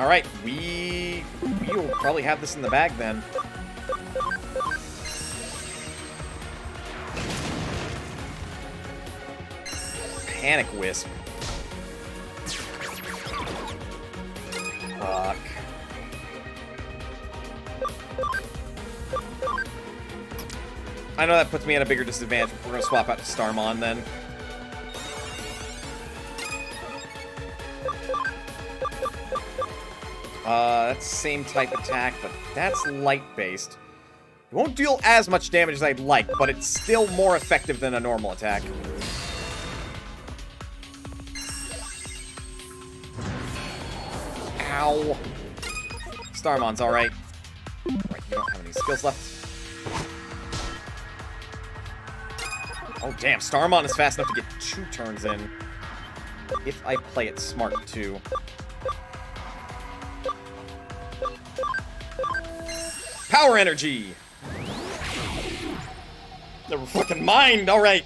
All right, we'll probably have this in the bag then. Panic Wisp. Fuck. I know that puts me at a bigger disadvantage. We're gonna swap out to Starmon then. That's the same type attack, but that's light-based. It won't deal as much damage as I'd like, but it's still more effective than a normal attack. Ow. Starmon's alright. Right, you don't have any skills left. Oh, damn. Starmon is fast enough to get 2 turns in. If I play it smart, too. Power Energy! Never fucking mind! Alright.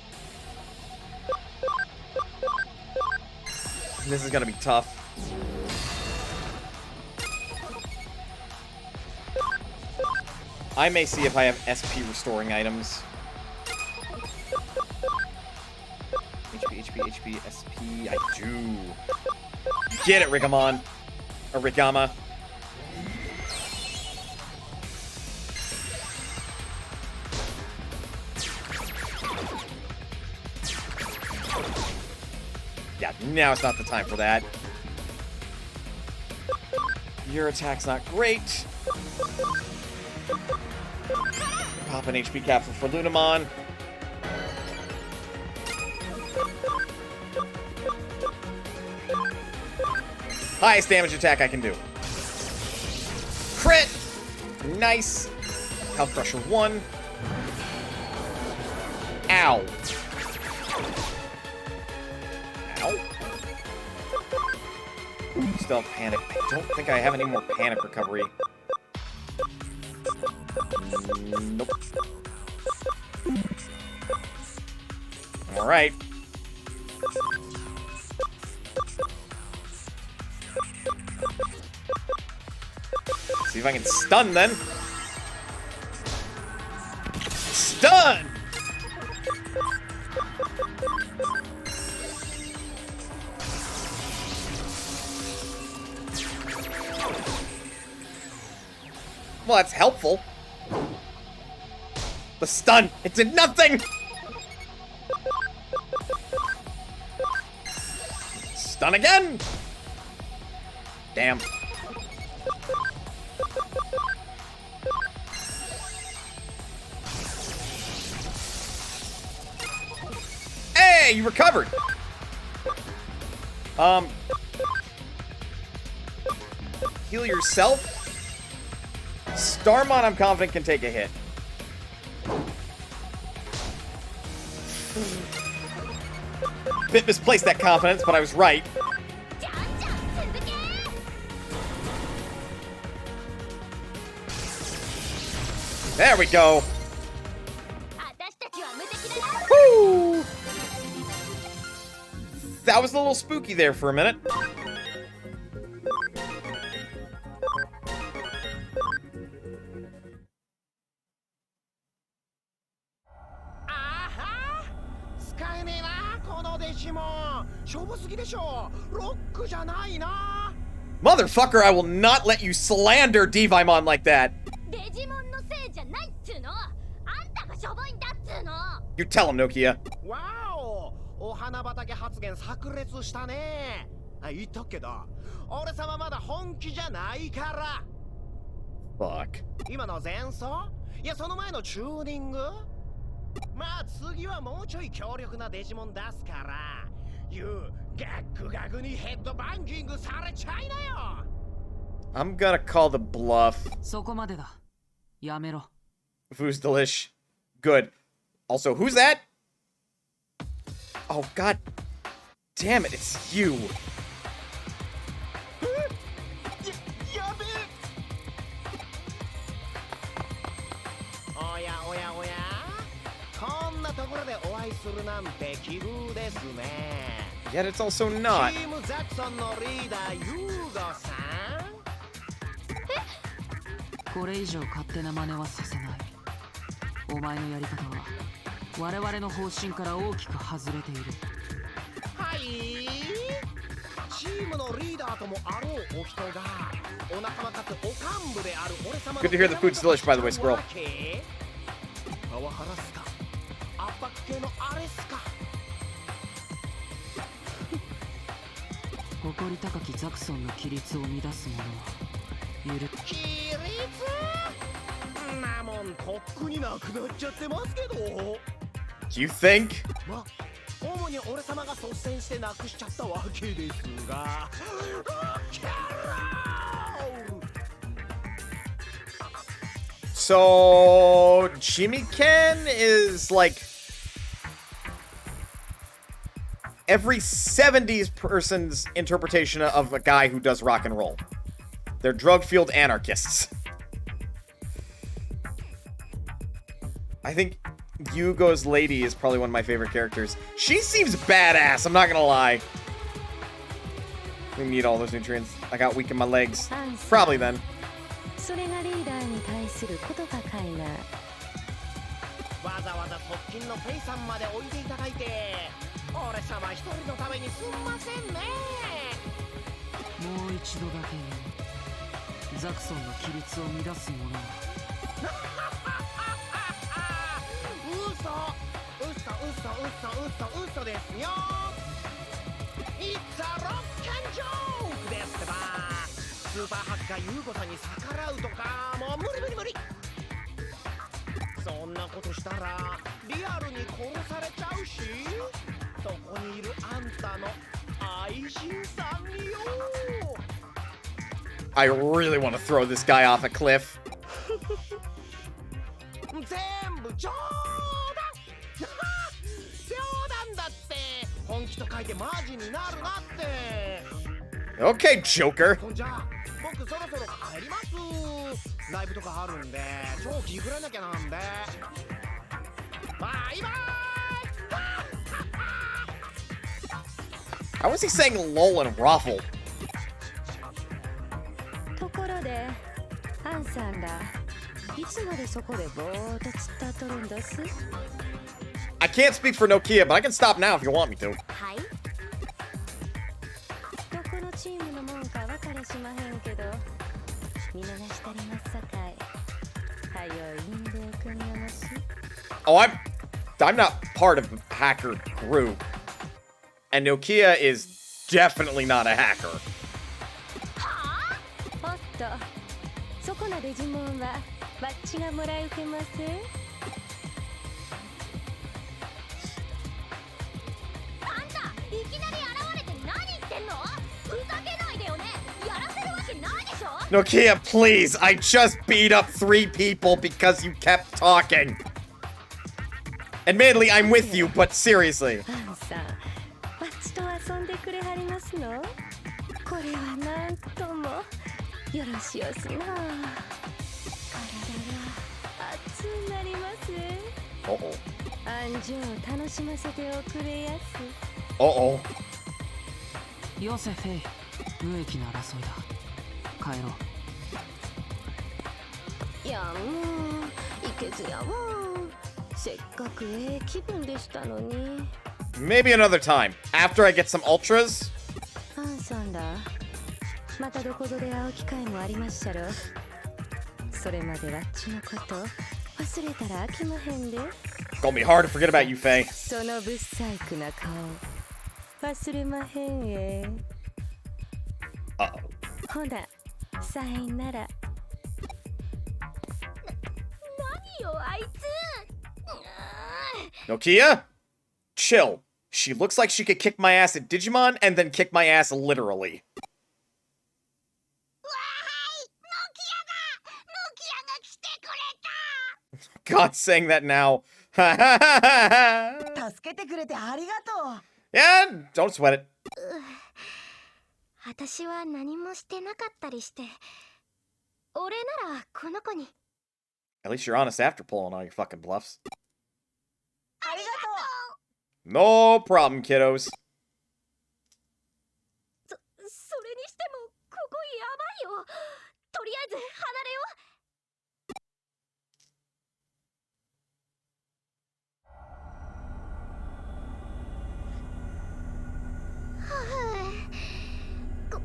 This is gonna be tough. I may see if I have SP restoring items. HP, SP, I do. Get it, Rigamon. Or Rigama. Yeah, now it's not the time for that. Your attack's not great. Pop an HP capsule for Lunamon. Highest damage attack I can do. Crit! Nice. Health Crusher 1. Ow. Ow. Still have panic. I don't think I have any more panic recovery. Nope. Alright. See if I can stun then. Stun! Well, that's helpful. The stun, it did nothing! Done again! Damn. Hey, you recovered! Heal yourself. Starmon, I'm confident, can take a hit. Bit misplaced that confidence, but I was right. There we go. Woo! That was a little spooky there for a minute. Motherfucker, I will not let you slander Digimon like that. You tell him, Nokia. Wow! お花畑発言炸裂したね。言っとくけど、俺様まだ本気じゃないから。Fuck. 今の前奏？いやその前のチューニング？まあ次はもうちょい強力なデジモン出すから。ガクガクにヘッドバンキングされちゃいなよ。I'm gonna call the bluff. そこまでだ。やめろ。Food's delish. Good. Also, who's that? Oh, god damn it, it's you. やべえ。おやおやおや。こんなところでお会いするなんて奇遇ですね。Yet it's also not. チームザクソンのリーダーユーゴさん。これ以上勝手な真似はさせない。お前のやり方は我々の方針から大きく外れている。はい。チームのリーダーともあろうお人がお仲間かつお幹部である俺様の Good to hear the food's delish, by the way, Squirrel. パワハラスか圧迫系のあれっすか。誇り高きザクソンの規律を乱す者は許規律なもんとっくになくなっちゃってますけど。You think? ま、主に俺様が率先してなくしちゃったわけですが。So, Jimmy-Ken is like every 70s person's interpretation of a guy who does rock and roll. They're drug-fueled anarchists. I think Yugo's lady is probably one of my favorite characters. She seems badass, I'm not gonna lie. We need all those nutrients. I got weak in my legs. Probably then. それがリーダーに対することかかいな。わざわざ側近のペイさんまでおいでいただいて、俺様一人のためにすんませんね。もう一度だけ言う。ザクソンの規律を乱す者は嘘ですよ。It's a rock and joke ですってば。スーパーハッカーユーゴさんに逆らうとかもう無理。そんなことしたらリアルに殺されちゃうし、そこにいるあんたの愛人さんによ。I really want to throw this guy off a cliff. 全部冗談冗談だって。本気と書いてマジになるなって。 Okay, Joker. じゃあ僕そろそろ帰ります。ライブとかあるんで超気ぐらなきゃなんで。バイバイ。How was he saying lol and raffle? ところで、アンさんらいつまでそこでぼーっと突っ立っとるんどす？ I can't speak for Nokia, but I can stop now if you want me to. はい。どこのチームのもんか分かりしまへんけど、見逃したりますさかい。はよインデー組みよのす。Oh, I'm not part of the hacker group. And Nokia is definitely not a hacker. おっと、そこのデジモンはバッジがもらい受けます。あんたいきなり現れて何言ってんの？ふざけないでよね。やらせるわけないでしょ。 Nokia, please! I just beat up 3 people because you kept talking. Admittedly, I'm with you, but seriously. アンさん、バッジと遊んでくれはりますの？これはなんともよろしおすな。体が熱うなります。Uh-oh. 安城を楽しませておくれやす。Uh-oh. よせフェイ、無益な争いだ。帰ろう。いやもういけずやわ。せっかく気分でしたのに。 Maybe another time. After I get some ultras? アンさんだ。またどこぞで会う機会もありまっしゃろ。それまではっちのこと忘れたら飽きまへんで。 Gonna be hard to forget about you, Faye. そのぶっ細工な顔忘れまへんえ。 Uh-oh. ほな、さいなら。何よあいつ。 Nokia? Chill. She looks like she could kick my ass at Digimon and then kick my ass literally. わーい、ノキアが来てくれた。 God, saying that now. 助けてくれてありがとう。 Yeah, don't sweat it. 私は何もしてなかったりして。俺ならこの子に。 At least you're honest after pulling all your fucking bluffs. ありがとう。 No problem, kiddos. それにしてもここやばいよ。とりあえず離れよう。はあ、こ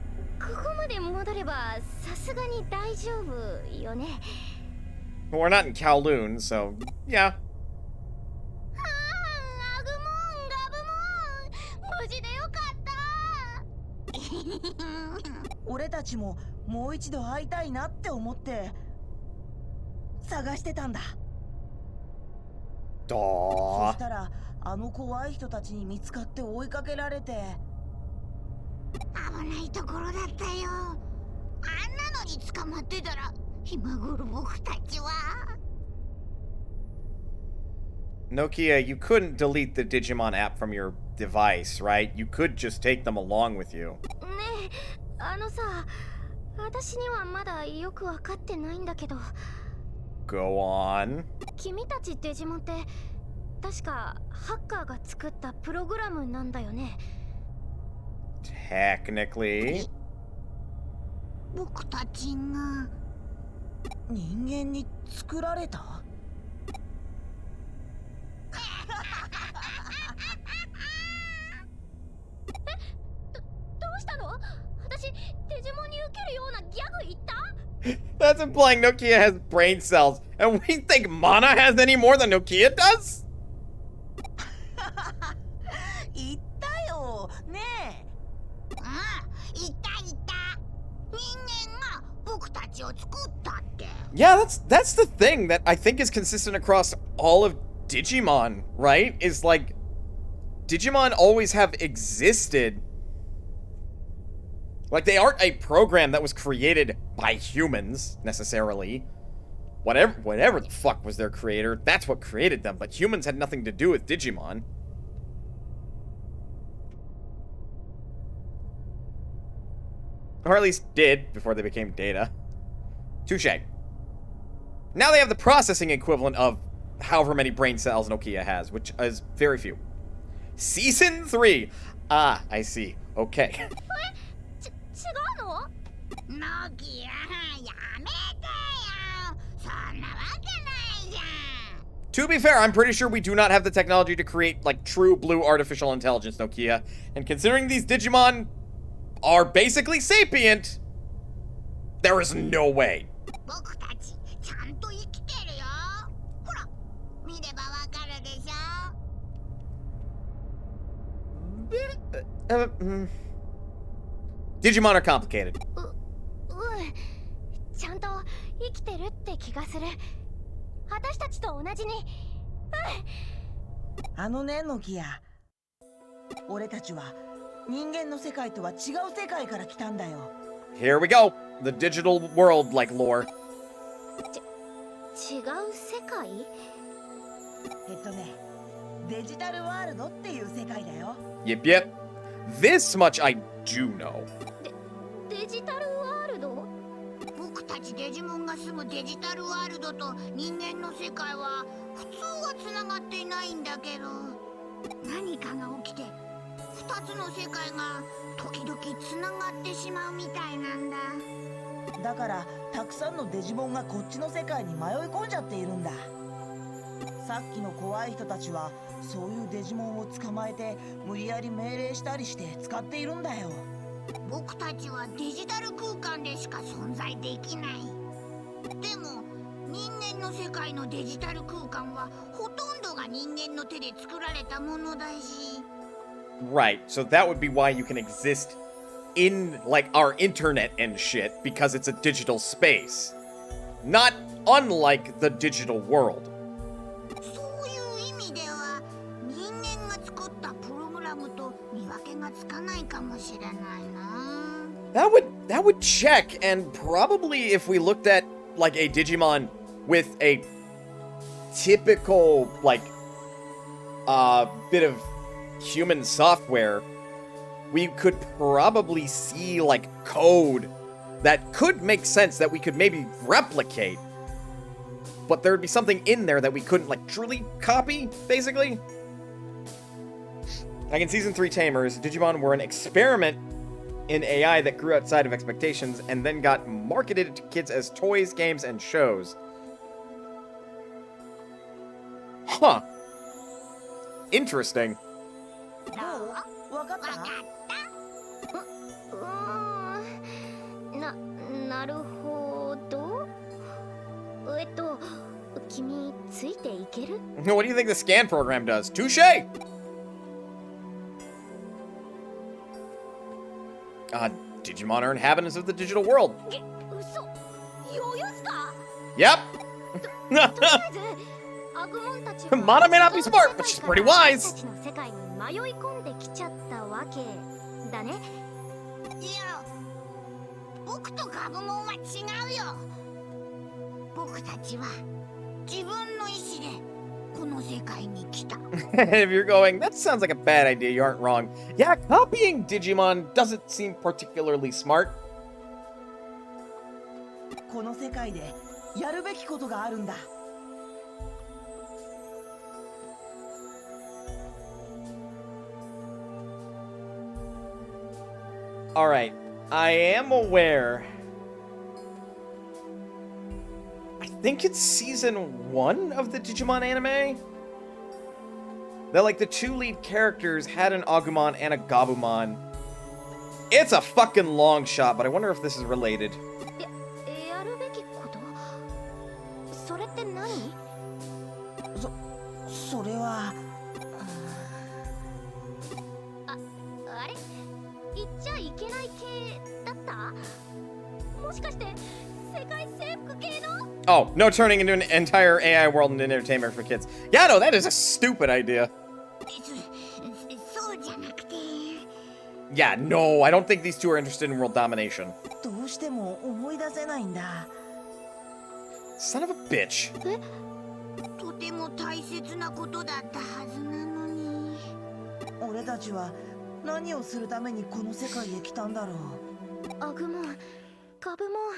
こまで戻ればさすがに大丈夫よね。 We're not in Kowloon, so yeah. アグモンガブモン無事でよかった。俺たちももう一度会いたいなって思って探してたんだ。そ Aww. したらあの怖い人たちに見つかって追いかけられて。危ないところだったよ。あんなのに捕まってたら今頃僕たちは。 Nokia, you couldn't delete the Digimon app from your device, right? You could just take them along with you. ねえ、あのさ、私にはまだよくわかってないんだけど。 Go on. 君たちデジモンって確かハッカーが作ったプログラムなんだよね。 Technically. 僕たちが人間に作られた？どうしたの？私デジモンに受けるようなギャグ言った？ That's implying Nokia has brain cells, and we think Mana has any more than Nokia does? 言ったよねえ。言った人間が僕たちを作ったって。 Yeah, that's the thing that I think is consistent across all of Digimon, right? Is like Digimon always have existed. Like they aren't a program that was created by humans necessarily. Whatever the fuck was their creator, that's what created them, but humans had nothing to do with Digimon. Or at least did before they became data. Touché. Now they have the processing equivalent of however many brain cells Nokia has, which is very few. Season 3. Ah, I see. Okay. 違うの？ノキアやめてよ。そんなわけないじゃん。 To be fair, I'm pretty sure we do not have the technology to create, like, true blue artificial intelligence, Nokia. And considering these Digimon are basically sapient, there is no way. 僕たちちゃんと生きてるよ。ほら、見ればわかるでしょ。Digimon are complicated. ちゃんと生きてるって気がする。私たちと同じに。あのね、ノキア。俺たちは人間の世界とは違う世界から来たんだよ。 Here we go. The digital world like lore. 違う世界？デジタルワールドっていう世界だよ。 Yep, yep. This much I do know. デジタルワールド？僕たちデジモンが住むデジタルワールドと人間の世界は普通はつながっていないんだけど、何かが起きて2つの世界が時々つながってしまうみたいなんだ。だからたくさんのデジモンがこっちの世界に迷い込んじゃっているんだ。さっきの怖い人たちはそういうデジモンを捕まえて無理やり命令したりして使っているんだよ。僕たちはデジタル空間でしか存在できない。でも人間の世界のデジタル空間はほとんどが人間の手で作られたものだし。 Right, so that would be why you can exist in, like, our internet and shit, because it's a digital space. Not unlike the digital world. そういう意味では人間が作ったプログラムと見分けがつかないかもしれないな。 That would check, and probably if we looked at, like, a Digimon with a typical, like, bit of human software, we could probably see, like, code that could make sense that we could maybe replicate. But there would be something in there that we couldn't, like, truly copy, basically. Like in Season 3 Tamers, Digimon were an experiment in AI that grew outside of expectations and then got marketed to kids as toys, games, and shows. Huh. Interesting. わかった？なるほど。君ついていける？ What do you think the scan program does? Touche! Digimon are inhabitants of the digital world. 嘘？余裕っすか？ Yep! とりあえずアグモンたちは Mana may not be smart, but she's pretty wise. 私たちの世界に迷い込んできちゃったわけだね。いや、僕とガブモンは違うよ。僕たちは自分の意志でこの世界に来た。 If you're going, that sounds like a bad idea, you aren't wrong. Yeah, copying Digimon doesn't seem particularly smart. この世界でやるべきことがあるんだ。Alright, I am aware. I think it's season 1 of the Digimon anime that, like, the two lead characters had an Agumon and a Gabumon. It's a fucking long shot, but I wonder if this is related. やるべきこと？それって何？それは。あれ？言っちゃいけない系だった？もしかして世界征服系の？ Oh, no turning into an entire AI world and entertainment for kids. Yeah, no, that is a stupid idea. そうじゃなくて。Yeah, no, I don't think these two are interested in world domination. どうしても思い出せないんだ。Son of a bitch. とても大切なことだったはずなのに。俺たちは何をするためにこの世界へ来たんだろう。アグモン、ガブモン。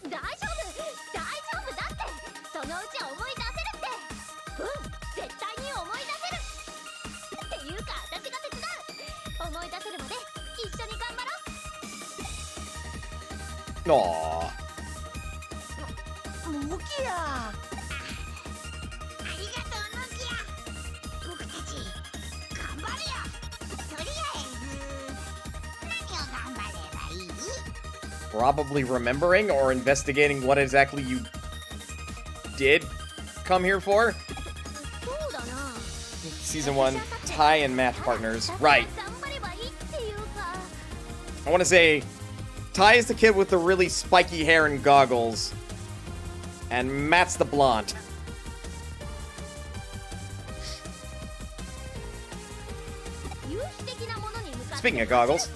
大丈夫だって。そのうち思い出せるって。絶対に思い出せる。っていうか私が手伝う。思い出せるまで一緒に頑張ろう。Aww. ノキア。ありがとうノキア。僕たち頑張るよ。とりあえず何を頑張ればいい？ Probably remembering or investigating what exactly you did come here for. そうだな。 Season 1, Thai and math partners. Right. 頑張ればいいっていうか。I want to say Ty is the kid with the really spiky hair and goggles. And Matt's the blonde. Speaking of goggles.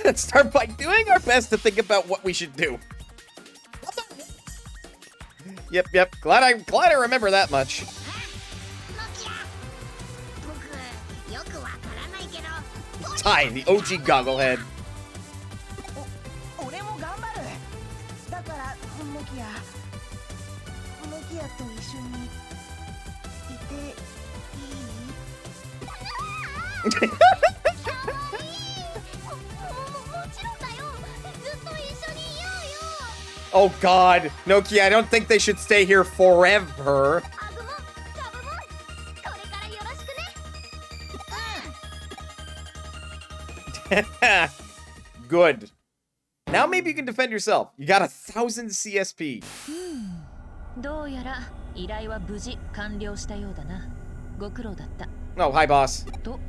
Let's start by doing our best to think about what we should do. Yep. Glad I remember that much. Ty, the OG gogglehead. 俺も頑張る。だからモキヤと一緒にいていい？ Oh God, Nokia, I don't think they should stay here forever. Good. Now maybe you can defend yourself. You got 1,000 CSP. どうやら依頼は無事完了したようだな。ご苦労だった。Oh, hi, boss. と、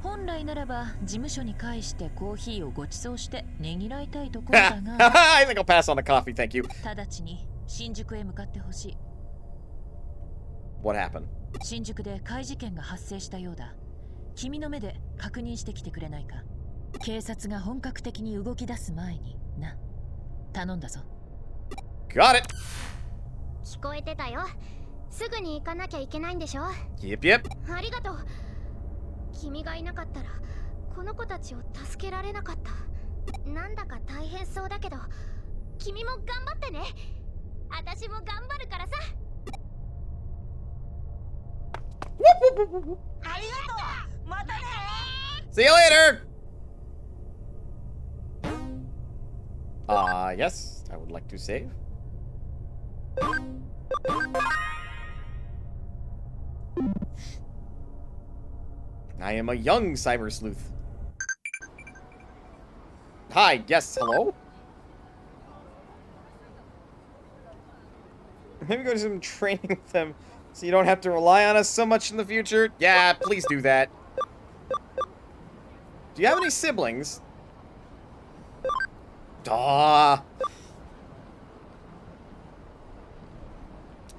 本来ならば事務所に返してコーヒーをご馳走してねぎらいたいところだが。I think I'll pass on the coffee, thank you. 直ちに新宿へ向かってほしい。What happened? 新宿で怪事件が発生したようだ。君の目で確認してきてくれないか。警察が本格的に動き出す前にな。頼んだぞ。Got it. 聞こえてたよ。すぐに行かなきゃいけないんでしょ。Yep. ありがとう。君がいなかったらこの子たちを助けられなかった。なんだか大変そうだけど、君も頑張ってね。私も頑張るからさ。ありがとう。またね。See you later. Yes, I would like to save. I am a young cyber sleuth. Hi, yes, hello? Maybe go to some training with them so you don't have to rely on us so much in the future. Yeah, please do that. Do you have any siblings?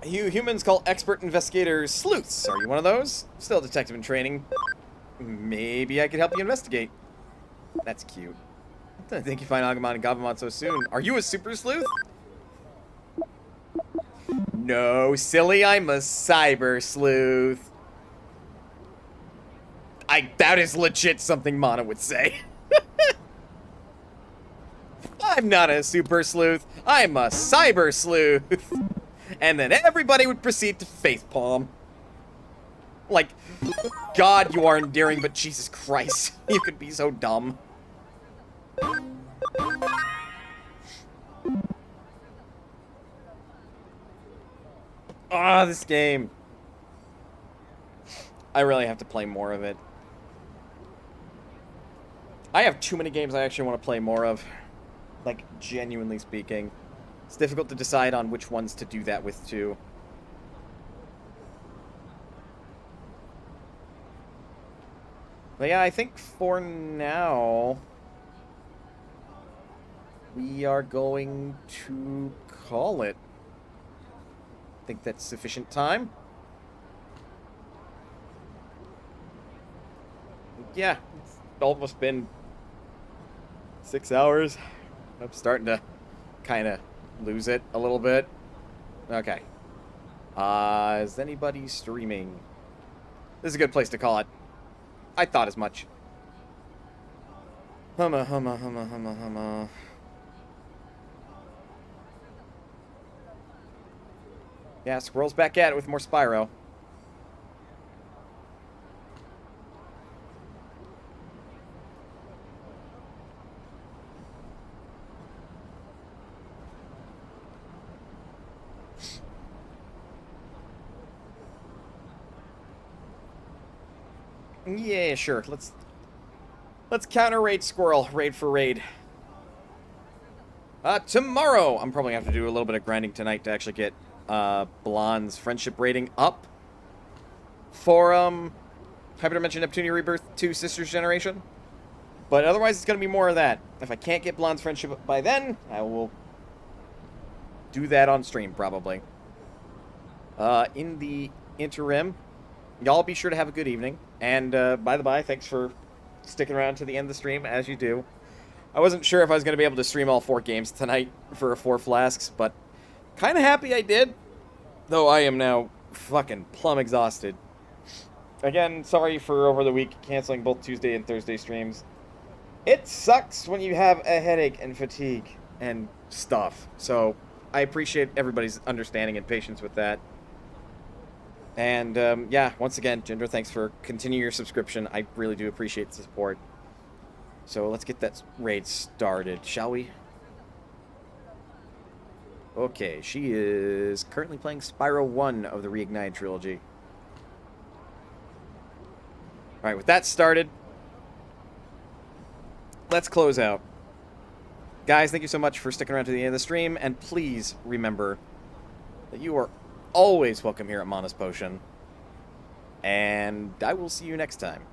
Humans call expert investigators sleuths. Are you one of those? Still a detective in training. Maybe I could help you investigate. That's cute. I didn't think you find Agumon and Gabumon so soon. Are you a super sleuth? No, silly, I'm a cyber sleuth. That is legit something Mana would say. I'm not a super sleuth, I'm a cyber sleuth. And then everybody would proceed to facepalm. Like, God, you are endearing, but Jesus Christ, you could be so dumb. Ah, this game. I really have to play more of it. I have too many games I actually want to play more of. Like, genuinely speaking. It's difficult to decide on which ones to do that with, too. But yeah, I think for now, we are going to call it. I think that's sufficient time. Yeah, it's almost been 6 hours. I'm starting to kind of lose it a little bit. Okay. Is anybody streaming? This is a good place to call it. I thought as much. Humma. Yeah, Squirrel's back at it with more Spyro. Yeah, sure. Let's counter raid Squirrel, raid for raid. Tomorrow, I'm probably going to have to do a little bit of grinding tonight to actually get Blonde's friendship rating up for Hyperdimension Neptunia Rebirth 2 Sisters Generation. But otherwise, it's going to be more of that. If I can't get Blonde's friendship up by then, I will do that on stream, probably. In the interim, y'all be sure to have a good evening. And by the by, thanks for sticking around to the end of the stream, as you do. I wasn't sure if I was going to be able to stream all 4 games tonight for 4 Flasks, but kind of happy I did. Though I am now fucking plumb exhausted. Again, sorry for over the week canceling both Tuesday and Thursday streams. It sucks when you have a headache and fatigue and stuff. So I appreciate everybody's understanding and patience with that. And yeah, once again, Jinder, thanks for continuing your subscription. I really do appreciate the support. So let's get that raid started, shall we? Okay, she is currently playing Spyro 1 of the Reignited trilogy. Alright, with that started, let's close out. Guys, thank you so much for sticking around to the end of the stream, and please remember that you are always welcome here at Monos Potion. And I will see you next time.